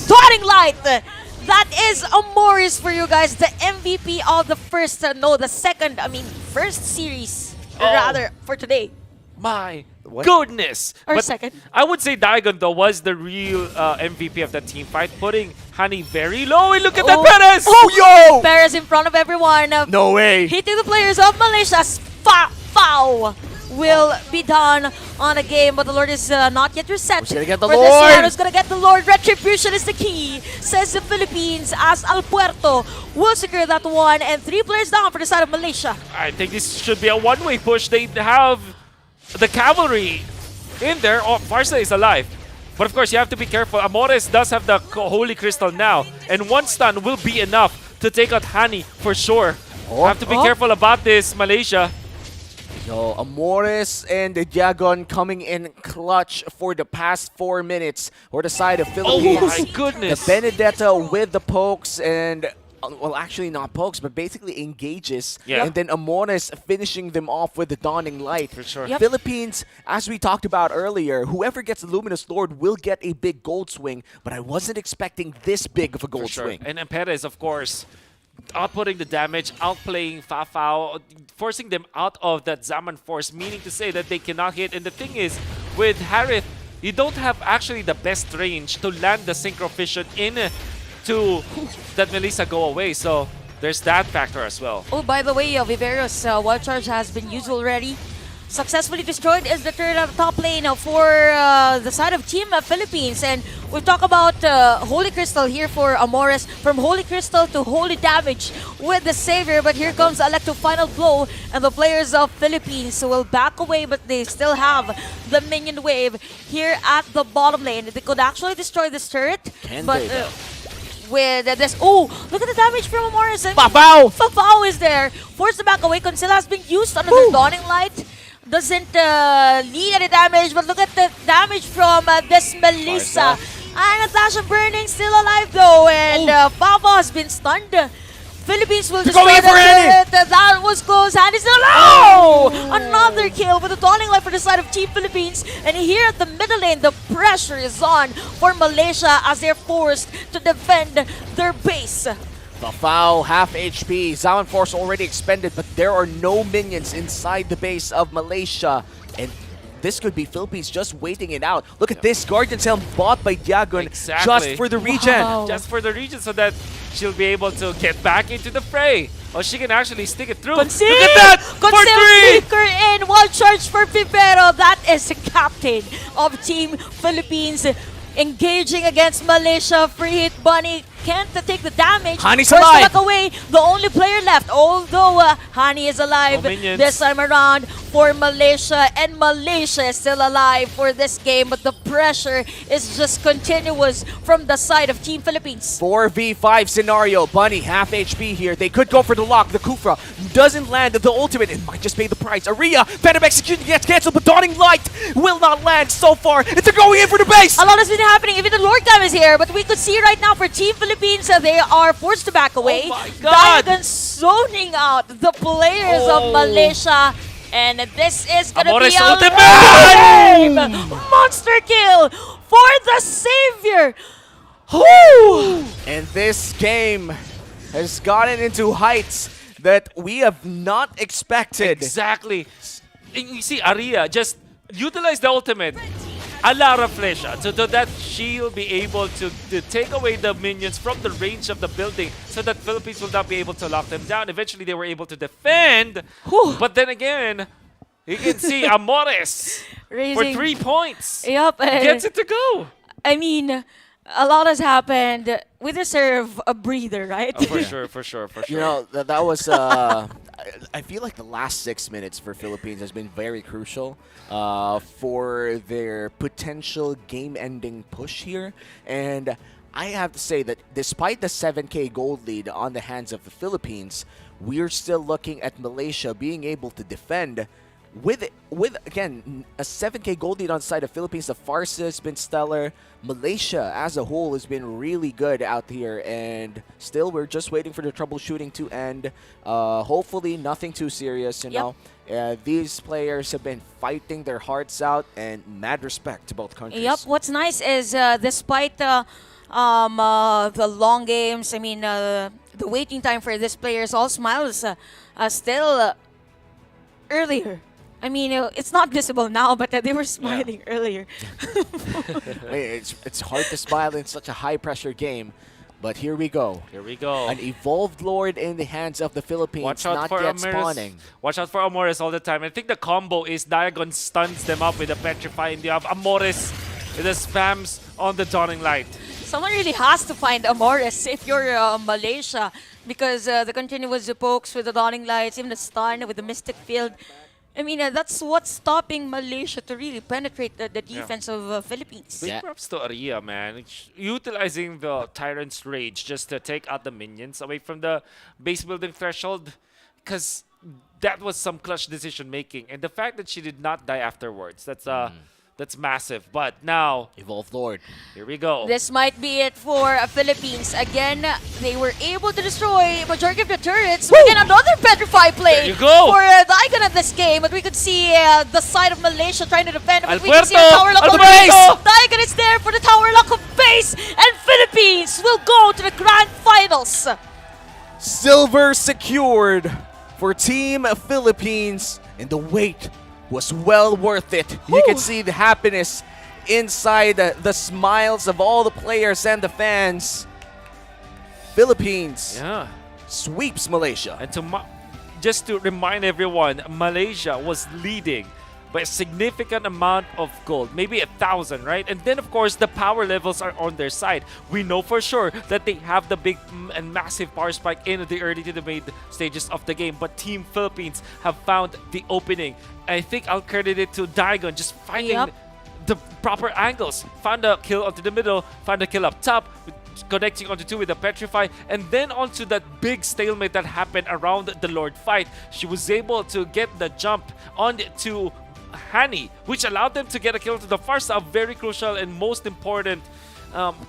Speaker 8: Dawning
Speaker 11: Light! That is a Morris for you guys, the MVP of the first series, rather, for today.
Speaker 8: My goodness!
Speaker 11: Or
Speaker 8: But
Speaker 11: second.
Speaker 8: I would say Daigon though was the real MVP of that team fight, putting Hani very low. And look at that Perez!
Speaker 6: Yo!
Speaker 11: Perez in front of everyone.
Speaker 6: No way!
Speaker 11: Hitting the players of Malaysia's foul will be done on a game, but the Lord is not yet reset.
Speaker 6: Who's gonna get the
Speaker 11: For
Speaker 6: Lord?
Speaker 11: this round, who's gonna get the Lord? Retribution is the key, says the Philippines, as Al Puerto will secure that one, and 3 players down for the side of Malaysia.
Speaker 8: I think this should be a one-way push. They have the cavalry in there. Oh, Farsa is alive. But of course, you have to be careful. Amores does have the Holy Crystal now, and one stun will be enough to take out Hani for sure. Have to be careful about this, Malaysia.
Speaker 6: Yo, Amores and Diagon coming in clutch for the past 4 minutes for the side of Philippines.
Speaker 8: Oh my goodness!
Speaker 6: The Benedetta with the pokes and, well, actually not pokes, but basically engages.
Speaker 8: Yeah.
Speaker 6: And then Amores finishing them off with the Dawning Light.
Speaker 8: For sure.
Speaker 11: Yep.
Speaker 6: Philippines, as we talked about earlier, whoever gets the Luminous Lord will get a big gold swing, but I wasn't expecting this big of a gold
Speaker 8: For sure.
Speaker 6: swing.
Speaker 8: And Perez, of course, outputting the damage, outplaying Fafao, forcing them out of that Zaman force, meaning to say that they cannot hit. And the thing is, with Harith, you don't have actually the best range to land the Synchro Fission in to that Melissa go away. So there's that factor as well.
Speaker 11: Oh, by the way, Vivero's wild charge has been used already. Successfully destroyed is the turret at the top lane for the side of Team Philippines. And we've talked about Holy Crystal here for Amores. From Holy Crystal to Holy Damage with the Savior. But here comes Electro Final Blow. And the players of Philippines will back away, but they still have the minion wave here at the bottom lane. They could actually destroy this turret.
Speaker 6: Can
Speaker 11: but,
Speaker 6: they, though?
Speaker 11: With this, oh, look at the damage from Amores.
Speaker 6: Fafao!
Speaker 11: Fafao is there. Forced to back away. Conceal has been used under the Dawning Light. Doesn't need any damage, but look at the damage from this Melissa. And Natasha Burning still alive though, and Fafao has been stunned. Philippines will destroy the turret. That was close. And is still another kill with the Dawning Light for the side of Team Philippines. And here at the middle lane, the pressure is on for Malaysia as they're forced to defend their base.
Speaker 6: Fafao, half HP. Zaman Force already expended, but there are no minions inside the base of Malaysia. And this could be Philippines just waiting it out. Look at this. Guardian's Helm bought by Diagon just for the regen.
Speaker 8: Just for the regen so that she'll be able to get back into the fray. Oh, she can actually stick it through.
Speaker 11: Conceal!
Speaker 8: Look at that!
Speaker 11: Conceal Seeker in. One charge for Vivero. That is the captain of Team Philippines. Engaging against Malaysia. Free hit Bunny can't take the damage.
Speaker 6: Hani's
Speaker 11: First
Speaker 6: alive.
Speaker 11: to back away, the only player left. Although Hani is alive this time around for Malaysia, and Malaysia is still alive for this game, but the pressure is just continuous from the side of Team Philippines.
Speaker 6: 4v5 scenario. Bunny, half HP here. They could go for the lock. The Kufra doesn't land the ultimate. It might just pay the price. Aria, Phantom Execution gets cancelled, but Dawning Light will not land so far. They're going in for the base.
Speaker 11: A lot has been happening. Even the Lord Cam is here, but we could see right now for Team Philippines, they are forced to back away.
Speaker 8: Oh my God!
Speaker 11: Daigon zoning out the players of Malaysia. And this is going to be a monster kill for the Savior. Woo!
Speaker 6: And this game has gotten into heights that we have not expected.
Speaker 8: Exactly. And you see, Aria just utilize the ultimate. A la Flecha, so that she'll be able to take away the minions from the range of the building so that Philippines will not be able to lock them down. Eventually, they were able to defend, but then again, You can see Amores for
Speaker 11: Raising.
Speaker 8: 3 points.
Speaker 11: Yep.
Speaker 8: Gets it to go.
Speaker 11: I mean, a lot has happened. We deserve a breather, right?
Speaker 8: Oh, for sure.
Speaker 6: You know, that was. I feel like the last 6 minutes for Philippines has been very crucial for their potential game-ending push here. And I have to say that despite the 7K gold lead on the hands of the Philippines, we're still looking at Malaysia being able to defend with again a 7K gold lead on the side of Philippines. The Farsa has been stellar. Malaysia as a whole has been really good out here, and still we're just waiting for the troubleshooting to end. Hopefully nothing too serious, you know. These players have been fighting their hearts out, and mad respect to both countries.
Speaker 11: Yep. What's nice is despite the long games, I mean the waiting time for these players, all smiles still earlier. I mean, it's not visible now, but they were smiling earlier.
Speaker 6: It's hard to smile in such a high-pressure game, but here we go.
Speaker 8: Here we go.
Speaker 6: An evolved Lord in the hands of the Philippines,
Speaker 8: Watch out
Speaker 6: not
Speaker 8: for
Speaker 6: yet
Speaker 8: Amores.
Speaker 6: spawning.
Speaker 8: Watch out for Amores all the time. I think the combo is Diagon stuns them up with a Petrify, and you have Amores with the spams on the Dawning Light.
Speaker 11: Someone really has to find Amores if you're Malaysia, because the continuous pokes with the Dawning Lights, even the stun with the Mystic Field. I mean, that's what's stopping Malaysia to really penetrate the defense of Philippines.
Speaker 8: Big props to Aria, man. Utilizing the Tyrant's Rage just to take out the minions away from the base building threshold, because that was some clutch decision making. And the fact that she did not die afterwards, that's massive. But now,
Speaker 6: Evolved Lord.
Speaker 8: Here we go.
Speaker 11: This might be it for Philippines. Again, they were able to destroy majority of the turrets. We get another Petrify play
Speaker 8: There you go.
Speaker 11: for Diagon at this game. But we could see the side of Malaysia trying to defend. But we can see a
Speaker 8: Alberto!
Speaker 11: tower lock of
Speaker 8: Alberto!
Speaker 11: base. Diagon is there for the tower lock of base. And Philippines will go to the grand finals.
Speaker 6: Silver secured for Team Philippines, and the wait was well worth it. You can see the happiness inside the smiles of all the players and the fans. Philippines sweeps Malaysia.
Speaker 8: And just to remind everyone, Malaysia was leading by a significant amount of gold, maybe 1,000, right? And then, of course, the power levels are on their side. We know for sure that they have the big and massive power spike in the early to the mid stages of the game, but Team Philippines have found the opening. I think I'll credit it to Diagon just finding the proper angles. Found a kill onto the middle, found a kill up top, connecting onto two with the Petrify, and then onto that big stalemate that happened around the Lord fight. She was able to get the jump onto Hani, which allowed them to get a kill to the Farsa, a very crucial and most important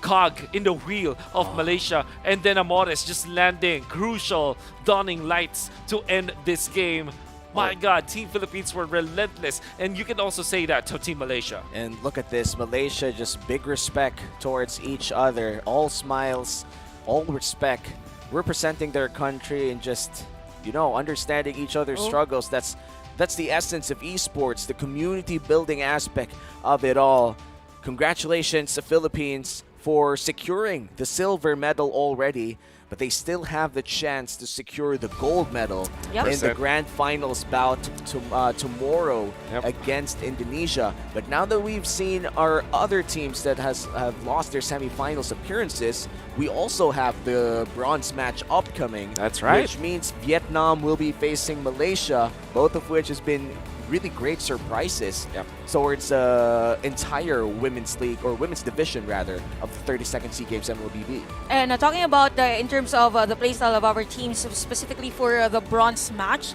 Speaker 8: cog in the wheel of Malaysia. And then Amores just landing crucial Dawning Lights to end this game. My God, Team Philippines were relentless, and you can also say that to Team Malaysia.
Speaker 6: And look at this, Malaysia, just big respect towards each other. All smiles, all respect, representing their country and just, you know, understanding each other's struggles. That's the essence of esports, the community building aspect of it all. Congratulations to Philippines for securing the silver medal already, but they still have the chance to secure the gold medal in the grand finals bout tomorrow against Indonesia. But now that we've seen our other teams that have lost their semifinals appearances, we also have the bronze match upcoming.
Speaker 8: That's right.
Speaker 6: Which means Vietnam will be facing Malaysia, both of which has been really great surprises towards entire women's league, or women's division rather, of the 32nd Sea Games MLBB.
Speaker 11: And talking about in terms of the playstyle of our teams, specifically for the bronze match,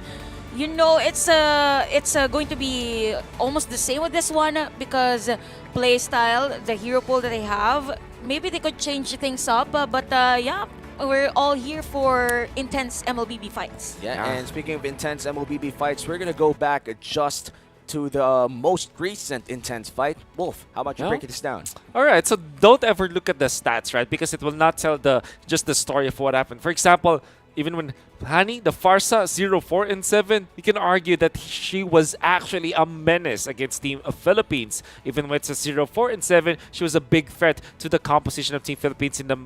Speaker 11: you know, it's going to be almost the same with this one, because playstyle, the hero pool that they have, maybe they could change things up, but yeah, we're all here for intense MLBB fights.
Speaker 6: And speaking of intense MLBB fights, we're going to go back just to the most recent intense fight. Wolf, how about you break this down?
Speaker 8: All right, so don't ever look at the stats, right? Because it will not tell just the story of what happened. For example, even when Hani, the Farsa, 0-4-7, you can argue that she was actually a menace against Team Philippines. Even when it's a 0-4-7, she was a big threat to the composition of Team Philippines in the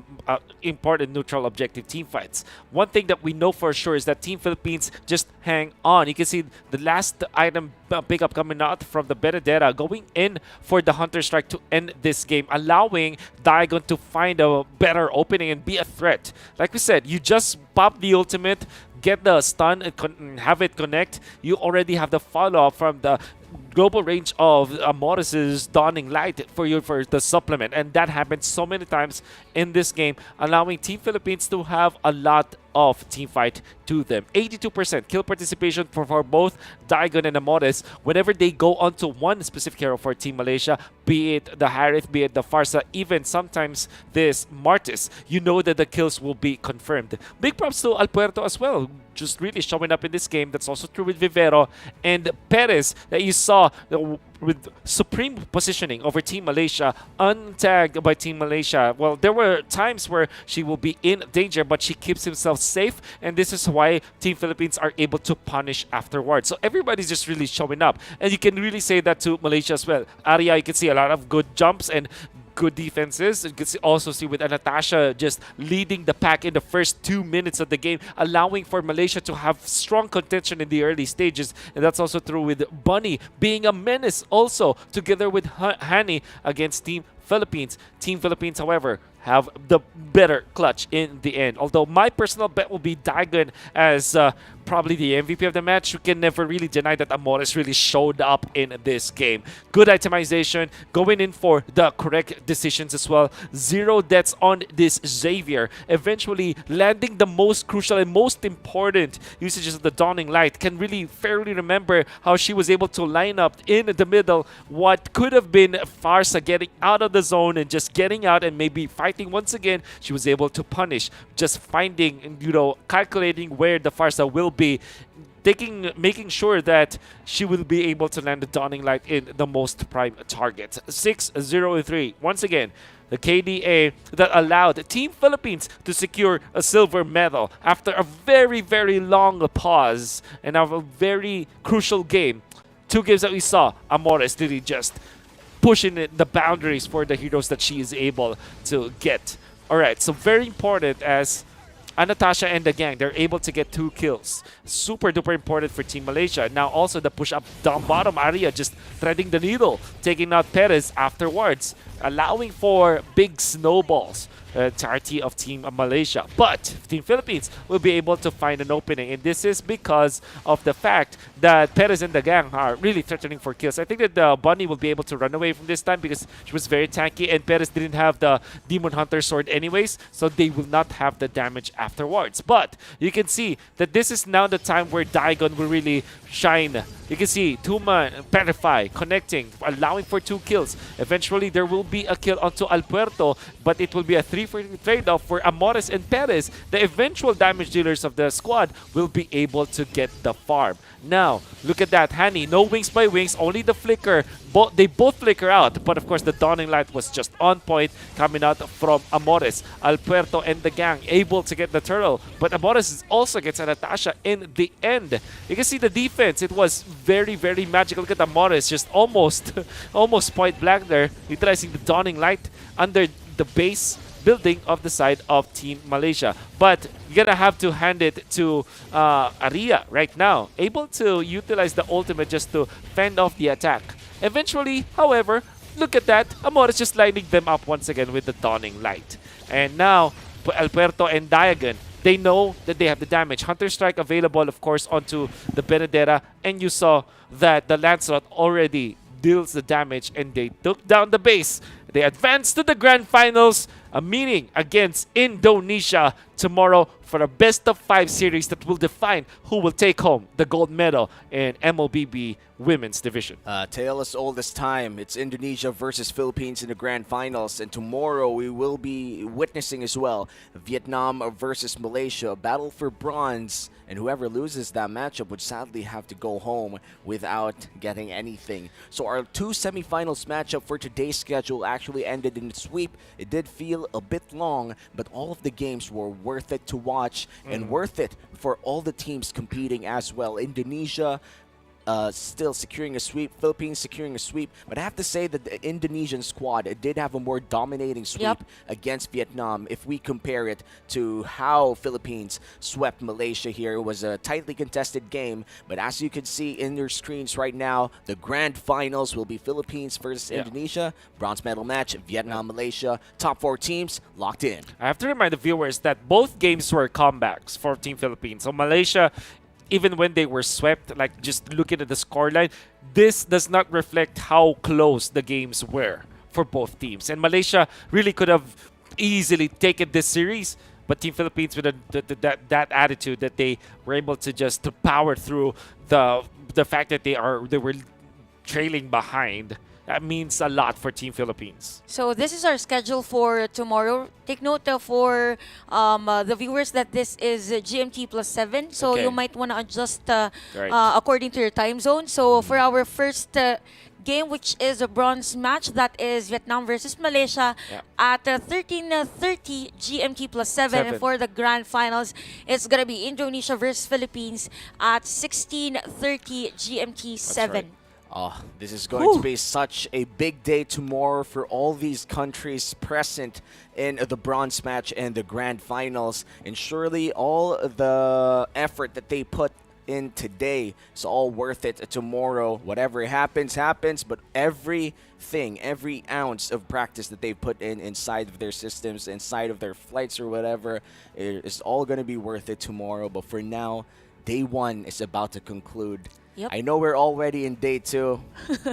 Speaker 8: important neutral objective team fights. One thing that we know for sure is that Team Philippines just hang on. You can see the last item pickup coming out from the Benedetta, going in for the Hunter Strike to end this game, allowing Diagon to find a better opening and be a threat. Like we said, you just pop the ultimate, get the stun, and have it connect. You already have the follow-up from the global range of Morris's Dawning Light for the supplement, and that happened so many times in this game, allowing Team Philippines to have a lot of team fight to them. 82% kill participation for both Diagon and Amores whenever they go onto one specific hero for Team Malaysia, be it the Harith, be it the Farsa, even sometimes this Martis. You know that the kills will be confirmed. Big props to Alpuerto as well, just really showing up in this game. That's also true with Vivero and Perez that you saw with supreme positioning over Team Malaysia, untagged by Team Malaysia. Well, there were times where she will be in danger, but she keeps himself safe, and this is why Team Philippines are able to punish afterwards. So everybody's just really showing up, and you can really say that to Malaysia as well. Arya, you can see a lot of good jumps and good defenses. You can also see with Natasha just leading the pack in the first 2 minutes of the game, allowing for Malaysia to have strong contention in the early stages. And that's also true with Bunny being a menace also, together with Hani against Team Philippines. Team Philippines, however, have the better clutch in the end. Although my personal bet will be Diagon as probably the MVP of the match. You can never really deny that Amores really showed up in this game. Good itemization, going in for the correct decisions as well. 0 deaths on this Xavier, eventually landing the most crucial and most important usages of the Dawning Light. Can really fairly remember how she was able to line up in the middle what could have been Farsa getting out of the zone and just getting out and maybe fighting once again. She was able to punish, just finding, calculating where the Farsa will be, making sure that she will be able to land the Dawning Light in the most prime target. 6-0-3. Once again, the KDA that allowed Team Philippines to secure a silver medal after a very, very long pause and a very crucial game. 2 games that we saw, Amores really just pushing the boundaries for the heroes that she is able to get. Alright, so very important as Natasha and the gang, they're able to get 2 kills. Super duper important for Team Malaysia. Now also the push up down bottom, Arya just threading the needle, taking out Perez afterwards, allowing for big snowballs. Entirety of Team Malaysia. But Team Philippines will be able to find an opening, and this is because of the fact that Perez and the gang are really threatening for kills. I think that the Bunny will be able to run away from this time because she was very tanky, and Perez didn't have the Demon Hunter sword anyways, so they will not have the damage afterwards. But you can see that this is now the time where Diagon will really shine. You can see Tuman, Petrify, connecting, allowing for 2 kills. Eventually, there will be a kill onto Alpuerto, but it will be a 3-for-3 trade-off for Amores and Perez. The eventual damage dealers of the squad will be able to get the farm. Now, look at that. Hani, no wings by wings, only the flicker. They both flicker out, but of course the Dawning Light was just on point coming out from Amores. Alpuerto and the gang able to get the turtle, but Amores also gets a Natasha in the end. You can see the defense. It was very, very magical. Look at Amores just almost point blank there, utilizing the Dawning Light under the base building of the side of Team Malaysia. But you're gonna have to hand it to Arya right now, able to utilize the ultimate just to fend off the attack. Eventually, however, look at that, Amores just lining them up once again with the Dawning Light. And now, Alpuerto and Diagon, they know that they have the damage. Hunter Strike available, of course, onto the Benedetta, and you saw that the Lancelot already deals the damage, and they took down the base. They advanced to the Grand Finals, a meeting against Indonesia tomorrow for a best-of-5 series that will define who will take home the gold medal in MLBB Women's Division.
Speaker 6: Tale as old as time. It's Indonesia versus Philippines in the Grand Finals, and tomorrow we will be witnessing as well Vietnam versus Malaysia, a battle for bronze, and whoever loses that matchup would sadly have to go home without getting anything. So our 2 semifinals matchup for today's schedule actually ended in a sweep. It did feel a bit long, but all of the games were worth it to watch and worth it for all the teams competing as well. Indonesia still securing a sweep, Philippines securing a sweep, but I have to say that the Indonesian squad did have a more dominating sweep against Vietnam if we compare it to how Philippines swept Malaysia here. It was a tightly contested game, but as you can see in your screens right now, the grand finals will be Philippines versus Indonesia, bronze medal match, Vietnam, Malaysia, top 4 teams locked in.
Speaker 8: I have to remind the viewers that both games were comebacks for Team Philippines. So Malaysia, even when they were swept, like just looking at the scoreline, this does not reflect how close the games were for both teams. And Malaysia really could have easily taken this series, but Team Philippines with that attitude that they were able to just to power through the fact that they were trailing behind. That means a lot for Team Philippines.
Speaker 11: So this is our schedule for tomorrow. Take note for the viewers that this is GMT +7. So you might want to adjust according to your time zone. So for our first game, which is a bronze match, that is Vietnam versus Malaysia at 13:30 GMT +7. And for the grand finals, it's going to be Indonesia versus Philippines at 16:30 GMT 7.
Speaker 6: This is going to be such a big day tomorrow for all these countries present in the bronze match and the grand finals. And surely all the effort that they put in today is all worth it tomorrow. Whatever happens, happens. But everything, every ounce of practice that they've put in inside of their systems, inside of their flights or whatever, is all going to be worth it tomorrow. But for now, day 1 is about to conclude. I know we're already in day 2,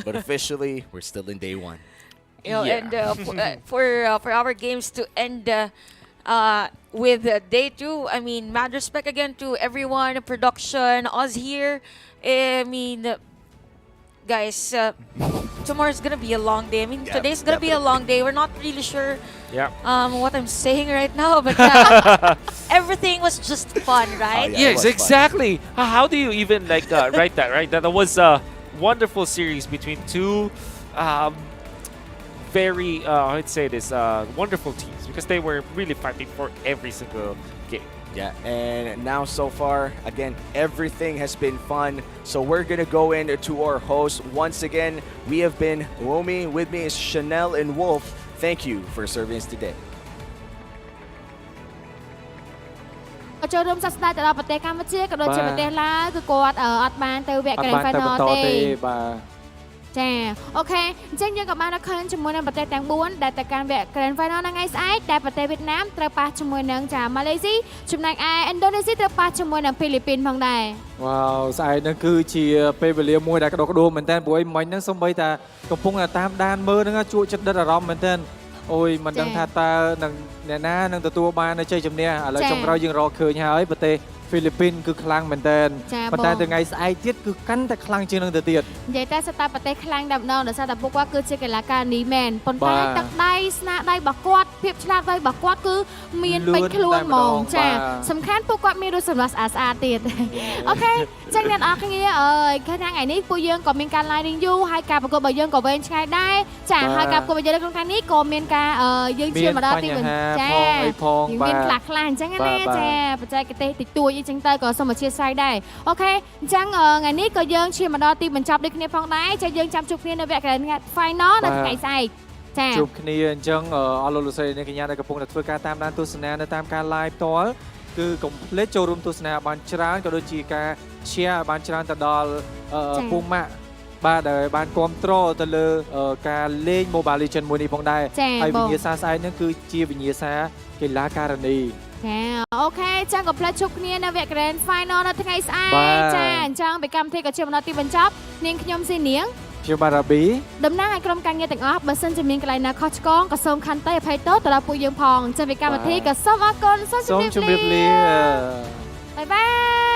Speaker 6: but officially we're still in day 1.
Speaker 11: And for our games to end with day 2, I mean, mad respect again to everyone, production, us here. I mean, guys, tomorrow's gonna be a long day. I mean, today's gonna be a long day. We're not really sure what I'm saying right now, but everything was just fun, right?
Speaker 8: Yes, exactly. How do you even write that, right? That was a wonderful series between two very, I'd say this, wonderful teams, because they were really fighting for every single game.
Speaker 6: Yeah, and now so far, again, everything has been fun. So we're going to go into our host. Once again, we have been Romy. With me is Chanel and Wolf. Thank you for serving us today.
Speaker 1: ចូលរួមសួស្តីទៅដល់ប្រទេសកម្ពុជាក៏ដូចជាប្រទេសឡាវគឺគាត់អត់បានទៅវគ្គ Grand Final ទេចាអូខេអញ្ចឹងយើងក៏បានឃើញជាមួយនឹងប្រទេសទាំង4ដែលទៅកាន់វគ្គ Grand Final នៅថ្ងៃស្អែកដែលប្រទេសវៀតណាមត្រូវប៉ះជាមួយនឹងម៉ាឡេស៊ីចំណែកឯឥណ្ឌូនេស៊ីត្រូវប៉ះជាមួយនឹងហ្វីលីពីនផងដែរ
Speaker 13: វ៉ាវស្អែកហ្នឹងគឺជាពេលវេលាមួយដែលក្តោបក្តួលមែនតើព្រោះអីមិញហ្នឹងសូម្បីតែកំពុងតែតាមដានមើលហ្នឹងជក់ចិត្តដិតអារម្មណ៍មែនតើអូយមិនដឹងថាតើនឹងអ្នកណានឹងទទួលបានជ័យជំនះឥឡូវចុងក្រោយយើងរកឃើញហើយប្រទេសហ្វីលីពីនគឺខ្លាំងមែនតើប៉ុន្តែថ្ងៃស្អែកទៀតគឺកាន់តែខ្លាំងជាងនឹងទៅទៀត
Speaker 1: និយាយតែស្ទើរប្រទេសខ្លាំងតែម្ដងដោយសារតែពួកគាត់គឺជាកីឡាករនីមែនប៉ុន្តែទឹកដៃស្នាដៃរបស់គាត់ភាពឆ្លាតវៃរបស់គាត់គឺមានពេញខ្លួនហ្មងចាសំខាន់ពួកគាត់មានរូបសម្រស់ស្អាតទៀតអូខេចឹងអ្នកនរគ្នាថ្ងៃនេះពួកយើងក៏មានការ live រៀងយូរហើយការប្រកួតរបស់យើងក៏វែងឆ្ងាយដែរចាហើយការប្រកួតរបស់យើងក្នុងថ្ងៃនេះក៏មានការយើងឈានមកដល់ទីចាមានខ្លះអញ្ចឹងណាចាបច្ចេកទេសតិចតួចចឹងទៅក៏សូមអធិស្ឋានដែរអូខេអញ្ចឹងថ្ងៃនេះក៏យើងឈានមកដល់ទីបញ្ចប់ដូចគ្នាផងដែរចាយើងចាំជួបគ្នានៅវគ្គ Final នៅថ្ងៃស្អែកចា
Speaker 13: ជួបគ្នាអញ្ចឹងអរលោកលោកស្រីអ្នកកញ្ញាដែលកំពុងតែធ្វើការតាមដានទស្សនានៅតាមការ live ផ្ទាល់គឺកុំភ្លេចចូលរួមទស្សនាបានច្រើនក៏ដូចជាការ share បានច្រើនទៅដល់ពូម៉ាក់បាទដែលបានគ្រប់គ្រងទៅលើការលេង Mobile Legends មួយនេះផងដែរហើយវិញ្ញាសាស្អែកហ្នឹងគឺជាវិញ្ញាសាកីឡាករនី
Speaker 1: ចាអូខេចឹងក៏ផ្លែជួបគ្នានៅវគ្គ Grand Final នៅថ្ងៃស្អែកចាអញ្ចឹងពីកម្មវិធីក៏ជាមកដល់ទីបញ្ចប់នាងខ្ញុំស៊ីនាង
Speaker 13: ខ្ញុំបាទរ៉ាប៊ី
Speaker 1: តំណាងឲ្យក្រុមការងារទាំងអស់បើសិនជាមានកន្លែងណាខុសឆ្គងក៏សូមខន្តីអភ័យទោសទៅដល់ពួកយើងផងចឹងពីកម្មវិធីក៏សូមអរគុណសូមជម្រាបលា
Speaker 13: បាយ
Speaker 1: បាយ